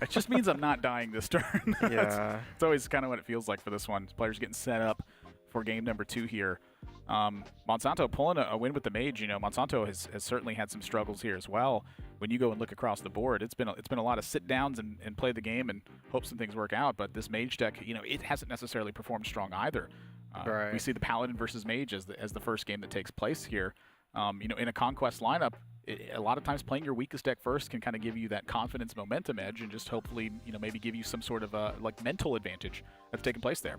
It just means I'm not dying this turn. Yeah. It's always kind of what it feels like for this one. Players getting set up for game number 2 here. Monsanto pulling a win with the mage. You know, Monsanto has certainly had some struggles here as well. When you go and look across the board, it's been a lot of sit downs and play the game and hope some things work out. But this mage deck, you know, it hasn't necessarily performed strong either. Right. We see the paladin versus mage as the first game that takes place here. You know, in a conquest lineup, a lot of times playing your weakest deck first can kind of give you that confidence momentum edge, and just hopefully, you know, maybe give you some sort of like mental advantage that's taking place there.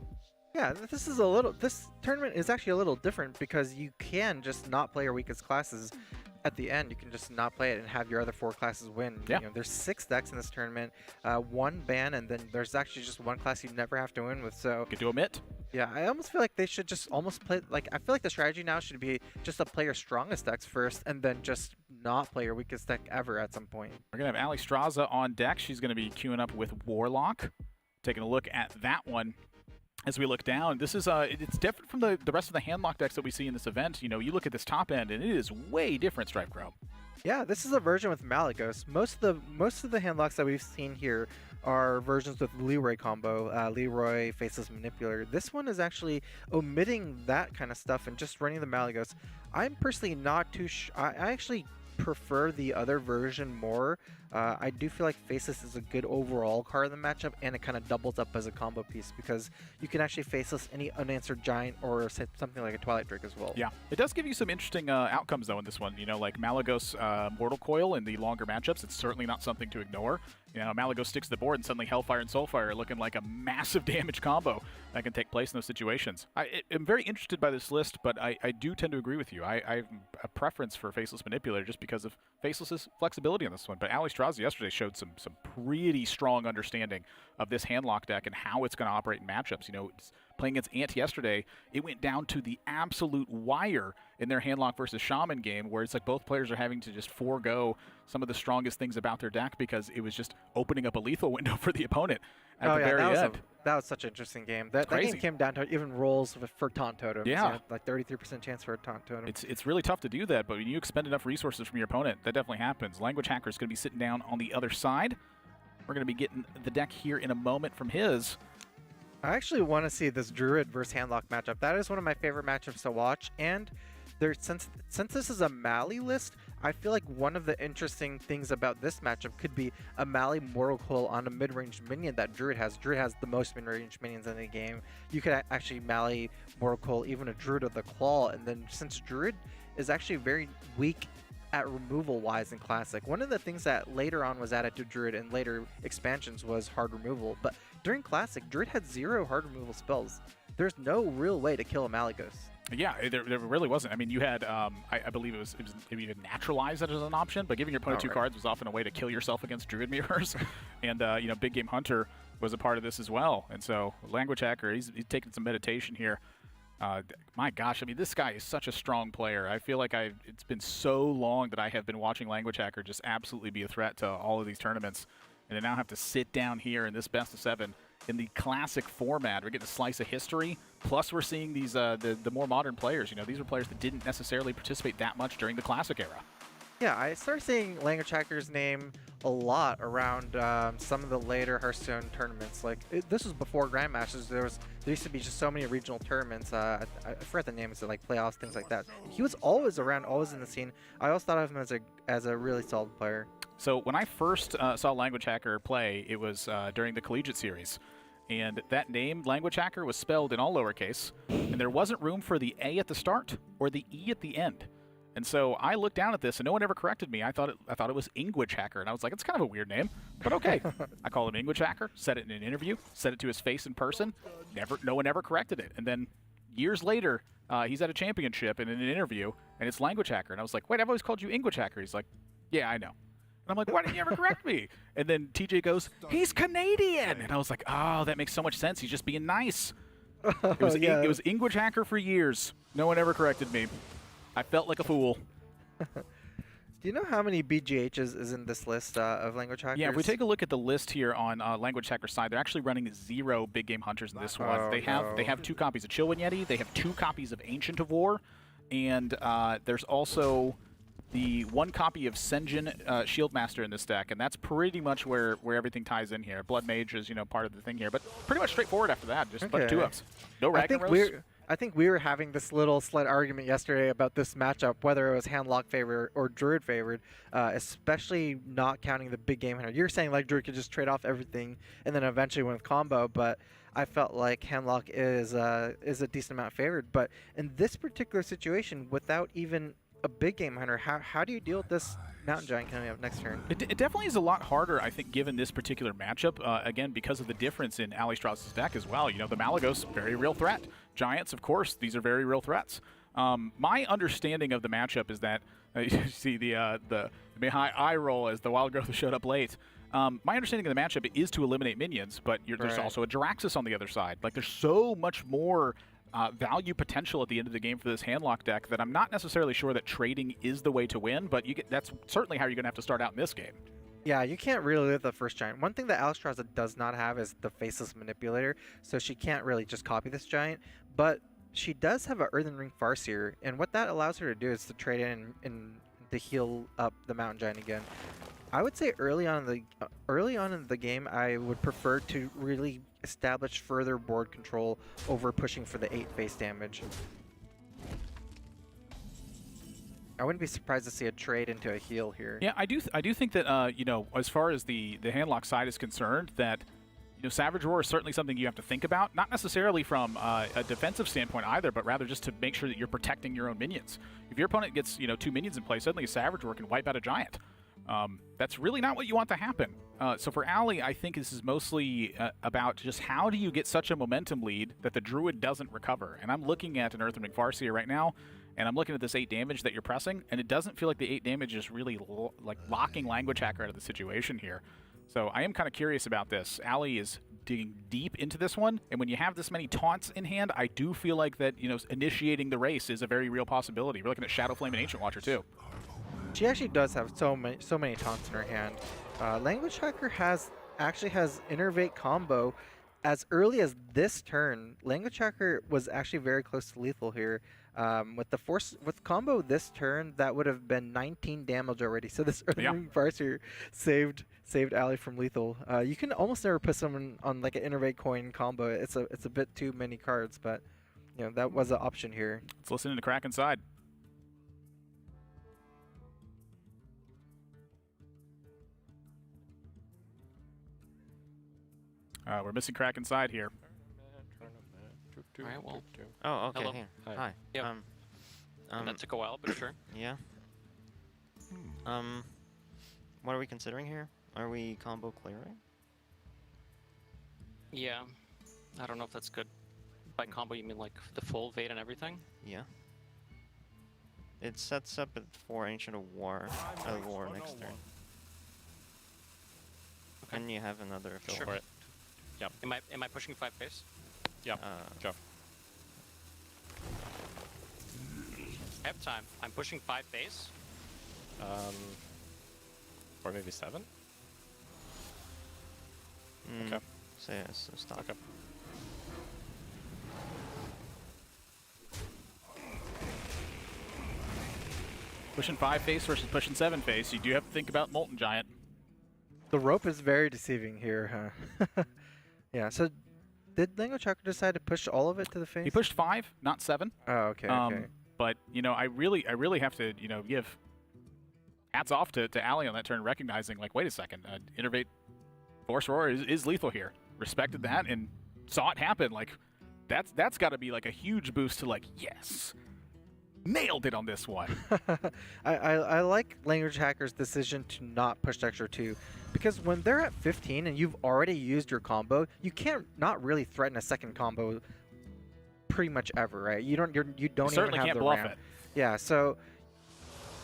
Yeah, this tournament is actually a little different, because you can just not play your weakest classes at the end. You can just not play it and have your other 4 classes win. Yeah. You know, there's 6 decks in this tournament, 1 ban, and then there's actually just 1 class you never have to win with. So get to omit. Yeah, I almost feel like they should just almost play, like, I feel like the strategy now should be just to play your strongest decks first, and then just not play your weakest deck ever at some point. We're gonna have Ali Straza on deck. She's gonna be queuing up with Warlock. Taking a look at that one. As we look down, this is it's different from the rest of the handlock decks that we see in this event. You know, you look at this top end, and it is way different, Stripe Crow. Yeah, this is a version with Malagos. Most of the handlocks that we've seen here are versions with Leroy combo, Leroy, Faceless Manipulator. This one is actually omitting that kind of stuff and just running the Malagos. I'm personally not too I actually prefer the other version more. I do feel like Faceless is a good overall card in the matchup, and it kind of doubles up as a combo piece, because you can actually Faceless any unanswered giant or something like a Twilight Drake as well. Yeah, it does give you some interesting outcomes though in this one. You know, like Malagos Mortal Coil in the longer matchups, it's certainly not something to ignore. You know, Malagos sticks to the board, and suddenly Hellfire and Soulfire are looking like a massive damage combo that can take place in those situations. I'm very interested by this list, but I do tend to agree with you. I have a preference for Faceless Manipulator just because of Faceless's flexibility on this one. But Ali Straza yesterday showed some pretty strong understanding of this handlock deck and how it's going to operate in matchups. You know, playing against Ant yesterday, it went down to the absolute wire in their handlock versus Shaman game, where it's like both players are having to just forego some of the strongest things about their deck because it was just opening up a lethal window for the opponent at the very end. That was such an interesting game. That game came down to even rolls for Taunt Totems. Yeah. You know, like 33% chance for a Taunt Totem. It's really tough to do that, but when you expend enough resources from your opponent, that definitely happens. Language Hacker is going to be sitting down on the other side. We're going to be getting the deck here in a moment from his. I actually want to see this Druid versus Handlock matchup. That is one of my favorite matchups to watch, and since this is a Mali list, I feel like one of the interesting things about this matchup could be a Mali Mortal Coil on a mid-range minion that Druid has. Druid has the most mid-range minions in the game. You could actually Mali Mortal Coil even a Druid of the Claw, and then since Druid is actually very weak at removal wise in Classic, one of the things that later on was added to Druid in later expansions was hard removal, but during Classic, Druid had 0 hard removal spells. There's no real way to kill a Malygos. Yeah, there really wasn't. I mean, you had, I believe it was maybe you could naturalize it as an option, but giving your opponent 2 cards was often a way to kill yourself against Druid mirrors. And, you know, Big Game Hunter was a part of this as well. And so, Language Hacker, he's taking some meditation here. My gosh, I mean, this guy is such a strong player. I feel like it's been so long that I have been watching Language Hacker just absolutely be a threat to all of these tournaments. And to now have to sit down here in this best of 7 in the classic format. We're getting a slice of history. Plus, we're seeing these the more modern players. You know, these are players that didn't necessarily participate that much during the classic era. Yeah, I started seeing Language Hacker's name a lot around some of the later Hearthstone tournaments. Like this was before Grandmasters. There used to be just so many regional tournaments. I forget the names, like playoffs, things like that. He was always around, always in the scene. I always thought of him as a really solid player. So when I first saw Language Hacker play, it was during the Collegiate Series. And that name, Language Hacker, was spelled in all lowercase. And there wasn't room for the A at the start or the E at the end. And so I looked down at this, and no one ever corrected me. I thought it was Ingwich Hacker, and I was like, it's kind of a weird name, but okay. I called him Ingwich Hacker, said it in an interview, said it to his face in person. No one ever corrected it. And then years later, he's at a championship and in an interview, and it's Language Hacker. And I was like, wait, I've always called you Ingwich Hacker. He's like, yeah, I know. And I'm like, why didn't you ever correct me? And then TJ goes, he's Canadian. And I was like, oh, that makes so much sense. He's just being nice. It was Ingwich Hacker for years. No one ever corrected me. I felt like a fool. Do you know how many BGHs is in this list of Language Hackers? Yeah, if we take a look at the list here on Language Hacker's side, they're actually running 0 Big Game Hunters in this one. They have 2 copies of Chillwind Yeti, they have 2 copies of Ancient of War, and there's also the 1 copy of Senjin Shieldmaster in this deck, and that's pretty much where everything ties in here. Blood Mage is, part of the thing here, but pretty much straightforward after that. Just a bunch of 2-ups. No Ragnaros. I think we were having this little slight argument yesterday about this matchup, whether it was Handlock favored or Druid favored, especially not counting the Big Game Hunter. You're saying like Druid could just trade off everything and then eventually win with combo, but I felt like Handlock is a decent amount favored. But in this particular situation, without even a Big Game Hunter, how do you deal with this Mountain Giant coming up next turn? It definitely is a lot harder, I think, given this particular matchup. Again, because of the difference in Ali Strauss's deck as well. The Malygos, very real threat. Giants, of course, these are very real threats. My understanding of the matchup is that you see the high eye roll as the Wild Growth showed up late. My understanding of the matchup is to eliminate minions, but there's also a Jiraxis on the other side. Like, there's so much more value potential at the end of the game for this Handlock deck that I'm not necessarily sure that trading is the way to win, but that's certainly how you're going to have to start out in this game. Yeah, you can't really live the first giant. One thing that Alexstrasza does not have is the Faceless Manipulator, so she can't really just copy this giant, but she does have an Earthen Ring Farseer, and what that allows her to do is to trade in to heal up the Mountain Giant again. I would say early on in the game, I would prefer to really establish further board control over pushing for the 8 face damage. I wouldn't be surprised to see a trade into a heal here. Yeah, I do think that as far as the Handlock side is concerned, that Savage Roar is certainly something you have to think about, not necessarily from a defensive standpoint either, but rather just to make sure that you're protecting your own minions. If your opponent gets 2 minions in play, suddenly a Savage Roar can wipe out a giant. That's really not what you want to happen. So for Ali, I think this is mostly about just how do you get such a momentum lead that the Druid doesn't recover. And I'm looking at an Earthen Ring Farseer right now, and I'm looking at this 8 damage that you're pressing, and it doesn't feel like the 8 damage is really locking Language Hacker out of the situation here. So I am kind of curious about this. Ali is digging deep into this one, and when you have this many taunts in hand, I do feel like that initiating the race is a very real possibility. We're looking at Shadowflame and Ancient Watcher too. She actually does have so many taunts in her hand. Language Hacker actually has Innervate combo as early as this turn. Language Hacker was actually very close to lethal here. With combo this turn, that would have been 19 damage already. So this Earthen Ring Farseer saved Ali from lethal. You can almost never put someone on like an Innervate coin combo. It's a bit too many cards, but that was an option here. Let's listen to Kraken side. We're missing crack inside here. All right, well. Oh, okay. Hello. Here. Hi. Hi. Yeah. That took a while, but sure. Yeah. What are we considering here? Are we combo clearing? Yeah. I don't know if that's good. By combo, you mean like the full Vade and everything? Yeah. It sets up it for Ancient of War next turn. Okay. And you have another Go fill. for it. Yep. Am I pushing 5 face? Yep. Go. I have time. I'm pushing 5 face. Or maybe 7? Okay. So yeah, so stop. Okay. Pushing 5 face versus pushing 7 face. You do have to think about Molten Giant. The rope is very deceiving here, huh? Yeah, so did Language Hacker decide to push all of it to the face? He pushed 5, not 7. Oh, okay, okay. But, you know, I really have to, you know, give hats off to Ali on that turn, recognizing, like, wait a second, Innervate Force Roar is lethal here. Respected that and saw it happen. Like, that's got to be, like, a huge boost to, like, yes, nailed it on this one. I like Language Hacker's decision to not push Dexter 2, because when they're at 15 and you've already used your combo, you can't not really threaten a second combo pretty much ever, right? You don't even have the bluff ramp. it. Yeah, so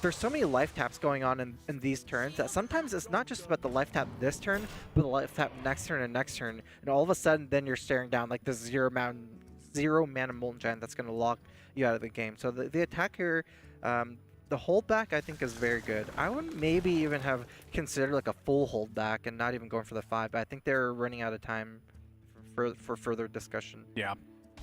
there's so many life taps going on in these turns that sometimes it's not just about the life tap this turn, but the life tap next turn and next turn, and all of a sudden then you're staring down like this zero mana Molten Giant that's going to lock you out of the game. So the attack here, the holdback I think is very good. I would maybe even have considered like a full holdback and not even going for the 5, but I think they're running out of time for further discussion. Yeah.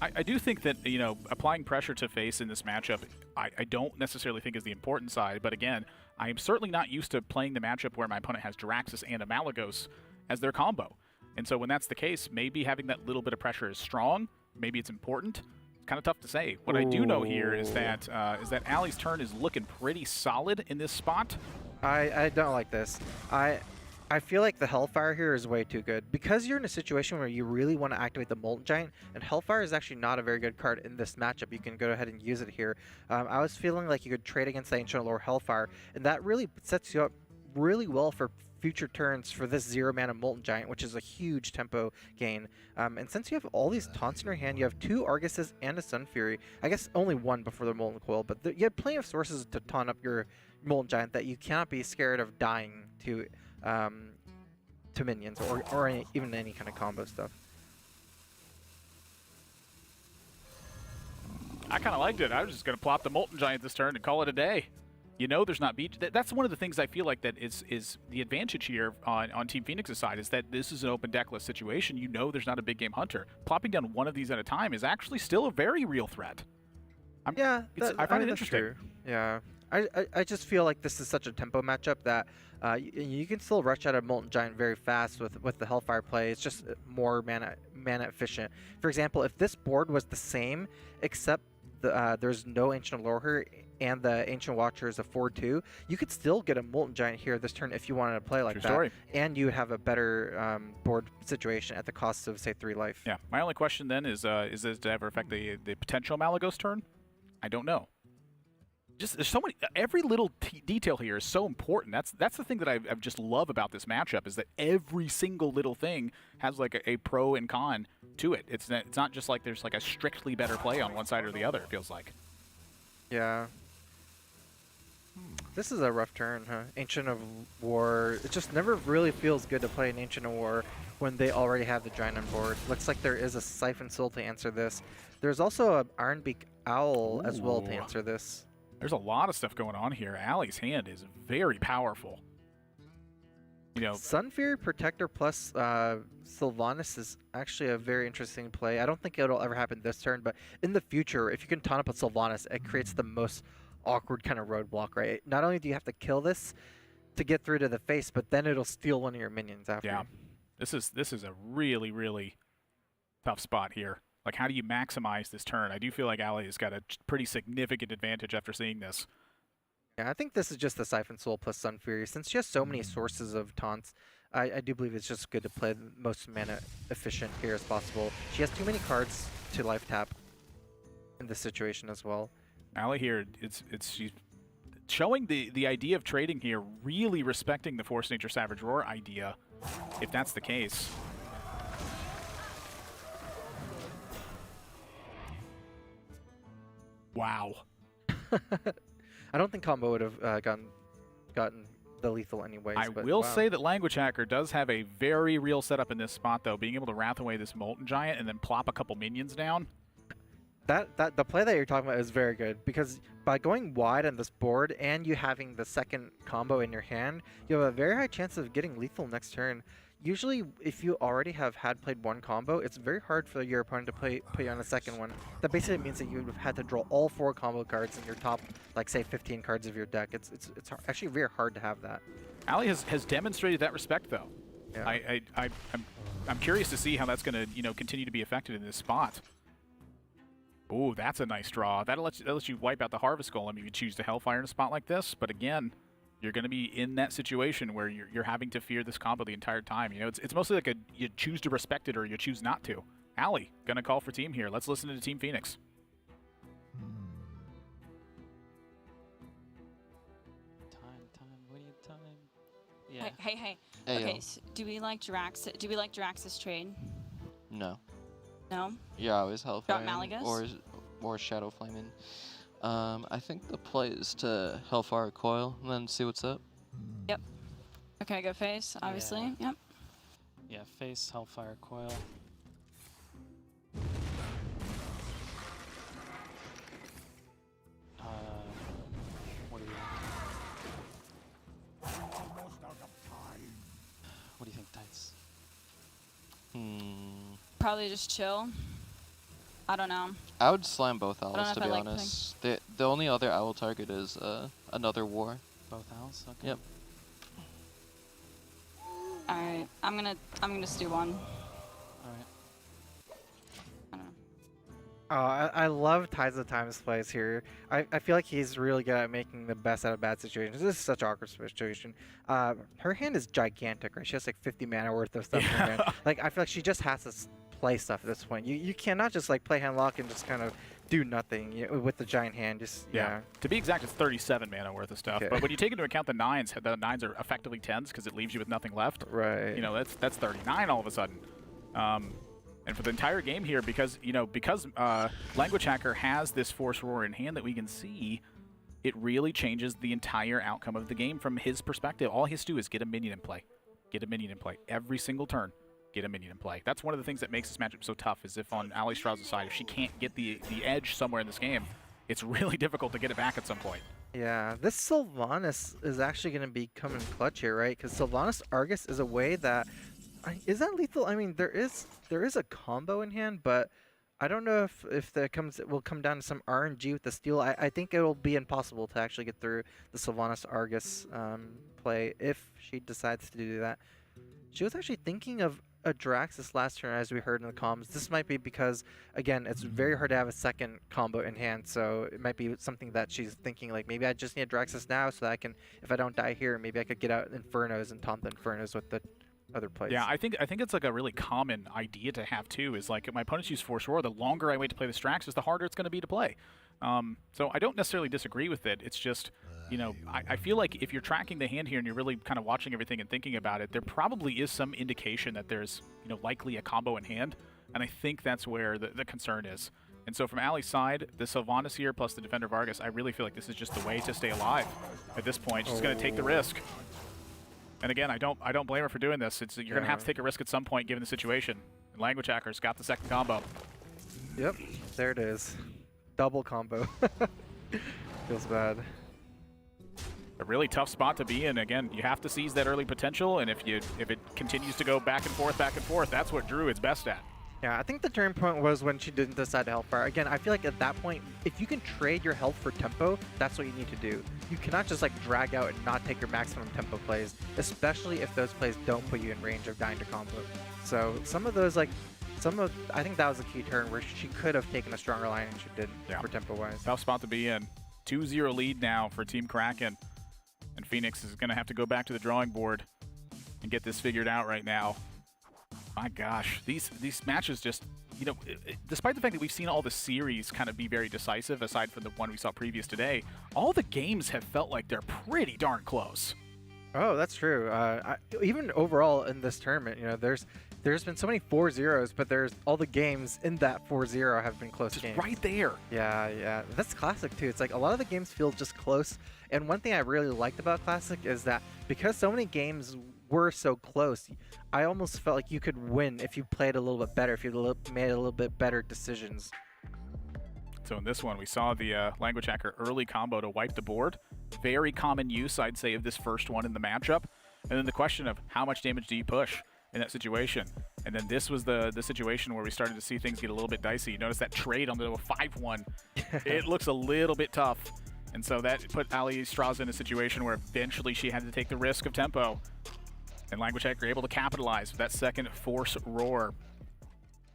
I do think that, you know, applying pressure to face in this matchup, I don't necessarily think is the important side, but again, I am certainly not used to playing the matchup where my opponent has Jiraxis and a Malagos as their combo. And so when that's the case, maybe having that little bit of pressure is strong, maybe it's important. It's kind of tough to say. What I do know here is that Ali's turn is looking pretty solid in this spot. I don't like this. I feel like the Hellfire here is way too good. Because you're in a situation where you really want to activate the Molten Giant, and Hellfire is actually not a very good card in this matchup. You can go ahead and use it here. I was feeling like you could trade against the Ancient Lore Hellfire, and that really sets you up really well for future turns for this 0 mana Molten Giant, which is a huge tempo gain. And since you have all these taunts in your hand, you have 2 Arguses and a Sun Fury. I guess only 1 before the Molten Coil, but you have plenty of sources to taunt up your Molten Giant that you cannot be scared of dying to minions or even any kind of combo stuff. I kind of liked it. I was just going to plop the Molten Giant this turn and call it a day. You know there's not beat. That's one of the things I feel like that is the advantage here on Team Phoenix's side, is that this is an open deckless situation. You know there's not a big game hunter. Plopping down one of these at a time is actually still a very real threat. I find it interesting. True. Yeah. I just feel like this is such a tempo matchup that you can still rush out a Molten Giant very fast with the Hellfire play. It's just more mana efficient. For example, if this board was the same, except there's no Ancient Lore here and the Ancient Watcher is a 4/2, you could still get a Molten Giant here this turn if you wanted to play like that. Story. And you would have a better board situation at the cost of, say, 3 life. Yeah. My only question then is this to ever affect the potential Malagos turn? I don't know. Just there's so many. Every little detail here is so important. That's the thing that I just love about this matchup, is that every single little thing has like a pro and con to it. It's not just like there's like a strictly better play on one side or the other. It feels like. Yeah. This is a rough turn, huh? Ancient of War. It just never really feels good to play an Ancient of War when they already have the Giant on board. Looks like there is a Siphon Soul to answer this. There's also an Ironbeak Owl as well to answer this. There's a lot of stuff going on here. Ali's hand is very powerful. You know, Sun Fury Protector plus Sylvanas is actually a very interesting play. I don't think it'll ever happen this turn, but in the future, if you can taunt up with Sylvanas, it creates the most awkward kind of roadblock, right? Not only do you have to kill this to get through to the face, but then it'll steal one of your minions after. Yeah, this is a really, really tough spot here. Like, how do you maximize this turn? I do feel like Ali has got a pretty significant advantage after seeing this. Yeah, I think this is just the Siphon Soul plus Sun Fury. Since she has so many sources of taunts, I do believe it's just good to play the most mana efficient here as possible. She has too many cards to life tap in this situation as well. Allie here, she's showing the idea of trading here, really respecting the Force Nature Savage Roar idea, if that's the case. Wow. I don't think combo would have gotten the lethal anyways. I but will wow. say that Language Hacker does have a very real setup in this spot, though, being able to Wrath away this Molten Giant and then plop a couple minions down. The play that you're talking about is very good, because by going wide on this board and you having the second combo in your hand, you have a very high chance of getting lethal next turn. Usually, if you already have played one combo, it's very hard for your opponent to put you on a second one. That basically means that you would have had to draw all 4 combo cards in your top, like say 15 cards of your deck. It's actually very hard to have that. Allie has demonstrated that respect, though. Yeah. I'm curious to see how that's going to continue to be affected in this spot. Ooh, that's a nice draw. That lets you wipe out the Harvest Golem if you choose to Hellfire in a spot like this. But again, you're going to be in that situation where you're having to fear this combo the entire time. You know, it's mostly like you choose to respect it or you choose not to. Allie, going to call for team here. Let's listen to Team Phoenix. We need time. Yeah. Hey. Ayo. Okay, so do we like Jirax's trade? No. No? Yeah, always Hellfire Malagas? or Shadow Flaming. I think the play is to Hellfire Coil and then see what's up. Yep. Okay, go face, obviously. Yep. Yeah, face, Hellfire Coil. What do you think, Tights? Probably just chill. I don't know. I would slam both don't know owls, if to I be like honest. The only other owl target is another war. Both owls? Okay. Yep. Alright, I'm gonna just do one. Alright. I don't know. Oh, I love Tides of Time's plays here. I feel like he's really good at making the best out of bad situations. This is such an awkward situation. Her hand is gigantic, right? She has like 50 mana worth of stuff in her hand. Like, I feel like she just has to play stuff at this point. You cannot just like play hand lock and just kind of do nothing with the giant hand. Just yeah. To be exact, it's 37 mana worth of stuff. Okay. But when you take into account the 9s are effectively 10s because it leaves you with nothing left. Right. You know, that's 39 all of a sudden. And for the entire game here, because Language Hacker has this Force Roar in hand that we can see, it really changes the entire outcome of the game from his perspective. All he has to do is get a minion in play. Get a minion in play. Every single turn, get a minion in play. That's one of the things that makes this matchup so tough, is if on Allie Strauss' side, if she can't get the edge somewhere in this game, it's really difficult to get it back at some point. Yeah, this Sylvanas is actually going to be coming clutch here, right? Because Sylvanas Argus is a way that... Is that lethal? I mean, there is a combo in hand, but I don't know if it will come down to some RNG with the steal. I think it will be impossible to actually get through the Sylvanas Argus play if she decides to do that. She was actually thinking of a Drax this last turn, as we heard in the comms. This might be because, again, it's very hard to have a second combo in hand, so it might be something that she's thinking, like, maybe I just need Draxus now so that I can, if I don't die here, maybe I could get out Infernos and taunt the Infernos with the other plays. Yeah, I think it's like a really common idea to have too, is like if my opponents use Force Roar, the longer I wait to play the Straxus, the harder it's going to be to play. So I don't necessarily disagree with it. It's just, I feel like if you're tracking the hand here and you're really kind of watching everything and thinking about it, there probably is some indication that there's, likely a combo in hand, and I think that's where the concern is. And so from Allie's side, the Sylvanas here plus the Defender Vargas, I really feel like this is just the way to stay alive at this point. She's going to take the risk. And again, I don't blame her for doing this. You're going to have to take a risk at some point given the situation. And Language Hacker's got the second combo. Yep, there it is. Double combo. Feels bad. A really tough spot to be in. Again, you have to seize that early potential, and if it continues to go back and forth, that's what Druid's best at. Yeah, I think the turning point was when she didn't decide to Hellfire. Again, I feel like at that point, if you can trade your health for tempo, that's what you need to do. You cannot just like drag out and not take your maximum tempo plays, especially if those plays don't put you in range of dying to combo. So some of those, I think that was a key turn where she could have taken a stronger line and she didn't for tempo-wise. Tough spot to be in. 2-0 lead now for Team Kraken. And Phoenix is going to have to go back to the drawing board and get this figured out right now. My gosh, these matches just, you know, despite the fact that we've seen all the series kind of be very decisive, aside from the one we saw previous today, all the games have felt like they're pretty darn close. Oh, that's true. Even overall in this tournament, you know, there's been so many 4-0s, but there's all the games in that 4-0 have been close games. Right there. Yeah. That's Classic too. It's like a lot of the games feel just close. And one thing I really liked about Classic is that because so many games were so close, I almost felt like you could win if you played a little bit better, if you made a little bit better decisions. So in this one, we saw the Language Hacker early combo to wipe the board. Very common use, I'd say, of this first one in the matchup. And then the question of how much damage do you push in that situation? And then this was the situation where we started to see things get a little bit dicey. You notice that trade onto a 5-1. It looks a little bit tough. And so that put Ali Straza in a situation where eventually she had to take the risk of tempo. And Language Hacker able to capitalize with that second Force Roar.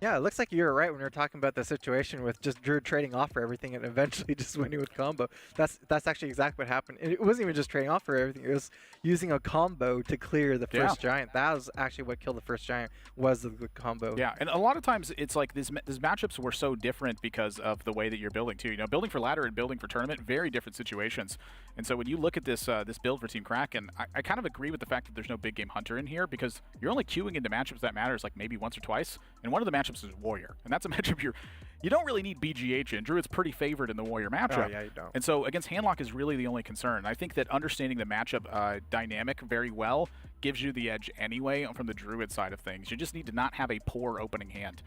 Yeah, it looks like you were right when you were talking about the situation with just Druid trading off for everything and eventually just winning with combo. That's actually exactly what happened. It wasn't even just trading off for everything. It was using a combo to clear the first giant. That was actually what killed the first giant, was the combo. Yeah, and a lot of times it's like these matchups were so different because of the way that you're building too. You know, building for ladder and building for tournament, very different situations. And so when you look at this this build for Team Kraken, I kind of agree with the fact that there's no big game hunter in here because you're only queuing into matchups that matters like maybe once or twice. And one of the matchups is Warrior, and that's a matchup you don't really need BGH in. Druid's pretty favored in the Warrior matchup. Oh, yeah, you don't. And so against Handlock is really the only concern. I think that understanding the matchup dynamic very well gives you the edge anyway from the Druid side of things. You just need to not have a poor opening hand.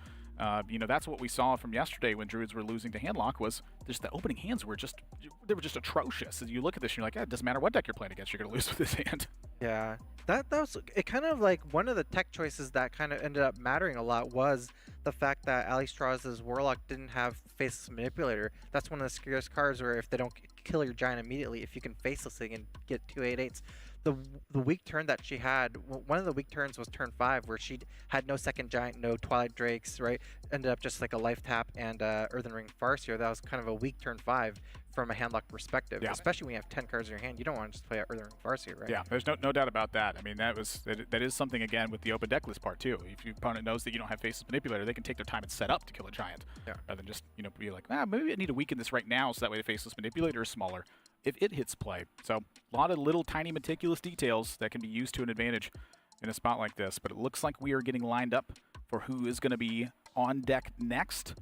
You know, that's what we saw from yesterday when Druids were losing to Handlock, was just the opening hands were just atrocious. As you look at this, you're like, it doesn't matter what deck you're playing against, you're going to lose with this hand. Yeah, that was it. Kind of like one of the tech choices that kind of ended up mattering a lot was the fact that Ali Straza's Warlock didn't have Faceless Manipulator. That's one of the scariest cards where if they don't kill your giant immediately, if you can Faceless thing and get 2 8/8s. The weak turn that she had, one of the weak turns was turn 5, where she had no second giant, no Twilight Drakes, right? Ended up just like a life tap and Earthen Ring Farseer. That was kind of a weak turn 5 from a handlock perspective, especially when you have 10 cards in your hand. You don't want to just play Earthen Ring Farseer, right? Yeah, there's no doubt about that. I mean, that is something, again, with the open deck list part, too. If your opponent knows that you don't have Faceless Manipulator, they can take their time and set up to kill a giant, rather than just, you know, be like, maybe I need to weaken this right now so that way the Faceless Manipulator is smaller if it hits play. So a lot of little tiny meticulous details that can be used to an advantage in a spot like this. But it looks like we are getting lined up for who is going to be on deck next.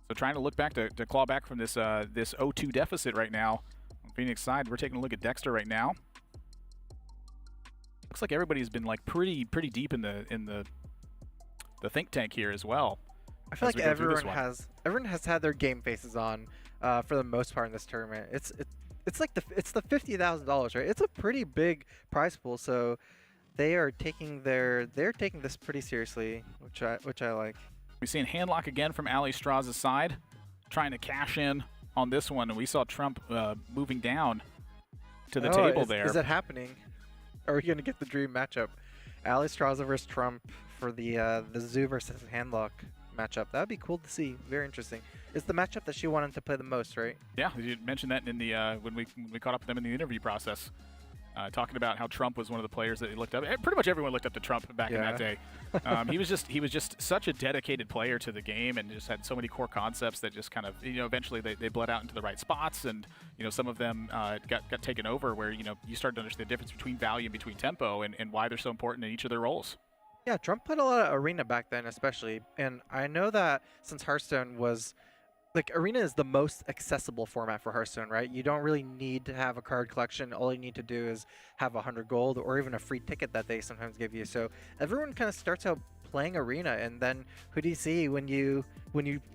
So trying to look back to claw back from this this 0-2 deficit right now. On Phoenix side, we're taking a look at Dexter right now. Looks like everybody's been like pretty deep in the think tank here as well. I feel like everyone has had their game faces on for the most part in this tournament. It's like the $50,000, right? It's a pretty big prize pool, so they're taking this pretty seriously, which I like. We've seen handlock again from Ali Straza's side, trying to cash in on this one, and we saw Trump moving down to the table there. Is that happening? Are we gonna get the dream matchup? Ali Straza versus Trump for the Zoo versus handlock matchup. That would be cool to see. Very interesting. It's the matchup that she wanted to play the most, right? Yeah, you mentioned that in the when we caught up with them in the interview process, talking about how Trump was one of the players that he looked up. Pretty much everyone looked up to Trump back in that day. He was just such a dedicated player to the game, and just had so many core concepts that just kind of, you know, eventually they bled out into the right spots, and, you know, some of them got taken over, where, you know, you started to understand the difference between value and between tempo, and why they're so important in each of their roles. Yeah, Trump played a lot of Arena back then, especially, and I know that since Hearthstone was, like, Arena is the most accessible format for Hearthstone, right? You don't really need to have a card collection. All you need to do is have 100 gold or even a free ticket that they sometimes give you. So everyone kind of starts out playing Arena, and then who do you see when you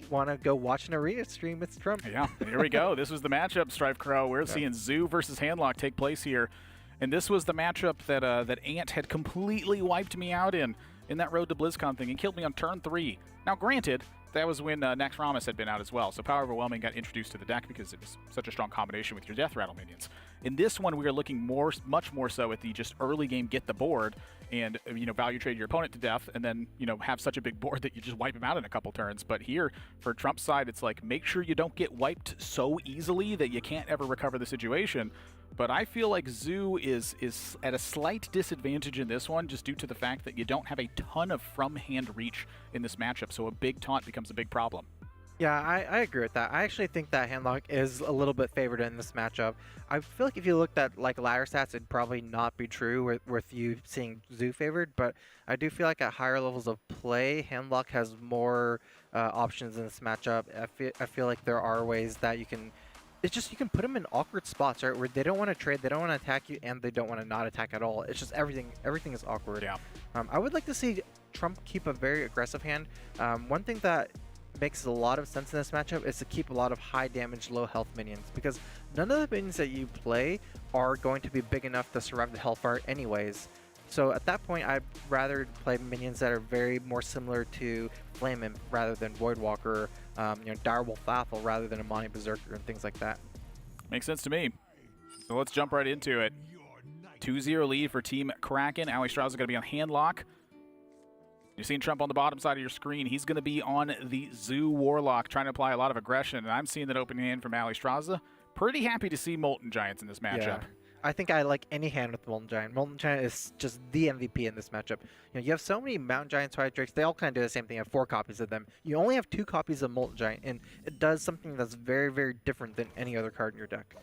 want to go watch an Arena stream? It's Trump. Yeah, here we go. This was the matchup, Strife Crow. We're seeing Zoo versus Handlock take place here. And this was the matchup that that Ant had completely wiped me out in that Road to BlizzCon thing and killed me on turn 3. Now, granted, that was when Nax Ramus had been out as well, so Power Overwhelming got introduced to the deck because it was such a strong combination with your Death Rattle minions. In this one, we are looking much more so at the just early game, get the board, and value trade your opponent to death, and then have such a big board that you just wipe him out in a couple turns. But here, for Trump's side, it's like make sure you don't get wiped so easily that you can't ever recover the situation. But I feel like Zoo is at a slight disadvantage in this one, just due to the fact that you don't have a ton of from-hand reach in this matchup, so a big taunt becomes a big problem. Yeah, I agree with that. I actually think that Handlock is a little bit favored in this matchup. I feel like if you looked at like ladder stats, it'd probably not be true with you seeing Zoo favored, but I do feel like at higher levels of play, Handlock has more options in this matchup. I feel like there are ways that you can... It's just you can put them in awkward spots, right, where they don't want to trade, they don't want to attack you, and they don't want to not attack at all. It's just everything is awkward. Yeah. I would like to see Trump keep a very aggressive hand. One thing that makes a lot of sense in this matchup is to keep a lot of high damage, low health minions, because none of the minions that you play are going to be big enough to survive the Hellfire anyways. So at that point, I'd rather play minions that are very more similar to Flame Imp rather than Voidwalker, Direwolf Athel rather than Amani Berserker and things like that. Makes sense to me. So let's jump right into it. 2-0 lead for Team Kraken. Ali Strauss is going to be on Handlock. You're seeing Trump on the bottom side of your screen. He's going to be on the Zoo Warlock, trying to apply a lot of aggression. And I'm seeing that open hand from Ali Straza. Pretty happy to see Molten Giants in this matchup. Yeah. I think I like any hand with Molten Giant. Molten Giant is just the MVP in this matchup. You have so many Mountain Giants, Twilight Drakes. They all kind of do the same thing. You have 4 copies of them. You only have 2 copies of Molten Giant, and it does something that's very, very different than any other card in your deck.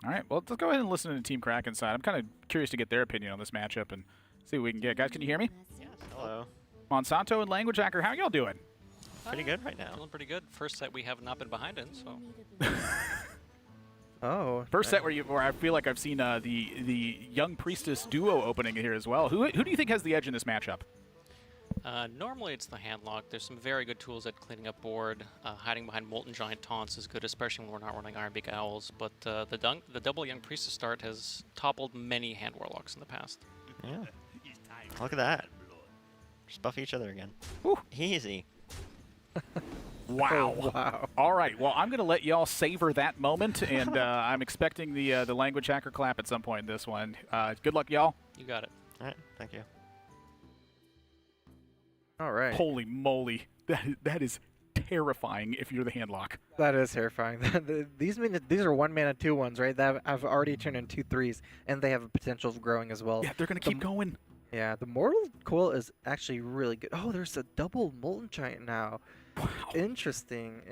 All right, well, let's go ahead and listen to the Team Kraken side. I'm kind of curious to get their opinion on this matchup and see what we can get. Guys, can you hear me? Yes. Hello. Monsanto and Language Hacker, how y'all doing? Pretty good right now. Feeling pretty good. First set we have not been behind in, so. Oh. First set where I feel like I've seen the Young Priestess duo opening here as well. Who do you think has the edge in this matchup? Normally it's the Handlock. There's some very good tools at cleaning up board. Hiding behind Molten Giant taunts is good, especially when we're not running Iron Beak Owls. But the double Young Priestess start has toppled many Hand Warlocks in the past. Yeah. Look at that. Just buff each other again. Woo. Easy. Wow. Oh, wow. All right. Well, I'm going to let y'all savor that moment, and I'm expecting the Language Hacker clap at some point in this one. Good luck, y'all. You got it. All right. Thank you. All right. Holy moly. That is terrifying if you're the Handlock. That is terrifying. These are 1-mana 2/1s, right? That have already turned into 2/3s, and they have a potential of growing as well. Yeah, they're going to keep going. Yeah, the Mortal Coil is actually really good. Oh, there's a double Molten Giant now. Wow. Interesting.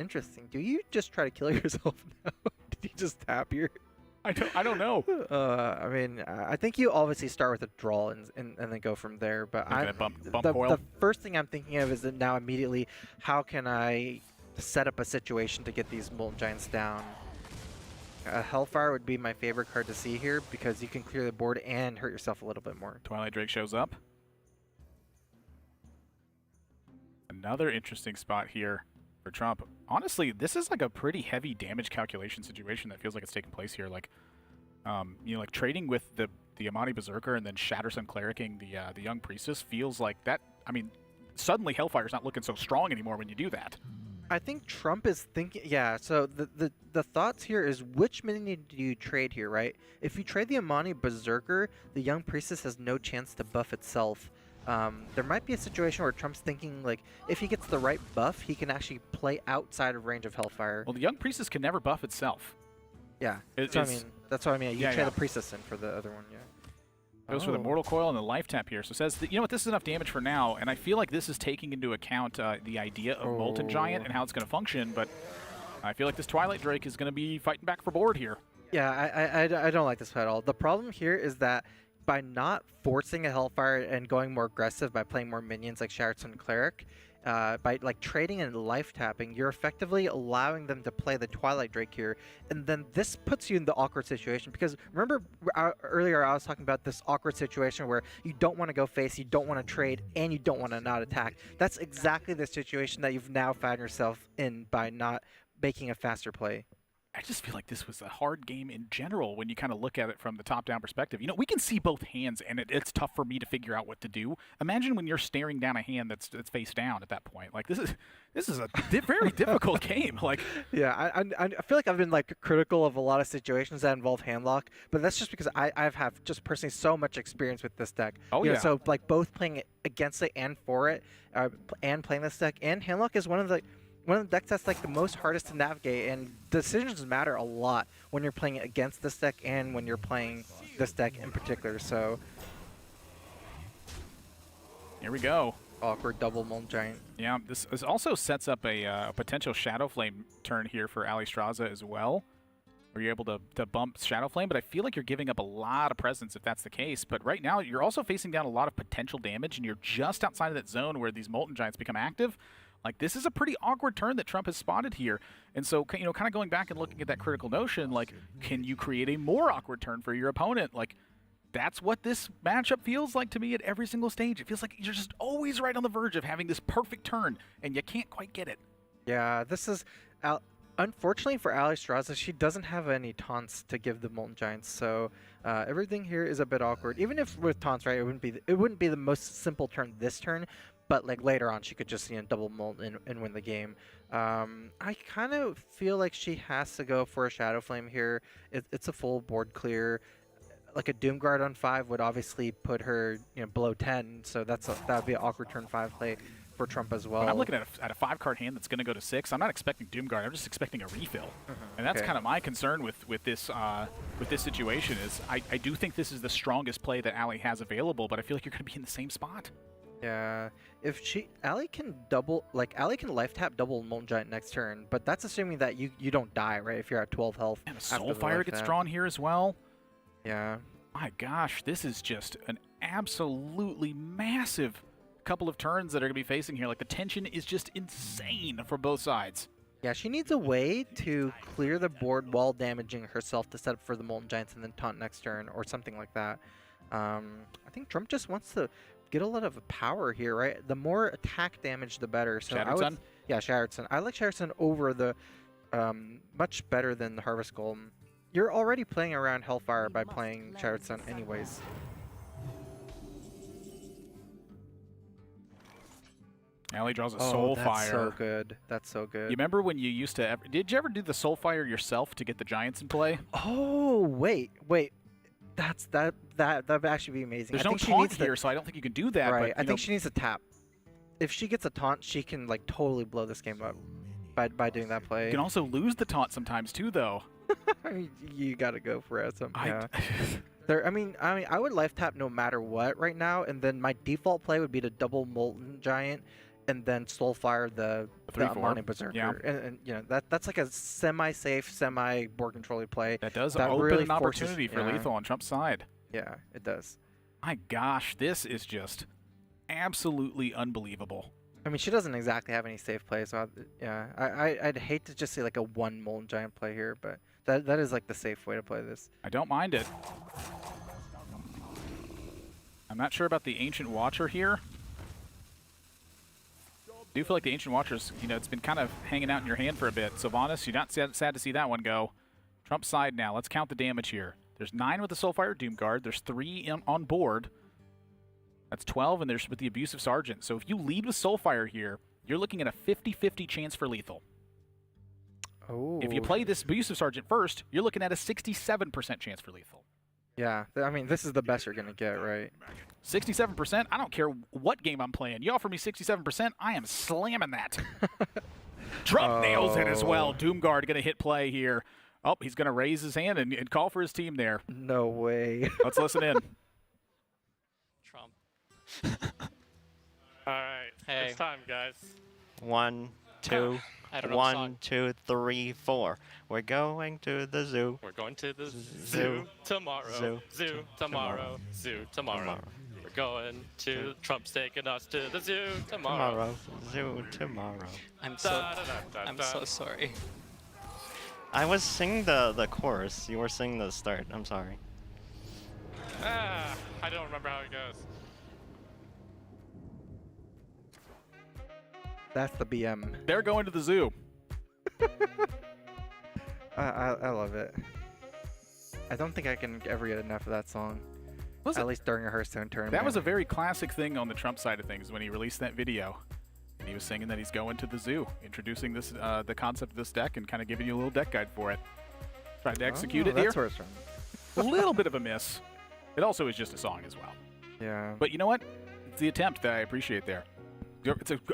Do you just try to kill yourself now? Did you just tap your... I don't know. I mean, I think you obviously start with a draw and then go from there. But the first thing I'm thinking of is that now immediately, how can I set up a situation to get these Molten Giants down? Hellfire would be my favorite card to see here because you can clear the board and hurt yourself a little bit more. Twilight Drake shows up. Another interesting spot here for Trump. Honestly, this is like a pretty heavy damage calculation situation that feels like it's taking place here. Like, like trading with the Amani Berserker and then Shattersun Clericing the Young Priestess feels like that. I mean, suddenly Hellfire's not looking so strong anymore when you do that. I think Trump is thinking, yeah, so the thoughts here is which minion do you trade here, right? If you trade the Amani Berserker, the Young Priestess has no chance to buff itself. There might be a situation where Trump's thinking, like, if he gets the right buff, he can actually play outside of range of Hellfire. Well, the Young Priestess can never buff itself. Yeah, that's what I mean. You trade the Priestess in for the other one, yeah. Goes for the Mortal Coil and the Life Tap here. So it says, that, you know what, this is enough damage for now, and I feel like this is taking into account the idea of Molten Giant and how it's going to function, but I feel like this Twilight Drake is going to be fighting back for board here. Yeah, I don't like this at all. The problem here is that by not forcing a Hellfire and going more aggressive by playing more minions like Shattersun Cleric, by like trading and life tapping, you're effectively allowing them to play the Twilight Drake here, and then this puts you in the awkward situation because remember earlier I was talking about this awkward situation where you don't want to go face, you don't want to trade, and you don't want to not attack. That's exactly the situation that you've now found yourself in by not making a faster play. I just feel like this was a hard game in general when you kind of look at it from the top-down perspective. You know, we can see both hands, and it's tough for me to figure out what to do. Imagine when you're staring down a hand that's face down at that point. Like, this is a very difficult game. Like, yeah, I feel like I've been like critical of a lot of situations that involve handlock, but that's just because I've just personally so much experience with this deck. Oh, You know, yeah. so like both playing it against it and for it, and playing this deck, and handlock is one of the decks that's like the most hardest to navigate, and decisions matter a lot when you're playing it against this deck and when you're playing this deck in particular. So here we go. Awkward double Molten Giant. Yeah, this also sets up a potential Shadow Flame turn here for Alistraza as well, where you're able to bump Shadow Flame, but I feel like you're giving up a lot of presence if that's the case. But right now, you're also facing down a lot of potential damage, and you're just outside of that zone where these Molten Giants become active. Like, this is a pretty awkward turn that Trump has spotted here. And so, you know, kind of going back and looking at that critical notion, like, can you create a more awkward turn for your opponent? Like, that's what this matchup feels like to me at every single stage. It feels like you're just always right on the verge of having this perfect turn, and you can't quite get it. Yeah, this is... unfortunately for Alistraza, she doesn't have any taunts to give the Molten Giants, so everything here is a bit awkward. Even if with taunts, right, it wouldn't be the most simple turn this turn, but like later on, she could just double Molten and win the game. I kind of feel like she has to go for a Shadow Flame here. It's a full board clear. Like a Doomguard on 5 would obviously put her below 10, so that would be an awkward turn 5 play for Trump as well. When I'm looking at a 5-card hand that's going to go to 6, I'm not expecting Doomguard. I'm just expecting a refill, and that's kind of my concern with this situation. Is I do think this is the strongest play that Ali has available, but I feel like you're going to be in the same spot. Yeah, if Ali can life tap double Molten Giant next turn, but that's assuming that you don't die, right? If you're at 12 health. And a Soulfire gets drawn here as well. Yeah. My gosh, this is just an absolutely massive couple of turns that are going to be facing here. Like, the tension is just insane for both sides. Yeah, she needs a way to clear the board while damaging herself to set up for the Molten Giants and then taunt next turn or something like that. I think Trump just wants to get a lot of power here, right? The more attack damage, the better. So Shattered Sun? Yeah, Shattered Sun. I like Shattered Sun over the much better than the Harvest Golem. You're already playing around Hellfire by playing Shattered Sun anyways. Ali draws a Soulfire. That's so good. That's so good. You remember when you used to... Did you ever do the Soulfire yourself to get the Giants in play? Oh, wait. That would actually be amazing. There's I no think taunt here, so I don't think you can do that. Right. But, I think she needs a tap. If she gets a taunt, she can like totally blow this game up by doing that play. You can also lose the taunt sometimes too, though. I mean, you gotta go for it. Yeah. I mean, I would life tap no matter what right now, and then my default play would be to double Molten Giant, and then Soulfire the Amani Berserker. Yeah. And you know that's like a semi-safe, semi-board controller play. That does that open really an opportunity for lethal on Trump's side. Yeah, it does. My gosh, this is just absolutely unbelievable. I mean, she doesn't exactly have any safe plays, so I'd hate to just see like a one Molten Giant play here, but that is like the safe way to play this. I don't mind it. I'm not sure about the Ancient Watcher here. I do feel like the Ancient Watcher's, it's been kind of hanging out in your hand for a bit. Sylvanas, you're not sad to see that one go. Trump's side now. Let's count the damage here. There's 9 with the Soulfire Doomguard. There's 3 on board. That's 12, and there's with the Abusive Sergeant. So if you lead with Soulfire here, you're looking at a 50-50 chance for lethal. Oh. If you play this Abusive Sergeant first, you're looking at a 67% chance for lethal. Yeah, I mean, this is the best you're going to get, right? 67%? I don't care what game I'm playing. You offer me 67%, I am slamming that. Trump nails it as well. Doomguard going to hit play here. Oh, he's going to raise his hand and call for his team there. No way. Let's listen in. Trump. All right, Hey. it's time, guys. 1, 2, I don't know the 1, song. 2, 3, 4. We're going to the zoo. We're going to the Zoo. zoo tomorrow. Zoo. Zoo tomorrow. Zoo tomorrow. We're going to. Trump's taking us to the zoo tomorrow. Zoo tomorrow. I'm so sorry. I was singing the chorus. You were singing the start. I'm sorry. I don't remember how it goes. That's the BM. They're going to the zoo. I love it. I don't think I can ever get enough of that song. At least during a Hearthstone tournament. That was a very classic thing on the Trump side of things when he released that video. And he was singing that he's going to the zoo, introducing this the concept of this deck and kind of giving you a little deck guide for it. Tried to execute it here. That's where it's from. A little bit of a miss. It also is just a song as well. Yeah. But you know what? It's the attempt that I appreciate there.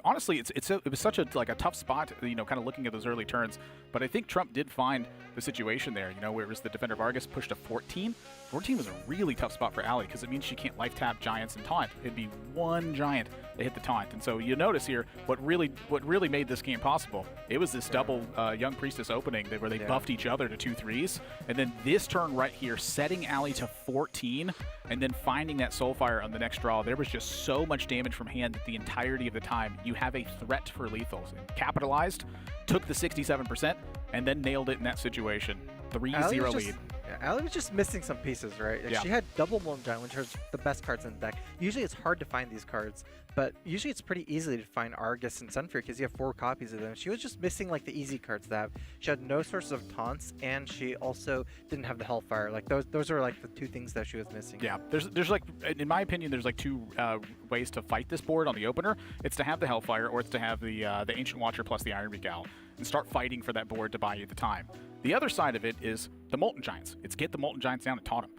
Honestly, it was such a tough spot, kind of looking at those early turns. But I think Trump did find the situation there, where it was the defender Vargas pushed to 14. 14 was a really tough spot for Ali because it means she can't life tap giants and taunt. It'd be one giant to hit the taunt. And so you notice here what really made this game possible. It was this double Young Priestess opening where they buffed each other to 2/3s, and then this turn right here setting Ali to 14, and then finding that Soulfire on the next draw. There was just so much damage from hand that the entirety of the time you have a threat for lethals. And capitalized, took the 67%, and then nailed it in that situation. 3-0 lead. Ali was just missing some pieces, right? Like She had double Molten Giant, which are the best cards in the deck. Usually it's hard to find these cards, but usually it's pretty easy to find Argus and Sunfury because you have 4 copies of them. She was just missing like the easy cards to have. She had no sources of taunts, and she also didn't have the Hellfire. Like those are like the 2 things that she was missing. Yeah, there's like, in my opinion, there's like 2 ways to fight this board on the opener. It's to have the Hellfire, or it's to have the Ancient Watcher plus the Iron Beak Owl and start fighting for that board to buy you the time. The other side of it is the Molten Giants. It's get the Molten Giants down and taunt them.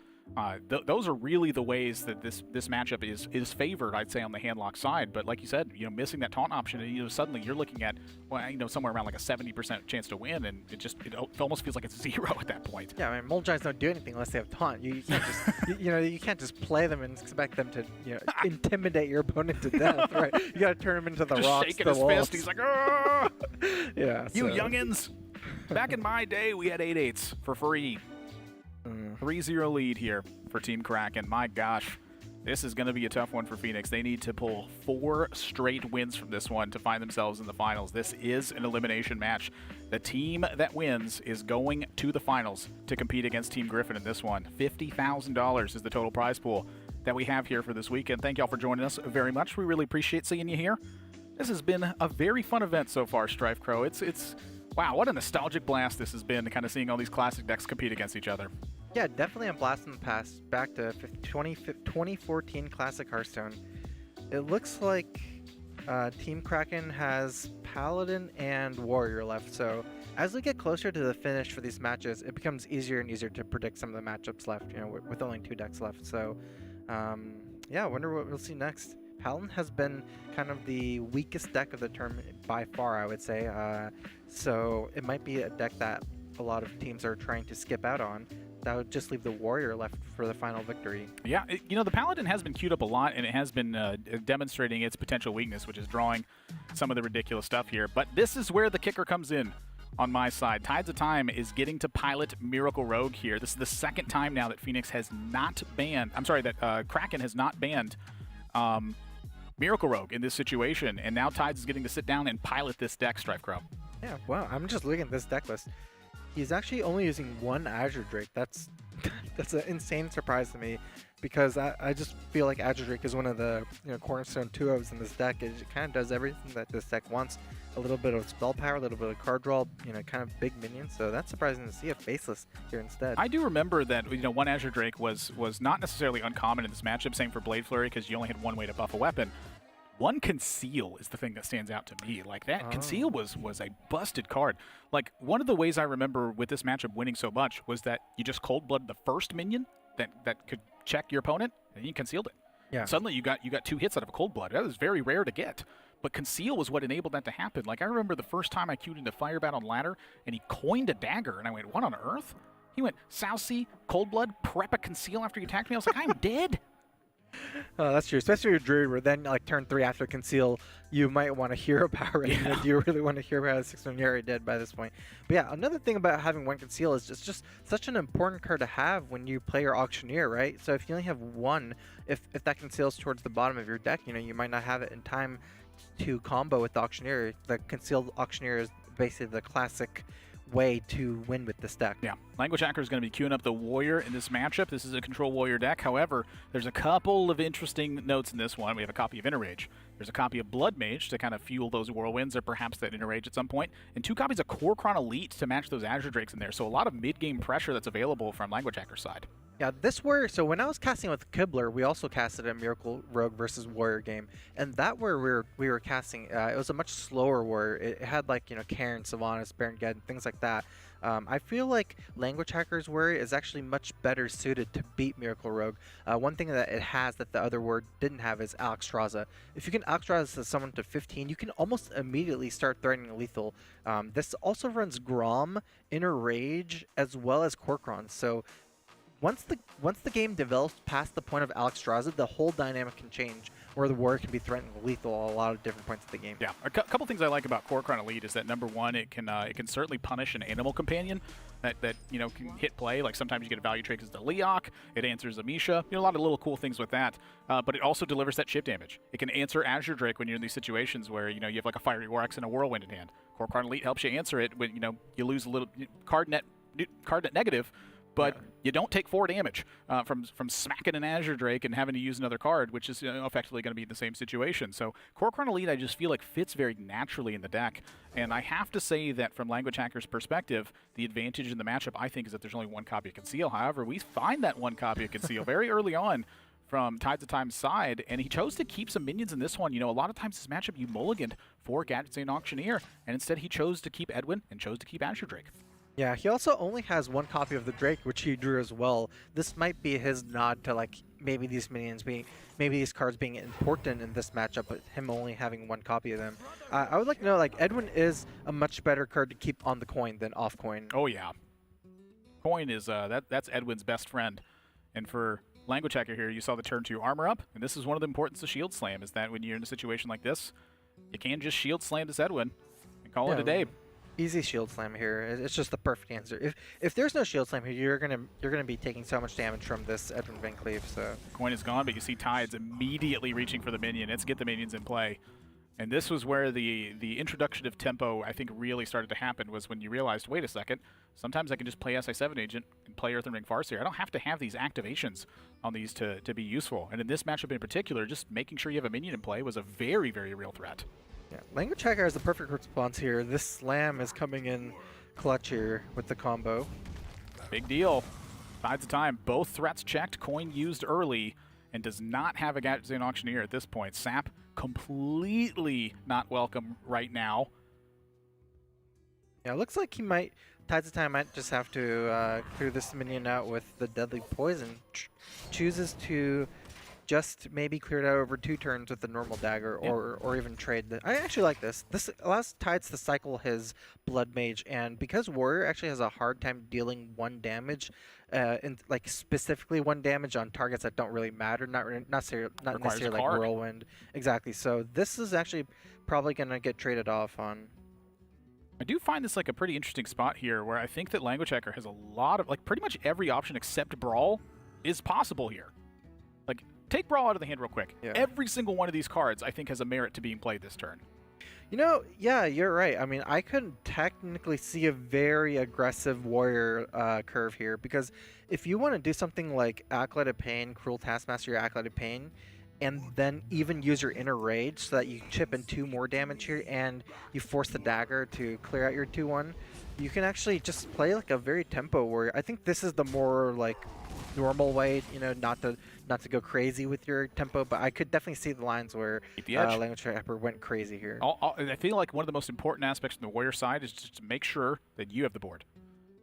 Those are really the ways that this matchup is favored, I'd say, on the handlock side. But like you said, missing that taunt option, and suddenly you're looking at somewhere around like a 70% chance to win, and it almost feels like it's 0 at that point. Yeah, I mean, Molten Giants don't do anything unless they have taunt. You can't just you can't just play them and expect them to intimidate your opponent to death, right? You got to turn them into the just rocks, shaking the his walls. fist. He's like, "Ah!" Yeah, you youngins. Back in my day, we had 8/8s for free. 3-0 lead here for Team Kraken. My gosh, this is going to be a tough one for Phoenix. They need to pull 4 straight wins from this one to find themselves in the finals. This is an elimination match. The team that wins is going to the finals to compete against Team Griffin in this one. $50,000 is the total prize pool that we have here for this weekend. Thank y'all for joining us very much. We really appreciate seeing you here. This has been a very fun event so far, Strife Crow. It's wow, what a nostalgic blast this has been, kind of seeing all these classic decks compete against each other. Yeah, definitely a blast in the past. Back to 2014 Classic Hearthstone. It looks like Team Kraken has Paladin and Warrior left. So as we get closer to the finish for these matches, it becomes easier and easier to predict some of the matchups left, with only 2 decks left. So yeah, I wonder what we'll see next. Paladin has been kind of the weakest deck of the tournament by far, I would say. So it might be a deck that a lot of teams are trying to skip out on. That would just leave the Warrior left for the final victory. Yeah, the Paladin has been queued up a lot, and it has been demonstrating its potential weakness, which is drawing some of the ridiculous stuff here. But this is where the kicker comes in on my side. Tides of Time is getting to pilot Miracle Rogue here. This is the 2nd time now that Phoenix has not banned... I'm sorry, that Kraken has not banned Miracle Rogue in this situation, and now Tides is getting to sit down and pilot this deck, Strife Crow. Yeah, wow, I'm just looking at this deck list. He's actually only using 1 Azure Drake. That's an insane surprise to me, because I just feel like Azure Drake is one of the cornerstone 2-0s in this deck. It kind of does everything that this deck wants. A little bit of spell power, a little bit of card draw, kind of big minions. So that's surprising to see a Faceless here instead. I do remember that 1 Azure Drake was not necessarily uncommon in this matchup. Same for Blade Flurry, because you only had 1 way to buff a weapon. 1 Conceal is the thing that stands out to me. Like that Conceal was a busted card. Like, one of the ways I remember with this matchup winning so much was that you just cold blooded the first minion that could check your opponent, and you concealed it. Yeah. Suddenly you got 2 hits out of a cold blood. That was very rare to get. But Conceal was what enabled that to happen. Like, I remember the first time I queued into Firebat on ladder, and he coined a dagger, and I went, what on earth? He went, Sousey, cold blood, prep a Conceal after you attacked me. I was like, I'm dead. That's true, especially your Druid, where then turn 3 after Conceal, you might want to Hero Power. Yeah. Do you really want to Hero Power the 6-1? You're already dead by this point. But yeah, another thing about having 1 Conceal is it's just such an important card to have when you play your Auctioneer, right? So if you only have 1, if that Conceals towards the bottom of your deck, you might not have it in time to combo with the Auctioneer. The Concealed Auctioneer is basically the classic way to win with this deck. Yeah, Language Hacker is going to be queuing up the Warrior in this matchup. This is a Control Warrior deck. However, there's a couple of interesting notes in this one. We have a copy of Inner Rage. There's a copy of Blood Mage to kind of fuel those Whirlwinds or perhaps that Inner Rage at some point. And 2 copies of Kor'kron Elite to match those Azure Drakes in there. So a lot of mid-game pressure that's available from Language Hacker's side. Yeah, so when I was casting with Kibler, we also casted a Miracle Rogue versus Warrior game, and that where we were casting, it was a much slower Warrior. It had like, you know, Karin, Sylvanas, Baron Geddon, things like that. I feel like Language Hacker's Warrior is actually much better suited to beat Miracle Rogue. One thing that it has that the other Warrior didn't have is Alexstrasza. If you can Alexstrasza someone to 15, you can almost immediately start threatening lethal. This also runs Grom, Inner Rage, as well as Kor'kron. So once the game develops past the point of Alexstrasza, the whole dynamic can change, where the Warrior can be threatening lethal at a lot of different points of the game. Yeah, a couple things I like about Kor'kron Elite is that number one, it can certainly punish an animal companion that you know can hit play. Like sometimes you get a value trait as the Leok, it answers Amisha. You know, a lot of little cool things with that. But it also delivers that chip damage. It can answer Azure Drake when you're in these situations where you know you have like a Fiery Oryx and a Whirlwind in hand. Kor'kron Elite helps you answer it when you know you lose a little card net negative. But you don't take 4 damage from smacking an Azure Drake and having to use another card, which is effectively going to be in the same situation. So Kor'kron Elite, I just feel like fits very naturally in the deck. And I have to say that from Language Hacker's perspective, the advantage in the matchup, I think, is that there's only 1 copy of Conceal. However, we find that 1 copy of Conceal very early on from Tides of Time's side, and he chose to keep some minions in this one. You know, a lot of times this matchup you mulliganed for Gadget and Auctioneer, and instead he chose to keep Edwin and chose to keep Azure Drake. Yeah, he also only has 1 copy of the Drake, which he drew as well. This might be his nod to like maybe these cards being important in this matchup, but him only having 1 copy of them. I would like to know, like, Edwin is a much better card to keep on the coin than off coin. Oh yeah, coin is that's Edwin's best friend. And for Language Hacker here, you saw the turn 2 armor up, and this is one of the importance of Shield Slam, is that when you're in a situation like this, you can just Shield Slam this Edwin and call it a day. Easy Shield Slam here. It's just the perfect answer. If there's no Shield Slam here, you're gonna be taking so much damage from this Edwin Van Cleave. So coin is gone, but you see Tides immediately reaching for the minion. Let's get the minions in play. And this was where the introduction of tempo, I think, really started to happen, was when you realized, wait a second, sometimes I can just play SI7 Agent and play Earthen Ring Farseer. I don't have to have these activations on these to be useful. And in this matchup in particular, just making sure you have a minion in play was a very, very real threat. Yeah, Language Hacker has the perfect response here. This Slam is coming in clutch here with the combo. Big deal. Tides of Time, both threats checked, coin used early, and does not have a Gadget and Auctioneer at this point. Sap completely not welcome right now. Yeah, it looks like he might, Tides of Time might just have to clear this minion out with the Deadly Poison. Chooses to just maybe clear it out over 2 turns with the normal dagger, or even trade. I actually like this. This allows Tides to cycle his Blood Mage, and because Warrior actually has a hard time dealing 1 damage, and like specifically 1 damage on targets that don't really matter, not necessarily like Whirlwind. Exactly. So this is actually probably gonna get traded off on. I do find this like a pretty interesting spot here, where I think that Language Hacker has a lot of, like, pretty much every option except Brawl is possible here. Like, take Brawl out of the hand real quick. Yeah. Every single one of these cards, I think, has a merit to being played this turn. You know, yeah, you're right. I mean, I couldn't technically see a very aggressive Warrior curve here, because if you want to do something like Acolyte of Pain, Cruel Taskmaster, your Acolyte of Pain, and then even use your Inner Rage so that you chip in 2 more damage here, and you force the dagger to clear out your 2-1, you can actually just play like a very tempo Warrior. I think this is the more like normal way, you know, not to go crazy with your tempo, but I could definitely see the lines where Language Hacker went crazy here. I feel like one of the most important aspects from the Warrior side is just to make sure that you have the board.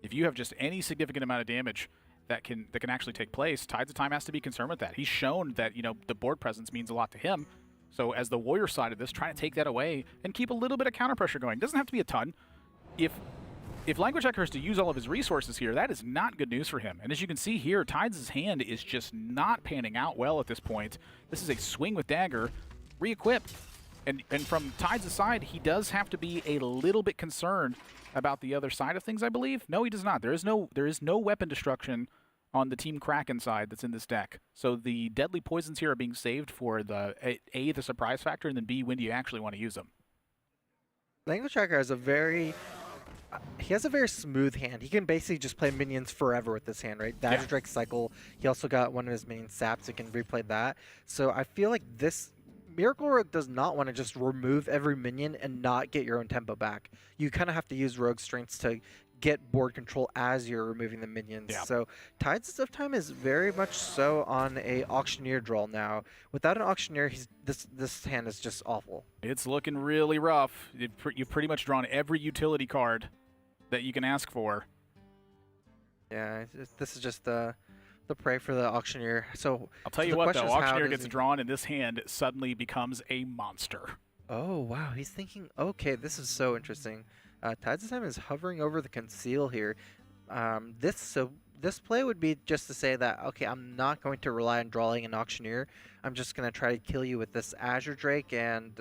If you have just any significant amount of damage that can actually take place, Tides of Time has to be concerned with that. He's shown that, you know, the board presence means a lot to him. So as the Warrior side of this, trying to take that away and keep a little bit of counter pressure going. Doesn't have to be a ton. If Language Hacker has to use all of his resources here, that is not good news for him. And as you can see here, Tides' hand is just not panning out well at this point. This is a swing with dagger, re-equip. And from Tides' side, he does have to be a little bit concerned about the other side of things, I believe. No, he does not. There is no weapon destruction on the Team Kraken side that's in this deck. So the Deadly Poisons here are being saved for the A, the surprise factor, and then B, when do you actually want to use them. Language Hacker has a very he has a very smooth hand. He can basically just play minions forever with this hand, right? The Azure Drake cycle. He also got one of his minions sapped, so he can replay that. So I feel like this Miracle Rogue does not want to just remove every minion and not get your own tempo back. You kind of have to use Rogue strengths to get board control as you're removing the minions. So Tides of Time is very much so on a Auctioneer draw now. Without an Auctioneer, this hand is just awful. It's looking really rough. You've pretty much drawn every utility card that you can ask for. Yeah, this is just the prey for the Auctioneer. So I'll tell you what, though, Auctioneer gets drawn and this hand suddenly becomes a monster. Oh, wow. He's thinking, okay, this is so interesting. Tides of Time is hovering over the Conceal here. This play would be just to say that, okay, I'm not going to rely on drawing an Auctioneer. I'm just going to try to kill you with this Azure Drake and,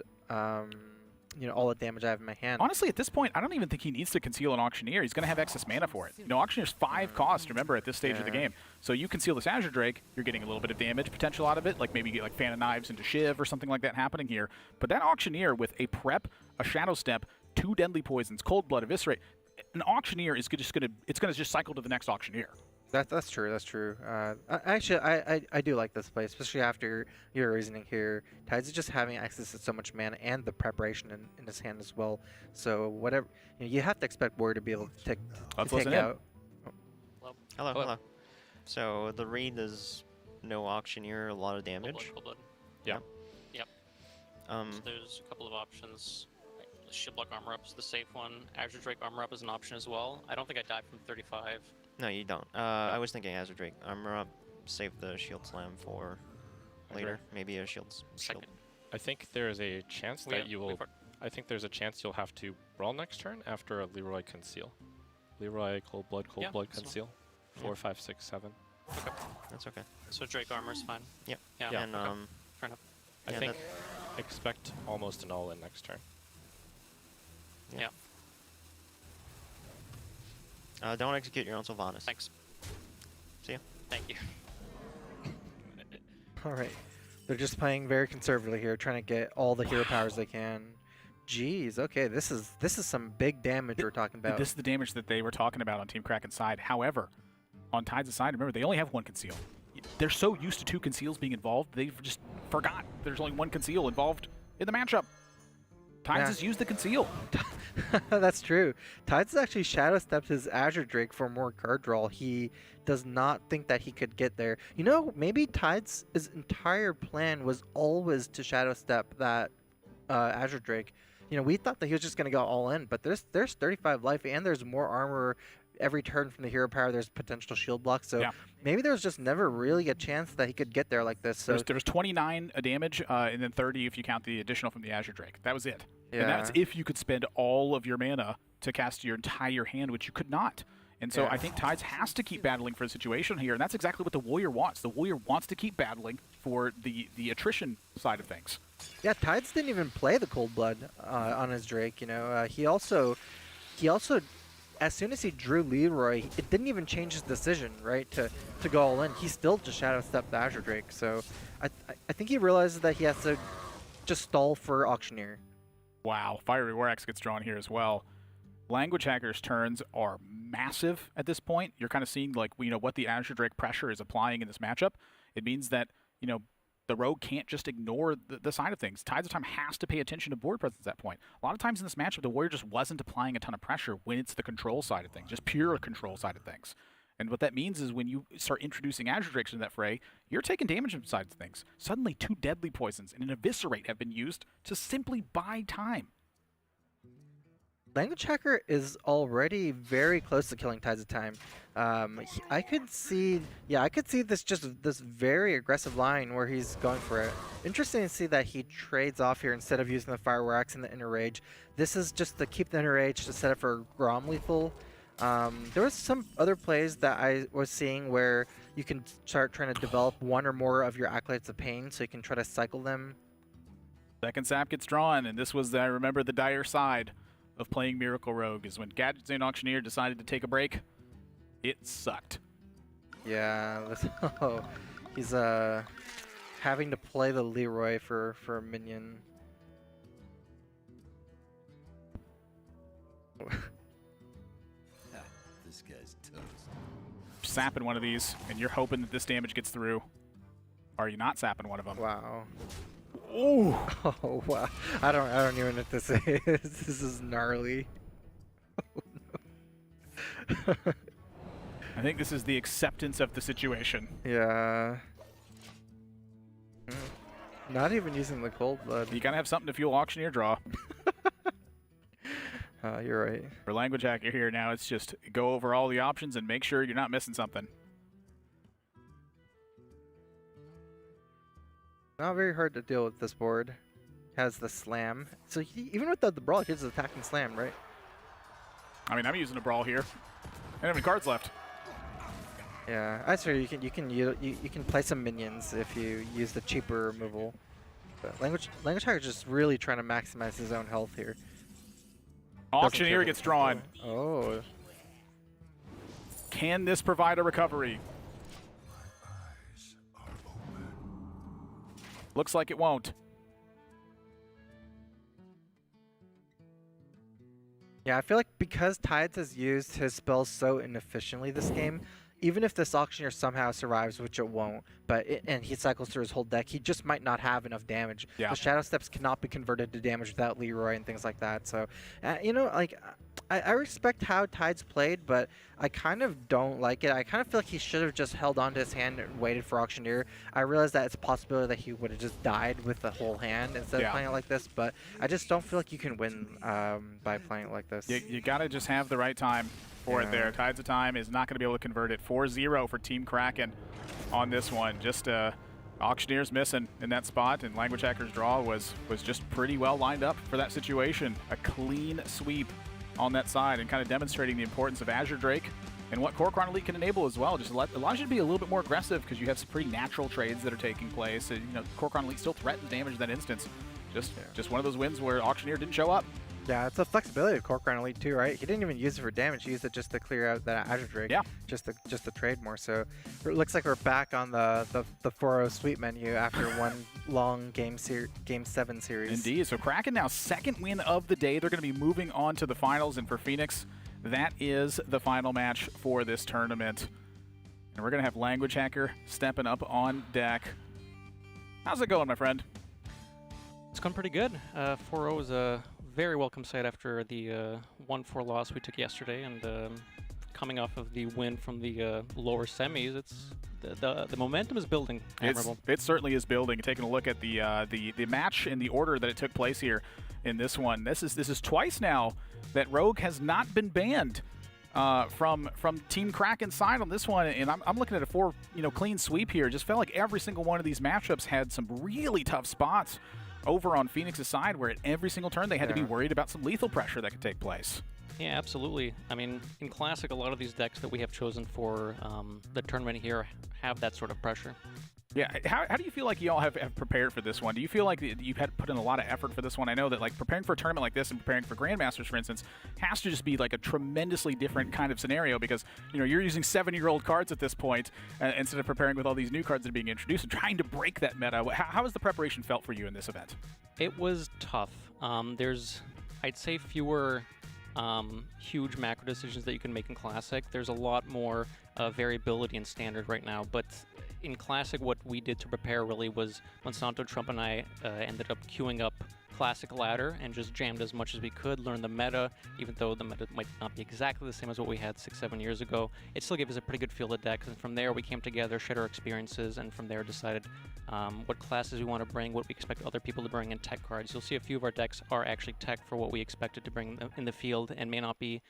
you know, all the damage I have in my hand. Honestly, at this point, I don't even think he needs to conceal an Auctioneer. He's going to have excess mana for it. You know, Auctioneer's 5 cost, remember, at this stage of the game. So you conceal this Azure Drake, you're getting a little bit of damage potential out of it, like maybe get like Fan of Knives into Shiv or something like that happening here. But that Auctioneer with a Prep, a Shadow Step, 2 Deadly Poisons, Cold Blood, Eviscerate, an Auctioneer is just going to just cycle to the next Auctioneer. That's true. That's true. Actually, I do like this play, especially after your reasoning here. Tides is just having access to so much mana and the preparation in his hand as well. So whatever, you have to expect Warrior to be able to take out. Hello. So the read is no Auctioneer, a lot of damage. Cold blood. Yeah. Yep. So there's a couple of options. Shiplock Armor Up is the safe one. Azure Drake Armor Up is an option as well. I don't think I died from 35. No, you don't. I was thinking Azure Drake Armor Up, save the Shield Slam for later. Maybe a shield. I think there is a chance that you will. I think there's a chance you'll have to brawl next turn after a Leroy Conceal. Leroy Cold Blood Conceal. 4, 5, 6, 7. Okay, that's okay. So Drake Armor's fine. Yep. Yeah. And fair enough. I think expect almost an all-in next turn. Yeah. Don't execute your own Sylvanas. Thanks. See ya. Thank you. All right. They're just playing very conservatively here, trying to get all the hero powers they can. Jeez, okay, this is some big damage we're talking about. This is the damage that they were talking about on Team Kraken's side. However, on Tides' side, remember, they only have 1 Conceal. They're so used to 2 Conceals being involved, they've just forgot there's only 1 Conceal involved in the matchup. Tides has used the Conceal. That's true. Tides actually Shadow Stepped his Azure Drake for more card draw. He does not think that he could get there. You know, maybe Tides' entire plan was always to Shadow Step that Azure Drake. You know, we thought that he was just going to go all in, but there's 35 life and there's more armor every turn from the hero power. There's potential shield block, so maybe there was just never really a chance that he could get there like this. So there was 29 damage and then 30 if you count the additional from the Azure Drake. That was it. Yeah. And that's if you could spend all of your mana to cast your entire hand, which you could not. And so I think Tides has to keep battling for the situation here, and that's exactly what the Warrior wants. The Warrior wants to keep battling for the attrition side of things. Yeah, Tides didn't even play the Cold Blood on his Drake. You know, he also, as soon as he drew Leroy, it didn't even change his decision, right, to go all in. He still just Shadow Stepped the Azure Drake. So I think he realizes that he has to just stall for Auctioneer. Wow, Fiery War Axe gets drawn here as well. Language Hacker's turns are massive at this point. You're kind of seeing like what the Azure Drake pressure is applying in this matchup. It means that the Rogue can't just ignore the side of things. Tides of Time has to pay attention to board presence at that point. A lot of times in this matchup, the Warrior just wasn't applying a ton of pressure when it's the control side of things, just pure control side of things. And what that means is when you start introducing Azure Drakes into that fray, you're taking damage from side of things. Suddenly 2 Deadly Poisons and an Eviscerate have been used to simply buy time. Language Hacker is already very close to killing Tides of Time. I could see this very aggressive line where he's going for it. Interesting to see that he trades off here instead of using the Fire Axe and the Inner Rage. This is just to keep the Inner Rage to set up for Grom lethal. There was some other plays that I was seeing where you can start trying to develop 1 or more of your Acolytes of Pain so you can try to cycle them. Second sap gets drawn, and this was, I remember, the dire side of playing Miracle Rogue is when Gadget Zane Auctioneer decided to take a break. It sucked. Yeah, he's having to play the Leroy for a minion. sapping one of these, and you're hoping that this damage gets through. Or are you not sapping one of them? Wow. Ooh. Oh wow. I don't even know what to say. This is gnarly. Oh, no. I think this is the acceptance of the situation. Yeah. Not even using the cold blood. You gotta have something to fuel auctioneer draw. You're right. For language hacker here now, it's just go over all the options and make sure you're not missing something. Not very hard to deal with this board. Has the slam. So even without the brawl, he's attacking slam, right? I mean, I'm using a brawl here. I don't have any cards left. Yeah, I swear you can play some minions if you use the cheaper removal. But language hacker is just really trying to maximize his own health here. Auctioneer gets drawn. Oh. Can this provide a recovery? Looks like it won't. Yeah, I feel like because Tides has used his spells so inefficiently this game, even if this auctioneer somehow survives, which it won't, and he cycles through his whole deck, he just might not have enough damage. Yeah. The Shadow Steps cannot be converted to damage without Leroy and things like that. So, you know, like, I respect how Tides played, but I kind of don't like it. I kind of feel like he should have just held on to his hand and waited for Auctioneer. I realize that it's a possibility that he would have just died with the whole hand instead of playing it like this, but I just don't feel like you can win by playing it like this. You got to just have the right time for it there. Tides of Time is not going to be able to convert it. 4-0 for Team Kraken on this one. Just Auctioneer's missing in that spot, and Language Hacker's draw was just pretty well lined up for that situation. A clean sweep on that side and kind of demonstrating the importance of Azure Drake and what Core Chrono Elite can enable as well. Just allows you to be a little bit more aggressive because you have some pretty natural trades that are taking place. And, you know, Core Chrono Elite still threatens damage in that instance. Just one of those wins where Auctioneer didn't show up. Yeah, it's a flexibility of Core Chrono Elite too, right? He didn't even use it for damage. He used it just to clear out that Azure Drake. Yeah. Just to trade more. So it looks like we're back on the 4-0 sweep menu after one long Game 7 series. Indeed. So Kraken now second win of the day. They're going to be moving on to the finals, and for Phoenix, that is the final match for this tournament. And we're going to have Language Hacker stepping up on deck. How's it going, my friend? It's going pretty good. 4-0 is a very welcome sight after the 1-4 loss we took yesterday, and coming off of the win from the lower semis, it's the momentum is building. It certainly is building. Taking a look at the match and the order that it took place here in this one. This is twice now that Rogue has not been banned from Team Kraken side on this one, and I'm looking at a clean sweep here. Just felt like every single one of these matchups had some really tough spots over on Phoenix's side, where at every single turn they had to be worried about some lethal pressure that could take place. Yeah, absolutely. I mean, in Classic, a lot of these decks that we have chosen for the tournament here have that sort of pressure. Yeah, how do you feel like you all have prepared for this one? Do you feel like you've had to put in a lot of effort for this one? I know that like preparing for a tournament like this and preparing for Grandmasters, for instance, has to just be like a tremendously different kind of scenario because, you know, you're using 7-year-old cards at this point instead of preparing with all these new cards that are being introduced and trying to break that meta. How has the preparation felt for you in this event? It was tough. There's, I'd say, fewer huge macro decisions that you can make in Classic. There's a lot more variability in Standard right now, but in Classic, what we did to prepare really was Monsanto, Trump, and I ended up queuing up Classic ladder and just jammed as much as we could, learn the meta, even though the meta might not be exactly the same as what we had 6-7 years ago. It still gave us a pretty good feel of decks, and from there we came together, shared our experiences, and from there decided what classes we want to bring, what we expect other people to bring, in tech cards. You'll see a few of our decks are actually tech for what we expected to bring in the field, and may not be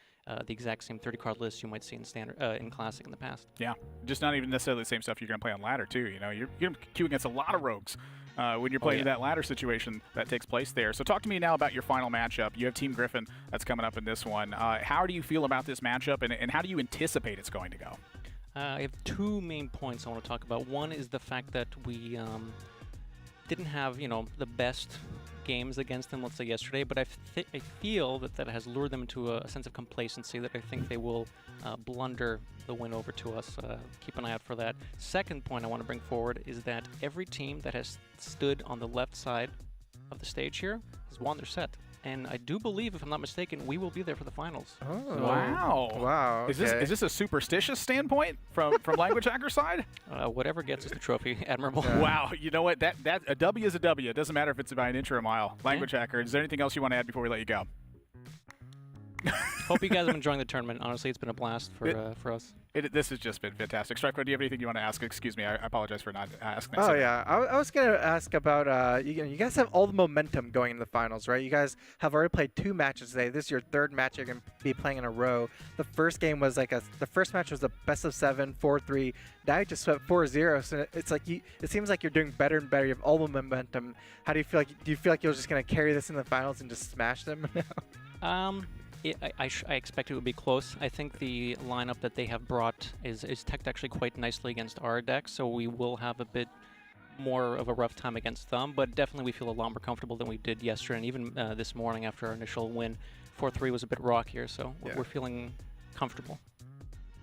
the exact same 30-card list you might see in Standard, in Classic in the past. Yeah, just not even necessarily the same stuff you're going to play on ladder too. You know, you're going to queue against a lot of rogues when you're playing that ladder situation that takes place there. So talk to me now about your final matchup. You have Team Griffin that's coming up in this one. How do you feel about this matchup, and how do you anticipate it's going to go? I have two main points I want to talk about. One is the fact that we didn't have, you know, the best games against them, let's say yesterday, but I feel that has lured them into a sense of complacency that I think they will blunder the win over to us. Keep an eye out for that. Second point I want to bring forward is that every team that has stood on the left side of the stage here has won their set. and I do believe, if I'm not mistaken, we will be there for the finals. Oh. So, Wow. Wow. Is this a superstitious standpoint from Language Hacker side? whatever gets us the trophy, admirable. Wow. You know what? That a W is a W. It doesn't matter if it's by an inch or a mile. Language Hacker. Is there anything else you want to add before we let you go? Hope you guys are enjoying the tournament. Honestly, it's been a blast for us. This has just been fantastic. Strikeco, do you have anything you want to ask? Excuse me, I apologize for not asking that. Oh, yeah. I was going to ask about, you guys have all the momentum going into the finals, right? You guys have already played 2 matches today. This is your 3rd match you're going to be playing in a row. The first game was the first match was a best of 7, 4-3. Now you just swept 4-0. So it's like, it seems like you're doing better and better. You have all the momentum. How do you feel like, you're just going to carry this in the finals and just smash them? I expect it would be close. I think the lineup that they have brought is teched actually quite nicely against our deck, so we will have a bit more of a rough time against them, but definitely we feel a lot more comfortable than we did yesterday, and even this morning after our initial win. 4-3 was a bit rockier, so we're feeling comfortable.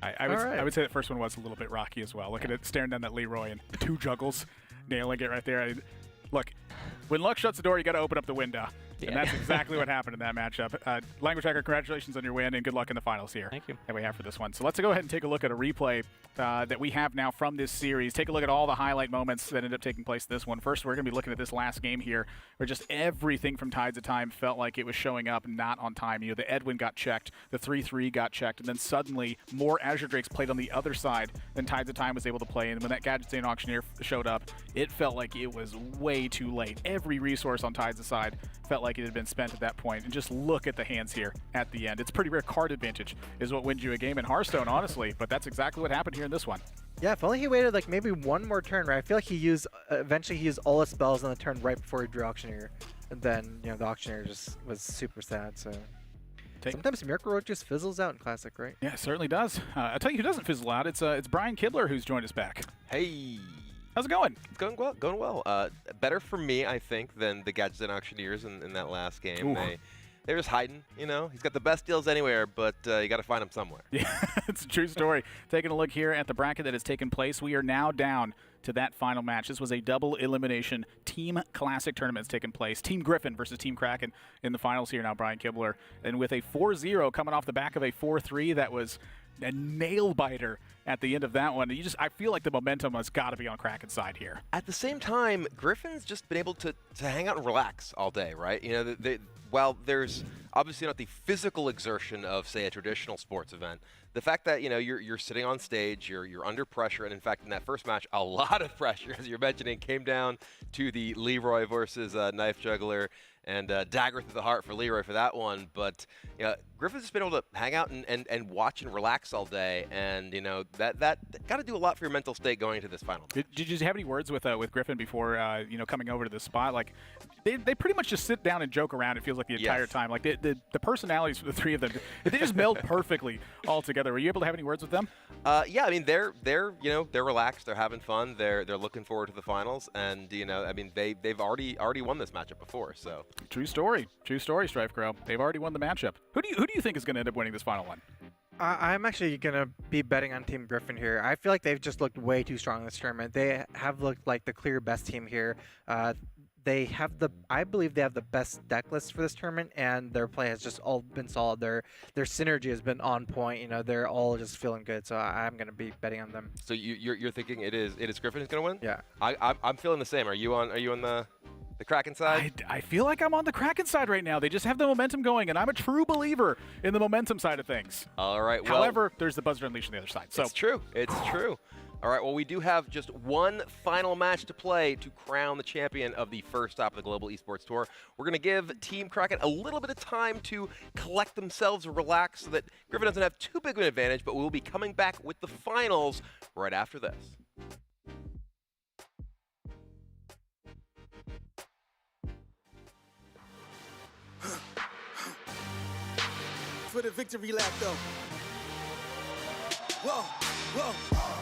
I would say that first one was a little bit rocky as well. Look at it, staring down that Leroy and 2 juggles, nailing it right there. Look, when luck shuts the door, you got to open up the window. Yeah. And that's exactly what happened in that matchup. Language Hacker, congratulations on your win, and good luck in the finals here. Thank you. That we have for this one. So let's go ahead and take a look at a replay that we have now from this series. Take a look at all the highlight moments that ended up taking place in this one. First, we're going to be looking at this last game here, where just everything from Tides of Time felt like it was showing up not on time. You know, the Edwin got checked, the 3-3 got checked, and then suddenly more Azure Drakes played on the other side than Tides of Time was able to play. And when that Gadget Stain Auctioneer showed up, it felt like it was way too late. Every resource on Tides' side felt like it had been spent at that point. And just look at the hands here at the end. It's pretty rare card advantage is what wins you a game in Hearthstone, honestly, but that's exactly what happened here in this one. Yeah, if only he waited like maybe one more turn, right? I feel like he used, eventually he used all his spells on the turn right before he drew Auctioneer. And then, you know, the Auctioneer just was super sad, so. Sometimes Miracle Road just fizzles out in Classic, right? Yeah, it certainly does. I'll tell you who doesn't fizzle out. It's Brian Kibler who's joined us back. Hey. How's it going? Going well. Going well. Better for me, I think, than the Gadgets and Auctioneers in that last game. They're just hiding, you know. He's got the best deals anywhere, but you got to find him somewhere. Yeah, it's a true story. Taking a look here at the bracket that has taken place, we are now down to that final match. This was a double elimination Team Classic tournament that's taken place. Team Griffin versus Team Kraken in the finals here now, Brian Kibler. And with a 4-0 coming off the back of a 4-3, that was a nail biter at the end of that one. I feel like the momentum has got to be on Kraken's side here. At the same time, Griffin's just been able to hang out and relax all day, right? You know, while there's obviously not the physical exertion of, say, a traditional sports event, the fact that, you know, you're sitting on stage, you're under pressure, and in fact, in that first match, a lot of pressure, as you're mentioning, came down to the Leroy versus Knife Juggler, and dagger through the heart for Leroy for that one. But you know, Griffin's just been able to hang out and watch and relax all day, and you know that got to do a lot for your mental state going into this final. Did you have any words with Griffin before you know, coming over to the spot? Like they pretty much just sit down and joke around. It feels like the entire time. Like the personalities for the three of them, they just meld perfectly all together. Were you able to have any words with them? Yeah, I mean they're you know, they're relaxed, they're having fun, they're looking forward to the finals, and you know, I mean they've already won this matchup before, so. True story, Strife Crow. They've already won the matchup. Who do you think is going to end up winning this final one? I'm actually going to be betting on Team Griffin here. I feel like they've just looked way too strong in this tournament. They have looked like the clear best team here. I believe they have the best deck list for this tournament, and their play has just all been solid. Their synergy has been on point. You know, they're all just feeling good. So I'm going to be betting on them. So you're thinking it is Griffin who's going to win? Yeah. I'm feeling the same. Are you on the Kraken side? I feel like I'm on the Kraken side right now. They just have the momentum going, and I'm a true believer in the momentum side of things. All right. Well, however, there's the Buzzer Unleashed on the other side. So it's true. It's true. All right, well, we do have just one final match to play to crown the champion of the first stop of the Global Esports Tour. We're going to give Team Kraken a little bit of time to collect themselves and relax so that Griffin doesn't have too big of an advantage, but we will be coming back with the finals right after this. For the victory lap, though. Whoa, whoa,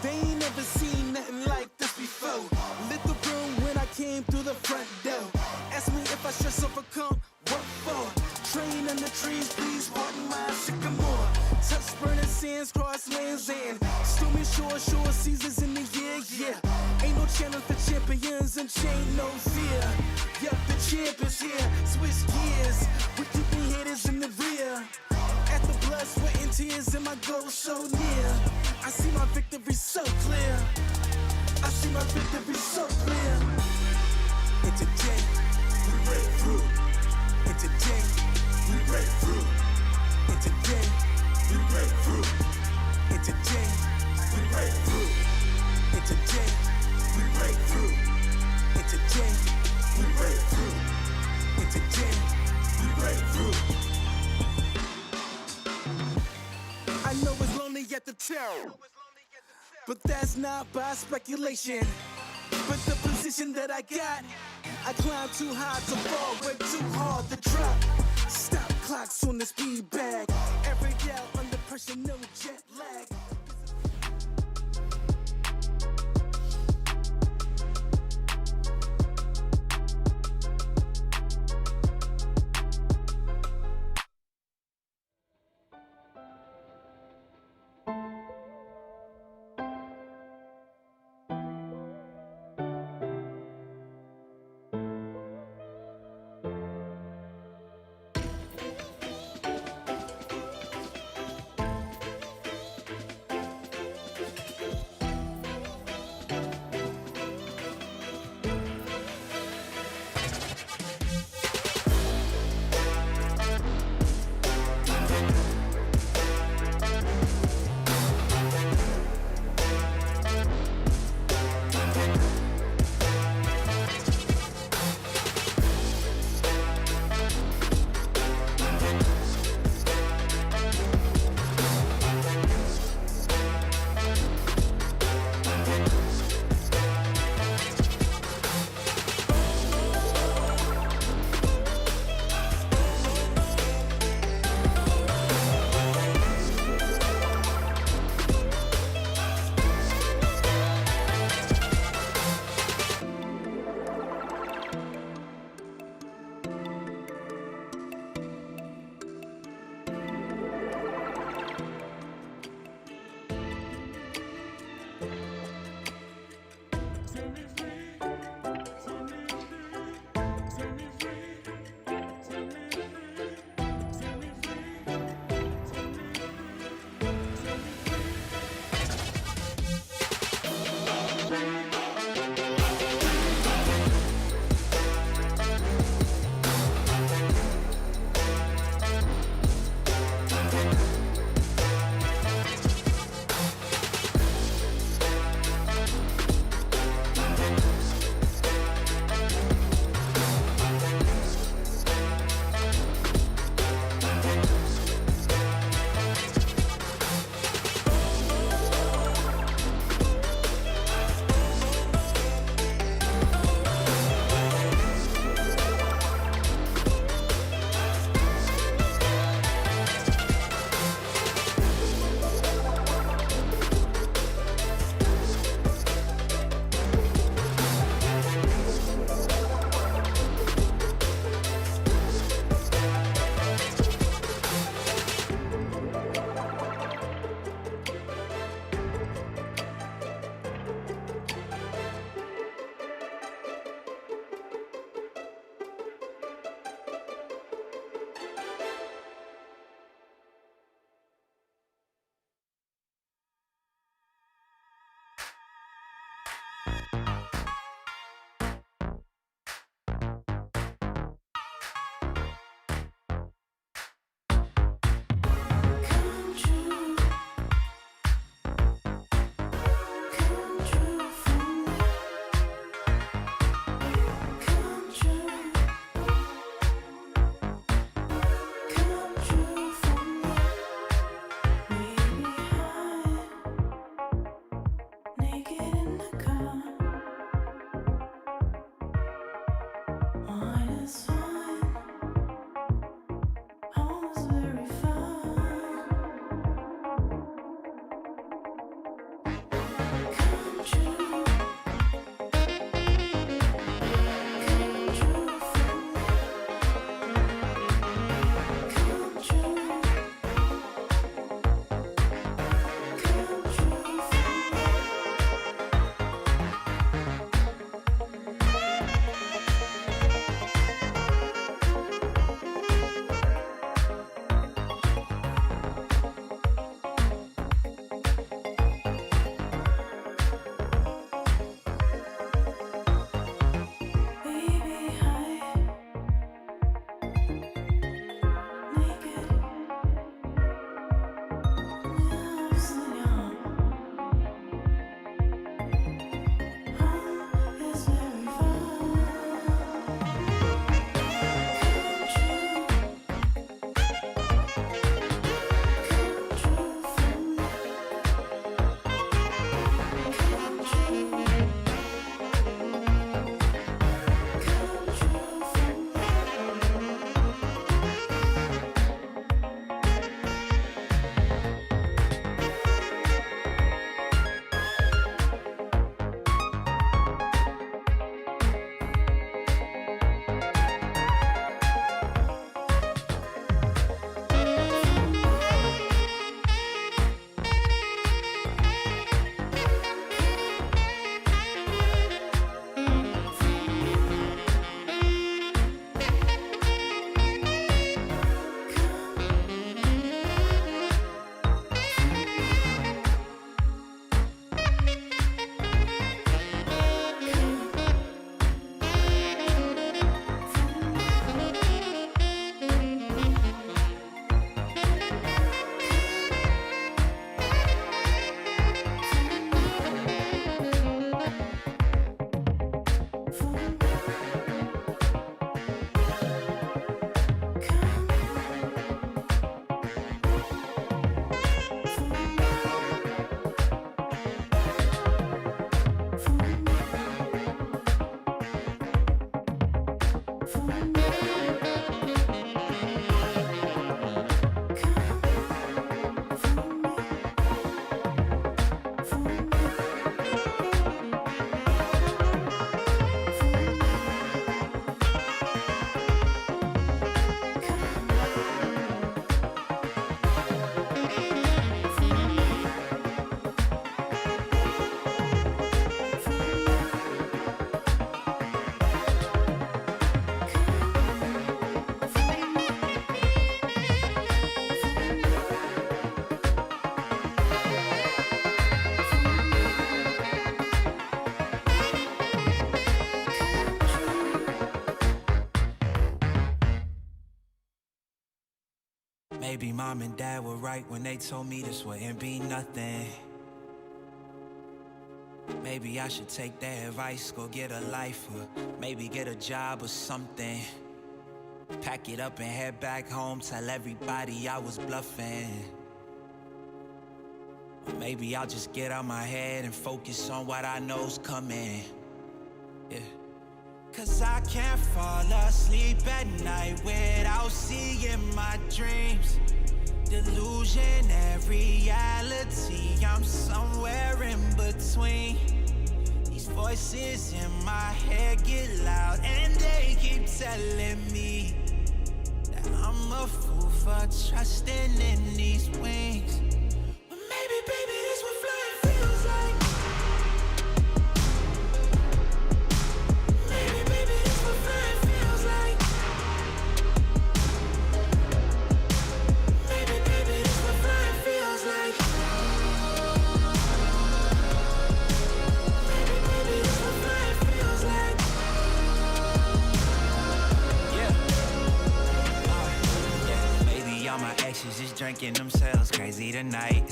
they ain't never seen nothing like this before. Lit the room when I came through the front door. Ask me if I should overcome, what for? Train under trees, please pardon my sycamore. Touch burning sands, cross lands, and stormy shore seasons in the year, finals, yeah. Ain't no challenge for champions and chain no fear. Yup, the champ is here. Switch gears, we keeping haters in the rear. At the blood, sweat, and tears, and my goal so near. I see my victory so clear. I see my victory so clear. And today, we break through. And today, we break through. And today, we break through. And today, we break through. And today, we break through. And today, we break through. And today, we break through. I know it's lonely at the top, but that's not by speculation. But the position that I got, I climb too high to fall, way too hard to drop. Stop clocks on the speed bag. Every day under pressure, no jet lag. Maybe mom and dad were right when they told me this wouldn't be nothing. Maybe I should take their advice, go get a life, or maybe get a job or something. Pack it up and head back home, tell everybody I was bluffing. Or maybe I'll just get out my head and focus on what I know's coming. Yeah. Cause I can't fall asleep at night without seeing my dreams. Delusion and reality, I'm somewhere in between. These voices in my head get loud and they keep telling me that I'm a fool for trusting in these wings. But maybe, baby, this what flying feels like. Maybe, baby, this what flying feels like. Maybe, baby, this what flying feels like. Maybe, baby, this what flying feels like. Yeah. Maybe all my exes just drinking themselves crazy tonight.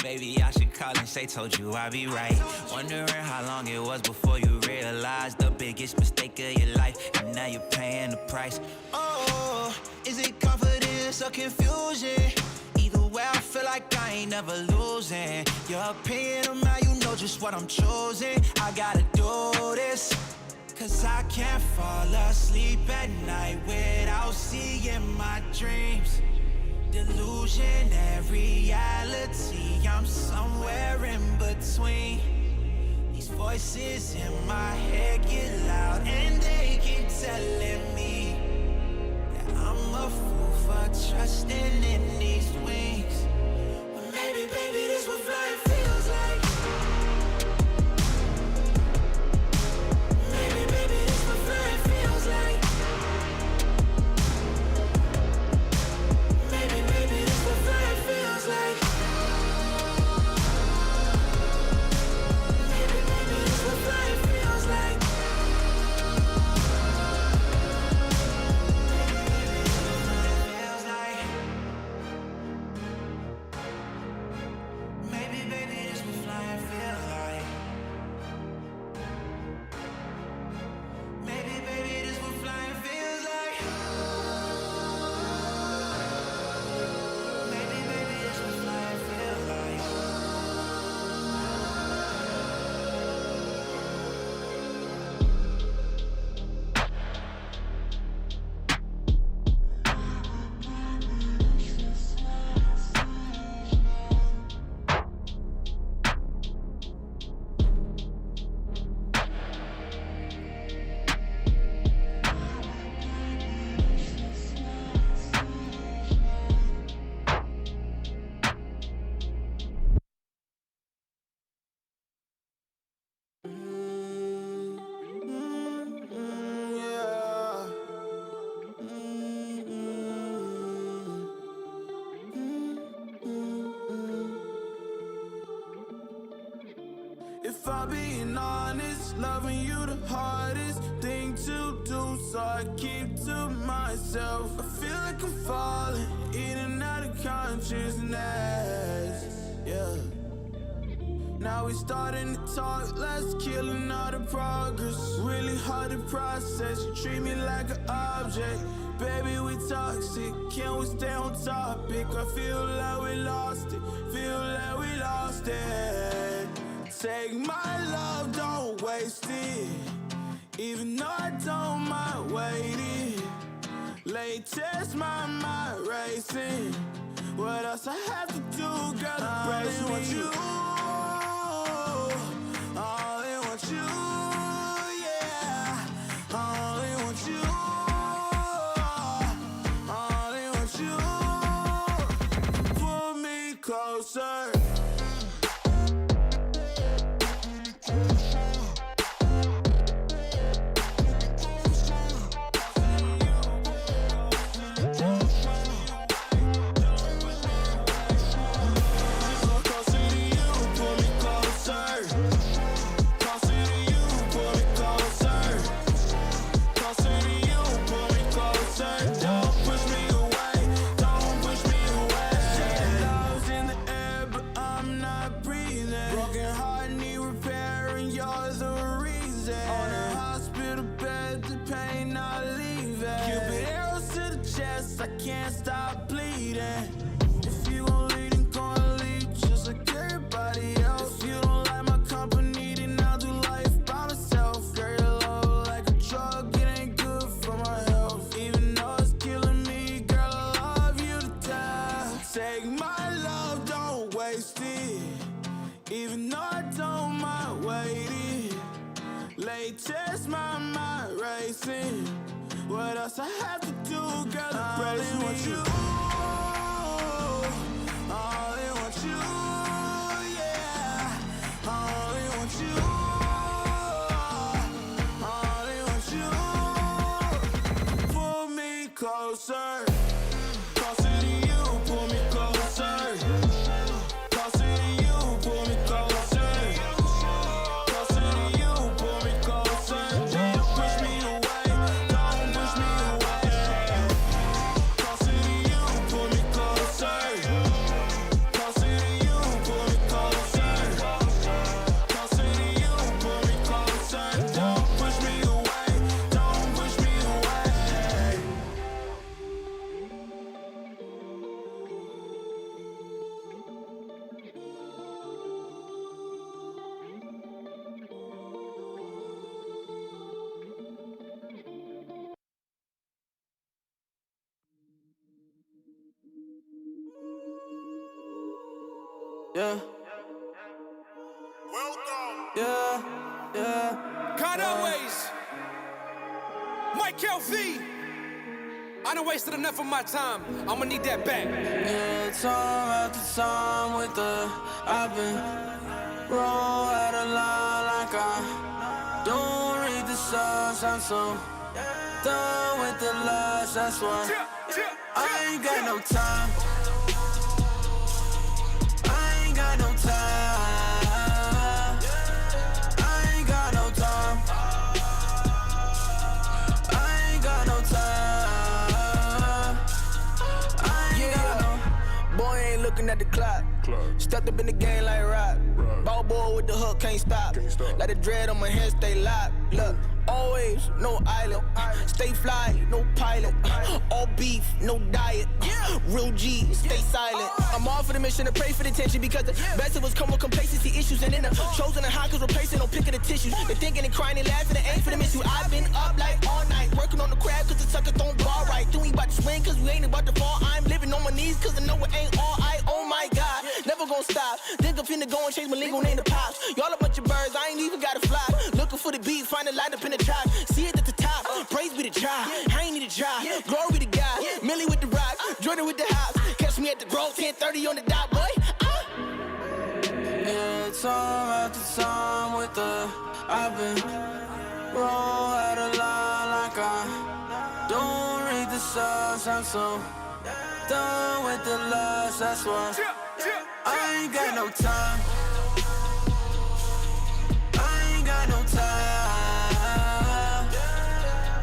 Maybe I should call and say, told you I'd be right. Wondering how long it was before you realized the biggest mistake of your life, and now you're paying the price. Oh, is it confidence or confusion? Either way, I feel like I ain't never losing. Your opinion of how you know just what I'm choosing. I gotta do this, cause I can't fall asleep at night without seeing my dreams. Delusion and reality, I'm somewhere in between. These voices in my head get loud and they keep telling me that I'm a fool for trusting in these wings. But maybe, baby, this what flying feels like. Maybe, baby, this what flying feels like. Maybe, baby, this what flying feels like. Maybe, baby, this what flying feels like. Feels like. Maybe, baby, this what flying feels like. Maybe, baby, this what flying feels like. Maybe, baby, this what flying feels like. If I'm being honest, loving you the hardest thing to do, so I keep to myself. I feel like I'm falling in and out of consciousness, yeah. Now we starting to talk, let's killing all the progress. Really hard to process, you treat me like an object. Baby, we toxic, can we stay on topic? I feel like we lost it, feel like we lost it. Take my love, don't waste it. Even though I don't mind waiting. Late test, my mind racing. What else I have to do, girl, to brace me? Want you, I only want you, yeah. I only want you, I only want you. Pull me closer. Closer to you. can't stop bleeding. If you gon' lead, then go and lead just like everybody else. If you don't like my company, then I'll do life by myself. Girl, your love like a drug, it ain't good for my health. Even though it's killing me, girl, I love you to death. Take my love, don't waste it. Even though I don't mind waiting. Latest, my mind racing. What else I have to do, girl, to praise me? Want you. I only want you, yeah. I only want you. I only want you. Pull me closer. Closer to you, pull me closer. Closer to you, pull me closer. Closer to you, pull me closer. Don't push me away, don't push me away. Closer to you, pull me closer. Closer to you, pull me closer. Closer to you, pull me closer. Don't push me away, don't push me away. Yeah. Yeah, yeah. God always. Mike LV. I done wasted enough of my time. I'ma need that back. Yeah, time after time with the I've been roll out of line like I don't read the signs. I'm so done with the lies. That's why I ain't got no time. I ain't got no time. I ain't got no time. I ain't got no time. I ain't got no. Boy ain't looking at the clock. Stepped up in the game like rock. Ball boy with the hook, can't stop. Like the dread on my head, stay locked. Look, always no island. Stay fly, no pilot. All beef, no diet. Real G, stay silent. I'm all for the mission to pray for the attention because the best of us come with complacency issues. And then the chosen the high cause replacing, no picking the tissues. They thinking and crying and laughing and ain't for the miss you. I've been up like all night, working on the crab cause the sucker don't ball right. Then we about to swing cause we ain't about to fall. I'm living on my knees cause I know it ain't all I. Oh my God, never gonna stop. Think I'm finna go and change my legal name to Pops. Y'all a bunch of birds, I ain't even gotta fly. Looking for the beat, find a light up in the top. See it at the top, praise be to try. I ain't need to try, glory to God. Millie with the rock, Jordan with the house. Catch me at the Grove, 10:30 on the dot, boy. Yeah, time after time with the I've been roll out of line like I don't read the signs. I'm so done with the lies. That's why I ain't got no time. I ain't got no time.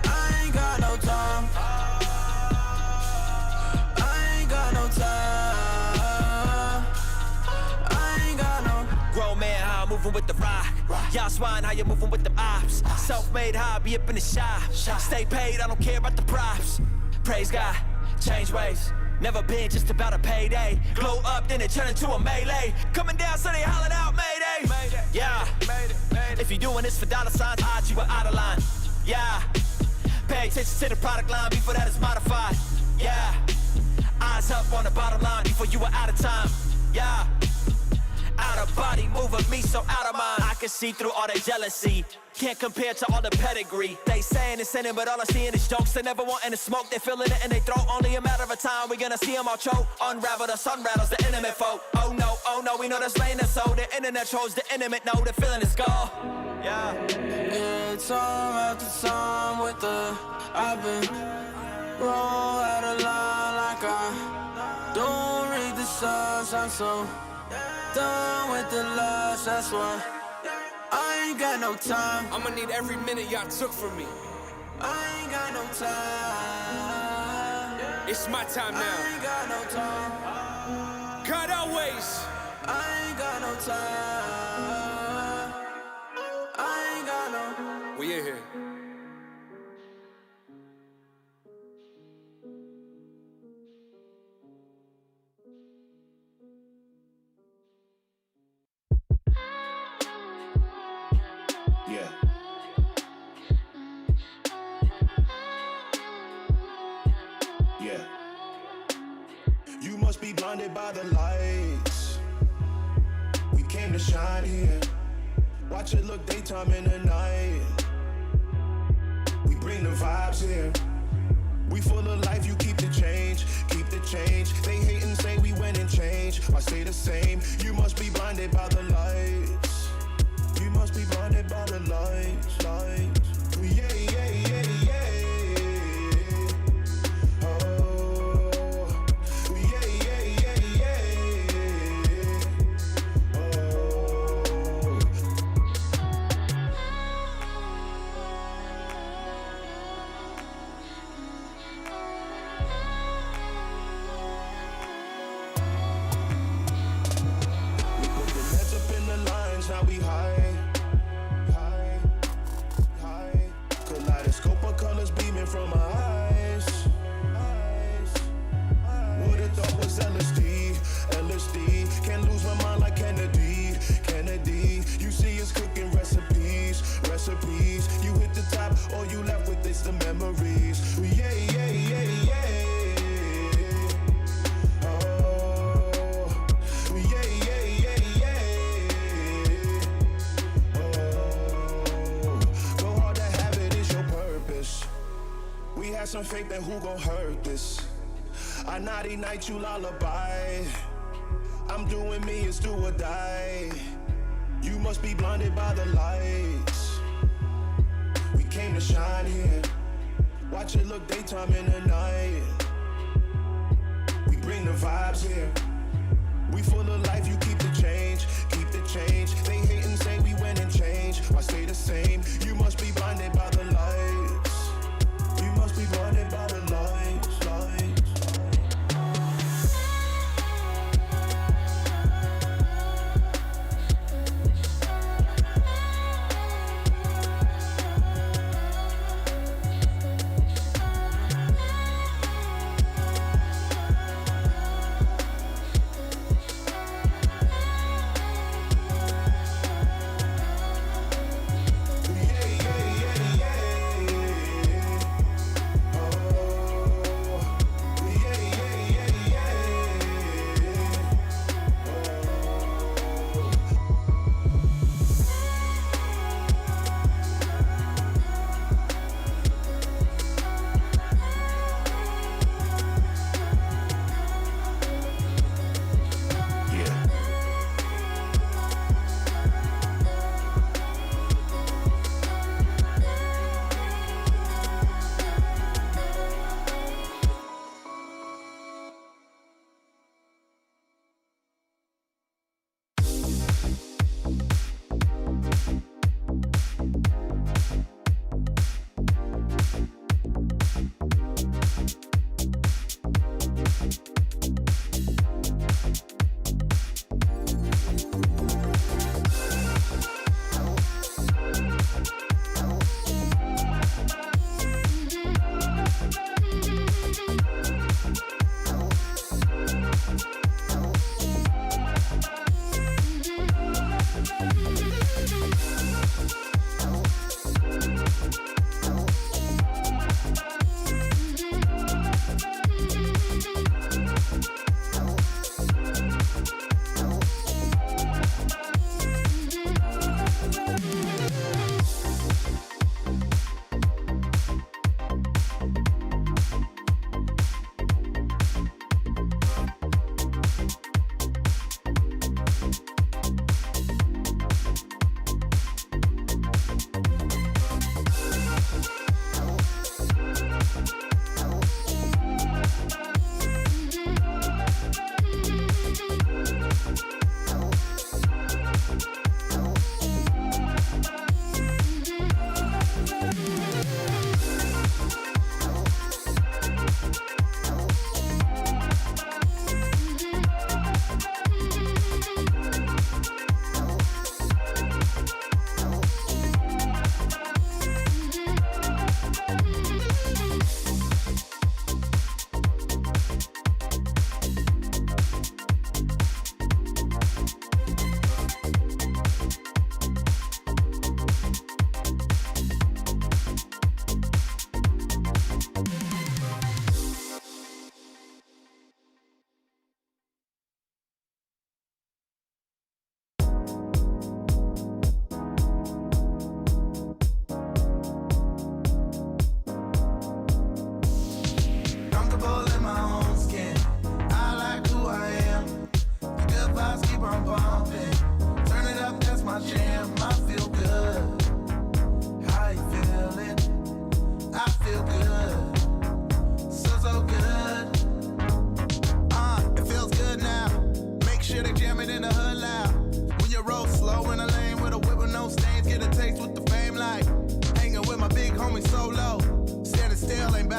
I ain't got no time. I ain't got no time. I ain't got no. Grown man, how I'm moving with the rock. Y'all swine, how you moving with the ops. Self-made, how I be up in the shop. Stay paid, I don't care about the props. Praise God, change ways. Never been just about a payday. Glow up, then it turn into a melee. Coming down, so they hollering out, Mayday. Yeah. If you doing this for dollar signs, odds you are out of line. Yeah. Pay attention to the product line before that is modified. Yeah. Eyes up on the bottom line before you are out of time. Yeah. Out of body, moving me so out of mind. I can see through all their jealousy. Can't compare to all the pedigree. They saying it's sinning, but all I see is jokes. They never wanting to smoke, they feeling it in their throat. Only a matter of time, we gonna see them all choke. Unravel the sun rattles, the intimate folk. Oh no, we know that's rain and so. The internet trolls, the intimate know, the feeling is gone. Yeah. Yeah, time after time with the I've been roll out of line like I don't read the signs. I'm so done with the lies. That's why I ain't got no time. I'ma need every minute y'all took from me. I ain't got no time. It's my time now. I ain't got no time. God always. I ain't got no time. I ain't got no. We in here. Yeah. Yeah. You must be blinded by the lights. We came to shine here. Watch it look daytime in the night. We bring the vibes here. We full of life, you keep the change, keep the change. They hate and say we went and changed. I stay the same. You must be blinded by the lights. You must be blinded by the lights, lights. Yeah, yeah, yeah, yeah. Oh, yeah, yeah, yeah, yeah. Oh. We put the nets up in the lines, now we high, high, high. Kaleidoscope of colors beaming from our eyes. Would've thought was LSD, LSD. Can't lose my mind like Kennedy, Kennedy. You see us cooking recipes, recipes. You hit the top, all you left with is the memories. Yeah, yeah, yeah, yeah. Oh, yeah, yeah, yeah, yeah. Oh, go hard to have it is your purpose. We had some faith that who gon' hurt this. I naughty night you lullaby. I'm doing me, it's do or die. You must be blinded by the lights. We came to shine here. Watch it look daytime in the night. We bring the vibes here. We full of life, you keep the change, keep the change. They hate and say we went and changed. I stay the same. You must be blinded by the lights. You must be blinded by the lights, lights.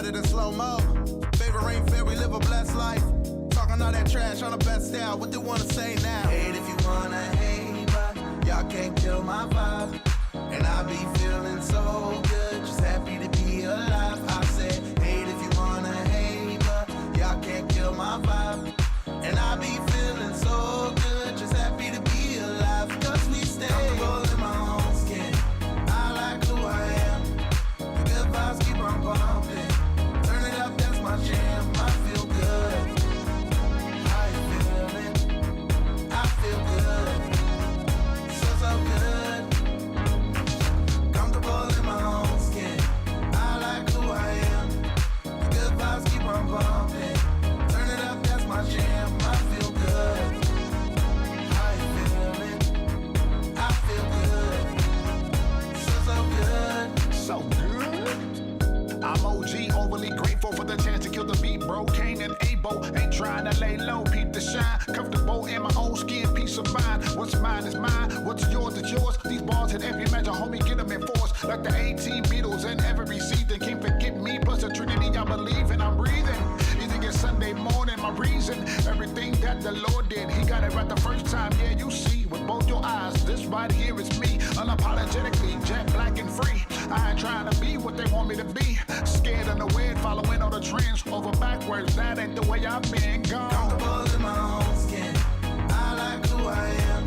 got it in slow-mo. Favor ain't fair, we live a blessed life. Talking all that trash on the best style, what they wanna say now? Hate if you wanna hate, but y'all can't kill my vibe. And I be feeling so good, just happy to be alive. I said, hate if you wanna hate, but y'all can't kill my vibe. And I be feeling so good, just happy to be alive. Cause we stay comfortable in my own skin. I like who I am. The good vibes keep on bumping. Turn it up, that's my jam. I feel good. How you feeling? I feel good. So good. Comfortable in my own skin. I like who I am. The good vibes keep on bumping. Turn it up, that's my jam. I feel good. How you feeling? I feel good. So good. So good. I'm OG, overly grateful for the chance to kill the beat, bro. Cain and Abel, ain't trying to lay low, peep the shine. Comfortable in my own skin, peace of mind. What's mine is mine, what's yours is yours. These bars hit every measure, homie, get them in force. Like the 18 Beatles in every season. Can't forget me, plus the Trinity I believe in, I'm breathing. Eating it Sunday morning, my reason. Everything that the Lord did, he got it right the first time. Yeah, you see, with both your eyes, this right here is me. Unapologetically, jet black and free. I ain't trying to be what they want me to be. Scared of the wind, following all the trends. Over backwards, that ain't the way I've been gone. Comfortable in my own skin. I like who I am.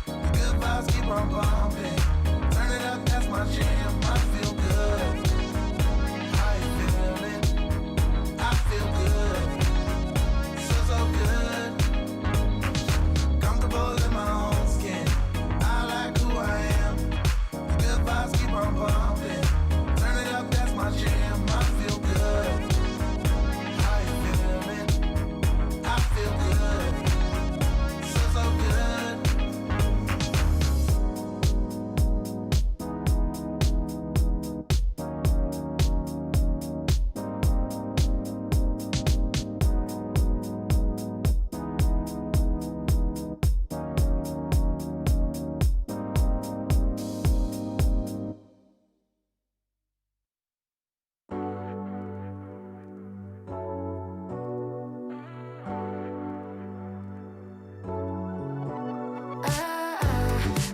The good vibes keep on bumping. Turn it up, that's my jam. I feel good. How you feeling? I feel good. So good. Comfortable in my own skin. I like who I am. The good vibes keep on bumping. Turn it up, that's my jam. I feel good. How you feeling? I feel good. So good.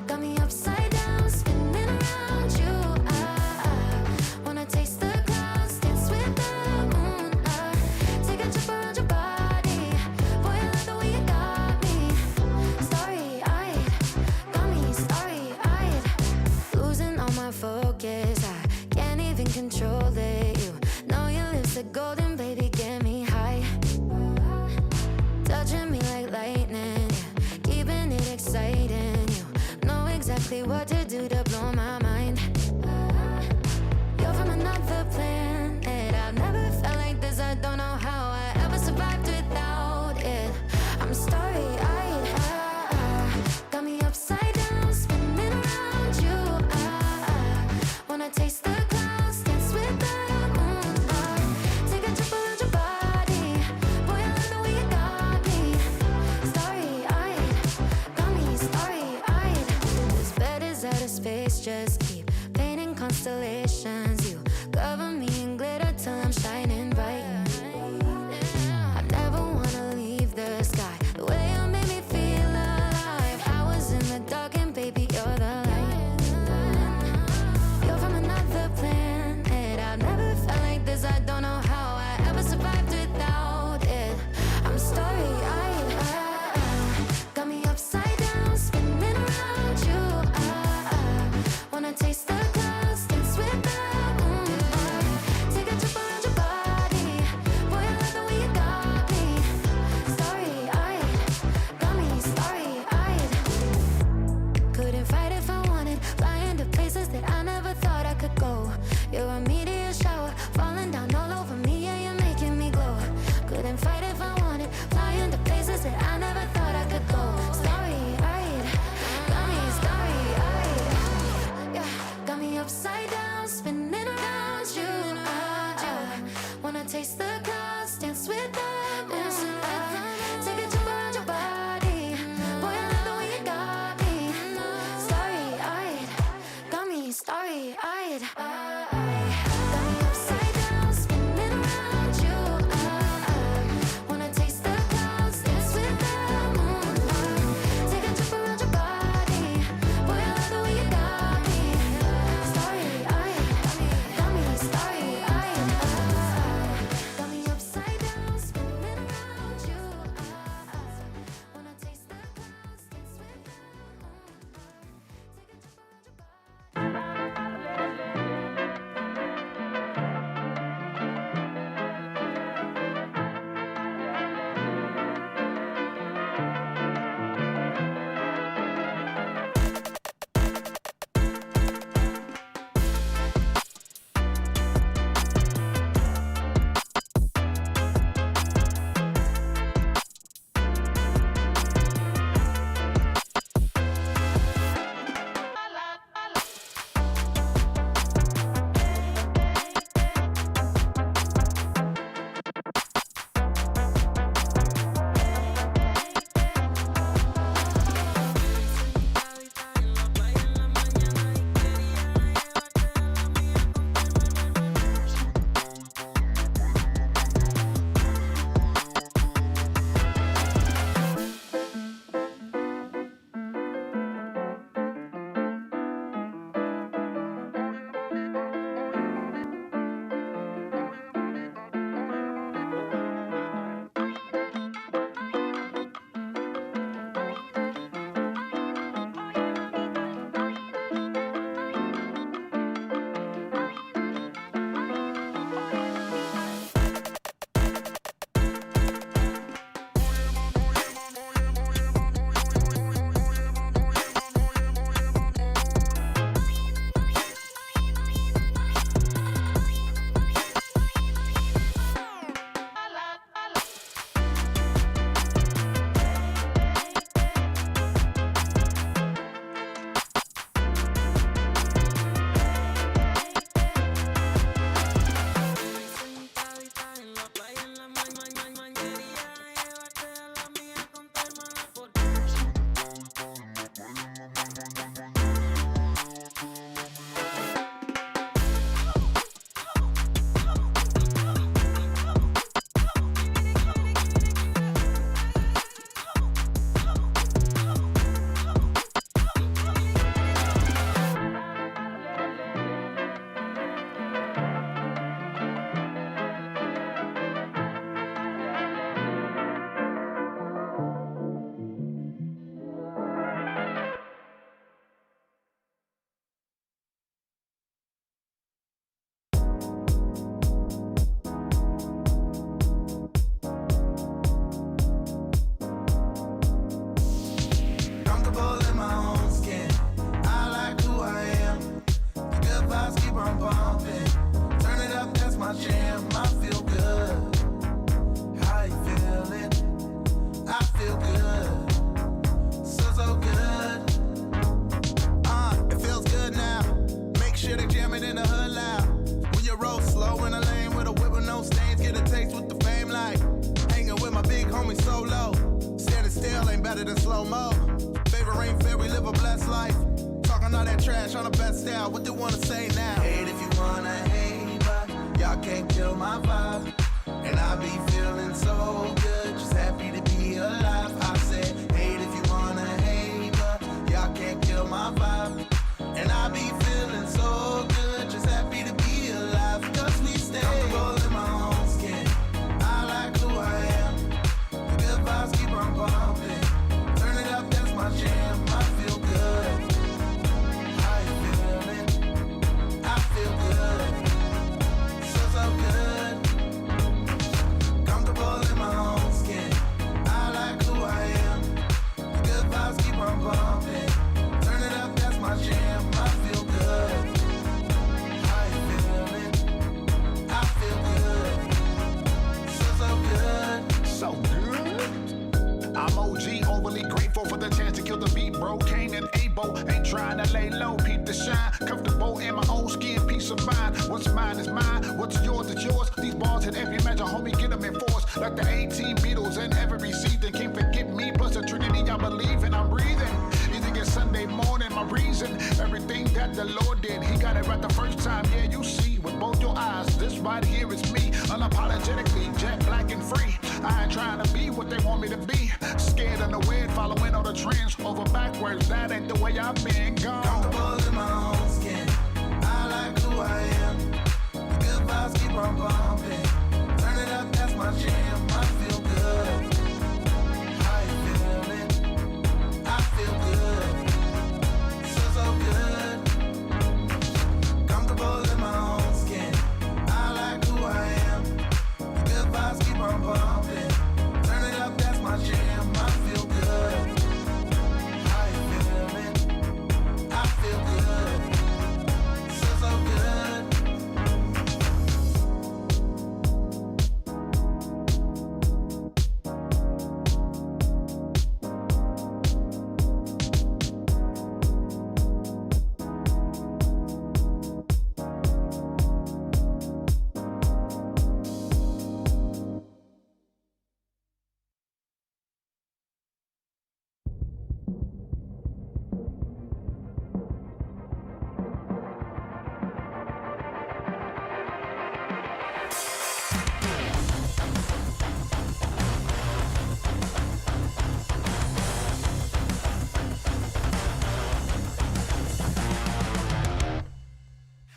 Got me upside down, spinning around you. Wanna taste the clouds, dance with the moon. Take a trip around your body. Boy, I love the way you got me. Starry-eyed, got me starry-eyed. Losing all my focus, I can't even control it. You know your lips are golden, baby, get me high. Touching me like lightning, yeah, keeping it exciting. You know exactly what to do to blow my mind. You're from another planet. I've never felt like this. I don't know how I ever survived without it. I'm starry-eyed. Got me upside down, spinning around you. Wanna taste the clouds, dance with the moon. Take a trip around your body. Boy, I love the way you got me. Starry-eyed, got me starry-eyed. This bed is out of space, just keep painting constellations. You cover me in glitter till I'm shining bright. I never wanna leave the sky. The way you made me feel alive. I was in the dark and baby, you're the light. You're from another planet. I've never felt like this. I don't know how I ever survived without it. I'm starry-eyed. Got me upside down, spinning around you. Wanna taste the clouds, dance with the moon. Take a trip around your body. Boy, I love the way you got me. Starry-eyed, got me starry-eyed. Couldn't fight if I wanted. Flying to places that I never thought I could go. You're a meteor shower, falling down all over me. Yeah, you're making me glow. Couldn't fight if I wanted. Flying to places that I never thought I could go. Starry-eyed, got me starry-eyed. Yeah, got me upside down, spinning around you. Wanna taste the clouds, dance with the moon. Take a trip around your body. Boy, I love the way you got me. Starry-eyed, got me starry-eyed. Got me upside down, spinning around sure they jam it in the hood loud. When you roll slow in a lane with a whip with no stains, get a taste with the fame like hanging with my big homie solo. Standing still ain't better than slow-mo. Favorite ain't fair, we live a blessed life. Talking all that trash on the best style, what they wanna say now? Hate if you wanna hate, but y'all can't kill my vibe. And I be feeling so good, just happy to be alive. I said, hate if you wanna hate, but y'all can't kill my vibe. And I be feeling so good, just happy to be alive. Cause we stay comfortable in my own skin. I like who I am. The good vibes keep on pumping. Turn it up, that's my jam. I feel good. How you feeling? I feel good. So good. Comfortable in my own skin. I like who I am. The good vibes keep on pumping. Turn it up, that's my jam. I feel good. How you feeling? I feel good. So good. So good. I'm OG, overly grateful for the chance to kill the beat, bro. Cain and Abel, ain't trying to lay low, peep the shine. Comfortable in my own skin, peace of mind. What's mine is mine, what's yours is yours. These bars hit every measure, homie, get them in force. Like the 18 Beatles in every season. Can't forget me, plus the Trinity I believe in, I'm breathing. Easy get Sunday morning, my reason. Everything that the Lord did, he got it right the first time. Yeah, you see, with both your eyes, this right here is me. Unapologetically, jet black and free. I ain't trying to be what they want me to be. Scared of the wind, following all the trends. Over backwards, that ain't the way I've been gone. Comfortable in my own skin. I like who I am. The good vibes keep on pumping. Turn it up, that's my jam. I feel good. How you feeling? I feel good. So good. Comfortable in my own skin. I like who I am. The good vibes keep on pumping. Turn it up, that's my jam. I feel good. How you feeling? I feel good. So good.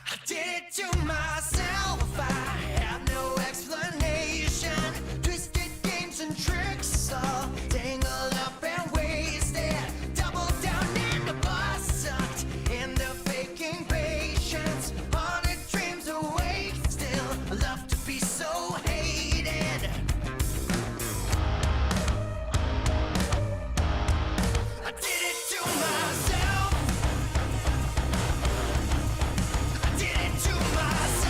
I did it to myself. I have no explanation. Twisted games and tricks, all tangled up and wasted. Double down in the bus, sucked in the faking patience. Haunted dreams awake, still I love to be so hated. I did it to myself. I did it to myself.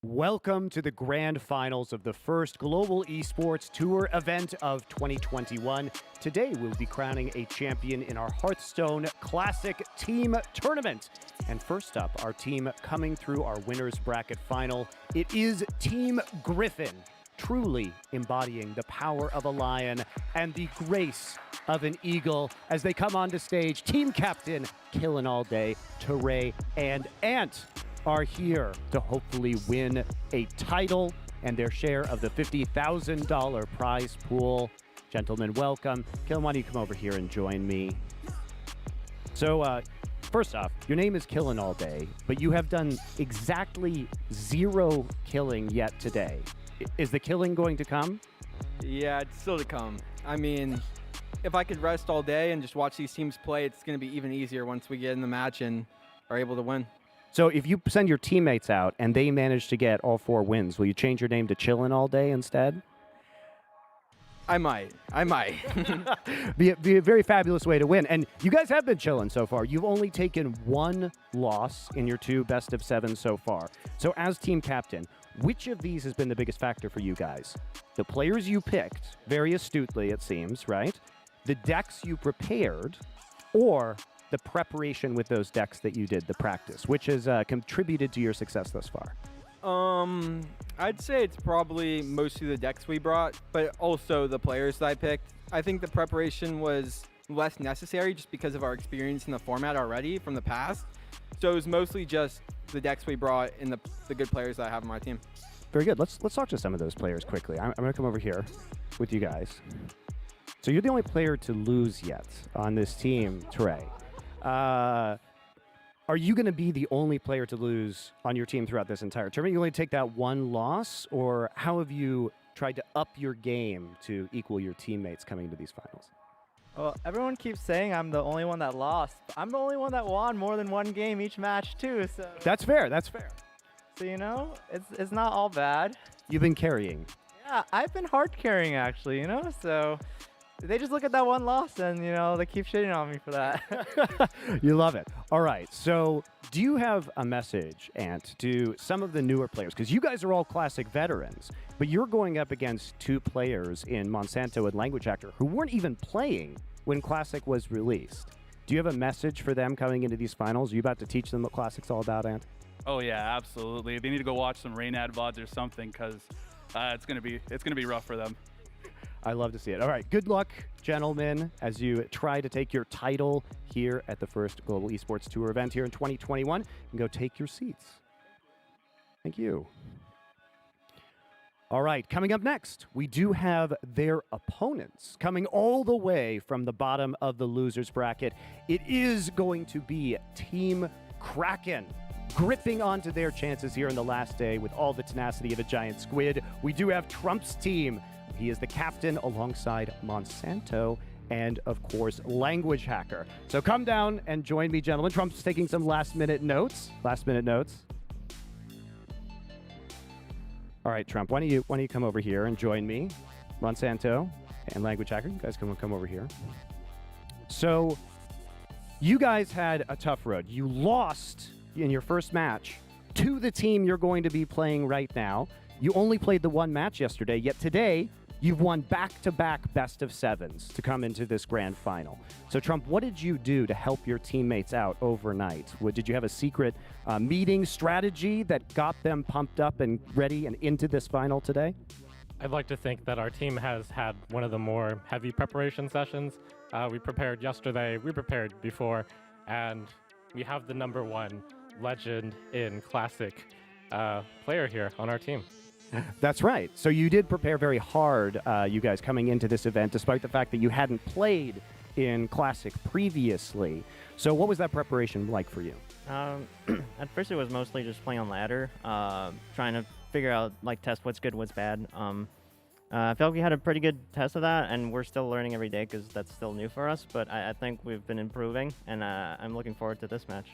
Welcome to the grand finals of the first Global Esports Tour event of 2021. Today we'll be crowning a champion in our Hearthstone Classic Team Tournament. And first up, our team coming through our winners bracket final. It is Team Griffin, truly embodying the power of a lion and the grace of an eagle as they come onto stage. Team captain Killing All Day, Teray, and Ant are here to hopefully win a title and their share of the $50,000 prize pool. Gentlemen, welcome. Killing, why don't you come over here and join me? So, first off, your name is Killing All Day, but you have done exactly 0 killing yet today. Is the killing going to come? Yeah, it's still to come. I mean, if I could rest all day and just watch these teams play, it's going to be even easier once we get in the match and are able to win. So if you send your teammates out and they manage to get all 4 wins, will you change your name to Chillin' All Day instead? I might. be a very fabulous way to win. And you guys have been chilling so far. You've only taken 1 loss in your 2 best of 7 so far. So as team captain, which of these has been the biggest factor for you guys? The players you picked, very astutely it seems, right? The decks you prepared, or the preparation with those decks that you did, the practice, which has contributed to your success thus far? I'd say it's probably mostly the decks we brought, but also the players that I picked. I think the preparation was less necessary just because of our experience in the format already from the past. So it was mostly just the decks we brought and the good players that I have on my team. Very good. Let's talk to some of those players quickly. I'm going to come over here with you guys. So you're the only player to lose yet on this team, Teray. Are you going to be the only player to lose on your team throughout this entire tournament? You only take that 1 loss, or how have you tried to up your game to equal your teammates coming into these finals? Well, everyone keeps saying I'm the only one that lost. But I'm the only one that won more than 1 game each match too. So that's fair. That's fair. So you know, it's not all bad. You've been carrying. Yeah, I've been hard carrying actually. You know, so. They just look at that 1 loss and, you know, they keep shitting on me for that. You love it. All right. So do you have a message, Ant, to some of the newer players? Because you guys are all Classic veterans, but you're going up against 2 players in Monsanto and Language Actor who weren't even playing when Classic was released. Do you have a message for them coming into these finals? Are you about to teach them what Classic's all about, Ant? Oh, yeah, absolutely. They need to go watch some Rainad VODs or something because it's gonna be rough for them. I love to see it. All right, good luck, gentlemen, as you try to take your title here at the first Global Esports Tour event here in 2021. You can go take your seats. Thank you. All right, coming up next, we do have their opponents coming all the way from the bottom of the losers bracket. It is going to be Team Kraken, gripping onto their chances here in the last day with all the tenacity of a giant squid. We do have Trump's team. He is the captain alongside Monsanto and, of course, Language Hacker. So come down and join me, gentlemen. Trump's taking some last-minute notes. All right, Trump, why don't you come over here and join me? Monsanto and Language Hacker, you guys come over here. So you guys had a tough road. You lost in your first match to the team you're going to be playing right now. You only played the 1 match yesterday, yet today you've won back-to-back best of 7s to come into this grand final. So, Trump, what did you do to help your teammates out overnight? Did you have a secret meeting strategy that got them pumped up and ready and into this final today? I'd like to think that our team has had one of the more heavy preparation sessions. We prepared yesterday, we prepared before, and we have the #1 legend in Classic player here on our team. That's right. So you did prepare very hard, you guys, coming into this event, despite the fact that you hadn't played in Classic previously. So what was that preparation like for you? At first it was mostly just playing on ladder, trying to figure out, test what's good, what's bad. I felt like we had a pretty good test of that, and we're still learning every day because that's still new for us, but I think we've been improving, and I'm looking forward to this match.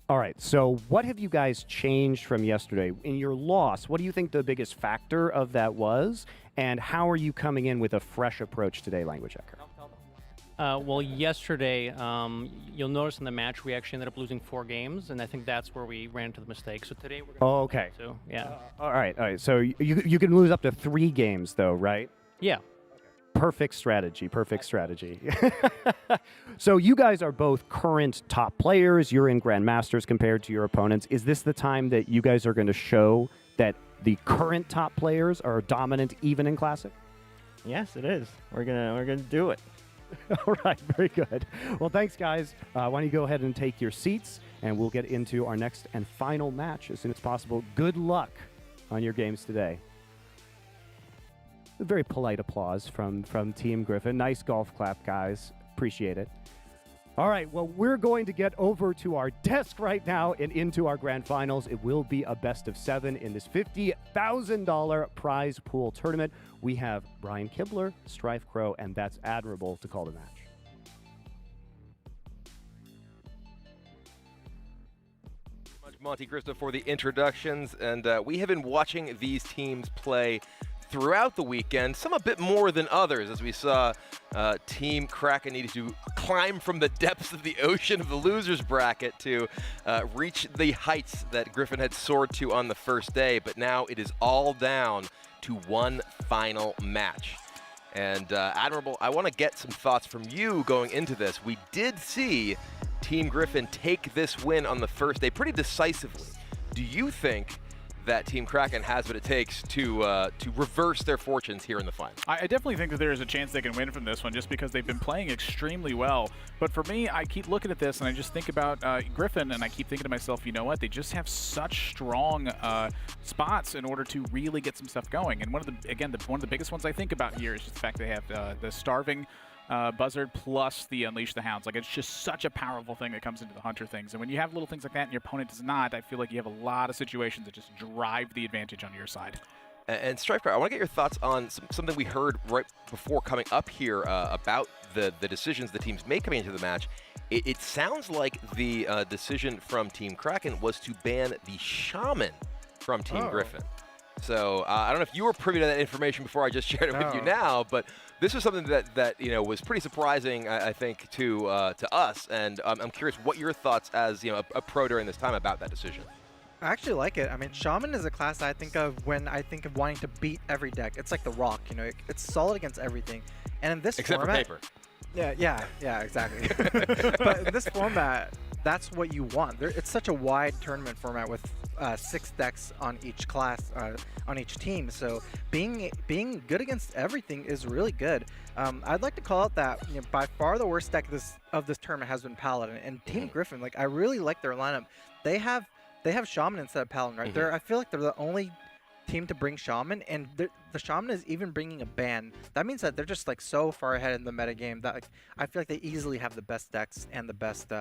All right, so what have you guys changed from yesterday? In your loss, what do you think the biggest factor of that was? And how are you coming in with a fresh approach today, Language Hacker? Well, yesterday, you'll notice in the match we actually ended up losing 4 games, and I think that's where we ran into the mistake. So today we're going to okay. So, yeah. All right. So you can lose up to 3 games, though, right? Yeah. Perfect strategy. So you guys are both current top players. You're in Grandmasters compared to your opponents. Is this the time that you guys are going to show that the current top players are dominant even in Classic? Yes, it is. We're gonna do it. All right, very good. Well, thanks, guys. Why don't you go ahead and take your seats, and we'll get into our next and final match as soon as possible. Good luck on your games today. A very polite applause from Team Griffin. Nice golf clap, guys. Appreciate it. All right, well, we're going to get over to our desk right now and into our grand finals. It will be a best of 7 in this $50,000 prize pool tournament. We have Brian Kibler, Strife Crow, and That's Admirable to call the match. Monte Cristo for the introductions, and we have been watching these teams play throughout the weekend, some a bit more than others, as we saw Team Kraken needed to climb from the depths of the ocean of the losers bracket to reach the heights that Griffin had soared to on the first day, but now it is all down to one final match. And Admirable, I want to get some thoughts from you going into this. We did see Team Griffin take this win on the first day pretty decisively. Do you think that Team Kraken has what it takes to reverse their fortunes here in the final? I definitely think that there is a chance they can win from this one just because they've been playing extremely well. But for me, I keep looking at this and I just think about Griffin, and I keep thinking to myself, you know what? They just have such strong spots in order to really get some stuff going. And one of the biggest ones I think about here is just the fact they have the Starving Buzzard plus the Unleash the Hounds. Like, it's just such a powerful thing that comes into the Hunter things. And when you have little things like that and your opponent does not, I feel like you have a lot of situations that just drive the advantage on your side. And Striker, I want to get your thoughts on something we heard right before coming up here about the decisions the teams made coming into the match. It sounds like the decision from Team Kraken was to ban the Shaman from Team Griffin. So I don't know if you were privy to that information before I just shared it with you now, but this was something that was pretty surprising, I think, to us. And I'm curious what your thoughts as a pro during this time about that decision. I actually like it. I mean, Shaman is a class I think of when I think of wanting to beat every deck. It's like the Rock, it's solid against everything. And in this format, format, for paper. Yeah, exactly. But in this format, that's what you want. It's such a wide tournament format with 6 decks on each class, on each team. So being good against everything is really good. I'd like to call out that by far the worst deck of this tournament has been Paladin. And Team Griffin, I really like their lineup. They have Shaman instead of Paladin, right? I feel like they're the only team to bring Shaman, and the Shaman is even bringing a ban. That means that they're just so far ahead in the metagame that I feel like they easily have the best decks and the best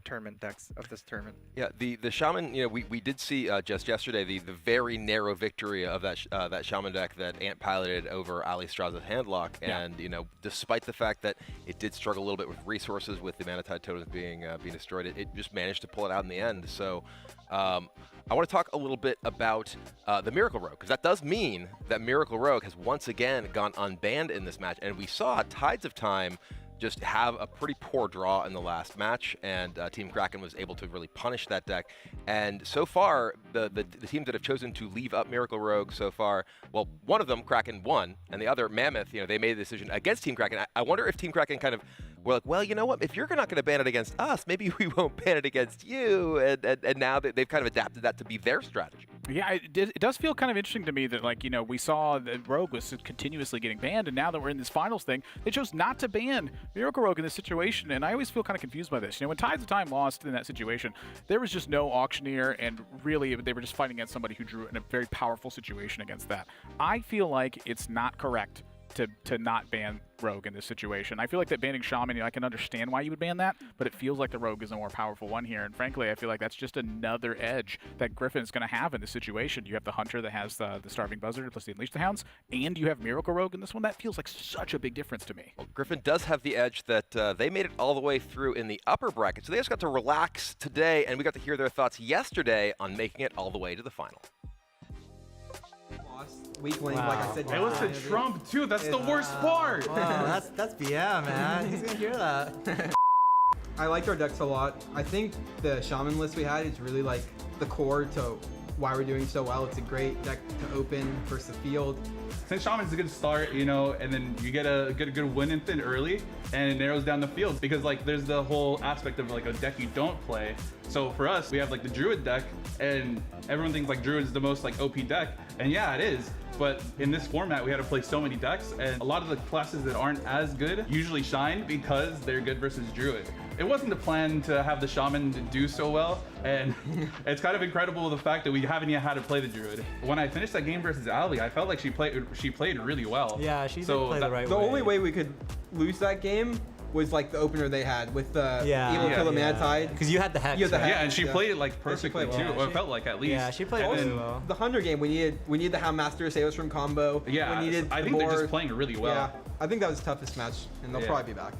tournament decks of this tournament. Yeah, the Shaman, we did see just yesterday the very narrow victory of that Shaman deck that Ant piloted over Ali Straza's Handlock, and despite the fact that it did struggle a little bit with resources with the Mana Tide totems being destroyed, it just managed to pull it out in the end. So I want to talk a little bit about the Miracle Rogue, because that does mean that Miracle Rogue has once again gone unbanned in this match, and we saw Tides of Time just have a pretty poor draw in the last match, and Team Kraken was able to really punish that deck. And so far, the teams that have chosen to leave up Miracle Rogue so far, well, one of them, Kraken, won, and the other, Mammoth, they made a decision against Team Kraken. I wonder if Team Kraken kind of were like, well, you know what, if you're not going to ban it against us, maybe we won't ban it against you, and now they've kind of adapted that to be their strategy. Yeah, it does feel kind of interesting to me that, we saw that Rogue was continuously getting banned, and now that we're in this finals thing, they chose not to ban Miracle Rogue in this situation, and I always feel kind of confused by this. When Tides of Time lost in that situation, there was just no auctioneer, and really they were just fighting against somebody who drew in a very powerful situation against that. I feel like it's not correct to not ban Rogue in this situation. I feel like that banning Shaman, I can understand why you would ban that, but it feels like the Rogue is a more powerful one here, and frankly, I feel like that's just another edge that Griffin's going to have in this situation. You have the Hunter that has the Starving Buzzard plus the Unleash the Hounds, and you have Miracle Rogue in this one. That feels like such a big difference to me. Well, Griffin does have the edge that they made it all the way through in the upper bracket, so they just got to relax today, and we got to hear their thoughts yesterday on making it all the way to the final. Weak link, like I said. It was to Trump too. That's the worst part. Wow, that's BM, man. He's gonna hear that. I liked our decks a lot. I think the Shaman list we had is really like the core to why we're doing so well. It's a great deck to open versus the field. Since Shaman's a good start, you know, and then you get a good win in thin early, and it narrows down the field because like there's the whole aspect of like a deck you don't play. So for us, we have like the Druid deck, and everyone thinks like Druid is the most like OP deck, and yeah, it is. But in this format, we had to play so many decks, and a lot of the classes that aren't as good usually shine because they're good versus Druid. It wasn't the plan to have the Shaman do so well, and it's kind of incredible the fact that we haven't yet had to play the Druid. When I finished that game versus Ali, I felt like she played really well. Yeah, she did play the right way. The only way we could lose that game was like the opener they had with the Evil Killer Mad-Tide. Because you had the Hex. Yeah, and she played it like perfectly too, or it felt like at least. Yeah, she played really well. The Hunter game, we needed the Houndmaster to save us from combo. Yeah, we needed I think they're just playing it really well. Yeah, I think that was the toughest match, and they'll probably be back.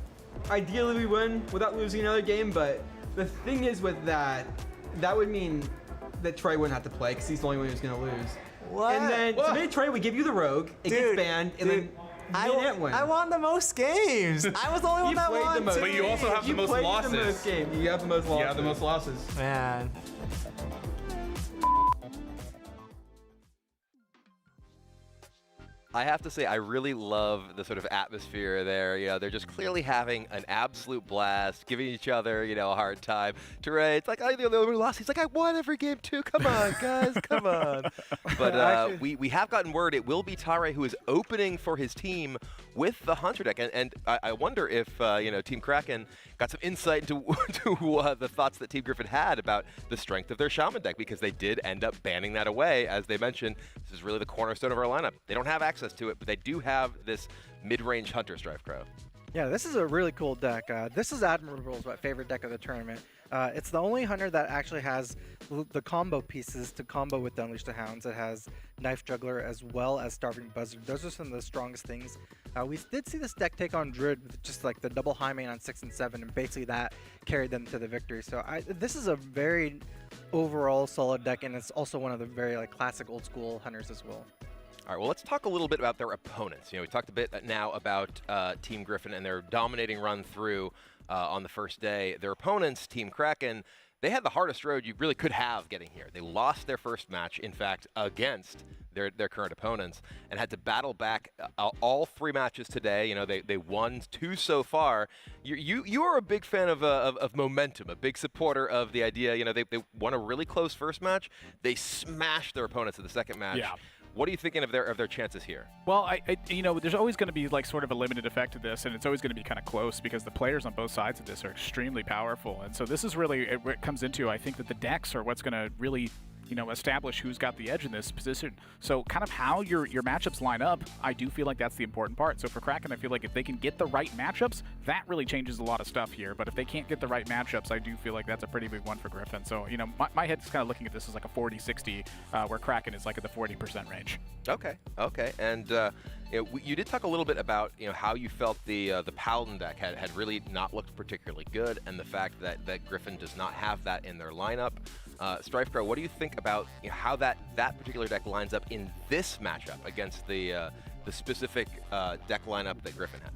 Ideally, we win without losing another game, but the thing is with that would mean that Trey wouldn't have to play because he's the only one who's going to lose. What? And then to make Trey, we give you the Rogue, it gets banned, and then I won the most games. I was the only one that won. But you also have the most losses. You have the most losses. You have the most losses. Man. I have to say, I really love the sort of atmosphere there. You know, they're just clearly having an absolute blast, giving each other, you know, a hard time. Teray, it's like, I the other lost. He's like, I won every game too. Come on, guys, come on. But we have gotten word it will be Teray who is opening for his team with the Hunter deck. And I wonder if, you know, Team Kraken got some insight into the thoughts that Team Griffin had about the strength of their Shaman deck, because they did end up banning that away. As they mentioned, this is really the cornerstone of our lineup. They don't have access to it, but they do have this mid-range Hunter Strife Crow. Yeah, this is a really cool deck. This is Admirable, my favorite deck of the tournament. It's the only Hunter that actually has the combo pieces to combo with the Unleash the Hounds. It has Knife Juggler as well as Starving Buzzard. Those are some of the strongest things. We did see this deck take on Druid with just like the double high main on 6 and 7, and basically that carried them to the victory. So this is a very overall solid deck, and it's also one of the very like classic old school Hunters as well. All right, well, let's talk a little bit about their opponents. You know, we talked a bit now about Team Griffin and their dominating run through on the first day. Their opponents, Team Kraken, they had the hardest road you really could have getting here. They lost their first match, in fact, against their current opponents, and had to battle back all 3 matches today. You know, they won 2 so far. You are a big fan of momentum, a big supporter of the idea. You know, they won a really close first match. They smashed their opponents in the second match. Yeah. What are you thinking of their chances here? Well, you know, there's always going to be like sort of a limited effect to this, and it's always going to be kind of close because the players on both sides of this are extremely powerful. And so this is really what it comes into. I think that the decks are what's going to really, you know, establish who's got the edge in this position. So kind of how your matchups line up, I do feel like that's the important part. So for Kraken, I feel like if they can get the right matchups, that really changes a lot of stuff here. But if they can't get the right matchups, I do feel like that's a pretty big one for Griffin. So, you know, my head's kind of looking at this as like a 40-60, where Kraken is like at the 40% range. Okay. And you know, you did talk a little bit about, you know, how you felt the Paladin deck had really not looked particularly good, and the fact that Griffin does not have that in their lineup. Strife Crow, what do you think about, you know, how that particular deck lines up in this matchup against the specific deck lineup that Griffin has?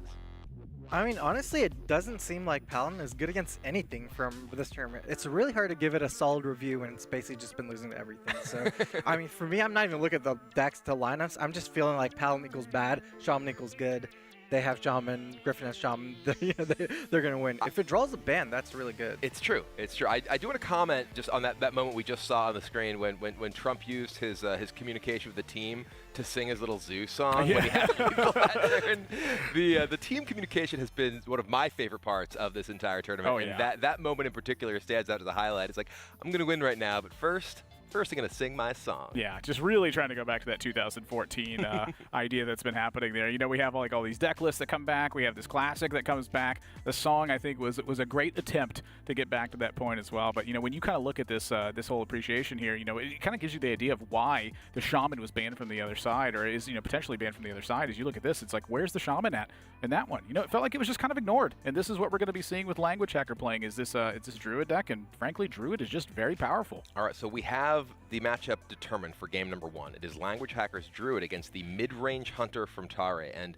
I mean, honestly, it doesn't seem like Paladin is good against anything from this tournament. It's really hard to give it a solid review when it's basically just been losing to everything. So, I mean, for me, I'm not even looking at the decks to lineups. I'm just feeling like Paladin equals bad, Shaman equals good. They have Shaman, Griffin has Shaman, they're going to win. If it draws a ban, that's really good. It's true. I do want to comment just on that moment we just saw on the screen when Trump used his communication with the team to sing his little zoo song when he had people at turn. The team communication has been one of my favorite parts of this entire tournament. Oh, yeah. And that moment in particular stands out as a highlight. It's like, I'm going to win right now, but first I'm going to sing my song. Yeah, just really trying to go back to that 2014 idea that's been happening there. You know, we have like all these deck lists that come back. We have this classic that comes back. The song, I think, was a great attempt to get back to that point as well. But, you know, when you kind of look at this this whole appreciation here, you know, it kind of gives you the idea of why the Shaman was banned from the other side, or is, you know, potentially banned from the other side. As you look at this, it's like, where's the Shaman at in that one? You know, it felt like it was just kind of ignored. And this is what we're going to be seeing with Language Hacker playing, is this Druid deck. And frankly, Druid is just very powerful. All right, so we have have the matchup determined for game number 1. It is Language Hacker's Druid against the mid-range Hunter from Tare. And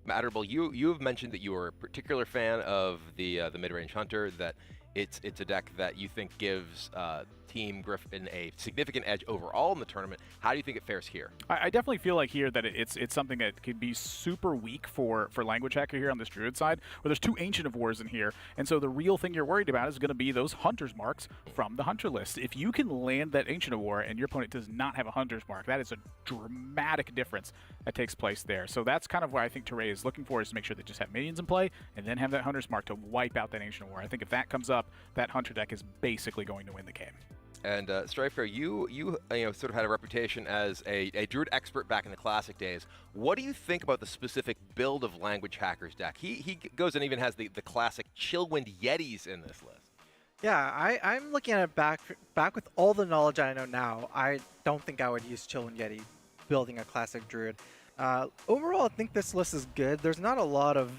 Matterable, you have mentioned that you are a particular fan of the mid-range Hunter, that it's a deck that you think gives Team Griffin a significant edge overall in the tournament. How do you think it fares here? I definitely feel like here that it's something that could be super weak for Language Hacker here on this Druid side, where there's 2 Ancient of Wars in here, and so the real thing you're worried about is going to be those Hunter's Marks from the Hunter list. If you can land that Ancient of War and your opponent does not have a Hunter's Mark, that is a dramatic difference that takes place there. So that's kind of what I think Tare is looking for, is to make sure they just have minions in play and then have that Hunter's Mark to wipe out that Ancient of War. I think if that comes up, that Hunter deck is basically going to win the game. And Striker, you sort of had a reputation as a Druid expert back in the Classic days. What do you think about the specific build of Language Hacker's deck? He goes and even has the classic Chillwind Yetis in this list. Yeah, I'm looking at it back with all the knowledge I know now. I don't think I would use Chillwind Yeti building a Classic Druid. Overall, I think this list is good. There's not a lot of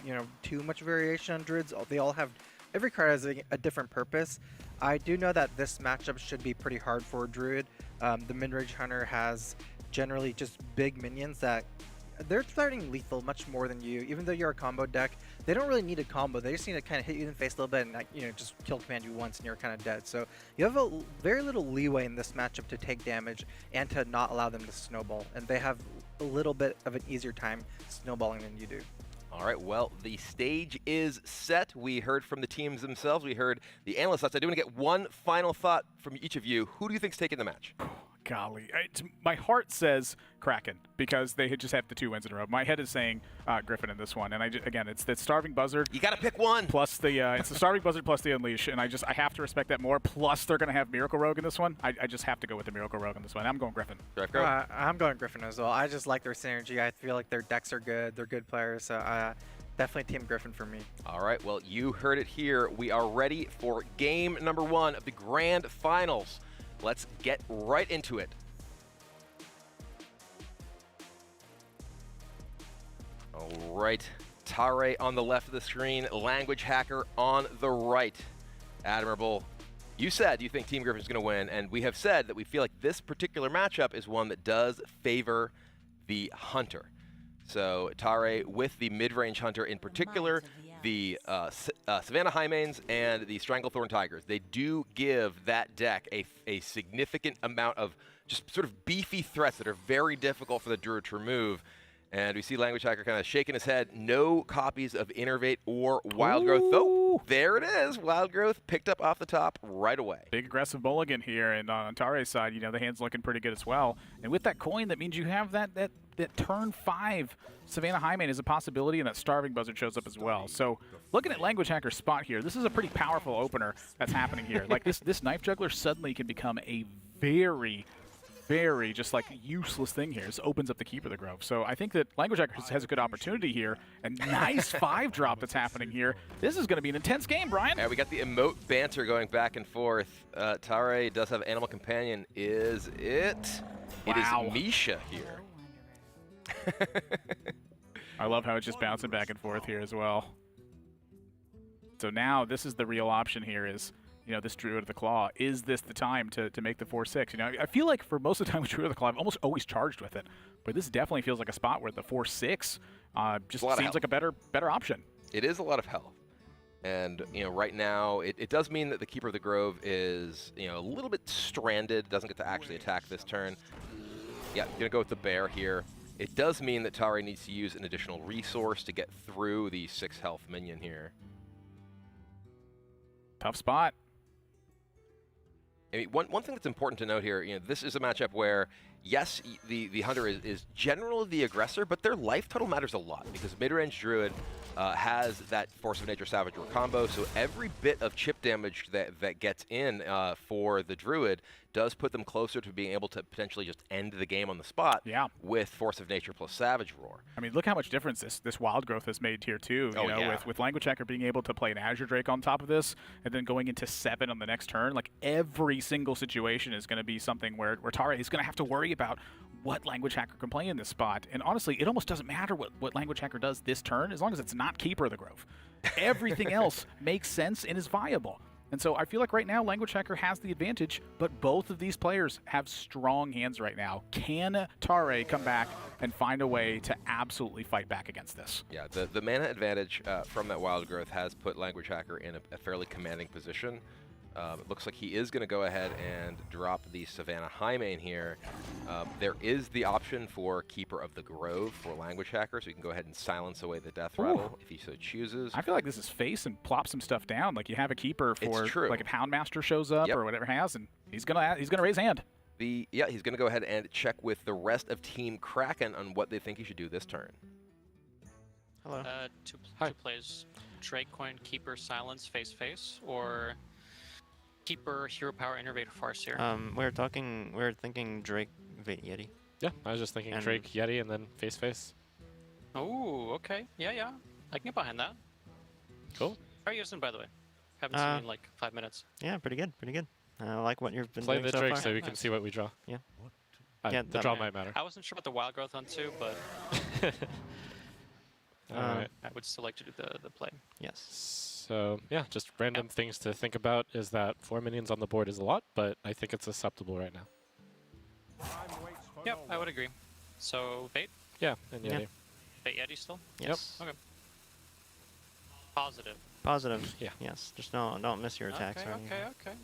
too much variation on Druids. They all have, every card has a different purpose. I do know that this matchup should be pretty hard for a Druid. The mid-range Hunter has generally just big minions that they're starting lethal much more than you. Even though you're a combo deck, they don't really need a combo. They just need to kind of hit you in the face a little bit and just kill command you once and you're kind of dead. So you have a very little leeway in this matchup to take damage and to not allow them to snowball. And they have a little bit of an easier time snowballing than you do. All right, well, the stage is set. We heard from the teams themselves. We heard the analyst thoughts. I do want to get one final thought from each of you. Who do you think's taking the match? Golly, my heart says Kraken because they just have the 2 wins in a row. My head is saying Griffin in this one, and again, it's the Starving Buzzard. You got to pick one. Plus it's the Starving Buzzard plus the Unleash, and I have to respect that more. Plus, they're going to have Miracle Rogue in this one. I just have to go with the Miracle Rogue in this one. I'm going Griffin. I'm going Griffin as well. I just like their synergy. I feel like their decks are good. They're good players, so definitely Team Griffin for me. All right, well, you heard it here. We are ready for game number 1 of the Grand Finals. Let's get right into it. All right, Tare on the left of the screen, Language Hacker on the right. Admirable, you said you think Team Griffin is going to win, and we have said that we feel like this particular matchup is one that does favor the Hunter. So Tare with the mid-range Hunter in particular, the Savannah Highmanes and the Stranglethorn Tigers. They do give that deck a significant amount of just sort of beefy threats that are very difficult for the Druid to remove. And we see Language Hacker kind of shaking his head. No copies of Innervate or Wild Growth. Though, there it is. Wild Growth picked up off the top right away. Big aggressive mulligan here. And on Tare's side, the hand's looking pretty good as well. And with that coin, that means you have that turn 5 Savannah Highmane is a possibility, and that Starving Buzzard shows up as well. So looking at Language Hacker's spot here, this is a pretty powerful opener that's happening here. Like this Knife Juggler suddenly can become a very just like useless thing here. This opens up the Keeper of the Grove. So I think that Language Hacker has a good opportunity here. And nice 5-drop that's happening here. This is going to be an intense game, Brian. Yeah, we got the emote banter going back and forth. Tare does have Animal Companion. Is it? Wow. It is Misha here. I love how it's just bouncing back and forth here as well. So now this is the real option here is, this Druid of the Claw. Is this the time to make the 4/6? I feel like for most of the time with Druid of the Claw, I've almost always charged with it. But this definitely feels like a spot where the 4/6 just seems like a better option. It is a lot of health. And, right now, it does mean that the Keeper of the Grove is, a little bit stranded, doesn't get to actually attack this turn. Yeah, going to go with the Bear here. It does mean that Tare needs to use an additional resource to get through the 6 health minion here. Tough spot. I mean, one thing that's important to note here, this is a matchup where, yes, the Hunter is generally the aggressor, but their life total matters a lot because mid-range Druid has that Force of Nature Savage Roar combo, so every bit of chip damage that gets in for the Druid does put them closer to being able to potentially just end the game on the spot with Force of Nature plus Savage Roar. I mean, look how much difference this Wild Growth has made here, too. With Language Hacker being able to play an Azure Drake on top of this and then going into 7 on the next turn, like every single situation is going to be something where Tare is going to have to worry about what Language Hacker can play in this spot. And honestly, it almost doesn't matter what Language Hacker does this turn as long as it's not Keeper of the Grove. Everything else makes sense and is viable. And so I feel like right now Language Hacker has the advantage, but both of these players have strong hands right now. Can Tare come back and find a way to absolutely fight back against this? Yeah, the mana advantage from that Wild Growth has put Language Hacker in a fairly commanding position. It looks like he is going to go ahead and drop the Savannah Highmane here. There is the option for Keeper of the Grove for Language Hacker, so you can go ahead and silence away the Death Rattle if he so chooses. I feel like this is face and plop some stuff down. Like you have a Keeper for, It's true. like if Houndmaster shows up or whatever he has, and he's gonna raise hand. Yeah, he's going to go ahead and check with the rest of Team Kraken on what they think he should do this turn. Hello. Two plays: Drake Coin, Keeper, Silence, face, or Keeper, Hero Power, Innervator, Farseer. We're thinking Drake, Yeti. Yeah, I was just thinking Drake, Yeti, and then face. Oh, okay. Yeah. I can get behind that. Cool. How are you using, by the way? Haven't seen you in like 5 minutes. Yeah, pretty good. I like what you've been Play doing the so Drake far. so we can see what we draw. Yeah. The draw might matter. I wasn't sure about the Wild Growth on 2, but Alright. I would still like to do the play. Yes. So, yeah, just random things to think about is that 4 minions on the board is a lot, but I think it's acceptable right now. Yep, I would agree. So, bait? Yeah, and Yeti. Bait Yeti still? Yes. Okay. Positive. Positive. Yeah. Yes. Just don't miss your attacks. or anything. Okay.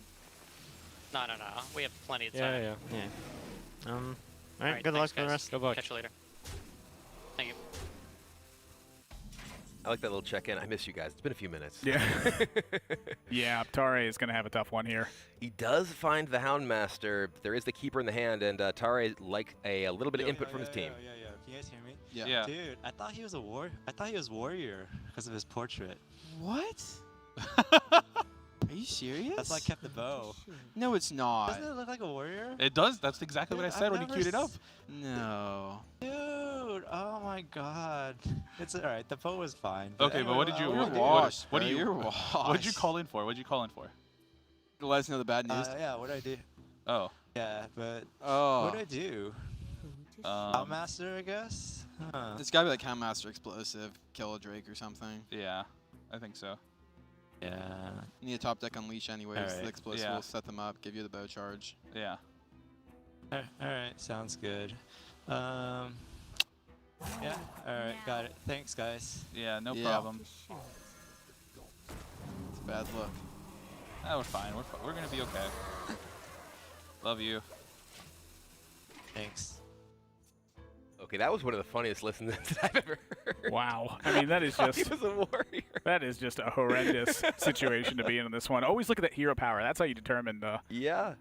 No. We have plenty of Yeah. time. All right. Good luck for the rest. Good luck. Catch you later. Thank you. I like that little check-in. I miss you guys. It's been a few minutes. Yeah. Yeah, Tare is going to have a tough one here. He does find the Houndmaster. There is the Keeper in the hand, and Tare like a little bit of input from his team. Yeah. Can you guys hear me? Yeah. Dude, I thought he was a warrior because of his portrait. What? Are you serious? That's why I kept the bow. No, it's not. Doesn't it look like a warrior? It does. That's exactly what I said when you queued it up. No. Dude, oh my god. It's alright. The bow was fine. Okay, but what did you? You're What washed, do bro. you? You're What'd you washed. call in for? What'd you call in for? Let us know the bad news. Yeah, what did I do? Oh. Yeah, but Oh. what did I do? Outmaster, I guess? Huh. It's gotta be like Houndmaster Explosive, kill a Drake or something. Yeah, I think so. Yeah. You need a top deck Unleash anyways. Alright. The Explosive Yeah. will set them up, give you the bow charge. Yeah. Alright, sounds good. Yeah, alright, got it. Thanks, guys. Yeah, no Yeah. problem. It's a bad look. We're fine. We're gonna be okay. Love you. Thanks. Okay, that was one of the funniest listens that I've ever heard. Wow. I mean, that is He just was a warrior. that is just a horrendous situation to be in this one. Always look at that hero power. That's how you determine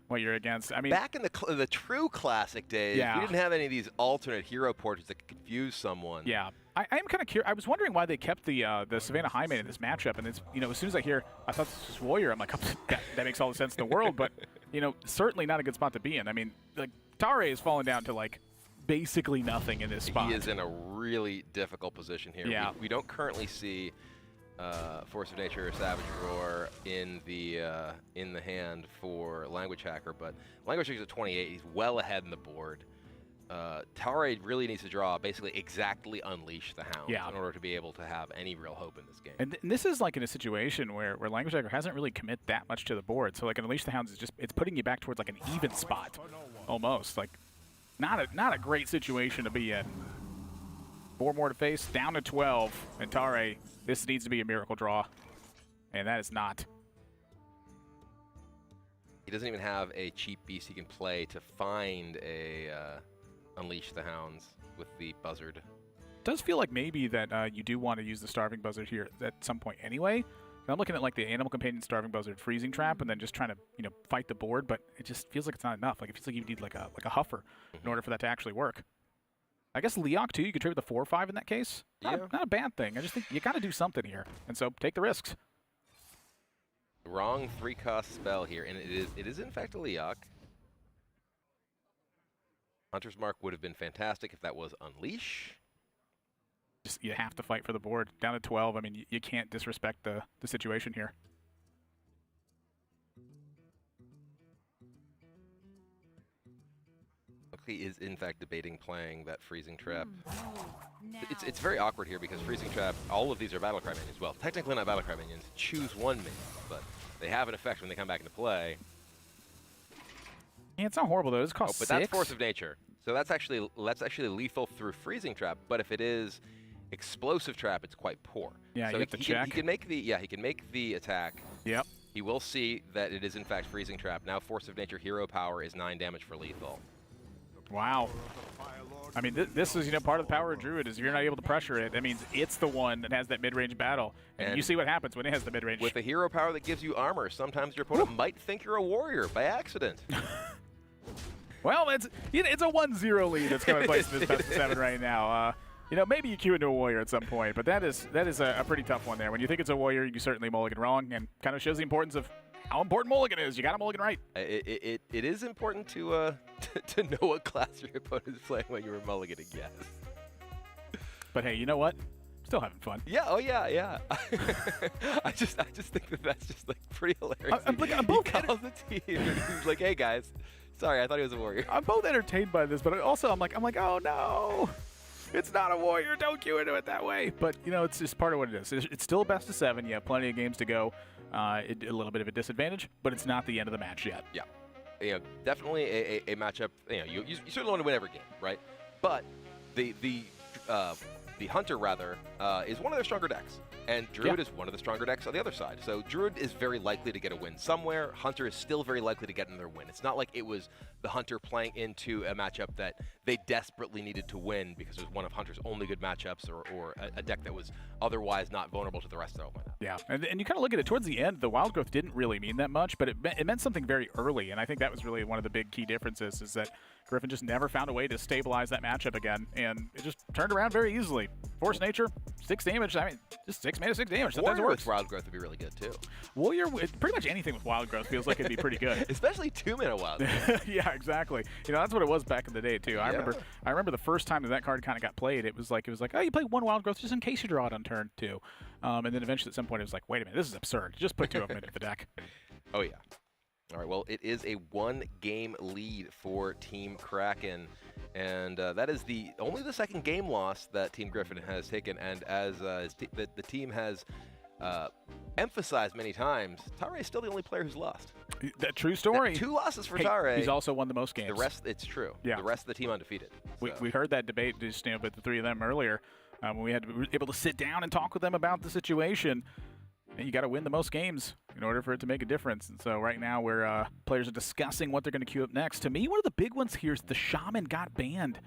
what you're against. I mean, back in the true classic days, Yeah. we didn't have any of these alternate hero portraits that could confuse someone. yeah. I am kind of curious. I was wondering why they kept the Savannah Highmane in this matchup, and it's as soon as I thought this was warrior, I'm like, that makes all the sense in the world, but certainly not a good spot to be in. I mean, like Tare has fallen down to like basically nothing in this spot. He is in a really difficult position here. Yeah. We don't currently see Force of Nature or Savage Roar in the hand for Language Hacker, but Language Hacker's at 28. He's well ahead in the board. Tare really needs to draw basically exactly Unleash the Hound in order to be able to have any real hope in this game. And this is like in a situation where Language Hacker hasn't really commit that much to the board. So like an Unleash the Hounds is it's putting you back towards like an even spot almost. Like not a great situation to be in. 4 more to face, down to 12, and Tare, this needs to be a miracle draw. And that is not. He doesn't even have a cheap beast he can play to find a Unleash the Hounds with the Buzzard. It does feel like maybe that you do want to use the Starving Buzzard here at some point anyway. And I'm looking at like the Animal Companion Starving Buzzard Freezing Trap and then just trying to fight the board, but it just feels like it's not enough. Like it feels like you need like a huffer in order for that to actually work. I guess Leok too, you could trade with a 4/5 in that case. Not a bad thing. I just think you got to do something here. And so take the risks. Wrong 3-cost spell here, and it is in fact a Leok. Hunter's Mark would have been fantastic if that was Unleash. Just you have to fight for the board. Down to 12, I mean, you can't disrespect the situation here. he is in fact debating playing that Freezing Trap. It's very awkward here because Freezing Trap, all of these are Battlecry minions. Well, technically not Battlecry minions. Choose one minion, but they have an effect when they come back into play. Yeah, it's not horrible though. It's cost 6. But that's Force of Nature. So that's actually lethal through Freezing Trap. But if it is Explosive Trap, it's quite poor. Yeah, so you have to check. He can make the attack. Yep. He will see that it is in fact Freezing Trap. Now Force of Nature hero power is 9 damage for lethal. Wow. I mean, this is part of the power of Druid is if you're not able to pressure it, that means it's the one that has that mid-range battle. And you see what happens when it has the mid-range. With a hero power that gives you armor, sometimes your opponent might think you're a warrior by accident. Well, it's a 1-0 lead that's coming place in this best of 7 right now. Maybe you queue into a warrior at some point, but that is a pretty tough one there. When you think it's a warrior, you certainly mulligan wrong, and kind of shows the importance of how important mulligan is. You got to mulligan right. It is important to to know what class your opponent is playing when you were mulliganing, yes. But hey, you know what? Still having fun. Yeah. Oh yeah. I just think that's just like pretty hilarious. I'm both calls the team and he's like, "Hey guys, sorry, I thought he was a warrior." I'm both entertained by this, but also I'm like, oh no. It's not a warrior. Don't queue into it that way. But, it's just part of what it is. It's still a best of 7. You have plenty of games to go. A little bit of a disadvantage, but it's not the end of the match yet. Yeah. Definitely a matchup. You certainly want to win every game, right? But the Hunter, rather, is one of their stronger decks. And Druid is one of the stronger decks on the other side. So Druid is very likely to get a win somewhere. Hunter is still very likely to get another win. It's not like it was the Hunter playing into a matchup that they desperately needed to win because it was one of Hunter's only good matchups or a deck that was otherwise not vulnerable to the rest of their lineup. Yeah, and you kind of look at it towards the end, the wild growth didn't really mean that much, but it meant something very early. And I think that was really one of the big key differences is that Griffin just never found a way to stabilize that matchup again, and it just turned around very easily. Force Nature, 6 damage. I mean, just 6 mana, 6 damage. Sometimes it Warrior works. with Wild Growth would be really good, too. Warrior, pretty much anything with Wild Growth feels like it'd be pretty good. Especially 2 mana Wild Growth. Yeah, exactly. That's what it was back in the day, too. I remember the first time that card kind of got played, it was like, oh, you play 1 Wild Growth just in case you draw it on turn 2. And then eventually at some point it was like, wait a minute, this is absurd. Just put 2 of them into the deck. Oh, yeah. All right, well, it is a 1-game lead for Team Kraken, and that is only the second game loss that Team Griffin has taken, and as the team has emphasized many times, Tare is still the only player who's lost. That true story. 2 losses for Tare. He's also won the most games. The rest, it's true. Yeah. The rest of the team undefeated. So. We heard that debate just with the 3 of them earlier when we were able to sit down and talk with them about the situation. And you got to win the most games in order for it to make a difference. And so right now where players are discussing what they're going to queue up next. To me, one of the big ones here is the Shaman got banned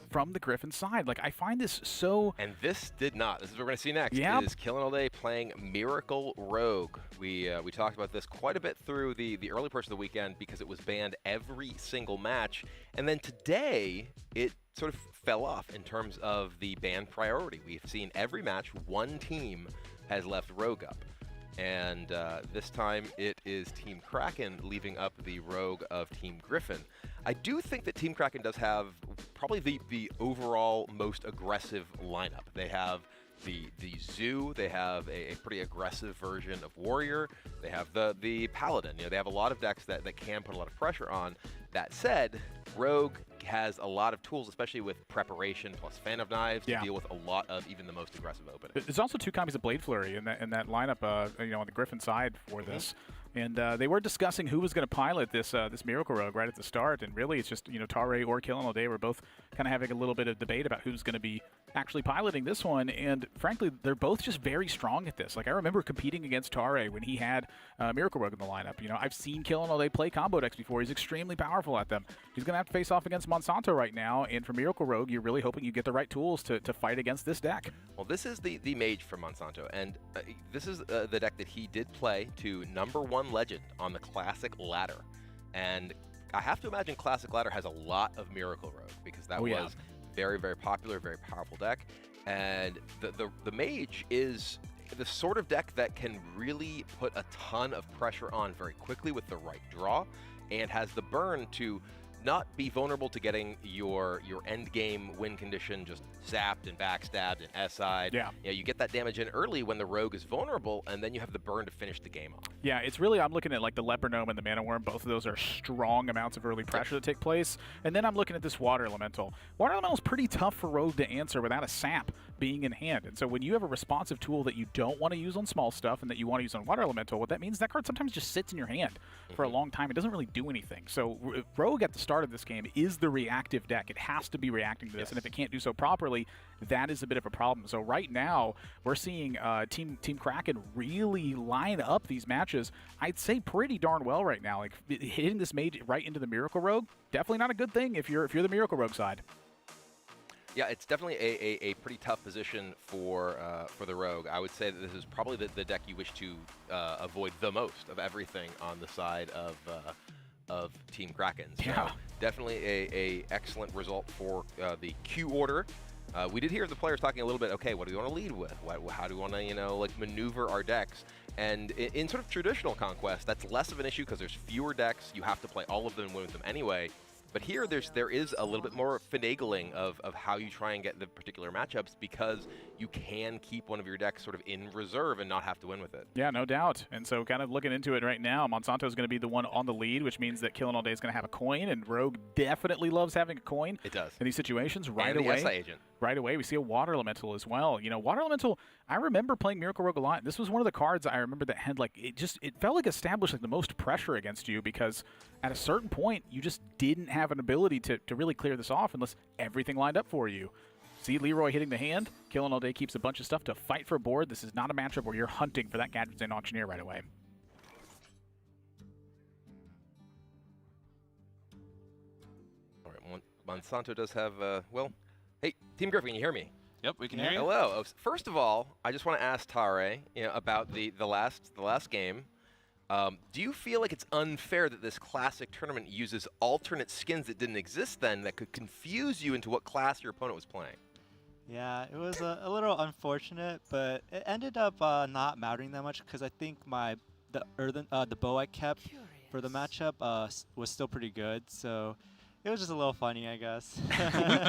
from the Griffin side. Like, I find this so... And this did not. This is what we're going to see next. Yep. Is Killing All Day playing Miracle Rogue. We talked about this quite a bit through the early portion of the weekend because it was banned every single match. And then today, it sort of fell off in terms of the ban priority. We've seen every match, one team has left Rogue up. And this time it is Team Kraken leaving up the Rogue of Team Griffin. I do think that Team Kraken does have probably the overall most aggressive lineup. They have the Zoo, they have a pretty aggressive version of Warrior, they have the Paladin. They have a lot of decks that can put a lot of pressure on. That said, Rogue has a lot of tools, especially with preparation plus Fan of Knives, to deal with a lot of even the most aggressive openings. There's also 2 copies of Blade Flurry in that lineup, on the Griffin side for this. And they were discussing who was going to pilot this Miracle Rogue right at the start. And really, it's just, Tare or Killing All Day were both kind of having a little bit of debate about who's going to be actually piloting this one. And frankly, they're both just very strong at this. Like, I remember competing against Tare when he had Miracle Rogue in the lineup. I've seen Killing All Day play combo decks before. He's extremely powerful at them. He's going to have to face off against Monsanto right now. And for Miracle Rogue, you're really hoping you get the right tools to fight against this deck. Well, this is the mage from Monsanto. And this is the deck that he did play to #1 Legend on the Classic ladder. And I have to imagine Classic ladder has a lot of Miracle Rogue because that was very, very popular, very powerful deck. And the mage is the sort of deck that can really put a ton of pressure on very quickly with the right draw and has the burn to not be vulnerable to getting your end game win condition just zapped and backstabbed and SI'd. Yeah. You know, you get that damage in early when the rogue is vulnerable, and then you have the burn to finish the game off. Yeah, it's really, I'm looking at like the Leper Gnome and the Mana Worm. Both of those are strong amounts of early pressure that take place. And then I'm looking at this Water Elemental. Water Elemental is pretty tough for Rogue to answer without a sap being in hand. And so when you have a responsive tool that you don't want to use on small stuff and that you want to use on Water Elemental, what that means is that card sometimes just sits in your hand for a long time. It doesn't really do anything. So Rogue at the start of this game is the reactive deck. It has to be reacting to this. And if it can't do so properly, that is a bit of a problem. So right now, we're seeing Team Kraken really line up these matches, I'd say pretty darn well right now. Like hitting this mage right into the Miracle Rogue, definitely not a good thing if you're the Miracle Rogue side. Yeah, it's definitely a pretty tough position for the Rogue. I would say that this is probably the deck you wish to avoid the most of everything on the side of Team Kraken. So yeah. Definitely a excellent result for the Q order. We did hear the players talking a little bit, okay, what do we want to lead with? How do we want to, like maneuver our decks? And in sort of traditional Conquest, that's less of an issue because there's fewer decks. You have to play all of them and win with them anyway. But here, there is a little bit more finagling of how you try and get the particular matchups because you can keep one of your decks sort of in reserve and not have to win with it. Yeah, no doubt. And so kind of looking into it right now, Monsanto is going to be the one on the lead, which means that Killing All Day is going to have a coin, and Rogue definitely loves having a coin. It does. In these situations, right and away. The SI agent. Right away, we see a Water Elemental as well. You know, Water Elemental, I remember playing Miracle Rogue a lot. This was one of the cards I remember that had, like, it felt like established like the most pressure against you because at a certain point, you just didn't have an ability to really clear this off unless everything lined up for you. See Leroy hitting the hand. Killing All Day keeps a bunch of stuff to fight for a board. This is not a matchup where you're hunting for that Gadget's End Auctioneer right away. All right, Monsanto does have, well, hey, Team Griffin, can you hear me? Yep, we can hear you. Hello. First of all, I just want to ask Tare, about the last game. Do you feel like it's unfair that this classic tournament uses alternate skins that didn't exist then that could confuse you into what class your opponent was playing? Yeah, it was a little unfortunate, but it ended up not mattering that much because I think the bow I kept for the matchup was still pretty good. So it was just a little funny, I guess.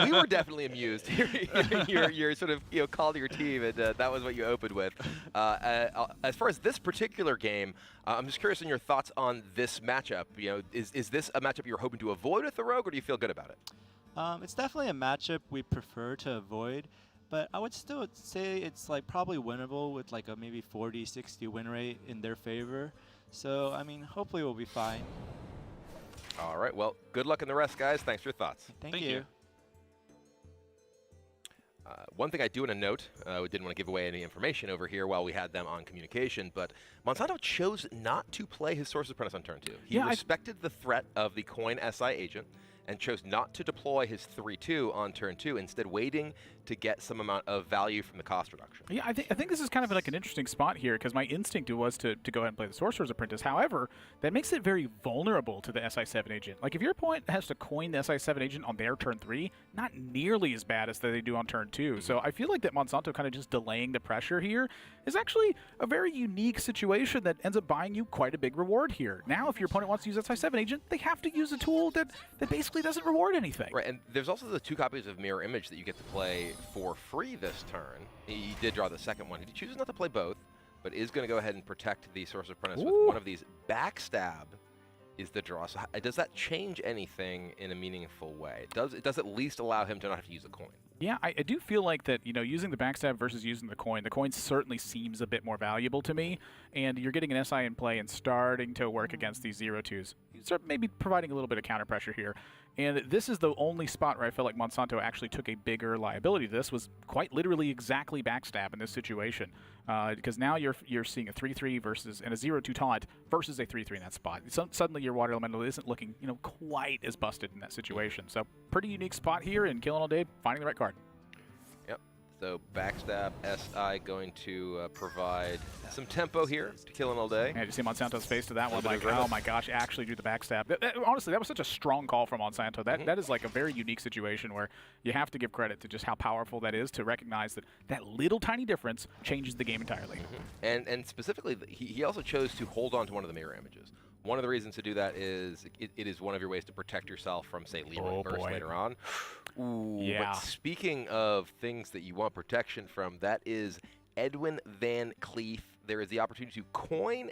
we were definitely amused hearing your sort of call to your team, and that was what you opened with. As far as this particular game, I'm just curious on your thoughts on this matchup. Is this a matchup you're hoping to avoid with the Rogue, or do you feel good about it? It's definitely a matchup we prefer to avoid, but I would still say it's like probably winnable with like a maybe 40-60 win rate in their favor. So I mean, hopefully we'll be fine. All right, well, good luck in the rest, guys. Thanks for your thoughts. Thank you. One thing I do want to note, we didn't want to give away any information over here while we had them on communication, but Monsanto chose not to play his Sorcerer's Apprentice on turn 2. He respected the threat of the coin SI agent and chose not to deploy his 3-2 on turn 2, instead waiting to get some amount of value from the cost reduction. Yeah, I think this is kind of like an interesting spot here because my instinct was to go ahead and play the Sorcerer's Apprentice. However, that makes it very vulnerable to the SI7 agent. Like if your opponent has to coin the SI7 agent on their turn 3, not nearly as bad as they do on turn 2. So I feel like that Monsanto kind of just delaying the pressure here is actually a very unique situation that ends up buying you quite a big reward here. Now, if your opponent wants to use SI7 agent, they have to use a tool that basically doesn't reward anything. Right, and there's also the 2 copies of Mirror Image that you get to play for free this turn. He did draw the second one. He chooses not to play both, but is going to go ahead and protect the Sorcerer's Apprentice with one of these. Backstab is the draw. So does that change anything in a meaningful way? It does at least allow him to not have to use a coin. Yeah, I do feel like that, using the backstab versus using the coin certainly seems a bit more valuable to me, and you're getting an SI in play and starting to work against these 0-2s. You start maybe providing a little bit of counter pressure here. And this is the only spot where I feel like Monsanto actually took a bigger liability. This was quite literally exactly backstab in this situation. Because now you're seeing a 3-3 versus and a 0-2 taunt versus a 3-3 in that spot. Suddenly your Water Elemental isn't looking, quite as busted in that situation. So pretty unique spot here, and Killing All Day finding the right card. Yep. So backstab SI going to provide some tempo here to Killing All Day. Yeah, you see Monsanto's face to that one, like, oh my gosh, actually do the backstab. Honestly, that was such a strong call from Monsanto. That is like a very unique situation where you have to give credit to just how powerful that is to recognize that little tiny difference changes the game entirely. And specifically, he also chose to hold on to one of the mirror images. One of the reasons to do that is it is one of your ways to protect yourself from, say, Leroy burst later on. Ooh, Yeah. But speaking of things that you want protection from, that is Edwin Van Cleef. There is the opportunity to coin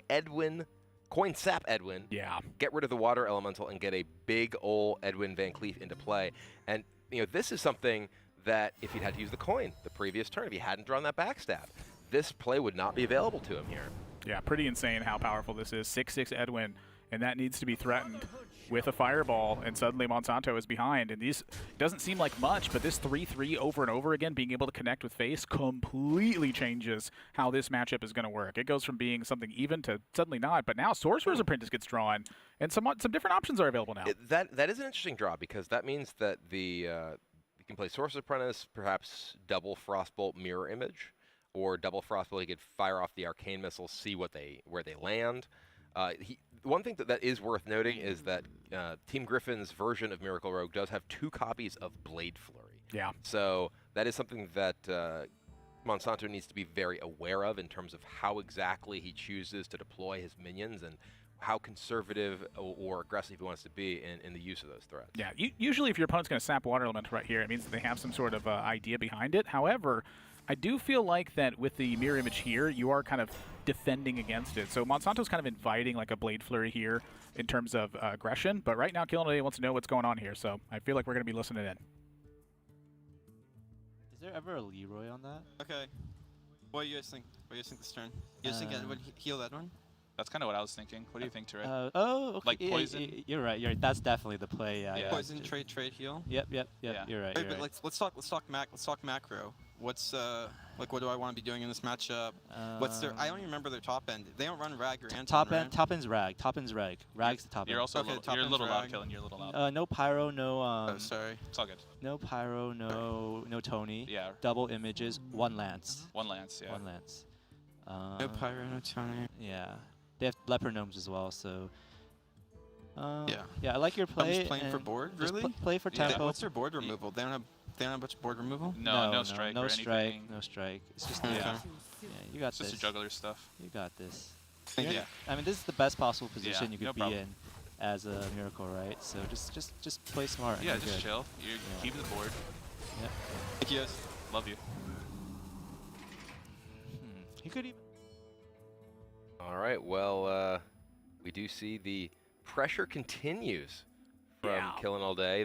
Sap Edwin. Yeah. Get rid of the water elemental and get a big ol' Edwin Van Cleef into play. And this is something that if he'd had to use the coin the previous turn, if he hadn't drawn that backstab, this play would not be available to him here. Yeah, pretty insane how powerful this is. 6/6 Edwin, and that needs to be threatened with a fireball, and suddenly Monsanto is behind. And these doesn't seem like much, but this 3/3 over and over again, being able to connect with face, completely changes how this matchup is going to work. It goes from being something even to suddenly not, but now Sorcerer's Apprentice gets drawn, and some different options are available now. That is an interesting draw, because that means that you can play Sorcerer's Apprentice, perhaps double Frostbolt Mirror Image, or double Frostbolt. He could fire off the Arcane Missiles, see where they land. One thing that is worth noting is that Team Griffin's version of Miracle Rogue does have 2 copies of Blade Flurry. Yeah. So that is something that Monsanto needs to be very aware of in terms of how exactly he chooses to deploy his minions and how conservative or aggressive he wants to be in the use of those threats. Yeah, usually if your opponent's going to sap Water Element right here, it means that they have some sort of idea behind it. However, I do feel like that with the mirror image here, you are kind of defending against it. So Monsanto's kind of inviting like a Blade Flurry here in terms of aggression, but right now Killenday wants to know what's going on here, so I feel like we're going to be listening in. Is there ever a Leroy on that? Okay. What do you guys think? What do you guys think this turn? You guys think Edwin heal that one? That's kind of what I was thinking. What do you think, Tourette? Okay. Like poison? You're right. That's definitely the play. Yeah. Poison, trade, heal. Yep. You're right. Wait, but let's talk macro. What's what do I want to be doing in this matchup? What's their? I don't even remember their top end. They don't run Rag or Anton, right? Top end's Rag. Rag's the top end. You're also you're a little loud, Killen. You're a little loud. No pyro, no. Oh, sorry. It's all good. No pyro, no Tony. Yeah. Double images, 1 lance. 1 lance. Yeah. 1 lance. No pyro, no Tony. Yeah. They have leopard gnomes as well, so. Yeah, I like your play. I'm just playing for board, really? Play for tempo. What's their board removal? They don't have much board removal? No strike. No or strike. anything. No strike. It's just Yeah, you got it's this. just a juggler stuff. You got this. Yeah. I mean, this is the best possible position you no could be problem. in as a Miracle, right? So just play smart. Yeah, and just good. chill. You keep the board. Yeah. Thank you guys. Love you. He could even. All right, well, we do see the pressure continues from Killing All Day.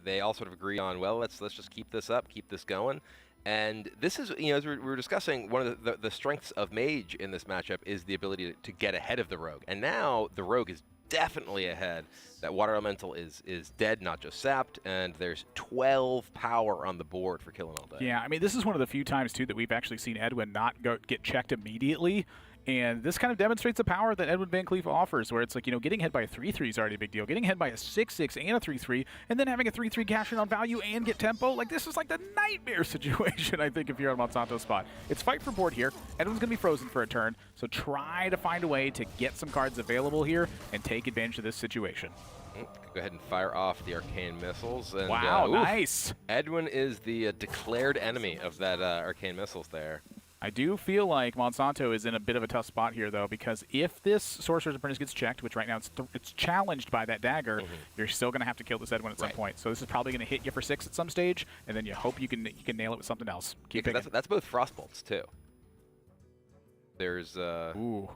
They all sort of agree on, well, let's just keep this up, keep this going. And this is, as we were discussing, one of the strengths of Mage in this matchup is the ability to get ahead of the Rogue. And now the Rogue is definitely ahead. That Water Elemental is dead, not just sapped, and there's 12 power on the board for Killing All Day. Yeah, I mean, this is one of the few times, too, that we've actually seen Edwin not get checked immediately. And this kind of demonstrates the power that Edwin Van Cleef offers, where it's like, getting hit by a 3/3 is already a big deal. Getting hit by a 6/6 and a 3/3, and then having a 3/3 cash in on value and get tempo, like this is like the nightmare situation, I think, if you're on Monsanto's spot. It's fight for board here. Edwin's going to be frozen for a turn, so try to find a way to get some cards available here and take advantage of this situation. Go ahead and fire off the Arcane Missiles. And, wow, nice. Edwin is the declared enemy of that Arcane Missiles there. I do feel like Monsanto is in a bit of a tough spot here, though, because if this Sorcerer's Apprentice gets checked, which right now it's challenged by that dagger, you're still going to have to kill this Edwin at some point. So this is probably going to hit you for 6 at some stage, and then you hope you can nail it with something else. Keep that's both Frostbolts, too. There's... Ooh.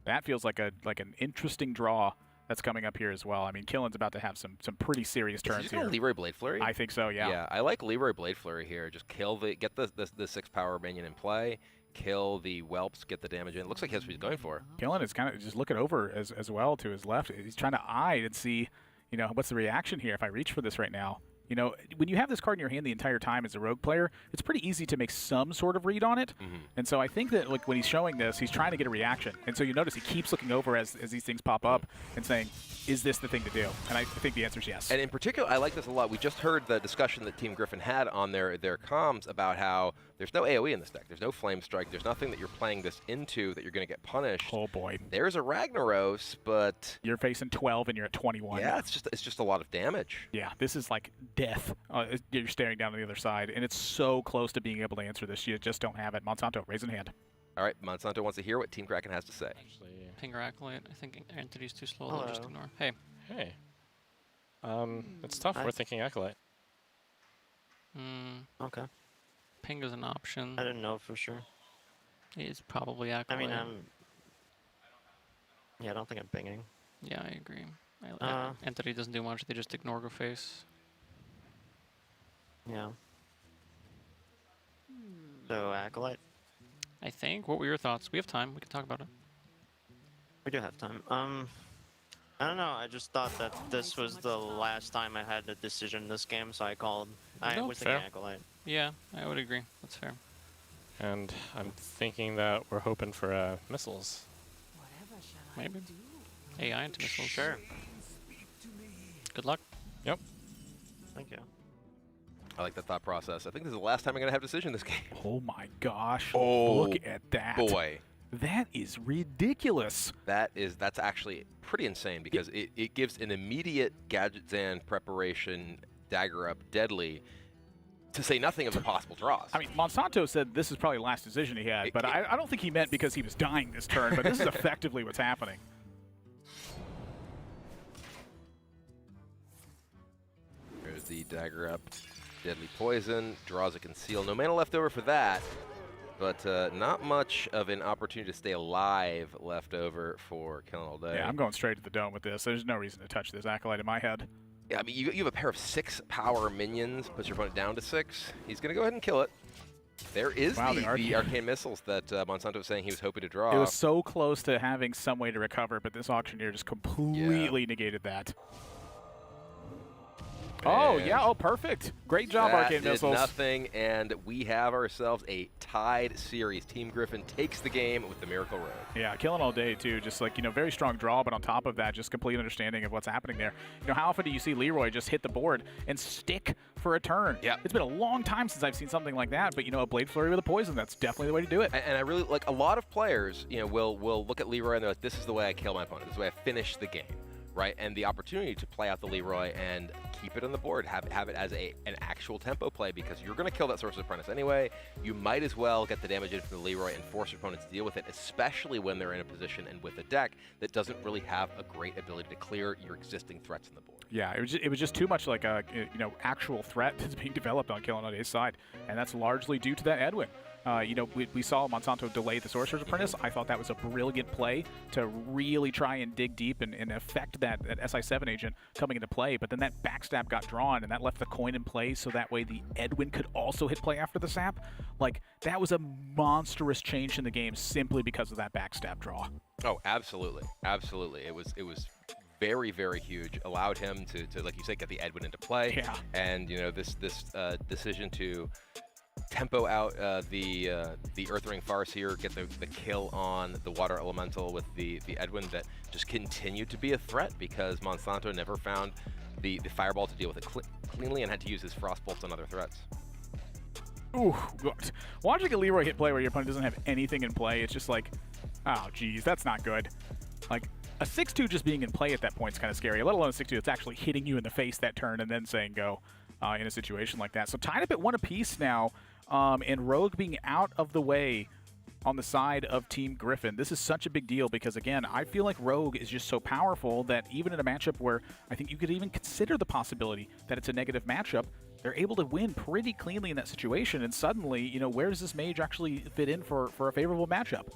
That feels like an interesting draw that's coming up here as well. I mean, Killen's about to have some pretty serious turns here. Leroy Blade Flurry? I think so, yeah. Yeah, I like Leroy Blade Flurry here. Just get the 6 power minion in play, kill the whelps, get the damage in. It looks like that's what he's going for. Killen is kind of just looking over as well to his left. He's trying to eye and see, what's the reaction here if I reach for this right now. When you have this card in your hand the entire time as a rogue player, it's pretty easy to make some sort of read on it. And so I think that when he's showing this, he's trying to get a reaction. And so you notice he keeps looking over as these things pop up and saying, is this the thing to do? And I think the answer is yes. And in particular, I like this a lot. We just heard the discussion that Team Griffin had on their comms about how there's no AoE in this deck. There's no Flame Strike. There's nothing that you're playing this into that you're going to get punished. Oh, boy. There's a Ragnaros, but... You're facing 12 and you're at 21. Yeah, it's just a lot of damage. Yeah, this is like death. You're staring down on the other side, and it's so close to being able to answer this. You just don't have it. Monsanto, raise in hand. All right, Monsanto wants to hear what Team Kraken has to say. Actually, Pinger Acolyte. I think Entity's too slow. Hello. They'll just ignore. Hey. Hey. It's tough. We're thinking Acolyte. Okay. Ping is an option. I didn't know for sure. He's probably Acolyte. I mean, yeah, I don't think I'm pinging. Yeah, I agree. Entity doesn't do much. They just ignore go face. Yeah. So, Acolyte? I think. What were your thoughts? We have time. We can talk about it. We do have time. I don't know. I just thought that this was the last time I had a decision in this game, so I called. I was thinking Acolyte. Yeah, I would agree. That's fair. And I'm thinking that we're hoping for missiles. Maybe. AI into missiles. Sure. Good luck. Yep. Thank you. I like the thought process. I think this is the last time I'm going to have a decision in this game. Oh my gosh. Oh, look at that. Boy. That is ridiculous. That's actually pretty insane because it gives an immediate Gadget Zan preparation, dagger up, deadly, to say nothing of the possible draws. I mean, Monsanto said this is probably the last decision he had, but I don't think he meant because he was dying this turn, but this is effectively what's happening. There's the dagger up, deadly poison, draws a conceal. No mana left over for that, but not much of an opportunity to stay alive left over for Killing All Day. Yeah, I'm going straight to the dome with this. There's no reason to touch this Acolyte in my head. Yeah, I mean, you have a pair of 6 power minions, puts your opponent down to 6. He's going to go ahead and kill it. There is the arcane missiles that Monsanto was saying he was hoping to draw. It was so close to having some way to recover, but this auctioneer just completely negated that. Oh, yeah. Oh, perfect. Great job, Arcane Missiles. Nothing, and we have ourselves a tied series. Team Griffin takes the game with the Miracle Road. Yeah, Killing All Day, too. Just like, very strong draw, but on top of that, just complete understanding of what's happening there. How often do you see Leroy just hit the board and stick for a turn? Yeah. It's been a long time since I've seen something like that, but, a Blade Flurry with a poison, that's definitely the way to do it. And I really, like, a lot of players, will look at Leroy and they're like, this is the way I kill my opponent. This is the way I finish the game. Right, and the opportunity to play out the Leroy and keep it on the board, have it as an actual tempo play, because you're going to kill that Sorcerer's Apprentice anyway. You might as well get the damage in from the Leroy and force your opponents to deal with it, especially when they're in a position and with a deck that doesn't really have a great ability to clear your existing threats on the board. Yeah, it was just too much like a actual threat that's being developed on Killing All Day's side, and that's largely due to that Edwin. We saw Monsanto delay the Sorcerer's Apprentice. I thought that was a brilliant play to really try and dig deep and affect that SI7 agent coming into play. But then that backstab got drawn, and that left the coin in play, so that way the Edwin could also hit play after the sap. Like, that was a monstrous change in the game simply because of that backstab draw. Oh, absolutely. Absolutely. It was very, very huge. Allowed him to like you said, get the Edwin into play. Yeah. And, this decision to tempo out the Earthring Farseer, get the kill on the Water Elemental with the Edwin that just continued to be a threat because Monsanto never found the Fireball to deal with it cleanly and had to use his Frostbolt on other threats. Ooh, God. Watching a Leroy hit play where your opponent doesn't have anything in play, it's just like, oh, geez, that's not good. Like, a 6-2 just being in play at that point is kind of scary, let alone a 6-2 that's actually hitting you in the face that turn and then saying go in a situation like that. So tied up at 1 apiece now. And Rogue being out of the way on the side of Team Griffin. This is such a big deal because, again, I feel like Rogue is just so powerful that even in a matchup where I think you could even consider the possibility that it's a negative matchup, they're able to win pretty cleanly in that situation. And suddenly, where does this mage actually fit in for a favorable matchup?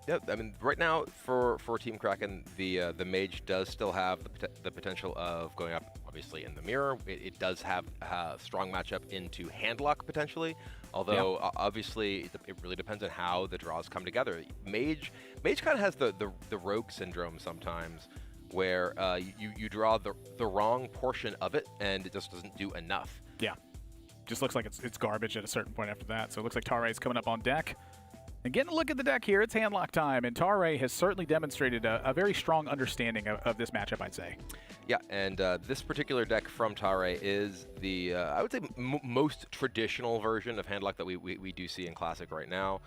Yeah, I mean, right now for Team Kraken, the mage does still have the potential of going up, obviously, in the mirror. It does have a strong matchup into Handlock, potentially, although obviously it really depends on how the draws come together. Mage kind of has the rogue syndrome sometimes, where you draw the wrong portion of it, and it just doesn't do enough. Yeah, just looks like it's garbage at a certain point after that. So it looks like Taray's coming up on deck. And getting a look at the deck here, it's Handlock time, and Taray has certainly demonstrated a very strong understanding of this matchup, I'd say. Yeah, and this particular deck from Taray is the, I would say, most traditional version of Handlock that we do see in Classic right now.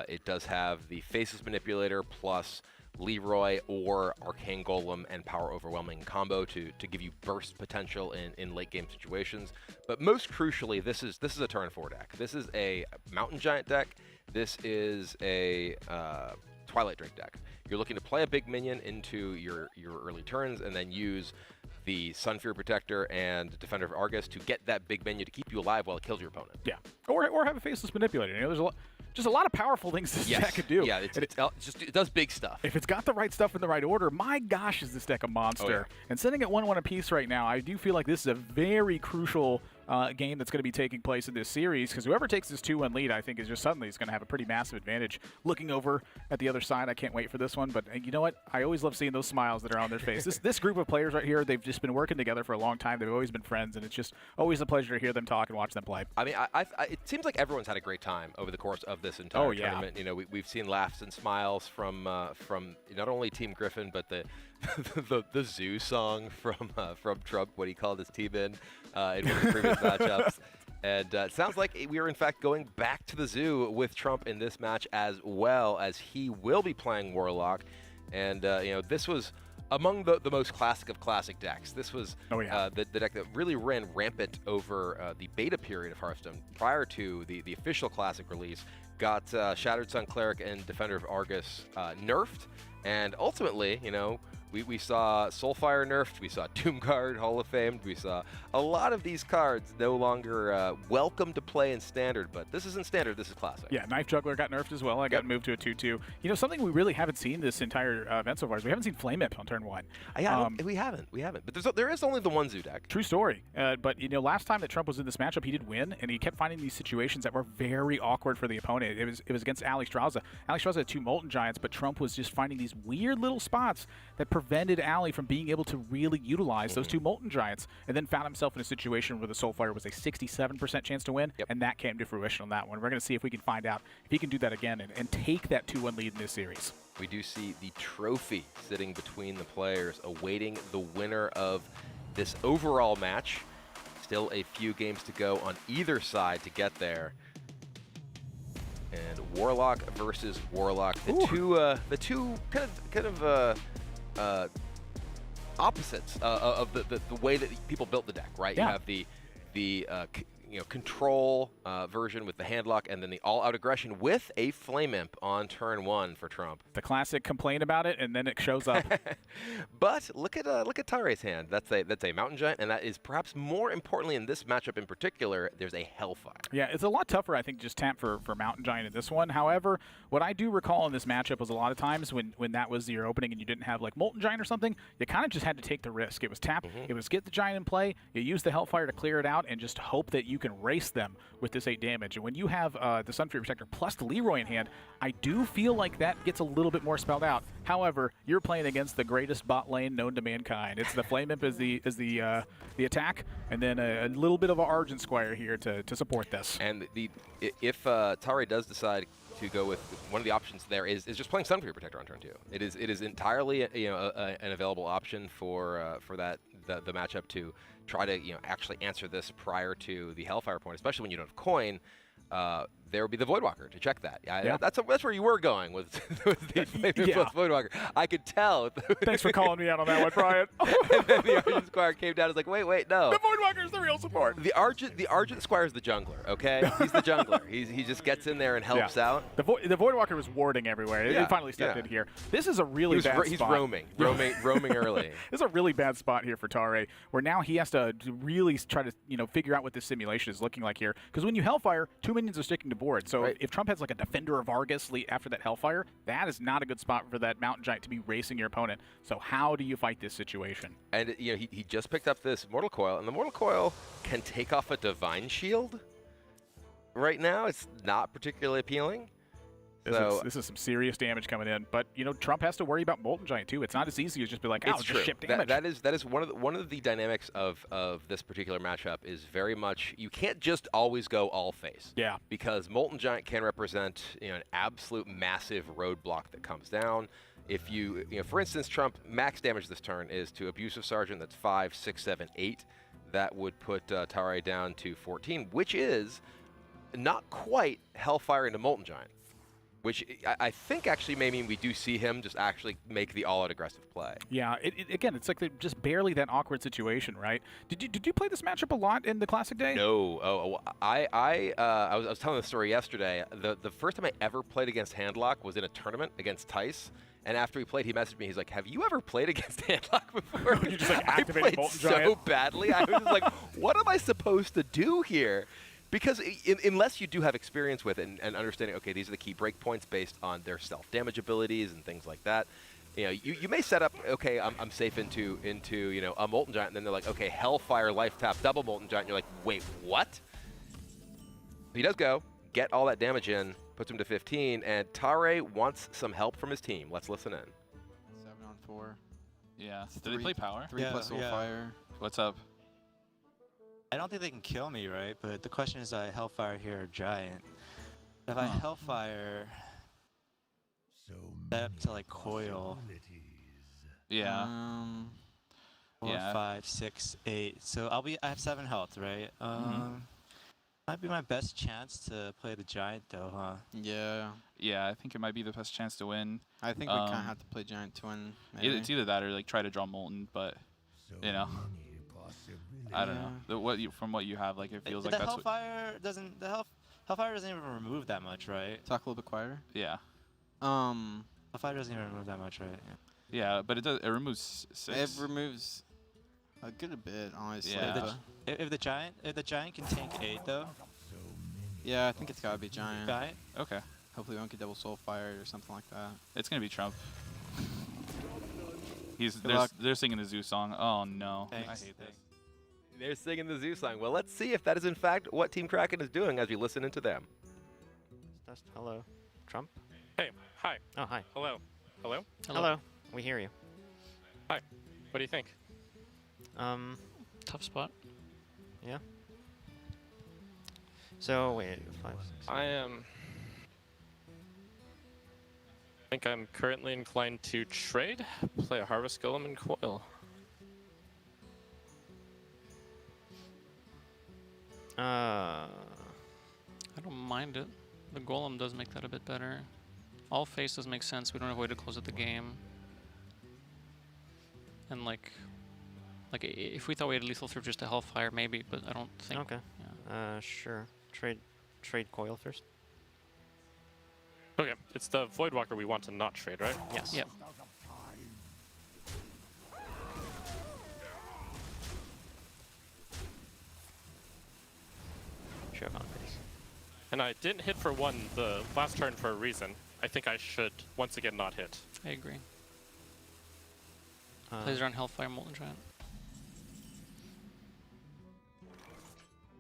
It does have the Faceless Manipulator plus Leroy or Arcane Golem and Power Overwhelming combo to give you burst potential in late game situations. But most crucially, this is a turn 4 deck. This is a Mountain Giant deck. This is a Twilight Drake deck. You're looking to play a big minion into your early turns and then use the Sunfear Protector and Defender of Argus to get that big minion to keep you alive while it kills your opponent. Yeah, or have a Faceless Manipulator. You know, there's just a lot of powerful things this deck could do. Yeah, it does big stuff. If it's got the right stuff in the right order, my gosh, is this deck a monster. Oh, yeah. And sitting at 1-1 apiece right now, I do feel like this is a very crucial game that's going to be taking place in this series, because whoever takes this 2-1 lead, I think, is just suddenly is going to have a pretty massive advantage. Looking over at the other side, I can't wait for this one, but you know what? I always love seeing those smiles that are on their face. This group of players right here, they've just been working together for a long time. They've always been friends, and it's just always a pleasure to hear them talk and watch them play. I mean, it seems like everyone's had a great time over the course of this entire tournament. You know, we've seen laughs and smiles from not only Team Griffin, but the Zoo song from Trump when he called his team in one of the previous matchups. And it sounds like we are, in fact, going back to the Zoo with Trump in this match, as well as he will be playing Warlock. And, you know, this was among the most classic of classic decks. This was the deck that really ran rampant over the beta period of Hearthstone prior to the official classic release. Got Shattered Sun Cleric and Defender of Argus nerfed. And ultimately, you know, we saw Soulfire nerfed, we saw Doomguard Hall of Famed, we saw a lot of these cards no longer welcome to play in Standard, but this isn't Standard, this is Classic. Yeah, Knife Juggler got nerfed as well. I got moved to a 2-2. You know, something we really haven't seen this entire event so far is we haven't seen Flame Imp on turn 1. Yeah, we haven't. But there is only the one Zoo deck. True story. But, you know, last time that Trump was in this matchup, he did win, and he kept finding these situations that were very awkward for the opponent. It was against Alex Strauza. Alex Strauza had 2 Molten Giants, but Trump was just finding these weird little spots that prevented Ali from being able to really utilize those 2 Molten Giants, and then found himself in a situation where the Soulfire was a 67% chance to win, and that came to fruition on that one. We're going to see if we can find out if he can do that again and take that 2-1 lead in this series. We do see the trophy sitting between the players, awaiting the winner of this overall match. Still a few games to go on either side to get there. And Warlock versus Warlock, the two kind of opposites of the way that people built the deck, right? Yeah. You have the control version with the handlock, and then the all-out aggression with a Flame Imp on turn 1 for Trump. The classic complain about it, and then it shows up. But look at Tare's hand. That's a Mountain Giant, and that is perhaps more importantly in this matchup in particular, there's a Hellfire. Yeah, it's a lot tougher, I think, just tap for Mountain Giant in this one. However, what I do recall in this matchup was a lot of times when that was your opening and you didn't have like Molten Giant or something, you kind of just had to take the risk. It was tap, it was get the Giant in play, you use the Hellfire to clear it out, and just hope that you can race them with this 8 damage. And when you have the Sunfear Protector plus the Leroy in hand, I do feel like that gets a little bit more spelled out. However, you're playing against the greatest bot lane known to mankind. It's the Flame Imp as the attack, and then a little bit of an Argent Squire here to support this. And if Tare does decide to go with one of the options there is just playing Sunfear Protector on turn 2. It is entirely an available option for the matchup to try to actually answer this prior to the Hellfire point, especially when you don't have coin. There would be the Voidwalker to check that. That's where you were going with the plus Voidwalker. I could tell. Thanks for calling me out on that one, Brian. And then the Argent Squire came down. I was like, wait, no. The Voidwalker is the real support. The Argent Squire is the jungler. Okay, he's the jungler. He just gets in there and helps out. The Voidwalker was warding everywhere. He finally stepped in here. This is a really bad spot. He's roaming early. This is a really bad spot here for Tare, where now he has to really try to figure out what this simulation is looking like here. Because when you Hellfire, 2 minions are sticking to board. So if Trump has like a Defender of Argus after that Hellfire, that is not a good spot for that Mountain Giant to be racing your opponent. So how do you fight this situation? And he just picked up this Mortal Coil, and the Mortal Coil can take off a Divine Shield. Right now, it's not particularly appealing. This is some serious damage coming in, but Trump has to worry about Molten Giant too. It's not as easy as just be like, it's just ship damage. That is one of the dynamics of this particular matchup is very much you can't just always go all face. Yeah. Because Molten Giant can represent an absolute massive roadblock that comes down. If you for instance, Trump max damage this turn is to Abusive Sergeant. That's 5, 6, 7, 8. That would put Tare down to 14, which is not quite Hellfire into Molten Giant, which I think actually may mean we do see him just actually make the all-out aggressive play. Yeah, again, it's like just barely that awkward situation, right? Did you play this matchup a lot in the Classic Day? No. Oh, I was telling the story yesterday. The first time I ever played against Handlock was in a tournament against Tice. And after he played, he messaged me. He's like, "Have you ever played against Handlock before?" You just like I activated played Molten so Giant. badly. I was just like, "What am I supposed to do here?" Because unless you do have experience with it and understanding, okay, these are the key breakpoints based on their self-damage abilities and things like that. You may set up, okay, I'm safe into a Molten Giant, and then they're like, okay, Hellfire Life Tap double Molten Giant. And you're like, wait, what? He does go, get all that damage in, puts him to 15, and Tare wants some help from his team. Let's listen in. 7-on-4. Yeah. Do they play power? 3 plus Soulfire. What's up? I don't think they can kill me, right? But the question is, Hellfire here or Giant? If I Hellfire, step to like Coil. Yeah. 4, 5, 6, 8. So I have 7 health, right? Might be my best chance to play the Giant, though, huh? Yeah. Yeah, I think it might be the best chance to win. I think we kind of have to play Giant to win. It's either that or like try to draw Molten, but I don't know. From what you have, like it feels like that's Hellfire doesn't. Hellfire doesn't even remove that much, right? Talk a little bit quieter. Yeah. Hellfire doesn't even remove that much, right? Yeah, but it does. It removes 6. It removes a good bit, honestly. Yeah. If the Giant can tank 8 though. Yeah, I think it's gotta be Giant. Giant. Okay. Hopefully we won't get double Soulfire or something like that. It's gonna be Trump. luck. They're singing the Zoo song. Oh no. Thanks. I hate this. They're singing the Zoo song. Well, let's see if that is in fact what Team Kraken is doing as we listen into them. Test. Hello. Trump? Hey, hi. Oh, hi. Hello. Hello? Hello. We hear you. Hi. What do you think? Tough spot. Yeah. So, wait, 5, 6. I think I'm currently inclined to trade, play a Harvest Golem and Coil. I don't mind it. The Golem does make that a bit better. All face does make sense. We don't have a way to close out the game. And like if we thought we had lethal through just a Hellfire, maybe, but I don't think. Okay. Yeah. Sure. Trade Coil first. Okay, it's the Voidwalker we want to not trade, right? Yes. Yep. Sure, on base. And I didn't hit for 1 the last turn for a reason. I think I should once again not hit. I agree. Plays around Hellfire, Molten Giant.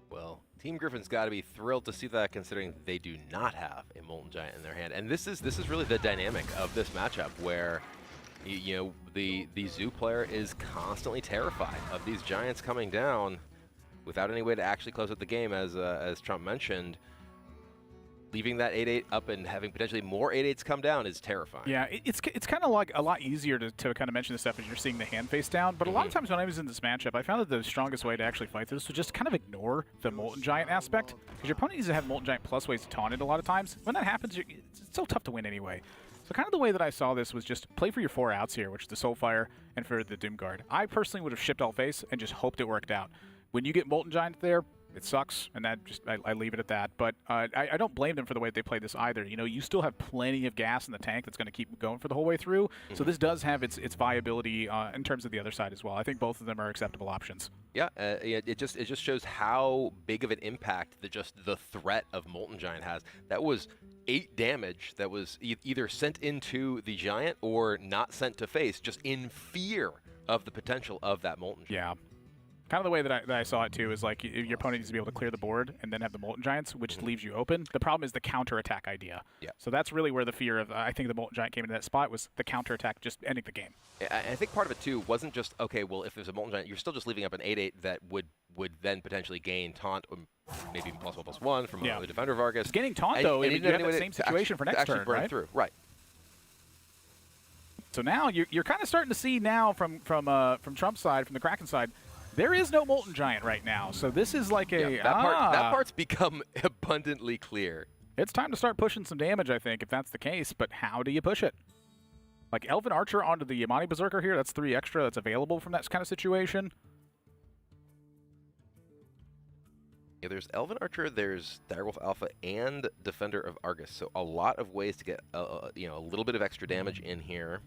Well, Team Griffin's got to be thrilled to see that, considering they do not have a Molten Giant in their hand. And this is really the dynamic of this matchup, where the Zoo player is constantly terrified of these Giants coming down without any way to actually close out the game, as Trump mentioned. Leaving that 8-8 up and having potentially more 8-8s come down is terrifying. Yeah, it's kind of like a lot easier to kind of mention this stuff as you're seeing the hand face down. But a lot of times when I was in this matchup, I found that the strongest way to actually fight this was just kind of ignore the Molten Giant aspect, because your opponent needs to have Molten Giant plus ways to taunt it a lot of times. When that happens, it's so tough to win anyway. So kind of the way that I saw this was just play for your 4 outs here, which is the Soulfire and for the Doomguard. I personally would have shipped all face and just hoped it worked out. When you get Molten Giant there, it sucks, and that just I leave it at that. But I don't blame them for the way they played this either. You still have plenty of gas in the tank that's going to keep going for the whole way through. So this does have its viability in terms of the other side as well. I think both of them are acceptable options. Yeah, it just shows how big of an impact the threat of Molten Giant has. That was 8 damage that was either sent into the Giant or not sent to face, just in fear of the potential of that Molten Giant. Yeah. Kind of the way that I saw it, too, is like your opponent needs to be able to clear the board and then have the Molten Giants, which leaves you open. The problem is the counterattack idea. Yeah. So that's really where the fear of, I think the Molten Giant came into that spot, was the counterattack just ending the game. I think part of it, too, wasn't just, okay, well, if there's a Molten Giant, you're still just leaving up an 8-8 that would then potentially gain taunt, or maybe even +1/+1 from the Defender of Argus. Gaining taunt, though, you have the same situation for next turn, right? Through. Right. So now you're kind of starting to see now from Trump's side, from the Kraken side, there is no Molten Giant right now. So this is like a that part's become abundantly clear It's time to start pushing some damage, I think, if that's the case. But how do you push it? Like Elven Archer onto the Yamani Berserker here, that's 3 extra that's available from that kind of situation. Yeah, there's Elven Archer, there's Direwolf Alpha, and Defender of Argus. So a lot of ways to get a little bit of extra damage in here.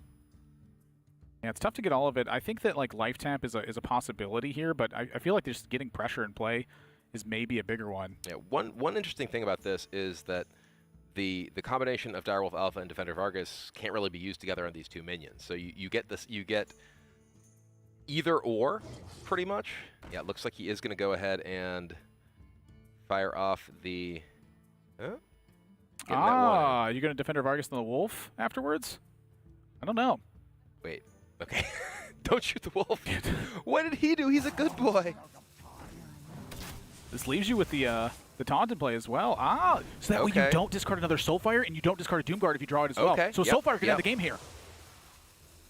Yeah, it's tough to get all of it. I think that like Life Tap is a possibility here, but I feel like just getting pressure in play is maybe a bigger one. Yeah, one interesting thing about this is that the combination of Direwolf Alpha and Defender of Argus can't really be used together on these 2 minions. So you get either or, pretty much. Yeah, it looks like he is going to go ahead and fire off the... Huh? You going to Defender of Argus and the Wolf afterwards? I don't know. Wait, okay. Don't shoot the Wolf. What did he do? He's a good boy. This leaves you with the taunt in play as well. So that way you don't discard another Soulfire and you don't discard a Doomguard if you draw it as well. So Soulfire can end the game here.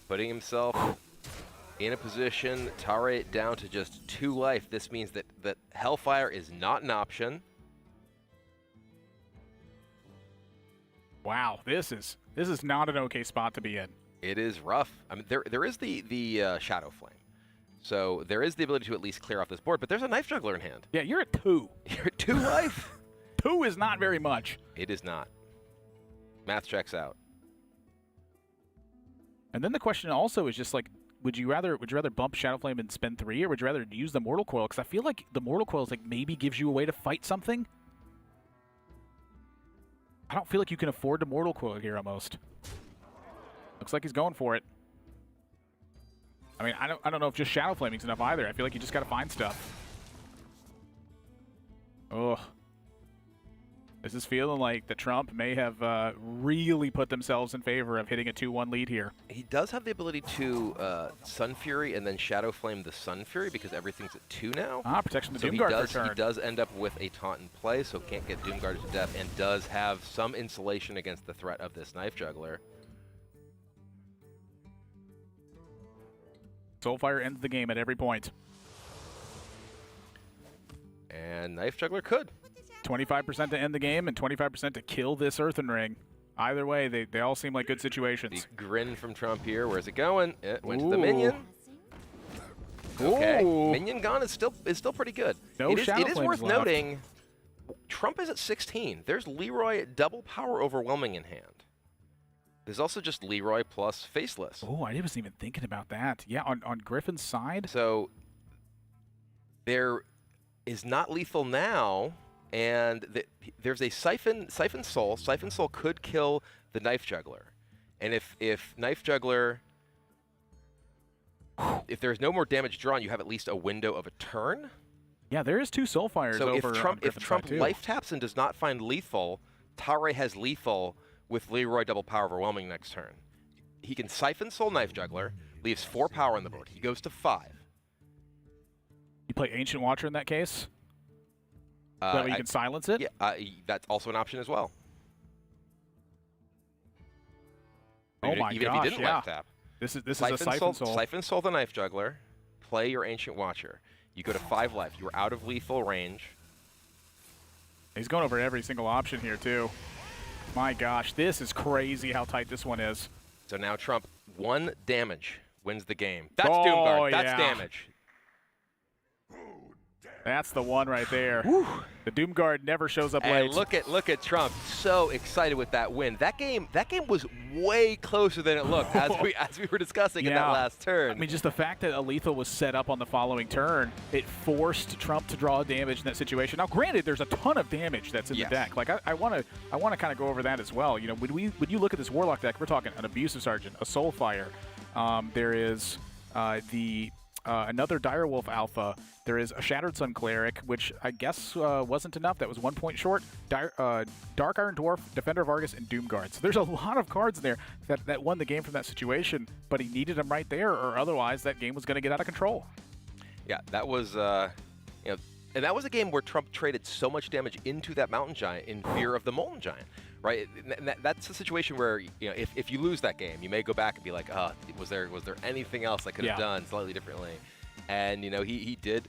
Putting himself in a position, Tare down to just 2 life. This means that Hellfire is not an option. Wow, this is not an okay spot to be in. It is rough. I mean, there is the Shadow Flame. So there is the ability to at least clear off this board, but there's a Knife Juggler in hand. Yeah, you're at 2. You're at 2 life. 2 is not very much. It is not. Math checks out. And then the question also is just like, would you rather bump Shadow Flame and spend 3, or would you rather use the Mortal Coil? Because I feel like the Mortal Coil is like maybe gives you a way to fight something. I don't feel like you can afford to Mortal Coil here almost. Looks like he's going for it. I mean, I don't know if just Shadow Flaming's enough either. I feel like you just got to find stuff. Ugh. This is feeling like the Trump may have really put themselves in favor of hitting a 2-1 lead here. He does have the ability to Sun Fury and then Shadow Flame the Sun Fury because everything's at 2 now. Protection to so Doomguard for turn. He does end up with a taunt in play, so can't get Doomguarded to death, and does have some insulation against the threat of this Knife Juggler. Soulfire ends the game at every point. And Knife Juggler could. 25% to end the game and 25% to kill this Earthen Ring. Either way, they all seem like good situations. The grin from Trump here. Where's it going? It went to the minion. Okay, minion gone is still pretty good. No Shadow It is worth noting, Trump is at 16. There's Leroy double power overwhelming in hand. There's also just Leroy plus Faceless. Oh, I wasn't even thinking about that. Yeah, on Griffin's side. So there is not lethal now, and there's a Siphon Soul. Siphon Soul could kill the Knife Juggler. And if Knife Juggler, if there's no more damage drawn, you have at least a window of a turn. Yeah, there is 2 Soulfires so over if Trump life taps and does not find lethal, Tare has lethal with Leroy double power overwhelming next turn. He can Siphon Soul Knife Juggler, leaves 4 power on the board. He goes to 5. You play Ancient Watcher in that case? That way you can silence it? Yeah, that's also an option as well. Oh my even gosh, if he didn't life tap. This is a Siphon Soul. Siphon Soul the Knife Juggler, play your Ancient Watcher. You go to 5 life. You are out of lethal range. He's going over every single option here too. My gosh, this is crazy how tight this one is. So now Trump, 1 damage wins the game. That's Doomguard. That's damage. That's the one right there. The Doomguard never shows up and late. look at Trump, so excited with that win. That game was way closer than it looked as we were discussing in that last turn. I mean, just the fact that a lethal was set up on the following turn, it forced Trump to draw damage in that situation. Now, granted, there's a ton of damage that's in the deck. Like I want to kind of go over that as well. You know, when you look at this Warlock deck, we're talking an Abusive Sergeant, a Soulfire. There is another Direwolf Alpha. There is a Shattered Sun Cleric, which I guess wasn't enough. That was 1 point short. Dark Iron Dwarf, Defender of Argus, and Doomguard. So there's a lot of cards in there that won the game from that situation, but he needed them right there, or otherwise that game was going to get out of control. Yeah, that was, and that was a game where Trump traded so much damage into that Mountain Giant in fear of the Molten Giant, right? And that's a situation where, if you lose that game, you may go back and be like, was there anything else I could have done slightly differently? And he did,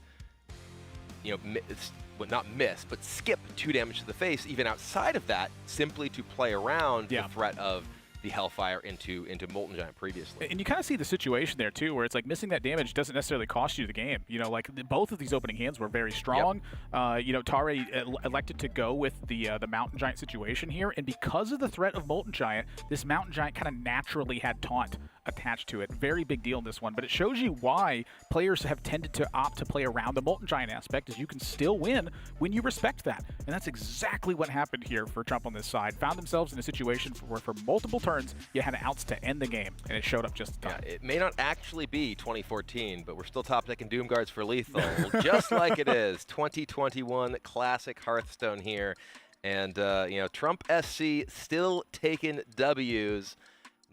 well, not miss, but skip 2 damage to the face, even outside of that, simply to play around the threat of the Hellfire into Molten Giant previously. And you kind of see the situation there too, where it's like missing that damage doesn't necessarily cost you the game. You know, like both of these opening hands were very strong. You know, Tare elected to go with the Mountain Giant situation here, and because of the threat of Molten Giant, this Mountain Giant kind of naturally had Taunt attached to it. Very big deal in this one, but it shows you why players have tended to opt to play around the Molten Giant aspect, is you can still win when you respect that. And that's exactly what happened here for Trump on this side. Found themselves in a situation where for multiple turns, you had outs to end the game, and it showed up just in time. Yeah, it may not actually be 2014, but we're still top decking Doom Guards for lethal, just like it is 2021 Classic Hearthstone here. And, you know, Trump SC still taking W's.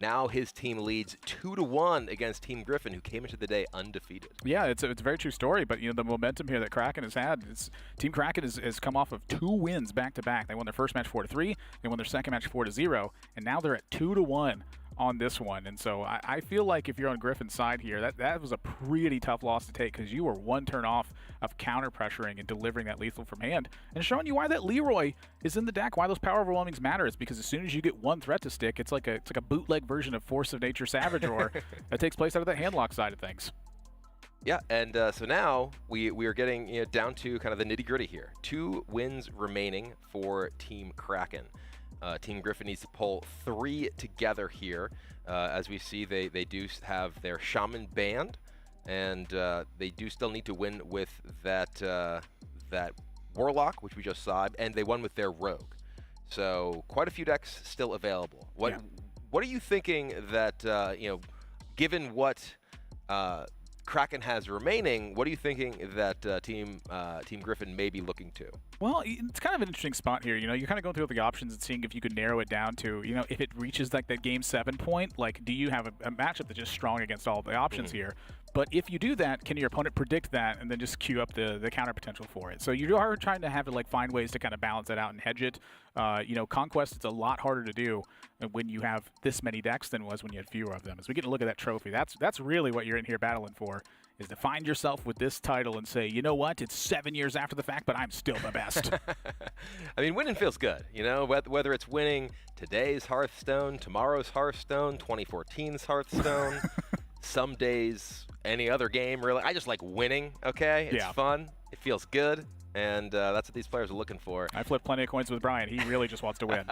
Now his team leads 2-1 against Team Griffin, who came into the day undefeated. Yeah, it's a very true story, but you know the momentum here that Kraken has had. Team Kraken has come off of 2 wins back-to-back. They won their first match 4-3, they won their second match 4-0, and now they're at 2-1 on this one. And so I feel like if you're on Griffin's side here, that was a pretty tough loss to take, because you were 1 turn off of counter pressuring and delivering that lethal from hand, and showing you why that Leroy is in the deck, why those power overwhelmings matter, is because as soon as you get 1 threat to stick, it's like a bootleg version of Force of Nature Savage Roar that takes place out of that handlock side of things. Yeah, and so now we are getting down to kind of the nitty-gritty here. 2 wins remaining for Team Kraken. Team Griffin needs to pull 3 together here. As we see, they do have their Shaman banned, and they do still need to win with that Warlock, which we just saw, and they won with their Rogue. So quite a few decks still available. What are you thinking that, given what Kraken has remaining, what are you thinking that Team Griffin may be looking to? Well, it's kind of an interesting spot here. You know, you're kind of going through the options and seeing if you could narrow it down to, you know, if it reaches like that game 7 point, like, do you have a matchup that's just strong against all the options here? But if you do that, can your opponent predict that and then just queue up the counter potential for it? So you are trying to have to like find ways to kind of balance that out and hedge it. You know, Conquest, it's a lot harder to do when you have this many decks than it was when you had fewer of them. As we get to look at that trophy, that's really what you're in here battling for, is to find yourself with this title and say, you know what, it's 7 years after the fact, but I'm still the best. I mean, winning feels good, you know, whether it's winning today's Hearthstone, tomorrow's Hearthstone, 2014's Hearthstone, some days, any other game, really. I just like winning, okay? It's fun. It feels good. And that's what these players are looking for. I flipped plenty of coins with Brian. He really just wants to win.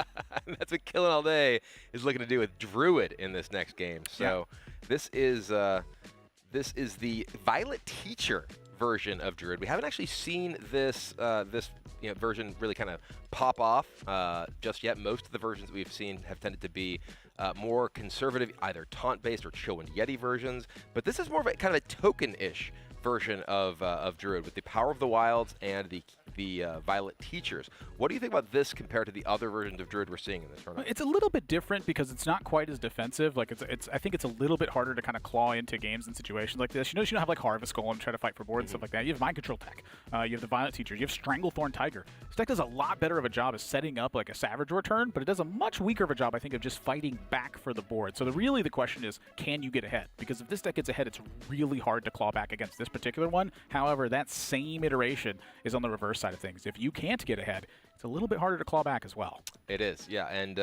That's what Killing All Day is looking to do with Druid in this next game. So this is the Violet Teacher version of Druid. We haven't actually seen this version really kind of pop off just yet. Most of the versions that we've seen have tended to be more conservative, either taunt-based or Chill and Yeti versions. But this is more of a kind of a token-ish version of Druid with the Power of the Wilds and the Violet Teachers. What do you think about this compared to the other versions of Druid we're seeing in this tournament? It's a little bit different because it's not quite as defensive. Like I think it's a little bit harder to kind of claw into games in situations like this. You don't have like Harvest Golem try to fight for board and stuff like that. You have Mind Control Tech. You have the Violet Teachers. You have Stranglethorn Tiger. This deck does a lot better of a job of setting up like a Savage return, but it does a much weaker of a job, I think, of just fighting back for the board. So really the question is, can you get ahead? Because if this deck gets ahead, it's really hard to claw back against this particular one. However, that same iteration is on the reverse side of things. If you can't get ahead, it's a little bit harder to claw back as well. It is, yeah, and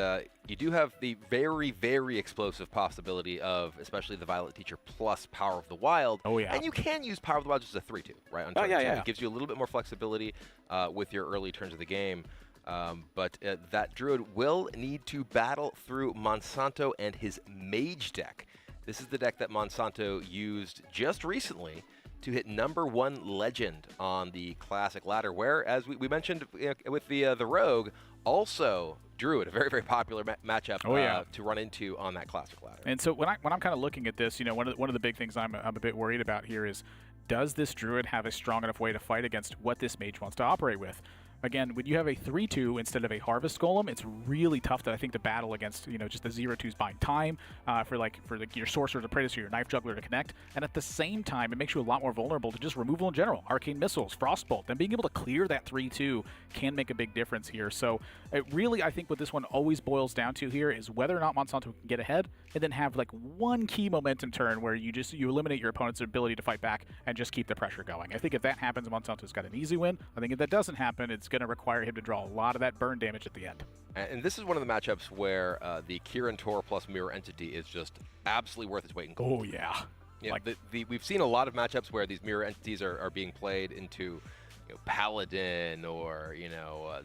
you do have the very, very explosive possibility of, especially the Violet Teacher plus Power of the Wild. Oh, yeah. And you can use Power of the Wild just as a 3-2, right? On turn 2. It gives you a little bit more flexibility with your early turns of the game. But that Druid will need to battle through Monsanto and his Mage deck. This is the deck that Monsanto used just recently to hit #1 legend on the classic ladder, where, as we mentioned with the Rogue, also Druid, a very, very popular matchup to run into on that classic ladder. And so when I'm kind of looking at this, you know, one of the big things I'm a bit worried about here is, does this Druid have a strong enough way to fight against what this Mage wants to operate with? again, when you have a 3-2 instead of a Harvest Golem, it's really tough to, I think, to battle against, just the 0-2s buying time for your Sorcerer to Praetor, your Knife Juggler to connect. And at the same time, it makes you a lot more vulnerable to just removal in general. Arcane Missiles, Frostbolt, and being able to clear that 3-2 can make a big difference here. So it really, I think what this one always boils down to here is whether or not Monsanto can get ahead and then have like one key momentum turn where you eliminate your opponent's ability to fight back and just keep the pressure going. I think if that happens, Monsanto's got an easy win. I think if that doesn't happen, it's going to require him to draw a lot of that burn damage at the end. And this is one of the matchups where the Kirin Tor plus Mirror Entity is just absolutely worth its weight in gold. Oh, yeah. We've seen a lot of matchups where these Mirror Entities are being played into Paladin or,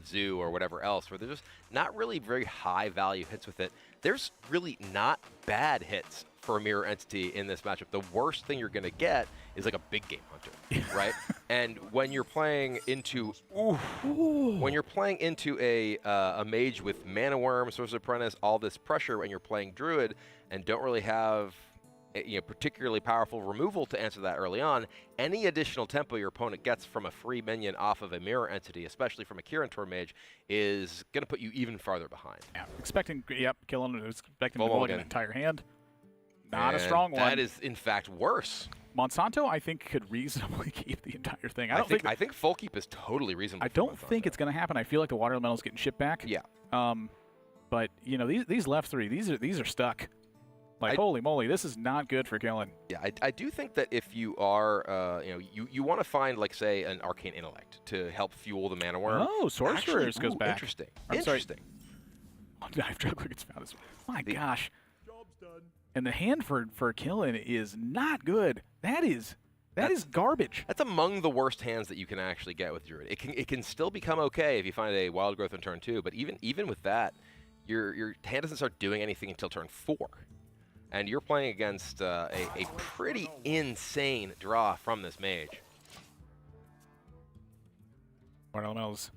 Zoo or whatever else, where there's just not really very high value hits with it. There's really not bad hits for a Mirror Entity in this matchup. The worst thing you're going to get is like a big game hunter, right? And when you're playing into a mage with Mana Worm, Sorcerer's Apprentice, all this pressure, and you're playing Druid and don't really have particularly powerful removal to answer that early on, any additional tempo your opponent gets from a free minion off of a Mirror Entity, especially from a Kirin Tor mage, is going to put you even farther behind. Yeah, expecting to mulligan an entire hand. Not a strong one. That is, in fact, worse. Monsanto, I think, could reasonably keep the entire thing. I think full keep is totally reasonable. I don't think it's going to happen. I feel like the water elemental's getting shipped back. Yeah. But these left three, these are stuck. Like, holy moly, this is not good for killing. Yeah, I do think that if you are, you want to find, like, say, an Arcane Intellect to help fuel the Mana Worm. Oh, Sorcerers goes back. Interesting. Interesting. Knife Juggler gets found as well. My gosh. Job's done. And the hand for killing is not good. That's garbage. That's among the worst hands that you can actually get with Druid. It can still become okay if you find a Wild Growth on turn 2, but even with that, your hand doesn't start doing anything until turn 4. And you're playing against a pretty insane draw from this mage. Water Elementals.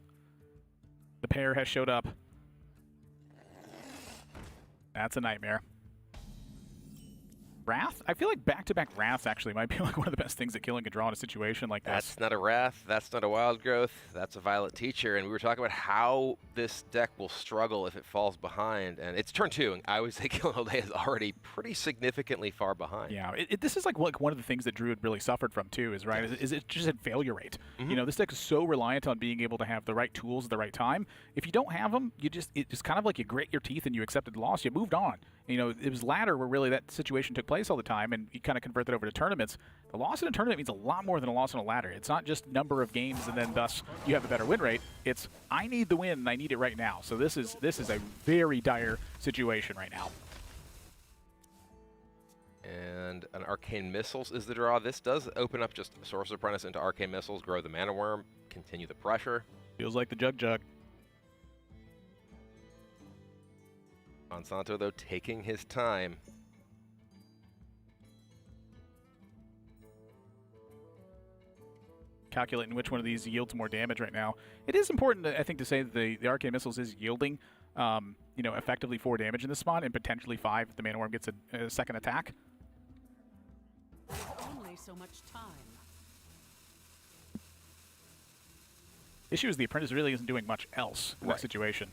The pair has showed up. That's a nightmare. Wrath? I feel like back-to-back Wraths actually might be like one of the best things that killing can draw in a situation like this. That's not a Wrath. That's not a Wild Growth. That's a Violet Teacher. And we were talking about how this deck will struggle if it falls behind. And it's turn 2. And I would say Killing All Day is already pretty significantly far behind. Yeah, this is like one of the things that Druid really suffered from too, is it just had failure rate. Mm-hmm. This deck is so reliant on being able to have the right tools at the right time. If you don't have them, it's kind of like you grit your teeth and you accepted the loss. You moved on. It was ladder where really that situation took place all the time, and you kind of convert that over to tournaments. The loss in a tournament means a lot more than a loss in a ladder. It's not just number of games and then thus you have a better win rate. It's I need the win and I need it right now. So this is a very dire situation right now. And an Arcane Missiles is the draw. This does open up just Sorcerer's Apprentice into Arcane Missiles, grow the Mana Worm, continue the pressure. Feels like the Jug. Monsanto, though, taking his time. Calculating which one of these yields more damage right now. It is important, I think, to say that the Arcane Missiles is yielding, effectively 4 damage in this spot and potentially 5 if the Mana Worm gets a second attack. Only so much time. Issue is the Apprentice really isn't doing much else in that situation.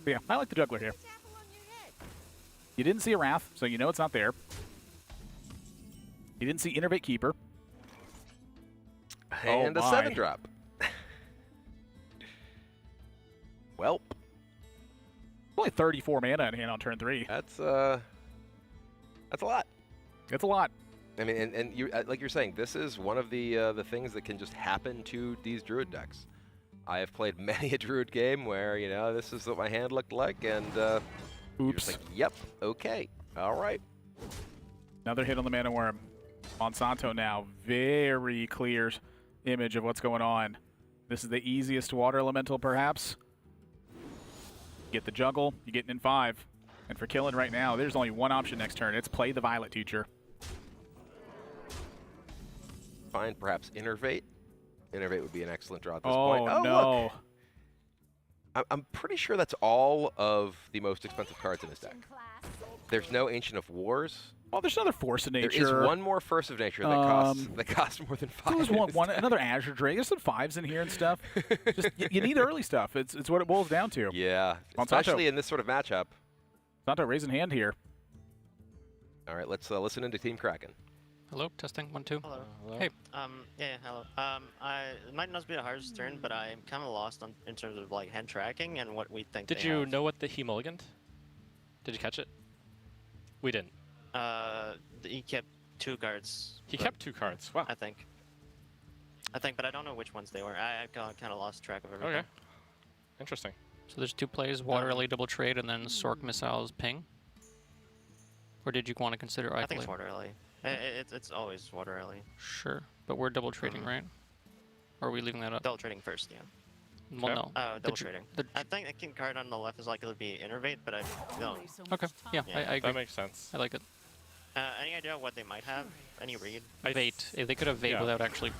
But yeah, I like the Juggler here. You didn't see a Wrath, so you know it's not there. You didn't see Innervate Keeper. And a 7-drop. Welp. Only 34 mana in hand on turn 3. That's a lot. It's a lot. I mean, and you like you're saying, this is one of the things that can just happen to these Druid decks. I have played many a Druid game where, this is what my hand looked like, and you're just like, yep, okay, all right. Another hit on the Mana Worm. Monsanto now, very clear image of what's going on. This is the easiest water elemental, perhaps. Get the juggle, you're getting in 5. And for killing right now, there's only one option next turn. It's play the Violet Teacher. Find perhaps Innervate. Innervate would be an excellent draw at this point. Oh, no. Look. I'm pretty sure that's all of the most expensive cards in his deck. There's no Ancient of Wars. Well, there's another Force of Nature. There is one more Force of Nature that costs more than 5. There's another Azure Drake. There's some 5s in here and stuff. Just you need early stuff. It's what it boils down to. Yeah, Monsanto, especially in this sort of matchup. Monsanto raising hand here. All right, let's listen into Team Kraken. Hello, testing 1 2. Hello. Hey. Yeah, hello. It might not be the hardest turn, but I'm kind of lost in terms of like hand tracking and what we think. Did you know what he mulliganed? Did you catch it? We didn't. He kept 2 cards. He kept 2 cards. Wow. I think, but I don't know which ones they were. I kind of lost track of everything. Okay. Interesting. So there's 2 plays: Water Alley double trade, and then Sork missiles ping. Or did you want to consider Isolate? I think it's Water Alley. It's always Water Alley. Sure, but we're double trading, right? Or are we leaving that up? Double trading first, yeah. Well, no. Double trading. I think the king card on the left is likely to be Innervate, but I don't. Okay, yeah, I agree. That makes sense. I like it. Any idea what they might have? Any read? Vate. If they could have Vate without actually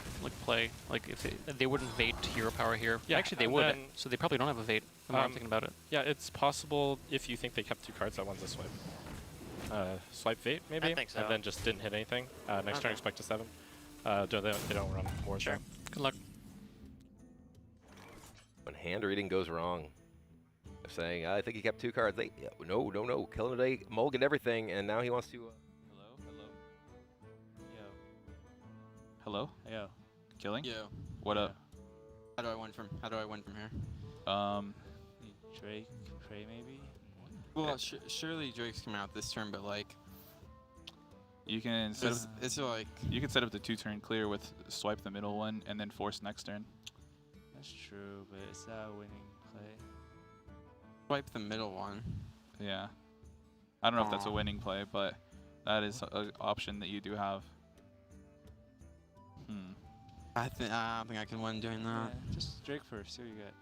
play. Like if they wouldn't Vate hero power here. Yeah, actually they would. So they probably don't have a Vate. I'm thinking about it. Yeah, it's possible if you think they kept 2 cards that one's a swipe. Swipe Vate maybe, I think so. and then just didn't hit anything. Next turn expect a 7. They don't run more. Sure. Good luck. When hand reading goes wrong, they're saying, I think he kept 2 cards. No. Killing today, mulliganed everything, and now he wants to. Hello? Yo. Killing? Yo. What up? How do I win from here? Drake, Trey maybe? Well, surely Drake's coming out this turn, but like you can set up, it's like you can set up the 2-turn clear with swipe the middle one and then force next turn. That's true, but is that a winning play? Swipe the middle one. Yeah. I don't know if that's a winning play, but that is an option that you do have. I don't think I can win doing that. Yeah, just Drake first. See what you get.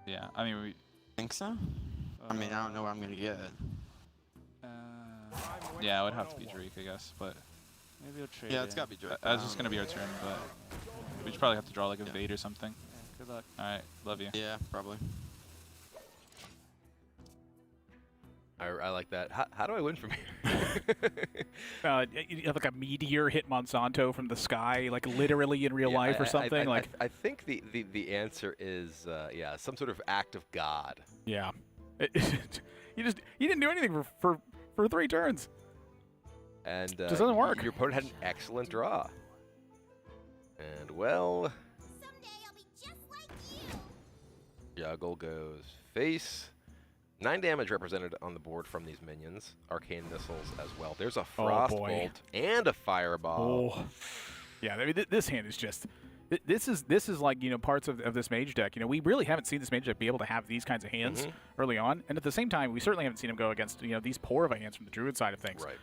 Yeah, I mean we think so. I mean I don't know what I'm gonna get. Yeah, it would have to be Drake, I guess, but maybe we'll trade. Yeah, it's gotta be Drake. That's just gonna be our turn, but we should probably have to draw like a Vate or something. Yeah, good luck. All right, love you. Yeah, probably. I like that. How do I win from here? You have like a meteor hit Monsanto from the sky, like literally in real life or something. I think the answer is some sort of act of God. Yeah. You didn't do anything for 3 turns. And just doesn't work. Your opponent had an excellent draw. And well, Juggle goes face. 9 damage represented on the board from these minions. Arcane missiles as well. There's a Frostbolt and a Fireball. Oh. Yeah, I mean, this hand is just... This is like, parts of this mage deck. We really haven't seen this mage deck be able to have these kinds of hands early on. And at the same time, we certainly haven't seen him go against, these poor of hands from the Druid side of things. Right.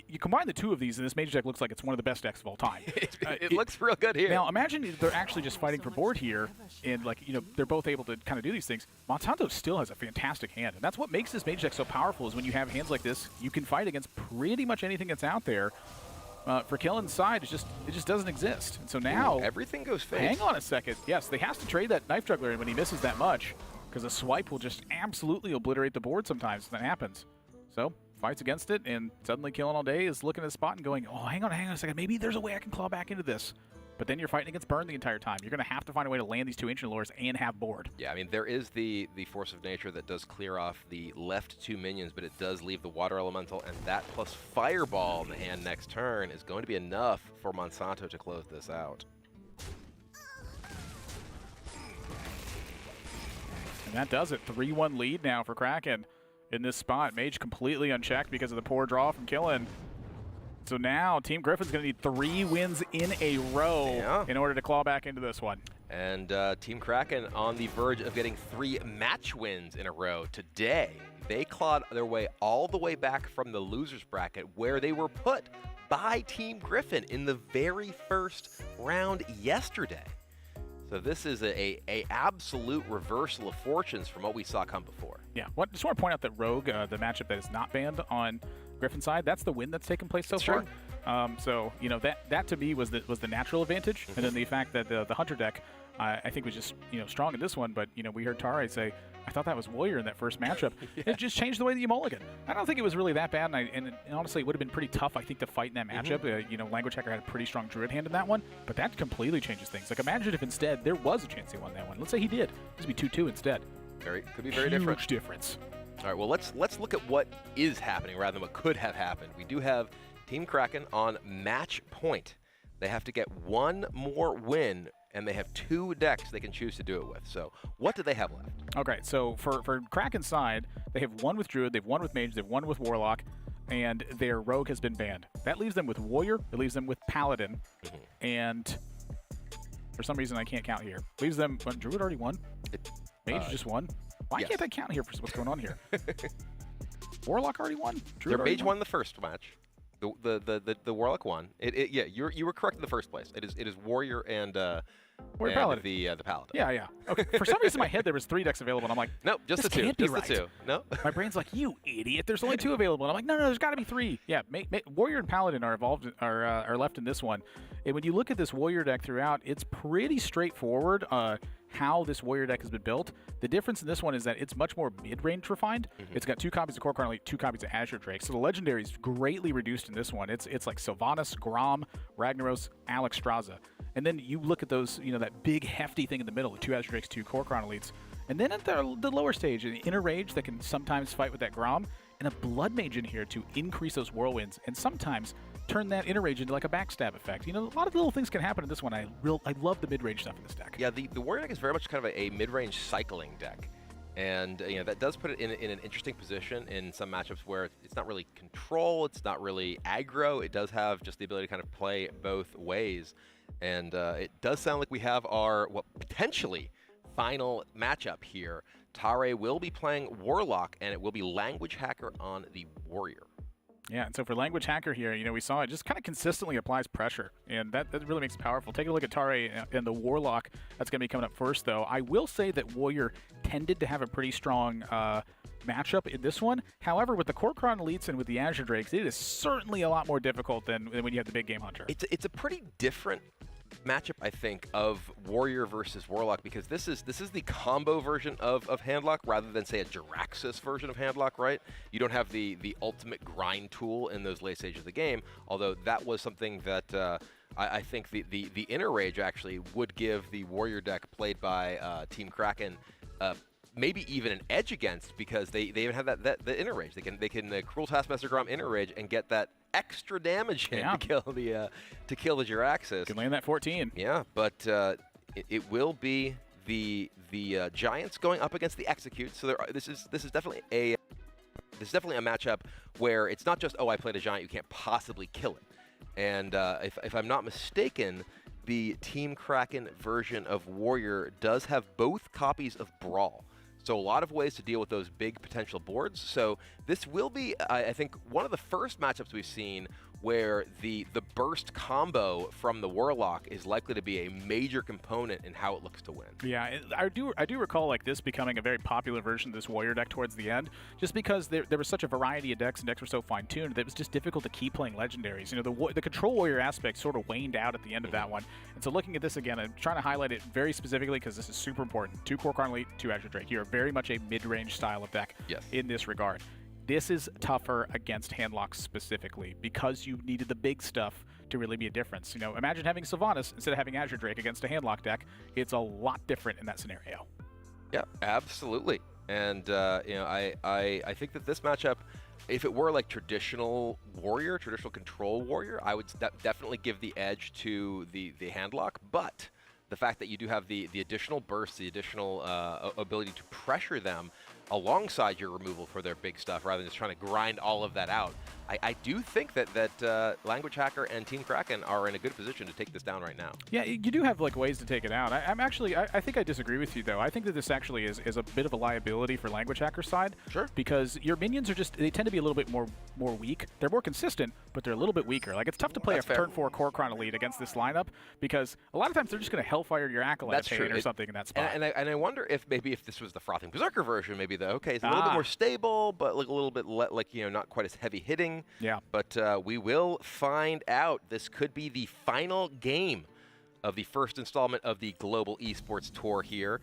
You combine the 2 of these, and this mage deck looks like it's one of the best decks of all time. it looks real good here. Now, imagine they're actually just fighting for board here, and they're both able to kind of do these things. Monsanto still has a fantastic hand, and that's what makes this mage deck so powerful. Is when you have hands like this, you can fight against pretty much anything that's out there. For Killen's side, it just doesn't exist. And so now everything goes face. Hang on a second. Yes, they has to trade that Knife Juggler, and when he misses that much, because a swipe will just absolutely obliterate the board sometimes. That happens. So fights against it, and suddenly Killen all day is looking at the spot and going, oh, hang on a second. Maybe there's a way I can claw back into this. But then you're fighting against Burn the entire time. You're going to have to find a way to land these 2 Ancient Lures and have board. Yeah, I mean, there is the Force of Nature that does clear off the left 2 minions, but it does leave the Water Elemental, and that plus Fireball in the hand next turn is going to be enough for Monsanto to close this out. And that does it. 3-1 lead now for Kraken in this spot. Mage completely unchecked because of the poor draw from Killen. So now Team Griffin's going to need 3 wins in a row in order to claw back into this one. And Team Kraken on the verge of getting 3 match wins in a row today. They clawed their way all the way back from the losers bracket where they were put by Team Griffin in the very first round yesterday. So this is a absolute reversal of fortunes from what we saw come before. Yeah, just want to point out that Rogue, the matchup that is not banned on Griffin's side, that's the win that's taken place so far. So that to me was the natural advantage, and then the fact that the Hunter deck I think was just strong in this one. But we heard Tare say, I thought that was Warrior in that first matchup. It just changed the way that you mulligan. I don't think it was really that bad, and honestly, it would have been pretty tough, I think, to fight in that matchup. Language Hacker had a pretty strong Druid hand in that one, but that completely changes things. Like, imagine if instead there was a chance he won that one. Let's say he did. This would be 2-2 instead. Could be very different. Huge difference. All right, well, let's look at what is happening rather than what could have happened. We do have Team Kraken on match point. They have to get one more win, and they have 2 decks they can choose to do it with. So what do they have left? Okay, so for Kraken's side, they have one with Druid, they've one with Mage, they've one with Warlock, and their Rogue has been banned. That leaves them with Warrior, it leaves them with Paladin, and for some reason I can't count here. Leaves them, Druid already won? Mage just won? Why can't I count here for what's going on here? Warlock already won? Their Mage won the first match. The Warlock won. Yeah, you were correct in the first place. It is Warrior and Paladin. The Paladin. Yeah. Okay. For some reason in my head there was 3 decks available, and I'm like, nope, just the 2. Can't be just right. the 2. No. My brain's like, you idiot. There's only 2 available. And I'm like, no, there's got to be 3. Yeah, Warrior and Paladin are left in this one. And when you look at this Warrior deck throughout, it's pretty straightforward. How this Warrior deck has been built. The difference in this one is that it's much more mid-range refined. It's got 2 copies of Core Crown Elite, 2 copies of Azure Drake. So the Legendary is greatly reduced in this one. It's like Sylvanas, Grom, Ragnaros, Alexstrasza. And then you look at those, that big hefty thing in the middle, the 2 Azure Drakes, 2 Core Crown Elites. And then at the lower stage, an Inner Rage that can sometimes fight with that Grom, and a Blood Mage in here to increase those Whirlwinds, and sometimes turn that Inner Rage into like a backstab effect. A lot of little things can happen in this one. I love the mid-range stuff in this deck. Yeah, the Warrior deck is very much kind of a mid-range cycling deck. And that does put it in an interesting position in some matchups where it's not really control, it's not really aggro. It does have just the ability to kind of play both ways. And it does sound like we have our, potentially final matchup here. Tare will be playing Warlock, and it will be Language Hacker on the Warrior. Yeah, and so for Language Hacker here, we saw it just kind of consistently applies pressure, and that really makes it powerful. Take a look at Tare and the Warlock that's going to be coming up first, though. I will say that Warrior tended to have a pretty strong matchup in this one. However, with the Core Crown Elites and with the Azure Drakes, it is certainly a lot more difficult than when you have the big game Hunter. It's a pretty different matchup, I think, of Warrior versus Warlock, because this is the combo version of Handlock rather than, say, a Jiraxis version of Handlock, right? You don't have the ultimate grind tool in those late stages of the game, although that was something that I think the Inner Rage actually would give the Warrior deck played by Team Kraken maybe even an edge against, because they even have the Inner Rage. They can Cruel Taskmaster Grom Inner Rage and get that extra damage in to kill the Jiraxis. Can land that 14. Yeah, but it will be the Giants going up against the Execute. So this is definitely a matchup where it's not just, oh, I played a Giant, you can't possibly kill it. And if I'm not mistaken, the Team Kraken version of Warrior does have both copies of Brawl. So a lot of ways to deal with those big potential boards. So this will be, I think, one of the first matchups we've seen where the burst combo from the Warlock is likely to be a major component in how it looks to win. Yeah, I do recall like this becoming a very popular version of this Warrior deck towards the end, just because there was such a variety of decks, and decks were so fine-tuned that it was just difficult to keep playing Legendaries. The Control Warrior aspect sort of waned out at the end of that one. And so looking at this again, I'm trying to highlight it very specifically because this is super important. 2 Core Crown Elite, 2 Azure Drake. You're very much a mid-range style of deck in this regard. This is tougher against Handlocks specifically because you needed the big stuff to really be a difference. Imagine having Sylvanas instead of having Azure Drake against a Handlock deck. It's a lot different in that scenario. Yeah, absolutely. And I think that this matchup, if it were like traditional Warrior, traditional Control Warrior, I would definitely give the edge to the Handlock. But the fact that you do have the additional burst, the additional ability to pressure them alongside your removal for their big stuff, rather than just trying to grind all of that out, I do think that Language Hacker and Team Kraken are in a good position to take this down right now. Yeah, you do have like ways to take it out. I think I disagree with you though. I think that this actually is a bit of a liability for Language Hacker's side. Sure. Because your minions they tend to be a little bit more weak. They're more consistent, but they're a little bit weaker. Like it's tough to play turn 4 Core Crown Elite against this lineup because a lot of times they're just going to Hellfire your Acolyte or something in that spot. And I wonder if maybe if this was the Frothing Berserker version, maybe it's a little bit more stable, but like a little bit not quite as heavy hitting. Yeah. But we will find out. This could be the final game of the first installment of the Global Esports Tour here.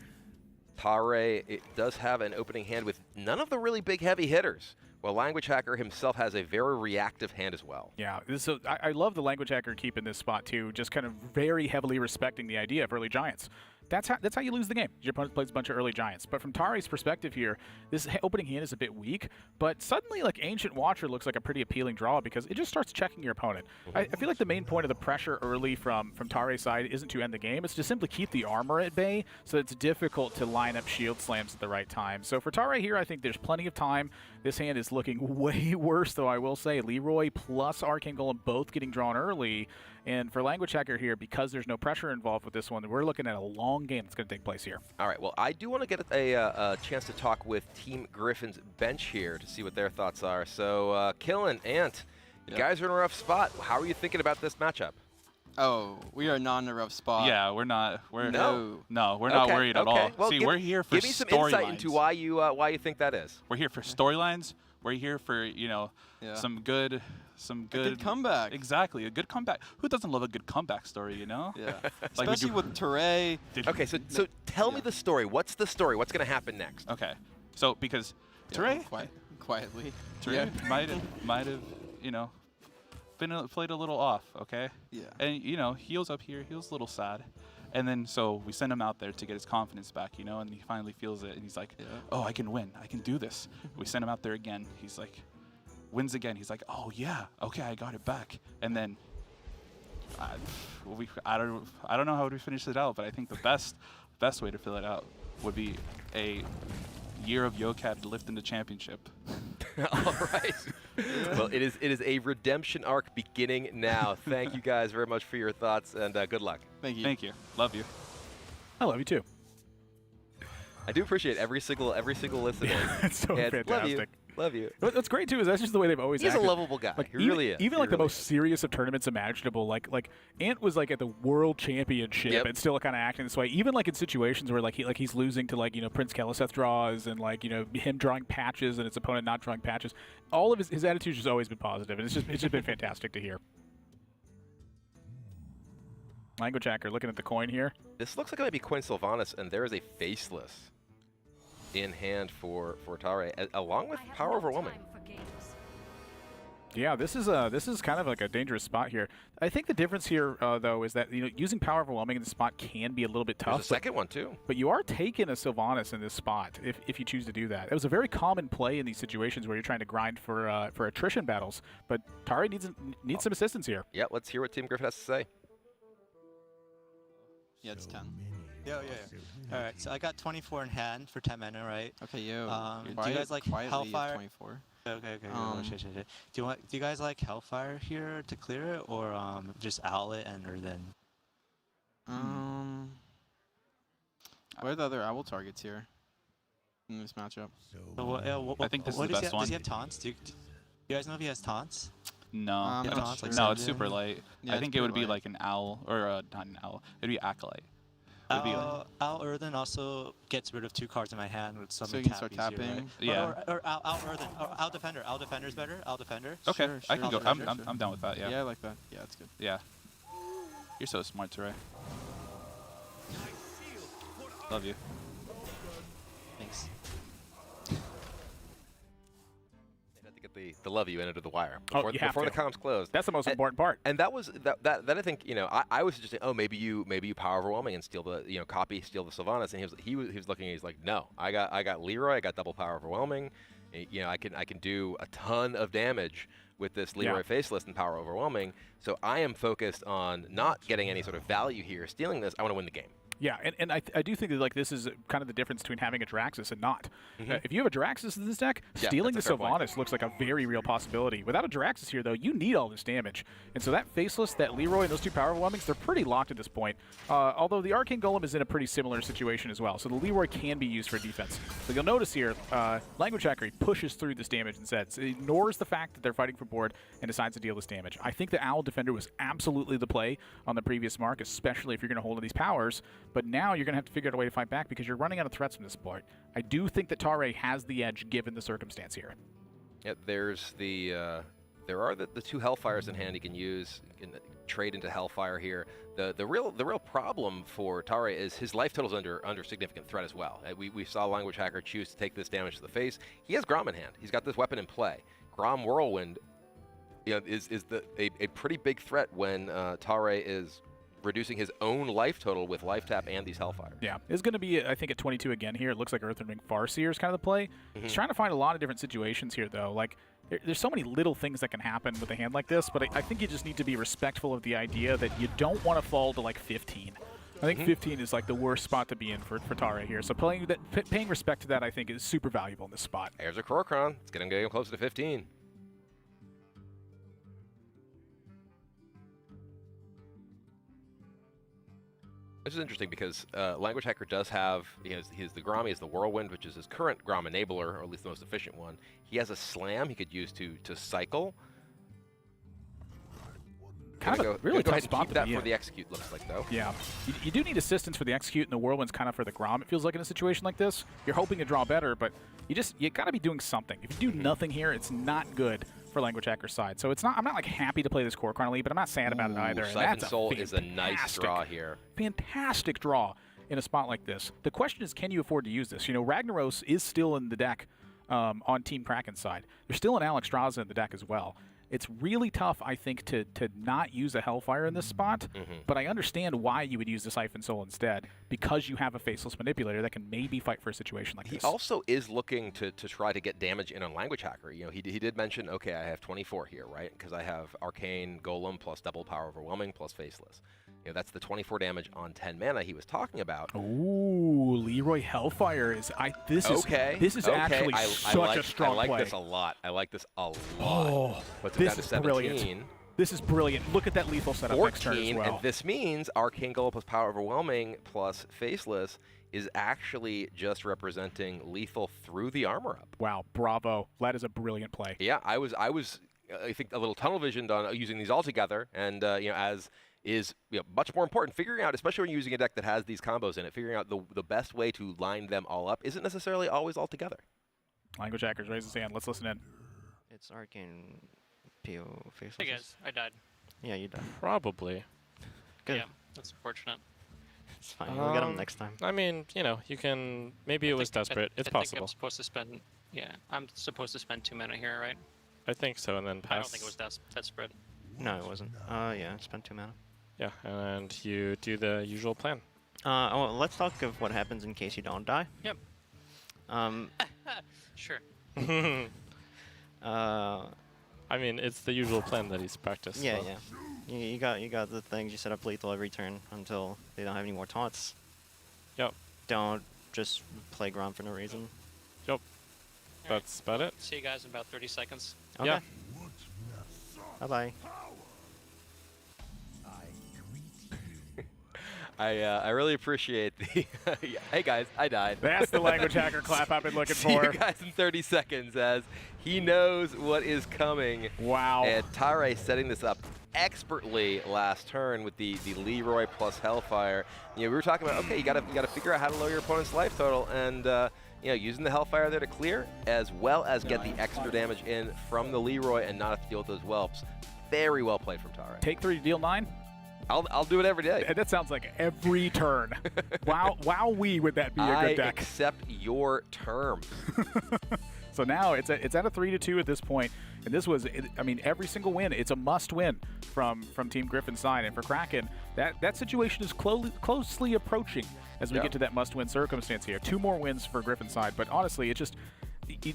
Tare, it does have an opening hand with none of the really big heavy hitters, while Language Hacker himself has a very reactive hand as well. Yeah, so I love the Language Hacker keeping this spot too, just kind of very heavily respecting the idea of early giants. That's how you lose the game. Your opponent plays a bunch of early giants. But from Tare's perspective here, this opening hand is a bit weak, but suddenly like Ancient Watcher looks like a pretty appealing draw because it just starts checking your opponent. I feel like the main point of the pressure early from Tare's side isn't to end the game, it's to simply keep the armor at bay so it's difficult to line up shield slams at the right time. So for Tare here, I think there's plenty of time. This hand is looking way worse, though, I will say. Leroy plus Arcane Golem both getting drawn early. And for Language Hacker here, because there's no pressure involved with this one, we're looking at a long game that's going to take place here. All right, well, I do want to get a chance to talk with Team Griffin's bench here to see what their thoughts are. So, Killen, Ant, you guys are in a rough spot. How are you thinking about this matchup? Oh, we are not in a rough spot. Yeah, we're not. We're no, we're not worried at all. Well, See, we're here for give me some insight into why you think that is. We're here for storylines. We're here for some good comeback. Exactly, a good comeback. Who doesn't love a good comeback story? You know. Yeah. Like especially with Tare. Okay, so tell me the story. What's the story? What's going to happen next? Okay, so because Tare quietly, Tare might have played a little off. Okay. Yeah. And Heel's up here. Heel's a little sad. And then so we send him out there to get his confidence back, and he finally feels it, and he's like, oh, I can win. I can do this. We send him out there again. He's like, wins again. He's like, oh, yeah, okay, I got it back. And then I don't know how we finish it out, but I think the best way to fill it out would be a year of YoCat lifting the championship. All right. Well, it is a redemption arc beginning now. Thank you guys very much for your thoughts, and good luck. Thank you. Thank you. Love you. I love you too. I do appreciate every single listener. Yeah, it's so fantastic. Love you. What's great too is that's just the way they've always acted. He's a lovable guy. Like, he really is. Even like the most serious of tournaments imaginable. Like Ant was like at the World Championship and still kind of acting this way. Even like in situations where he's losing to Prince Keliseth draws and him drawing patches and his opponent not drawing patches. All of his attitude's just always been positive, and it's just been fantastic to hear. Language Hacker looking at the coin here. This looks like it might be Quinn Sylvanas, and there is a Faceless in hand for Tare, along with Power Overwhelming. Yeah, this is kind of like a dangerous spot here. I think the difference here, though, is that using Power Overwhelming in this spot can be a little bit tough. There's a second one too. But you are taking a Sylvanas in this spot if you choose to do that. It was a very common play in these situations where you're trying to grind for attrition battles. But Tare needs some assistance here. Yeah, let's hear what Team Griffin has to say. Yeah, it's 10. Yeah. All right, so I got 24 in hand for 10 mana, right? Okay, do you guys like Hellfire? 24. Okay. Shit. Do you guys like Hellfire here to clear it, or just Outlet and Earthen? What are the other owl targets here in this matchup? I think this is the best one. Does he have taunts? Do you guys know if he has taunts? No, no, it's super light. Yeah, I think it would be like an owl, or not an owl. It'd be Acolyte. Owl Earthen also gets rid of 2 cards in my hand with some. So you can start tapping. Right? Yeah. Or Owl Earthen. Or Owl Defender. Owl Defender's better. Owl Defender. Okay, Sure, I can go. sure. I'm down with that. Yeah. Yeah, I like that. Yeah, that's good. Yeah. You're so smart, Tare. Love you. Thanks. Get the love you in under the wire before the comms closed. That's the most important part. And that was that I think I was just saying, oh, maybe you Power Overwhelming and steal the steal the Sylvanas, and he was looking, he's like, no, I got Leroy, I got double Power Overwhelming, I can do a ton of damage with this Leroy Faceless and Power Overwhelming, so I am focused on not getting any sort of value here, stealing this. I want to win the game. Yeah, and I do think that this is kind of the difference between having a Draxus and not. If you have a Draxus in this deck, stealing the Sylvanas looks like a very real possibility. Without a Draxus here, though, you need all this damage. And so that Faceless, that Leroy, and those 2 Power Overwhelmings, they're pretty locked at this point. Although the Arcane Golem is in a pretty similar situation as well. So the Leroy can be used for defense. So you'll notice here, Language Hacker pushes through this damage and sets. It ignores the fact that they're fighting for board and decides to deal this damage. I think the Owl Defender was absolutely the play on the previous mark, especially if you're going to hold these powers. But now you're going to have to figure out a way to fight back because you're running out of threats from this board. I do think that Tare has the edge given the circumstance here. Yeah, there's the there are the 2 Hellfires in hand he can use. He can trade into Hellfire here. The real problem for Tare is his life total's under significant threat as well. We saw Language Hacker choose to take this damage to the face. He has Grom in hand. He's got this weapon in play. Grom Whirlwind, is a pretty big threat when Tare is reducing his own life total with life tap and these Hellfires. Yeah, it's going to be, I think, at 22 again here. It looks like Earthring Farseer is kind of the play. He's trying to find a lot of different situations here, though. Like, there's so many little things that can happen with a hand like this, but I think you just need to be respectful of the idea that you don't want to fall to, like, 15. I think 15 is, like, the worst spot to be in for Tare here. So paying respect to that, I think, is super valuable in this spot. There's a Korokron. It's getting closer to 15. This is interesting because Language Hacker does have, he has the Grom, he has the Whirlwind, which is his current Grom enabler, or at least the most efficient one. He has a Slam he could use to cycle. Kind of a really tough spot to keep that for the Execute, looks like, though. Yeah. You do need assistance for the Execute, and the Whirlwind's kind of for the Grom, it feels like, in a situation like this. You're hoping to draw better, but you got to be doing something. If you do nothing here, it's not good for Language Hacker's side. So I'm not like happy to play this Korokron Elite, but I'm not sad about it either. Siphon Soul is a nice draw here. Fantastic draw in a spot like this. The question is, can you afford to use this? You know, Ragnaros is still in the deck on Team Kraken's side. There's still an Alexstrasza in the deck as well. It's really tough, I think, to not use a Hellfire in this spot, but I understand why you would use the Siphon Soul instead, because you have a Faceless Manipulator that can maybe fight for a situation like this. He also is looking to try to get damage in on Language Hacker. You know, he did mention, okay, I have 24 here, right? Because I have Arcane, Golem, plus Double Power Overwhelming, plus Faceless. You know, that's the 24 damage on 10 mana he was talking about. Ooh, Leroy Hellfire is this is actually such a strong play. I like this a lot. I like this a lot. Oh, this is brilliant. This is brilliant. Look at that lethal setup next turn as well. And this means Arcane Golem plus Power Overwhelming plus Faceless is actually just representing lethal through the armor up. Wow, bravo. That is a brilliant play. Yeah, I think a little tunnel visioned on using these all together, and you know, as is much more important, figuring out, especially when you're using a deck that has these combos in it, figuring out the best way to line them all up isn't necessarily always all together. Language Hackers raise his hand. Let's listen in. It's Arcane PO Faceless. Hey guys, I died. Yeah, you died. Probably. Good. Yeah, that's unfortunate. It's fine. We'll get him next time. I mean, you know, you can. Maybe it was desperate. It's possible. I think I'm supposed to spend. Yeah, I'm supposed to spend 2 mana here, right? I think so, and then pass. I don't think it was desperate. No, it wasn't. Yeah, spend 2 mana. Yeah, and you do the usual plan. Well, let's talk of what happens in case you don't die. Yep. Sure. I mean, it's the usual plan that he's practiced. Yeah, so. yeah. You got the things. You set up lethal every turn until they don't have any more taunts. Yep. Don't just play Grom for no reason. Yep. That's about it. See you guys in about 30 seconds. Okay. Yeah. Bye-bye. I really appreciate the hey guys, I died. That's the Language Hacker clap I've been looking See for. you guys in 30 seconds as he knows what is coming. Wow. And Tare setting this up expertly last turn with the Leroy plus Hellfire. You know, we were talking about, okay, you gotta figure out how to lower your opponent's life total, and you know, using the Hellfire there to clear, as well as get the extra damage in from the Leroy and not have to deal with those whelps. Very well played from Tare. Take 3 to deal 9. I'll do it every day. That sounds like every turn. Wowee, would that be a good deck? I accept your terms. So now it's at a 3-2 at this point, and this was, I mean, every single win. It's a must-win from Team Griffin's side, and for Kraken, that situation is closely approaching as we get to that must-win circumstance here. 2 more wins for Griffin's side, but honestly, it just.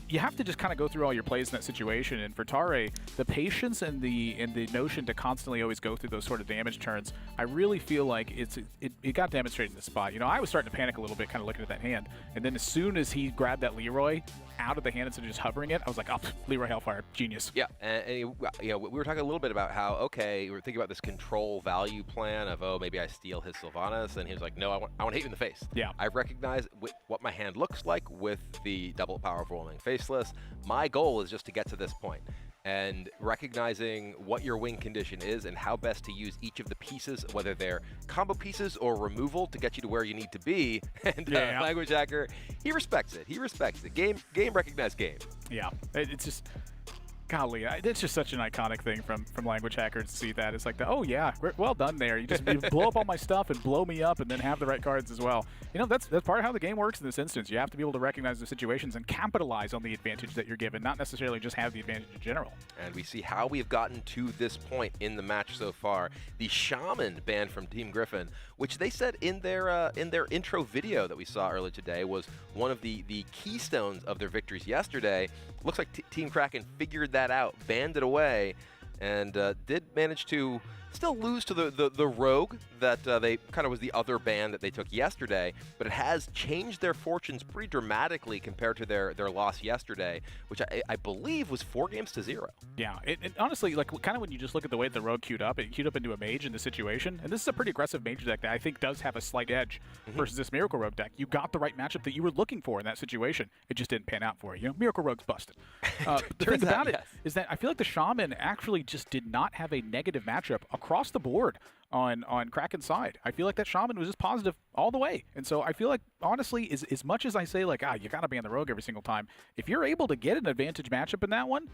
You have to just kind of go through all your plays in that situation, and for Tare, the patience and the notion to constantly always go through those sort of damage turns, I really feel like it got demonstrated in this spot. You know, I was starting to panic a little bit, kind of looking at that hand, and then as soon as he grabbed that Leroy out of the hand instead of just hovering it, I was like, oh, Leroy Hellfire, genius. Yeah, and you know, we were talking a little bit about how, okay, we were thinking about this control value plan of, oh, maybe I steal his Sylvanas, and he was like, no, I want to hit you in the face. Yeah. I recognize what my hand looks like with the double power Overwhelming Faceless. My goal is just to get to this point, and recognizing what your win condition is and how best to use each of the pieces, whether they're combo pieces or removal, to get you to where you need to be. And Language Hacker, he respects it. He respects it. Game recognized game. Yeah, it's just golly, it's just such an iconic thing from Language Hacker to see that. It's like, oh yeah, well done there. You blow up all my stuff and blow me up and then have the right cards as well. You know, that's part of how the game works in this instance. You have to be able to recognize the situations and capitalize on the advantage that you're given, not necessarily just have the advantage in general. And we see how we've gotten to this point in the match so far. The Shaman banned from Team Griffin, which they said in their intro video that we saw earlier today was one of the keystones of their victories yesterday. Looks like Team Kraken figured that out, banned it away, and did manage to still lose to the Rogue that they kind of was the other ban that they took yesterday, but it has changed their fortunes pretty dramatically compared to their loss yesterday, which I believe was 4-0. Yeah, it honestly, like, kind of when you just look at the way the Rogue queued up, it queued up into a mage in the situation, and this is a pretty aggressive mage deck that I think does have a slight edge versus this Miracle Rogue deck. You got the right matchup that you were looking for in that situation. It just didn't pan out for you. You know, Miracle Rogue's busted. The thing about it is that I feel like the Shaman actually just did not have a negative matchup across the board on Kraken's side. I feel like that Shaman was just positive all the way. And so I feel like, honestly, as much as I say, like, you got to ban the Rogue every single time, if you're able to get an advantage matchup in that one,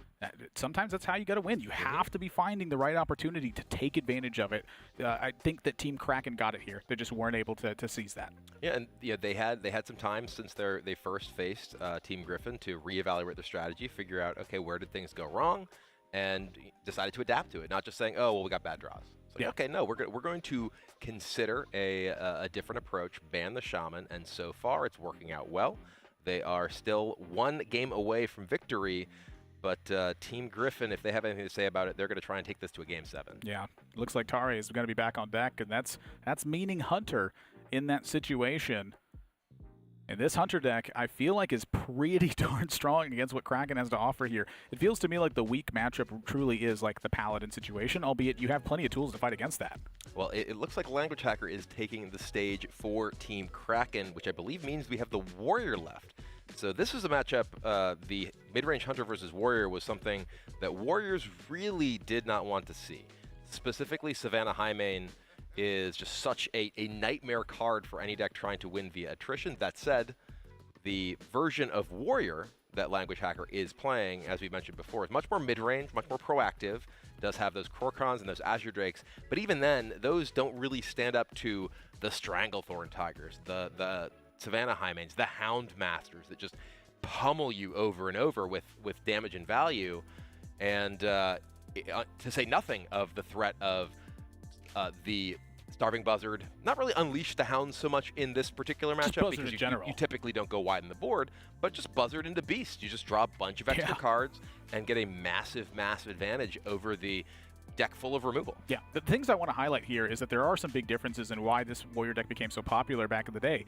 sometimes that's how you got to win. You have to be finding the right opportunity to take advantage of it. I think that Team Kraken got it here. They just weren't able to seize that. Yeah, and they had some time since they first faced Team Griffin to reevaluate their strategy, figure out, okay, where did things go wrong, and decided to adapt to it, not just saying, oh, well, we got bad draws. Like, yeah. Okay, no, we're going to consider a different approach, ban the Shaman, and so far it's working out well. They are still one game away from victory, but Team Griffin, if they have anything to say about it, they're going to try and take this to a Game 7. Yeah, looks like Tare is going to be back on deck, and that's meaning Hunter in that situation. And this Hunter deck, I feel like, is pretty darn strong against what Kraken has to offer here. It feels to me like the weak matchup truly is like the Paladin situation, albeit you have plenty of tools to fight against that. Well, it looks like Language Hacker is taking the stage for Team Kraken, which I believe means we have the Warrior left. So this is a matchup, the mid-range Hunter versus Warrior was something that Warriors really did not want to see. Specifically, Savannah Highmane is just such a nightmare card for any deck trying to win via attrition. That said, the version of Warrior that Language Hacker is playing, as we mentioned before, is much more mid-range, much more proactive, does have those Korkons and those Azure Drakes, but even then, those don't really stand up to the Stranglethorn Tigers, the Savannah Highmanes, the Hound Masters that just pummel you over and over with damage and value, and to say nothing of the threat of the Starving Buzzard, not really unleash the Hounds so much in this particular matchup because you typically don't go wide on the board, but just Buzzard into Beast. You just draw a bunch of extra cards and get a massive, massive advantage over the deck full of removal. Yeah, the things I want to highlight here is that there are some big differences in why this Warrior deck became so popular back in the day.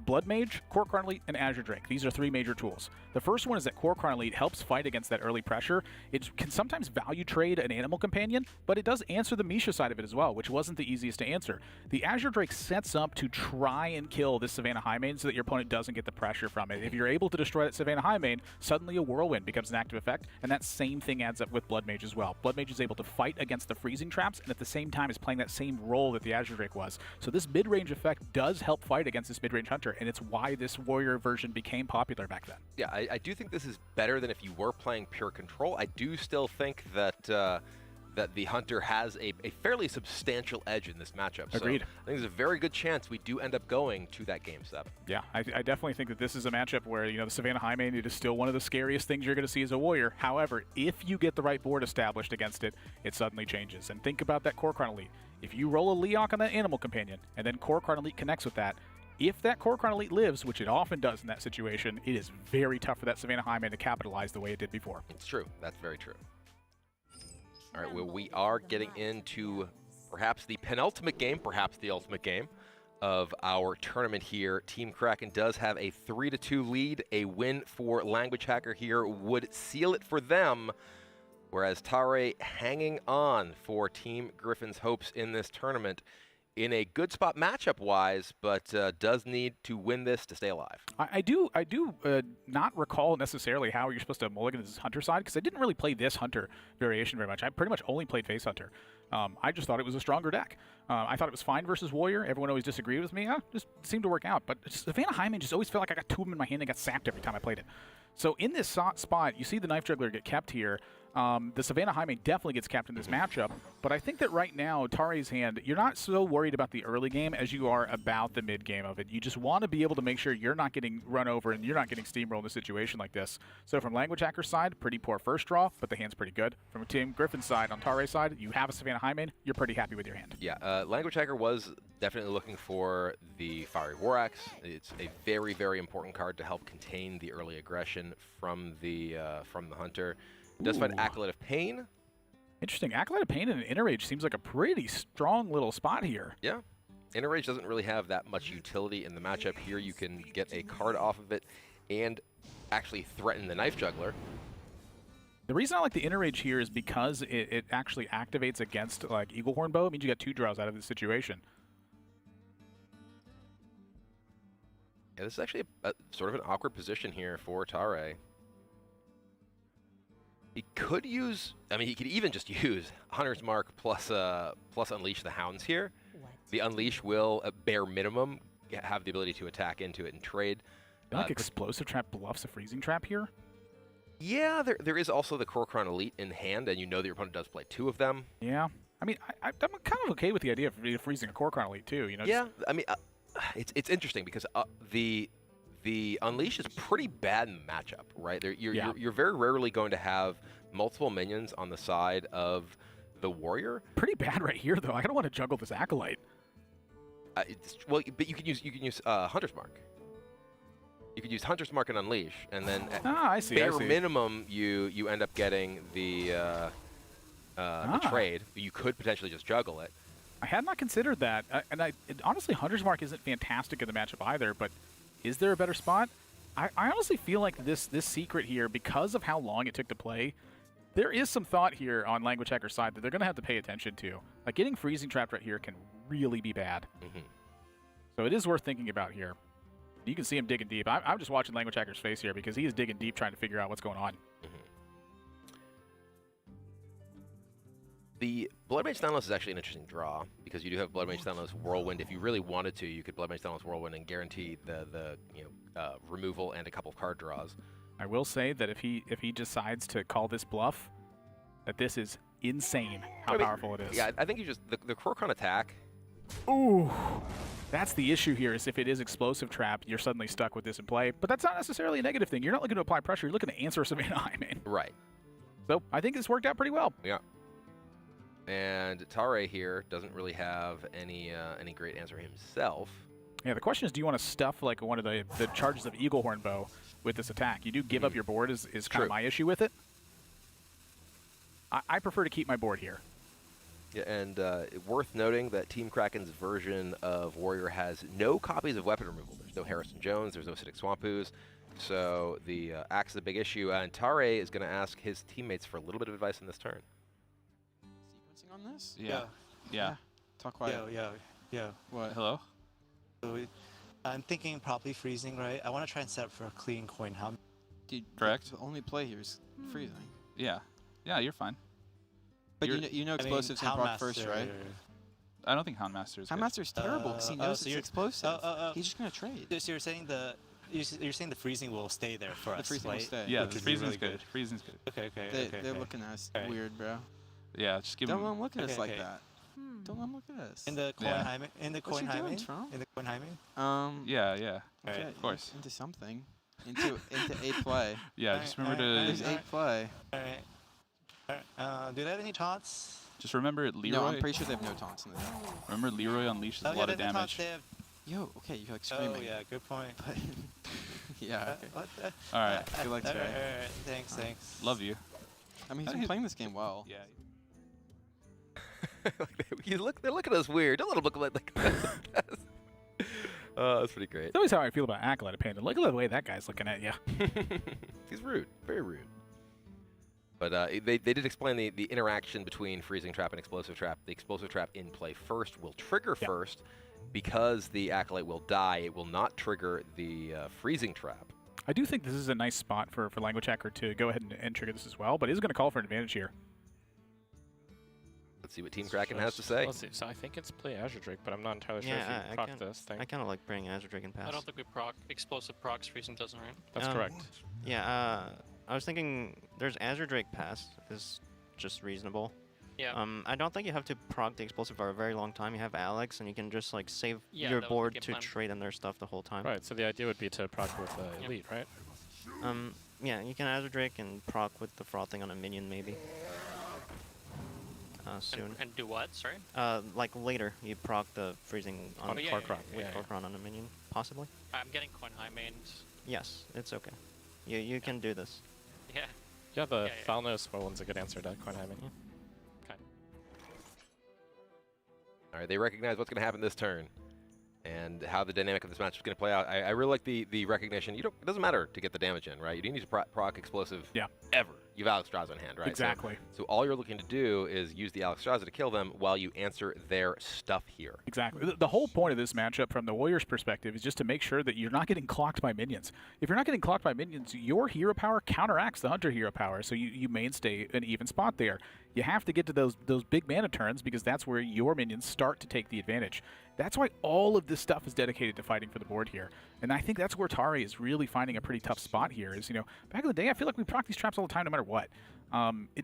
Blood Mage, Korkon Elite, and Azure Drake. These are three major tools. The first one is that Korkon Elite helps fight against that early pressure. It can sometimes value trade an Animal Companion, but it does answer the Misha side of it as well, which wasn't the easiest to answer. The Azure Drake sets up to try and kill this Savannah Highmane so that your opponent doesn't get the pressure from it. If you're able to destroy that Savannah Highmane, suddenly a Whirlwind becomes an active effect, and that same thing adds up with Blood Mage as well. Blood Mage is able to fight against the freezing traps, and at the same time is playing that same role that the Azure Drake was. So this mid-range effect does help fight against this mid-range Hunter, and it's why this Warrior version became popular back then. Yeah, I do think this is better than if you were playing pure control. I do still think that that the Hunter has a fairly substantial edge in this matchup. Agreed. So I think there's a very good chance we do end up going to that Game 7. Yeah, I definitely think that this is a matchup where, you know, the Savannah Highmane, it is still one of the scariest things you're going to see as a Warrior. However, if you get the right board established against it, it suddenly changes. And think about that Korkon Elite. If you roll a Leok on that Animal Companion, and then Korkon Elite connects with that, if that Korkon Elite lives, which it often does in that situation, it is very tough for that Savannah Highmane to capitalize the way it did before. It's true. That's very true. All right, well, we are getting into perhaps the penultimate game, perhaps the ultimate game of our tournament here. Team Kraken does have a 3-2 lead. A win for Language Hacker here would seal it for them, whereas Tare hanging on for Team Griffin's hopes in this tournament in a good spot matchup-wise, but does need to win this to stay alive. I do not recall necessarily how you're supposed to mulligan this Hunter side, because I didn't really play this Hunter variation very much. I pretty much only played Face Hunter. I just thought it was a stronger deck. I thought it was fine versus Warrior. Everyone always disagreed with me. Just seemed to work out. But Savannah Highmane just always felt like I got two of them in my hand and got sacked every time I played it. So in this spot, you see the Knife Juggler get kept here. The Savannah Jaime definitely gets capped in this matchup, but I think that right now, Tare's hand, you're not so worried about the early game as you are about the mid game of it. You just want to be able to make sure you're not getting run over and you're not getting steamrolled in a situation like this. So from Language Hacker's side, pretty poor first draw, but the hand's pretty good. From Team Griffin's side, on Tare's side, you have a Savannah Jaime, you're pretty happy with your hand. Yeah, Language Hacker was definitely looking for the Fiery War Axe. It's a very, very important card to help contain the early aggression from the Hunter. Does find Acolyte of Pain. Interesting. Acolyte of Pain and an Inner Rage seems like a pretty strong little spot here. Yeah. Inner Rage doesn't really have that much utility in the matchup. Here you can get a card off of it and actually threaten the Knife Juggler. The reason I like the Inner Rage here is because it actually activates against like Eaglehorn Bow. It means you got 2 draws out of this situation. Yeah, this is actually a sort of an awkward position here for Tare. He could use, I mean, he could even just use Hunter's Mark plus Unleash the Hounds here. The Unleash will, at bare minimum, have the ability to attack into it and trade. I think Explosive Trap bluffs a Freezing Trap here. Yeah, there is also the Korokron Elite in hand, and you know that your opponent does play 2 of them. Yeah. I mean, I'm kind of okay with the idea of freezing a Korokron Elite too. You know. Yeah, I mean, it's interesting because the Unleash is pretty bad in the matchup, right? You're very rarely going to have multiple minions on the side of the Warrior. Pretty bad right here, though. I don't want to juggle this Acolyte. Well, but you can use Hunter's Mark. You could use Hunter's Mark and Unleash, and then at I see. bare minimum, you end up getting the trade. But you could potentially just juggle it. I had not considered that, honestly, Hunter's Mark isn't fantastic in the matchup either, but is there a better spot? I honestly feel like this secret here, because of how long it took to play, there is some thought here on Language Hacker's side that they're going to have to pay attention to. Like, getting Freezing Trapped right here can really be bad. So it is worth thinking about here. You can see him digging deep. I'm just watching Language Hacker's face here because he is digging deep trying to figure out what's going on. The Blood Mage Thanatos is actually an interesting draw because you do have Blood Mage Thanatos Whirlwind. If you really wanted to, you could Blood Mage Thanatos Whirlwind and guarantee the removal and a couple of card draws. I will say that if he decides to call this bluff, that this is insane how powerful it is. Yeah, I think you just the Korokron attack. Ooh, that's the issue here. Is if it is Explosive Trap, you're suddenly stuck with this in play. But that's not necessarily a negative thing. You're not looking to apply pressure. You're looking to answer Savannah Jaime. Right. So I think this worked out pretty well. Yeah. And Tare here doesn't really have any great answer himself. Yeah, the question is, do you want to stuff like one of the charges of Eaglehorn Bow with this attack? You do give up your board is kind of my issue with it. I prefer to keep my board here. Yeah, and worth noting that Team Kraken's version of Warrior has no copies of weapon removal. There's no Harrison Jones, there's no Acidic Swampoos, so the Axe is a big issue. And Tare is going to ask his teammates for a little bit of advice in this turn. Sequencing on this? Yeah. Talk quiet. Yeah. What? Hello? So I'm thinking probably freezing, right? I want to try and set up for a clean coin. How? Dude, correct. The only play here is freezing. Yeah. Yeah, you're fine. But you know explosives can proc first, right? I don't think Houndmaster is Houndmaster's terrible because he knows so it's you're explosive. He's just gonna trade. So you're saying you're saying the freezing will stay there for us, The freezing will right? stay. Yeah, Which the would be freezing's really good. Freezing's good. Okay. They're looking at us weird, bro. Yeah, just give Don't him. let them look at us like Okay. that. Don't let them look at us. In the coin Yeah. Jaime, in the What coin you doing, Jaime, Trump? in the coin Jaime. Yeah. Okay, Of course. Into something. Into 8 play. Yeah, just remember to. There's 8 play. Alright. Do they have any taunts? Just remember Leroy. No, I'm pretty sure they have no taunts in the deck. Remember Leroy unleashes a lot of damage. Yo, okay, you're like screaming. Oh yeah, good point. But yeah, okay. All right. Good luck, Trey. Alright, thanks. Love you. I mean, he's been playing this game well. Yeah. They look at us weird. Don't let them look like that. That's pretty great. It's always how I feel about Acolyte of Pain. Look at the way that guy's looking at you. He's rude. Very rude. But they did explain the interaction between Freezing Trap and Explosive Trap. The Explosive Trap in play first will trigger first. Because the Acolyte will die, it will not trigger the Freezing Trap. I do think this is a nice spot for Language Hacker to go ahead and trigger this as well, but he's going to call for an advantage here. Let's see what Team Kraken has to say. Let's see. So I think it's play Azure Drake, but I'm not entirely sure if you proc this thing. I kind of like playing Azure Drake and pass. I don't think we proc explosive procs freezing doesn't, right? That's correct. Yeah, I was thinking there's Azure Drake Pass is just reasonable. Yeah. I don't think you have to proc the explosive for a very long time. You have Alex, and you can just like save Yeah, your that was the board game to plan. trade in their stuff the whole time. Right, so the idea would be to proc with Elite, right? Yeah, you can Azure Drake and proc with the frothing on a minion maybe. Soon. And do what? Sorry. Like later, you proc the freezing on yeah, Korkron, yeah, with yeah. Korkron on a minion, possibly. I'm getting coin high mained. Yes, it's okay. You can do this. Yeah. Yeah, the Yeah, yeah. Falnos one's a good answer to coin high main. Okay. All right, they recognize what's going to happen this turn and how the dynamic of this match is going to play out. I really like the recognition. It doesn't matter to get the damage in, right? You don't need to proc explosive ever. You have Alex Straza on hand, right? Exactly. So all you're looking to do is use the Alex Straza to kill them while you answer their stuff here. Exactly. The whole point of this matchup from the Warriors' perspective is just to make sure that you're not getting clocked by minions. If you're not getting clocked by minions, your hero power counteracts the Hunter hero power, so you mainstay an even spot there. You have to get to those big mana turns because that's where your minions start to take the advantage. That's why all of this stuff is dedicated to fighting for the board here. And I think that's where Tare is really finding a pretty tough spot here. Is, back in the day, I feel like we proc these traps all the time no matter what.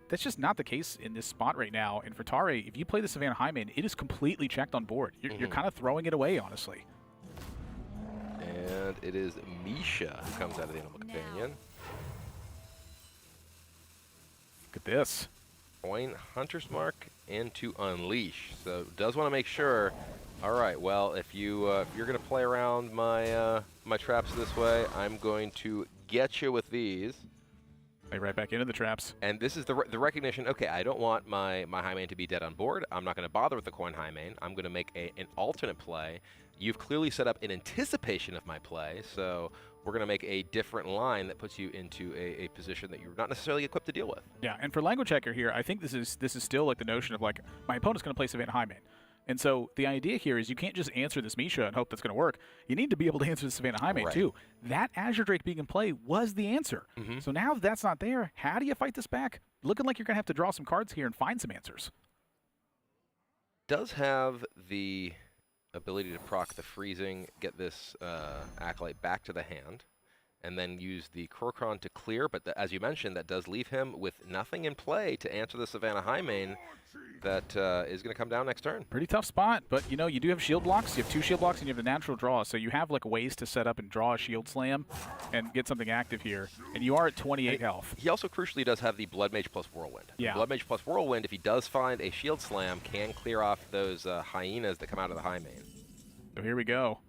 That's just not the case in this spot right now. And for Tare, if you play the Savannah High main, it is completely checked on board. You're kind of throwing it away, honestly. And it is Misha who comes out of the Animal Companion. Look at this. Coin Hunter's Mark into Unleash. So does want to make sure. All right. Well, if you're going to play around my my traps this way, I'm going to get you with these. Play right back into the traps. And this is the recognition. Okay, I don't want my high main to be dead on board. I'm not going to bother with the coin high main. I'm going to make an alternate play. You've clearly set up in anticipation of my play, so we're going to make a different line that puts you into a position that you're not necessarily equipped to deal with. Yeah, and for Language Hacker here, I think this is still like the notion of like my opponent's going to play Savannah High main. And so the idea here is you can't just answer this Misha and hope that's going to work. You need to be able to answer the Savannah High main too. That Azure Drake being in play was the answer. So now that that's not there, how do you fight this back? Looking like you're going to have to draw some cards here and find some answers. Does have the ability to proc the freezing, get this Acolyte back to the hand, and then use the Korkron to clear. But as you mentioned, that does leave him with nothing in play to answer the Savannah High main that is going to come down next turn. Pretty tough spot, but you do have shield blocks. You have 2 shield blocks and you have the natural draw, so you have like ways to set up and draw a shield slam and get something active here. And you are at 28 health. He also crucially does have the Blood Mage plus Whirlwind. Yeah. Blood Mage plus Whirlwind, if he does find a shield slam, can clear off those hyenas that come out of the high main. So here we go.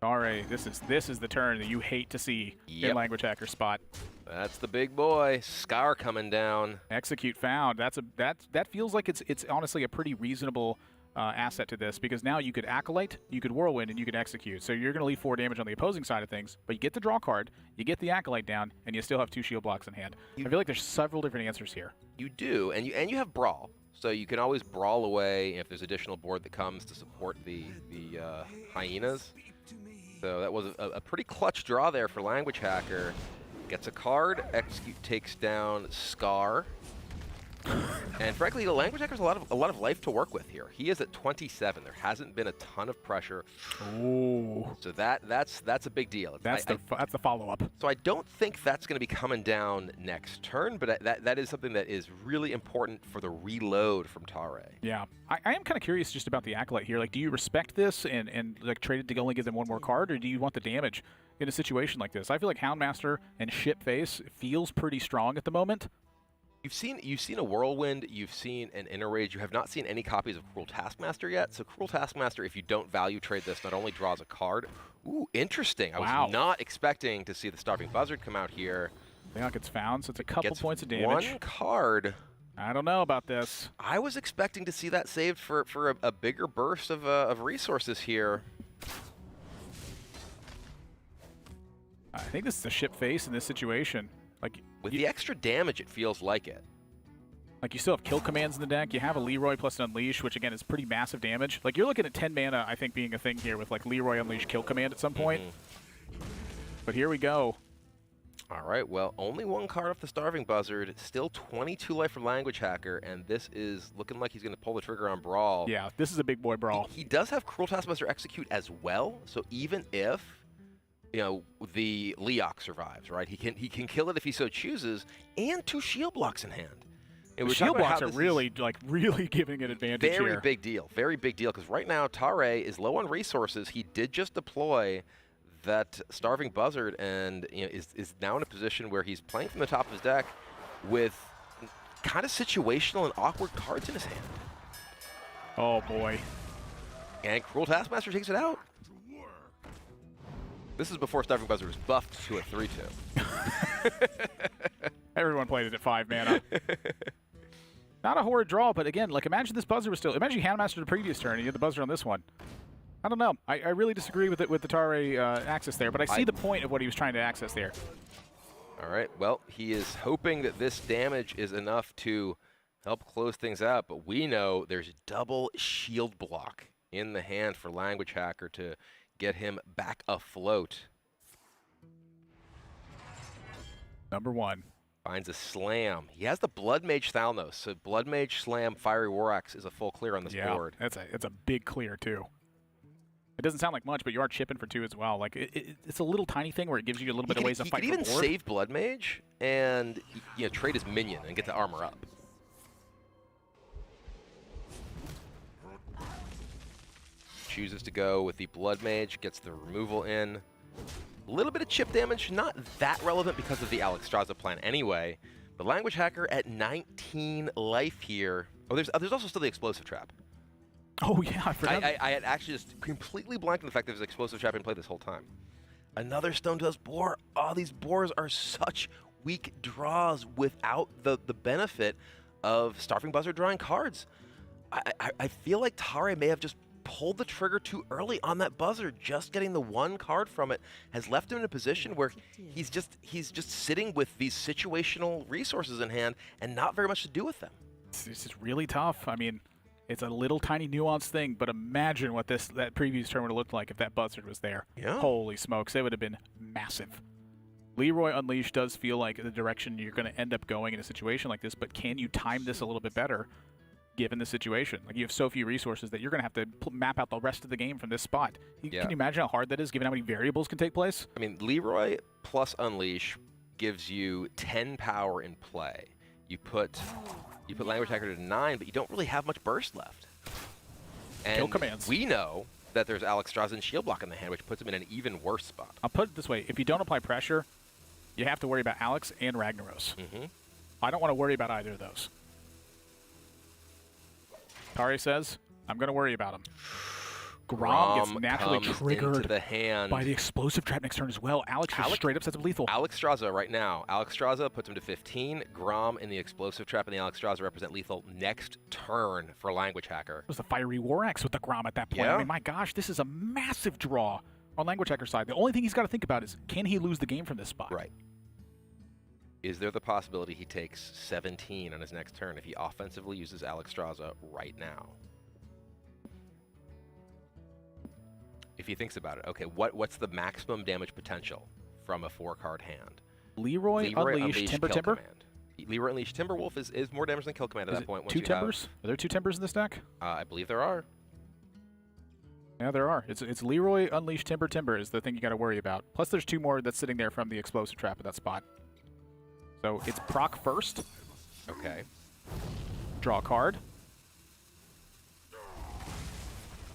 Tare, this is the turn that you hate to see in Language Hacker spot. That's the big boy. Scar coming down. Execute found. That feels like it's honestly a pretty reasonable asset to this, because now you could Acolyte, you could Whirlwind, and you could Execute. So you're going to leave 4 damage on the opposing side of things, but you get the draw card, you get the Acolyte down, and you still have 2 shield blocks in hand. I feel like there's several different answers here. You do, and you have Brawl. So you can always Brawl away if there's additional board that comes to support the hyenas. So that was a pretty clutch draw there for Language Hacker. Gets a card, Execute takes down Scar. And frankly, the Language Hacker's a lot of life to work with here. He is at 27. There hasn't been a ton of pressure. Ooh. So that's a big deal. That's the follow-up. So I don't think that's going to be coming down next turn, but that is something that is really important for the reload from Tare. Yeah, I am kind of curious just about the Acolyte here. Like, do you respect this and like trade it to only give them 1 more card, or do you want the damage in a situation like this? I feel like Houndmaster and Shipface feels pretty strong at the moment. You've seen a Whirlwind, you've seen an Inner Rage, you have not seen any copies of Cruel Taskmaster yet. So Cruel Taskmaster, if you don't value trade this, not only draws a card. Ooh, interesting. I was not expecting to see the Starving Buzzard come out here. Leon gets found, so it's a couple points of damage. 1 card. I don't know about this. I was expecting to see that saved for a bigger burst of resources here. I think this is a Shipface in this situation. Like, with the extra damage, it feels like it. Like, you still have kill commands in the deck. You have a Leroy plus an Unleash, which, again, is pretty massive damage. Like, you're looking at 10 mana, I think, being a thing here with, like, Leroy Unleash kill command at some point. But here we go. All right, well, only 1 card off the Starving Buzzard. Still 22 life from Language Hacker, and this is looking like he's going to pull the trigger on Brawl. Yeah, this is a big boy Brawl. He does have Cruel Taskmaster Execute as well, so even if the Leok survives, right? He can kill it if he so chooses, and 2 shield blocks in hand. The shield blocks are really giving an advantage here. Very big deal, because right now Tare is low on resources. He did just deploy that Starving Buzzard, and is now in a position where he's playing from the top of his deck with kind of situational and awkward cards in his hand. Oh boy. And Cruel Taskmaster takes it out. This is before Starving Buzzard was buffed to a 3-2. Everyone played it at 5 mana. Not a horrid draw, but again, imagine this Buzzard was still... Imagine you Handmastered the previous turn and you had the Buzzard on this one. I don't know. I really disagree with the Tare access there, but I see the point of what he was trying to access there. All right, well, he is hoping that this damage is enough to help close things out, but we know there's double shield block in the hand for Language Hacker to get him back afloat. Number 1. Finds a slam. He has the Blood Mage Thalnos, so Blood Mage, Slam, Fiery War Axe is a full clear on this board. That's a big clear, too. It doesn't sound like much, but you are chipping for 2 as well. It's a little tiny thing where it gives you a little bit of ways to fight for board. He can even save Blood Mage and trade his minion and get the armor up. Chooses to go with the Blood Mage, gets the removal in. A little bit of chip damage, not that relevant because of the Alexstrasza plan anyway. The Language Hacker at 19 life here. Oh, there's also still the Explosive Trap. Oh, yeah, I forgot. I had actually just completely blanked on the fact that there's an Explosive Trap in play this whole time. Another Stone Dust Boar. Oh, these boars are such weak draws without the benefit of Starving Buzzard drawing cards. I feel like Tare may have just pulled the trigger too early on that Buzzard. Just getting the 1 card from it has left him in a position where he's just sitting with these situational resources in hand and not very much to do with them. This is really tough. I mean, it's a little tiny nuanced thing, but imagine what that previous turn would have looked like if that Buzzard was there. Yeah. Holy smokes, it would have been massive. Leroy Unleashed does feel like the direction you're going to end up going in a situation like this, but can you time this a little bit better given the situation? You have so few resources that you're going to have to map out the rest of the game from this spot. Can you imagine how hard that is given how many variables can take place? I mean, Leroy plus Unleash gives you 10 power in play. You put Language Hacker to 9, but you don't really have much burst left. And Kill commands. We know that there's Alexstrasza and Shield Block in the hand, which puts him in an even worse spot. I'll put it this way. If you don't apply pressure, you have to worry about Alex and Ragnaros. I don't want to worry about either of those. Tare says, I'm going to worry about him. Grom gets naturally triggered by the Explosive Trap next turn as well. Alex just straight up sets up lethal. Alexstrasza right now. Alexstrasza puts him to 15. Grom and the Explosive Trap and the Alexstrasza represent lethal next turn for Language Hacker. It was the Fiery War Axe with the Grom at that point. Yeah. I mean, my gosh, this is a massive draw on Language Hacker's side. The only thing he's got to think about is, can he lose the game from this spot? Right. Is there the possibility he takes 17 on his next turn if he offensively uses Alexstrasza right now? If he thinks about it, okay, what's the maximum damage potential from a 4-card hand? Leroy Unleashed Timber. Command. Leroy Unleashed Timberwolf is more damage than Kill Command at that point. 2 Timbers? Are there 2 Timbers in this deck? I believe there are. Yeah, there are. It's Leroy Unleashed Timber is the thing you got to worry about. Plus there's 2 more that's sitting there from the Explosive Trap at that spot. So it's proc first. Okay. Draw a card.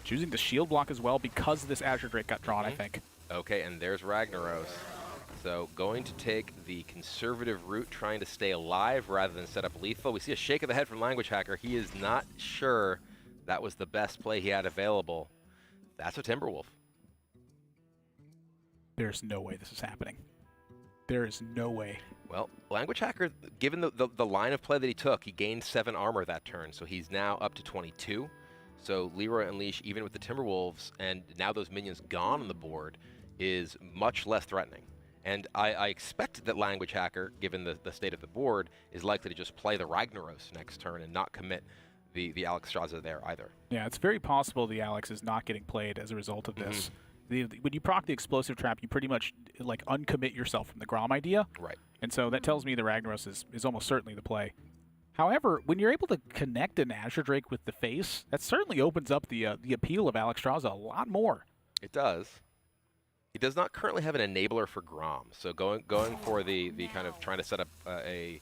Choosing the shield block as well because this Azure Drake got drawn, I think. Okay, and there's Ragnaros. So going to take the conservative route, trying to stay alive rather than set up lethal. We see a shake of the head from Language Hacker. He is not sure that was the best play he had available. That's a Timberwolf. There's no way this is happening. There is no way. Well, Language Hacker, given the line of play that he took, he gained 7 armor that turn, so he's now up to 22. So Leroy Unleash, even with the Timberwolves, and now those minions gone on the board, is much less threatening. And I expect that Language Hacker, given the state of the board, is likely to just play the Ragnaros next turn and not commit the Alexstrasza there either. Yeah, it's very possible the Alex is not getting played as a result of this. When you proc the Explosive Trap, you pretty much uncommit yourself from the Grom idea. Right. And so that tells me the Ragnaros is almost certainly the play. However, when you're able to connect an Azure Drake with the face, that certainly opens up the appeal of Alexstrasza a lot more. It does. He does not currently have an enabler for Grom, so going for the kind of trying to set up a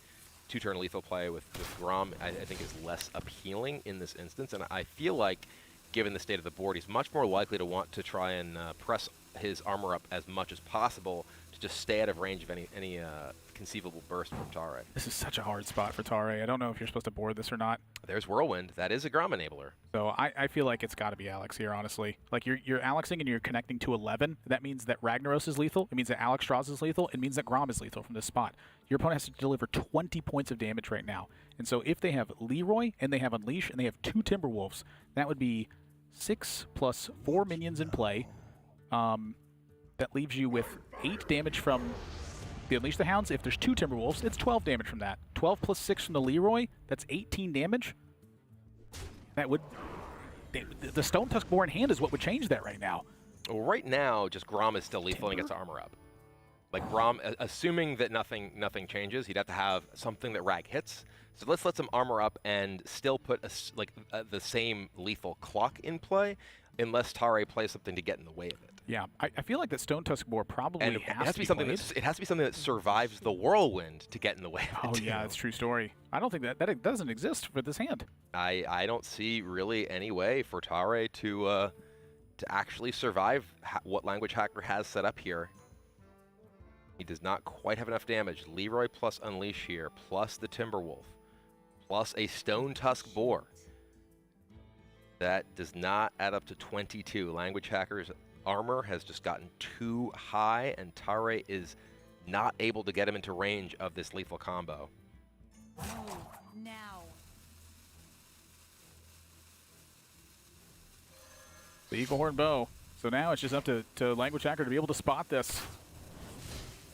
2-turn lethal play with Grom, I think is less appealing in this instance, and I feel like, given the state of the board, he's much more likely to want to try and press his armor up as much as possible to just stay out of range of any conceivable burst from Tare. This is such a hard spot for Tare. I don't know if you're supposed to board this or not. There's Whirlwind. That is a Grom enabler. So I feel like it's got to be Alex here, honestly. Like, you're Alexing and you're connecting to 11. That means that Ragnaros is lethal. It means that Alex Strauss is lethal. It means that Grom is lethal from this spot. Your opponent has to deliver 20 points of damage right now. And so if they have Leroy and they have Unleash and they have 2 Timberwolves, that would be 6 plus 4 minions in play. That leaves you with 8 damage from the Unleash the Hounds. If there's 2 Timberwolves, it's 12 damage from that. 12 plus 6 from the Leroy, that's 18 damage. That would... The Stone Tusk Boar in hand is what would change that right now. Well, right now, just Grom is still lethal and gets armor up. Like, Grom, assuming that nothing changes, he'd have to have something that Rag hits. So let's let some armor up and still put the same lethal clock in play, unless Tare plays something to get in the way of it. Yeah, I feel like that Stone Tusk Boar probably and has to be something it has to be something that survives the Whirlwind to get in the way of it. Oh yeah, it's a true story. I don't think that doesn't exist for this hand. I don't see really any way for Tare to actually survive what Language Hacker has set up here. He does not quite have enough damage. Leroy plus Unleash here, plus the Timberwolf, plus a Stone Tusk Boar. That does not add up to 22. Language Hacker's armor has just gotten too high, and Tare is not able to get him into range of this lethal combo. Now. The Eagle Horn Bow. So now it's just up to Language Hacker to be able to spot this.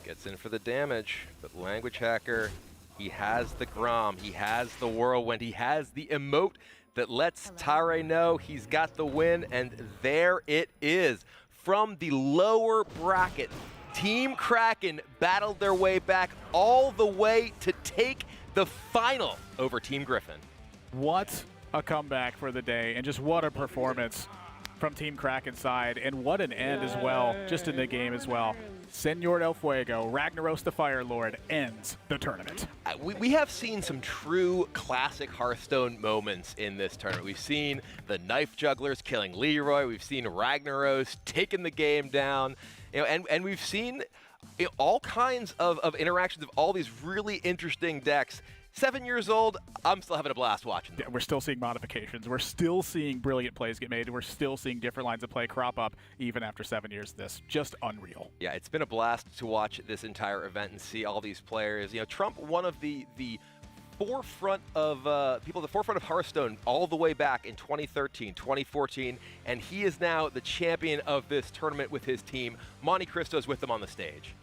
Gets in for the damage, but Language Hacker, he has the Grom, he has the Whirlwind, he has the emote that lets Tare know he's got the win, and there it is. From the lower bracket, Team Kraken battled their way back all the way to take the final over Team Griffin. What a comeback for the day, and just what a performance from Team Kraken's side, and what an end as well, just in the game as well. Senor del Fuego, Ragnaros the Fire Lord, ends the tournament. We have seen some true classic Hearthstone moments in this tournament. We've seen the Knife Jugglers killing Leroy. We've seen Ragnaros taking the game down. And we've seen all kinds of interactions of all these really interesting decks. 7 years old, I'm still having a blast watching them. Yeah, we're still seeing modifications. We're still seeing brilliant plays get made. We're still seeing different lines of play crop up even after 7 years of this. Just unreal. Yeah, it's been a blast to watch this entire event and see all these players. Trump, one of the forefront of people at the forefront of Hearthstone all the way back in 2013, 2014, and he is now the champion of this tournament with his team. Monte Cristo's with them on the stage.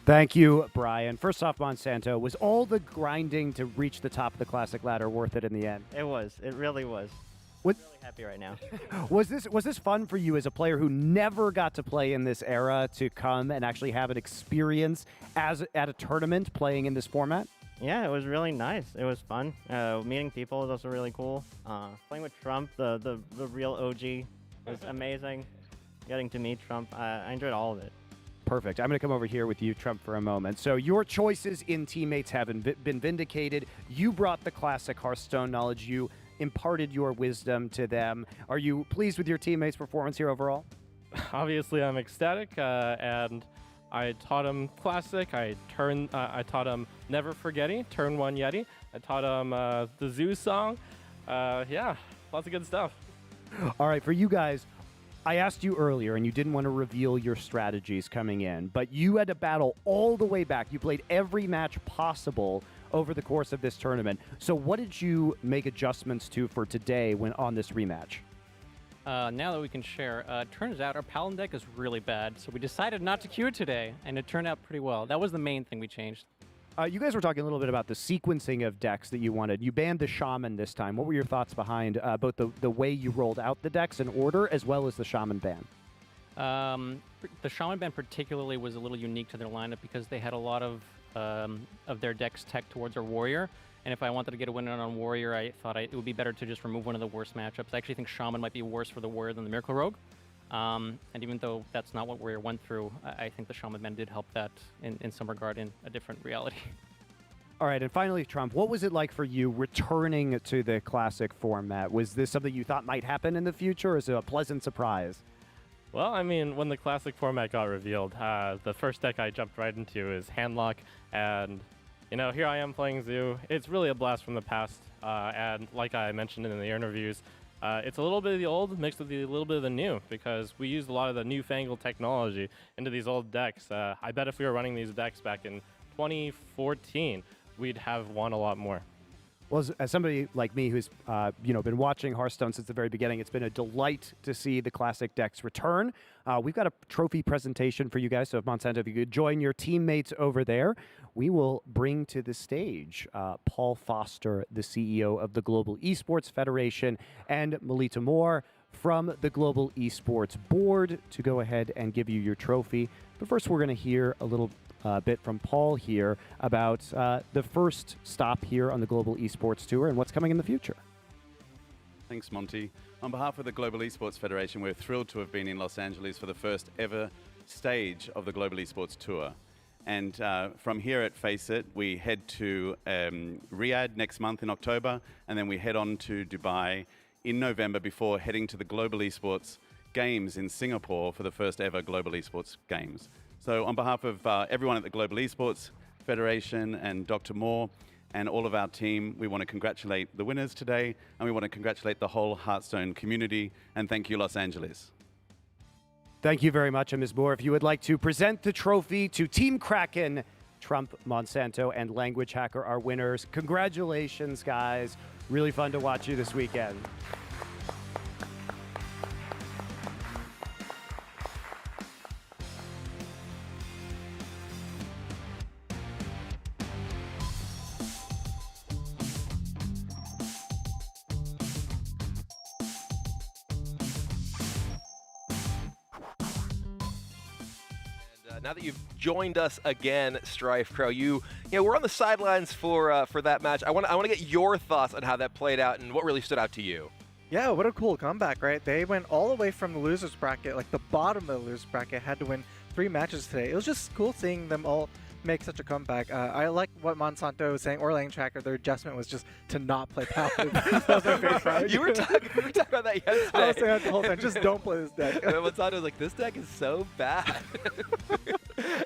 Thank you, Brian. First off, Monsanto, was all the grinding to reach the top of the Classic ladder worth it in the end? It was. It really was. What? I'm really happy right now. Was this fun for you as a player who never got to play in this era to come and actually have an experience at a tournament playing in this format? Yeah, it was really nice. It was fun. Meeting people was also really cool. Playing with Trump, the real OG, was amazing. Getting to meet Trump, I enjoyed all of it. Perfect. I'm going to come over here with you, Trump, for a moment. So your choices in teammates have been vindicated. You brought the classic Hearthstone knowledge. You imparted your wisdom to them. Are you pleased with your teammates' performance here overall? Obviously, I'm ecstatic, and I taught him classic. I taught him Never Forgetting, Turn 1 Yeti. I taught him the Zoo song. Yeah, lots of good stuff. All right, for you guys, I asked you earlier, and you didn't want to reveal your strategies coming in, but you had to battle all the way back. You played every match possible over the course of this tournament. So what did you make adjustments to for today when on this rematch? Now that we can share, turns out our Paladin deck is really bad, so we decided not to queue it today, and it turned out pretty well. That was the main thing we changed. You guys were talking a little bit about the sequencing of decks that you wanted. You banned the Shaman this time. What were your thoughts behind both the way you rolled out the decks in order as well as the Shaman ban? The Shaman ban particularly was a little unique to their lineup because they had a lot of their decks tech towards our Warrior. And if I wanted to get a win on Warrior, I thought it would be better to just remove one of the worst matchups. I actually think Shaman might be worse for the Warrior than the Miracle Rogue. And even though that's not what we went through, I think the Shaman Men did help that in some regard in a different reality. All right, and finally, Trump, what was it like for you returning to the Classic format? Was this something you thought might happen in the future, or is it a pleasant surprise? Well, I mean, when the Classic format got revealed, the first deck I jumped right into is Handlock, and, you know, here I am playing Zoo. It's really a blast from the past, and like I mentioned in the interviews, it's a little bit of the old mixed with a little bit of the new, because we used a lot of the newfangled technology into these old decks. I bet if we were running these decks back in 2014, we'd have won a lot more. Well, as somebody like me who's been watching Hearthstone since the very beginning, it's been a delight to see the Classic decks return. We've got a trophy presentation for you guys, so if Monsanto, if you could join your teammates over there, we will bring to the stage Paul Foster, the CEO of the Global Esports Federation, and Melita Moore from the Global Esports Board to go ahead and give you your trophy. But first, we're going to hear a little bit from Paul here about the first stop here on the Global Esports Tour and what's coming in the future. Thanks, Monty. On behalf of the Global Esports Federation, we're thrilled to have been in Los Angeles for the first ever stage of the Global Esports Tour. And from here at Face It, we head to Riyadh next month in October, and then we head on to Dubai in November before heading to the Global Esports Games in Singapore for the first ever Global Esports Games. So on behalf of everyone at the Global Esports Federation and Dr. Moore and all of our team, we want to congratulate the winners today, and we want to congratulate the whole Hearthstone community, and thank you, Los Angeles. Thank you very much, Ms. Moore. If you would like to present the trophy to Team Kraken, Trump, Monsanto, and Language Hacker are winners. Congratulations, guys. Really fun to watch you this weekend. Now that you've joined us again, Strife Crow, you know we're on the sidelines for that match. I want to get your thoughts on how that played out and what really stood out to you. Yeah, what a cool comeback, right? They went all the way from the losers bracket, like the bottom of the losers bracket, had to win 3 matches today. It was just cool seeing them all make such a comeback. I like what Monsanto was saying, or Language Hacker, their adjustment was just to not play Paladin. That was my favorite part. You were talking about that yesterday. I was saying that the whole time, just don't play this deck. And Monsanto was like, this deck is so bad.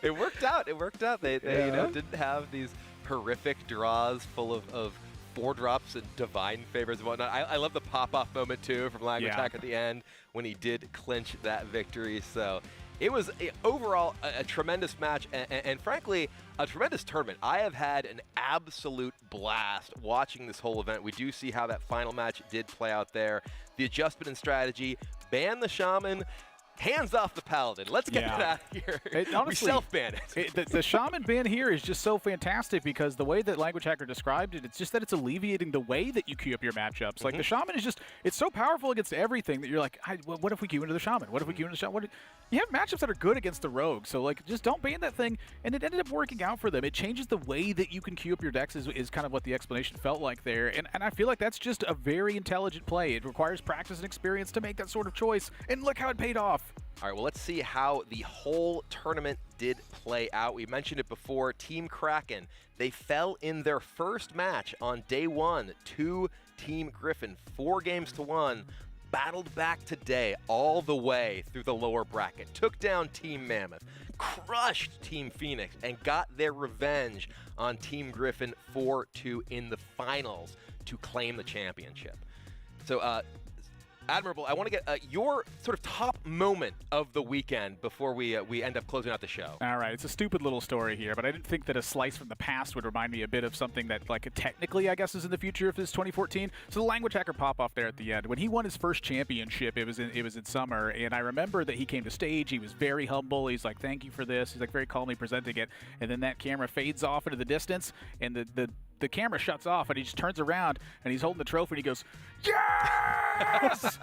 It worked out. It worked out. They didn't have these horrific draws full of 4-drops and divine favors and whatnot. I love the pop-off moment, too, from Language Hacker at the end when he did clinch that victory. So it was overall a tremendous match and frankly, a tremendous tournament. I have had an absolute blast watching this whole event. We do see how that final match did play out there. The adjustment in strategy, ban the Shaman, hands off the Paladin. Let's get that out of here. Honestly, we self-ban it. The Shaman ban here is just so fantastic because the way that Language Hacker described it, it's just that it's alleviating the way that you queue up your matchups. Like the Shaman is just, it's so powerful against everything that you're like, what if we queue into the Shaman? What if we queue into the Shaman? You have matchups that are good against the Rogue, so like just don't ban that thing, and it ended up working out for them. It changes the way that you can queue up your decks is kind of what the explanation felt like there, and I feel like that's just a very intelligent play. It requires practice and experience to make that sort of choice, and look how it paid off. All right, well, let's see how the whole tournament did play out. We mentioned it before, Team Kraken, they fell in their first match on day 1 to Team Griffin, 4-1, battled back today all the way through the lower bracket, took down Team Mammoth, crushed Team Phoenix, and got their revenge on Team Griffin 4-2 in the finals to claim the championship. So, Admirable, I want to get your sort of top moment of the weekend before we end up closing out the show. All right, it's a stupid little story here, but I didn't think that a slice from the past would remind me a bit of something that, like, technically, I guess, is in the future if it's 2014. So the Language Hacker pop-off there at the end. When he won his first championship, it was in summer, and I remember that he came to stage, he was very humble, he's like, thank you for this, he's like very calmly presenting it, and then that camera fades off into the distance, and the camera shuts off, and he just turns around, and he's holding the trophy, and he goes, yes!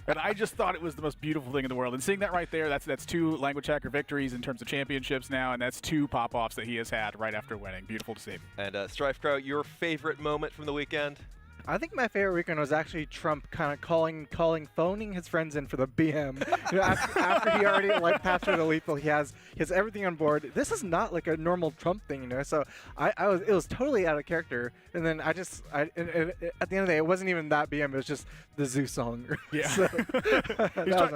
And I just thought it was the most beautiful thing in the world. And seeing that right there, that's 2 Language Hacker victories in terms of championships now, and that's 2 pop-offs that he has had right after winning. Beautiful to see. And Strife Crow, your favorite moment from the weekend? I think my favorite weekend was actually Trump kind of phoning his friends in for the BM. You know, after he already like passed through the lethal, he has everything on board. This is not like a normal Trump thing, you know. So it was totally out of character. And then at the end of the day, it wasn't even that BM. It was just the Zoo song. Yeah. So,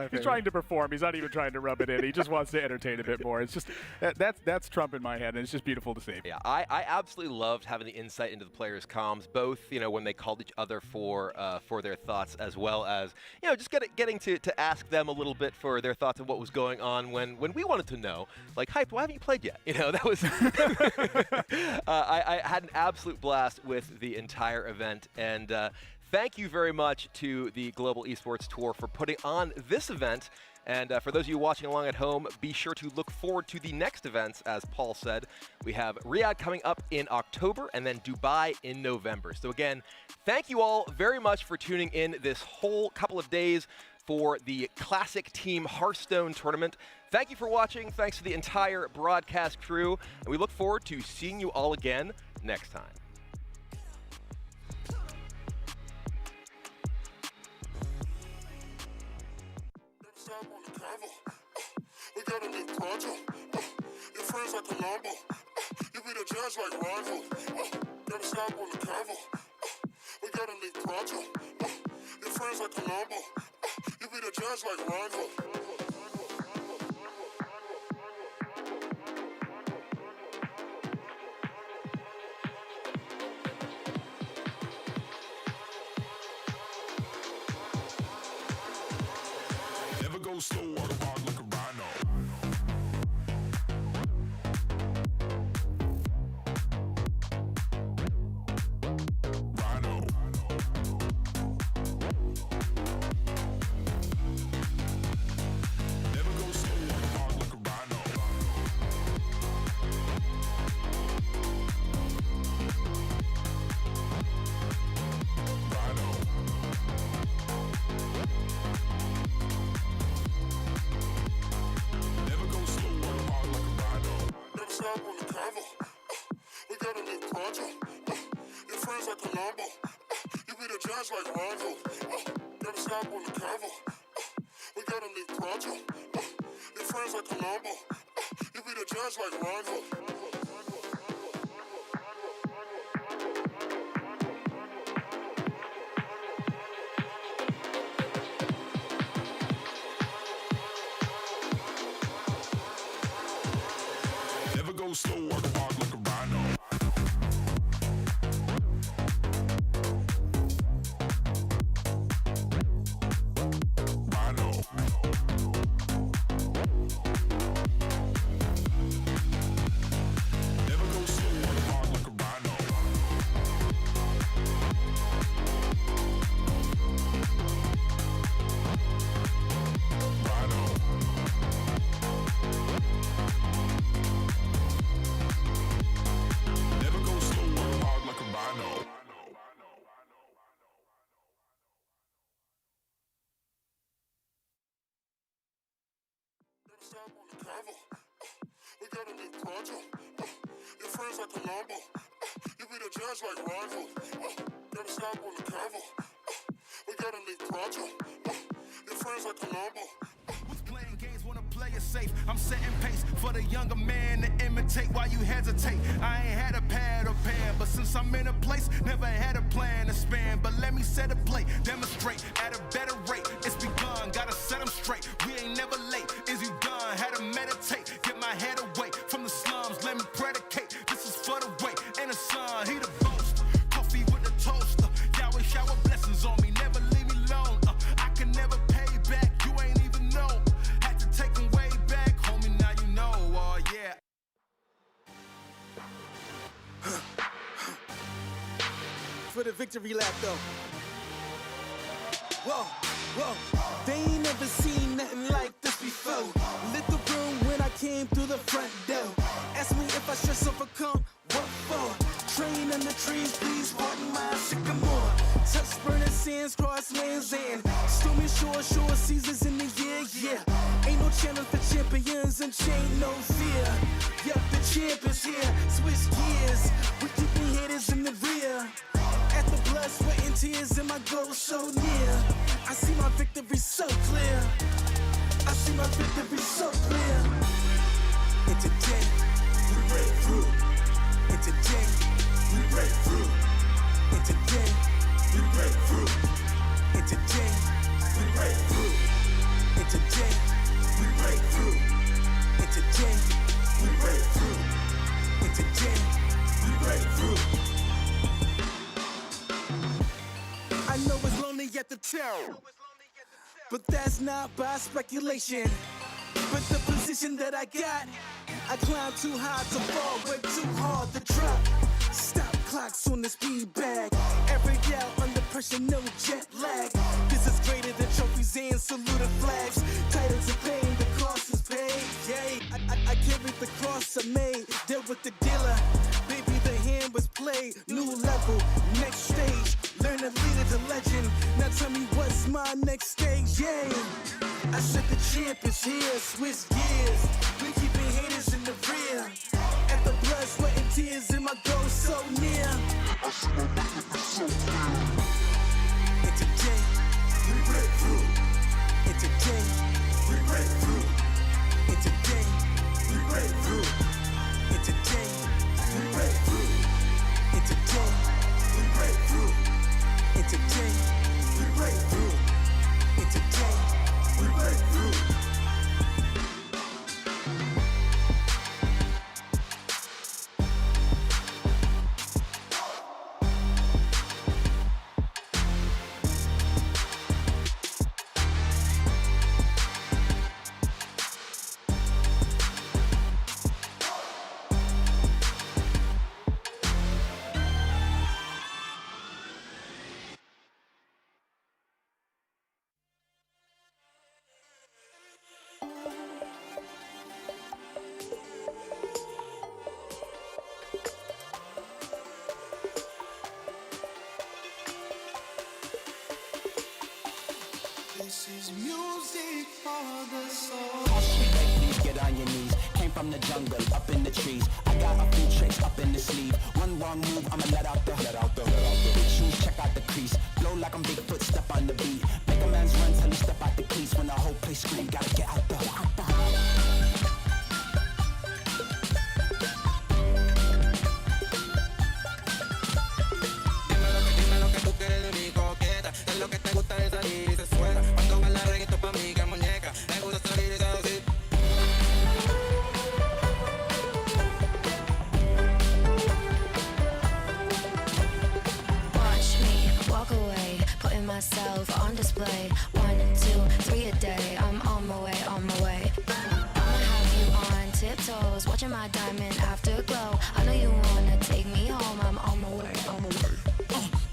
he's trying to perform. He's not even trying to rub it in. He just wants to entertain a bit more. It's just that's Trump in my head, and it's just beautiful to see. Yeah, I absolutely loved having the insight into the players' comms, both when they called each other for their thoughts, as well as just getting to ask them a little bit for their thoughts on what was going on when we wanted to know, like, Hype, why haven't you played yet? That was I had an absolute blast with the entire event, and thank you very much to the Global Esports Tour for putting on this event. And for those of you watching along at home, be sure to look forward to the next events. As Paul said, we have Riyadh coming up in October and then Dubai in November. So again, thank you all very much for tuning in this whole couple of days for the Classic Team Hearthstone tournament. Thank you for watching. Thanks to the entire broadcast crew. And we look forward to seeing you all again next time. We gotta live pronto. Your friends like Colombo. You be the judge like Rondo. Gotta stop on the convo. We gotta live pronto. Your friends like Colombo. You be the judge like Rondo. Never go slow or the hard like a rhino. Like Rondo, gotta stop on the convo. We gotta leave pronto. Your friends like Colombo. You be the judge like Rondo. Never go slow or the hard like a rhino. Stop on the convo. We gotta leave pronto. Your friends like Colombo. You be the judge like Rondo. Gotta stop on the convo. We gotta leave pronto. Your friends like Colombo. Who's playing games wanna play it safe? I'm setting pace for the younger man to imitate while you hesitate. I ain't had a pad or pen, but since I'm in a place, never had a plan to span. But let me set a plate, demonstrate at a better rate. It's begun, gotta set them straight. We ain't never late. Is you done? Had to meditate, get my head away from the slums. Let me predicate. This is for the weight and the sun. He the boast. Coffee with the toaster. Yahweh shower blessings on me. Never leave me alone. I can never pay back. You ain't even know. Had to take them way back, homie. Now you know. Oh yeah. For the victory lap though. Whoa, whoa. They ain't never seen nothing like this before. Lit the room when I came through the front door. Ask me if I should overcome. What for? Train in the trees, please pardon my sycamore. Touch burning sands, cross lands and stormy shore seasons in the year, yeah. Ain't no channel for champions and chain no fear. Yep, the champ is here. Switch gears, we keeping haters in the rear. At the blood, sweat, and tears. so clear. And today, we break through. And today, we break through. And today, we break through. And today, we break through. And today, we break through. And today, we break through. And today, we break through. I know it's lonely at the top, but that's not by speculation. But the position that I got, I climb too high to fall, way too hard to drop. Stop clocks on the speed bag. Every yell under pressure, no jet lag. This is greater than trophies and saluted flags. Titles of pain, the cost is paid. Yay, I carried the cross I made. Dealt with the dealer, baby, the hand was played. New level, next stage. Learn to lead as a legend. Now tell me what's my next stage, yay. I said the champ is here, switch gears. We keeping haters in the rear. At the blood, sweat, and tears, and my goal so near. I see my life so clear. And today, we break through. And today, we break through. And today, we break through. And today, we break through. And today, we break through. And today, we break through. And today, we break through. This is music for the soul. Please get on your knees. Came from the jungle, up in the trees. I got a few tricks up in the sleeve. One wrong move, I'ma let out the big shoes, check out the crease. Blow like I'm Bigfoot, step on the beat. Make a man's run till he step out the crease. When the whole place scream, gotta get out the myself on display. 1, 2, 3 a day. I'm on my way, on my way. I'ma have you on tiptoes, watching my diamond afterglow. I know you wanna take me home. I'm on my way, on my way.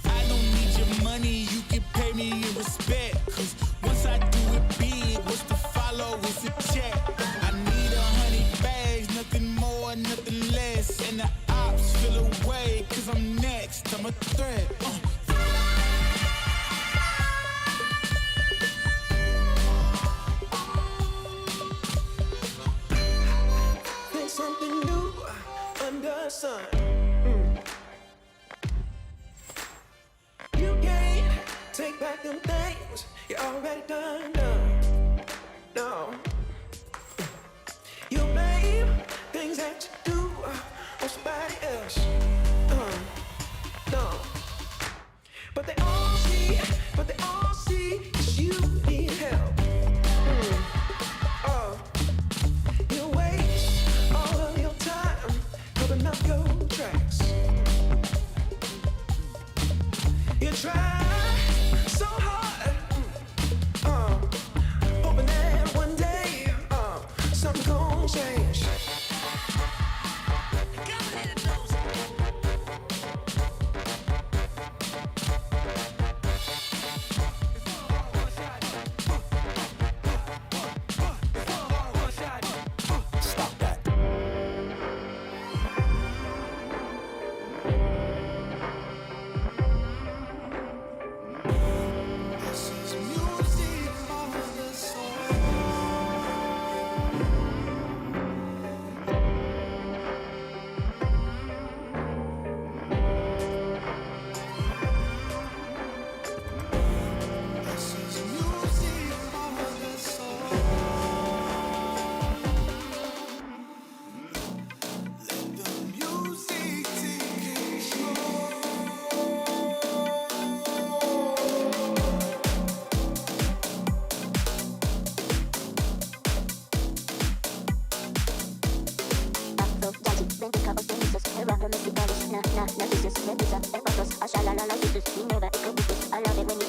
I don't need your money, you can pay me in respect. Cause once I do it big, what's to follow is a check. I need 100 bags, nothing more, nothing less. And the ops feel away, cause I'm next, I'm a threat. Something new under the sun. You can't take back them things you already done. No. You blame things that you do on somebody else. No. But they all see is you need help. You waste all of your time covering up your tracks. You try so hard, hoping that one day something gon' change. Nah, narcissist, medusa, effortless, I shall allow you to. You know that it could be this. I love it when you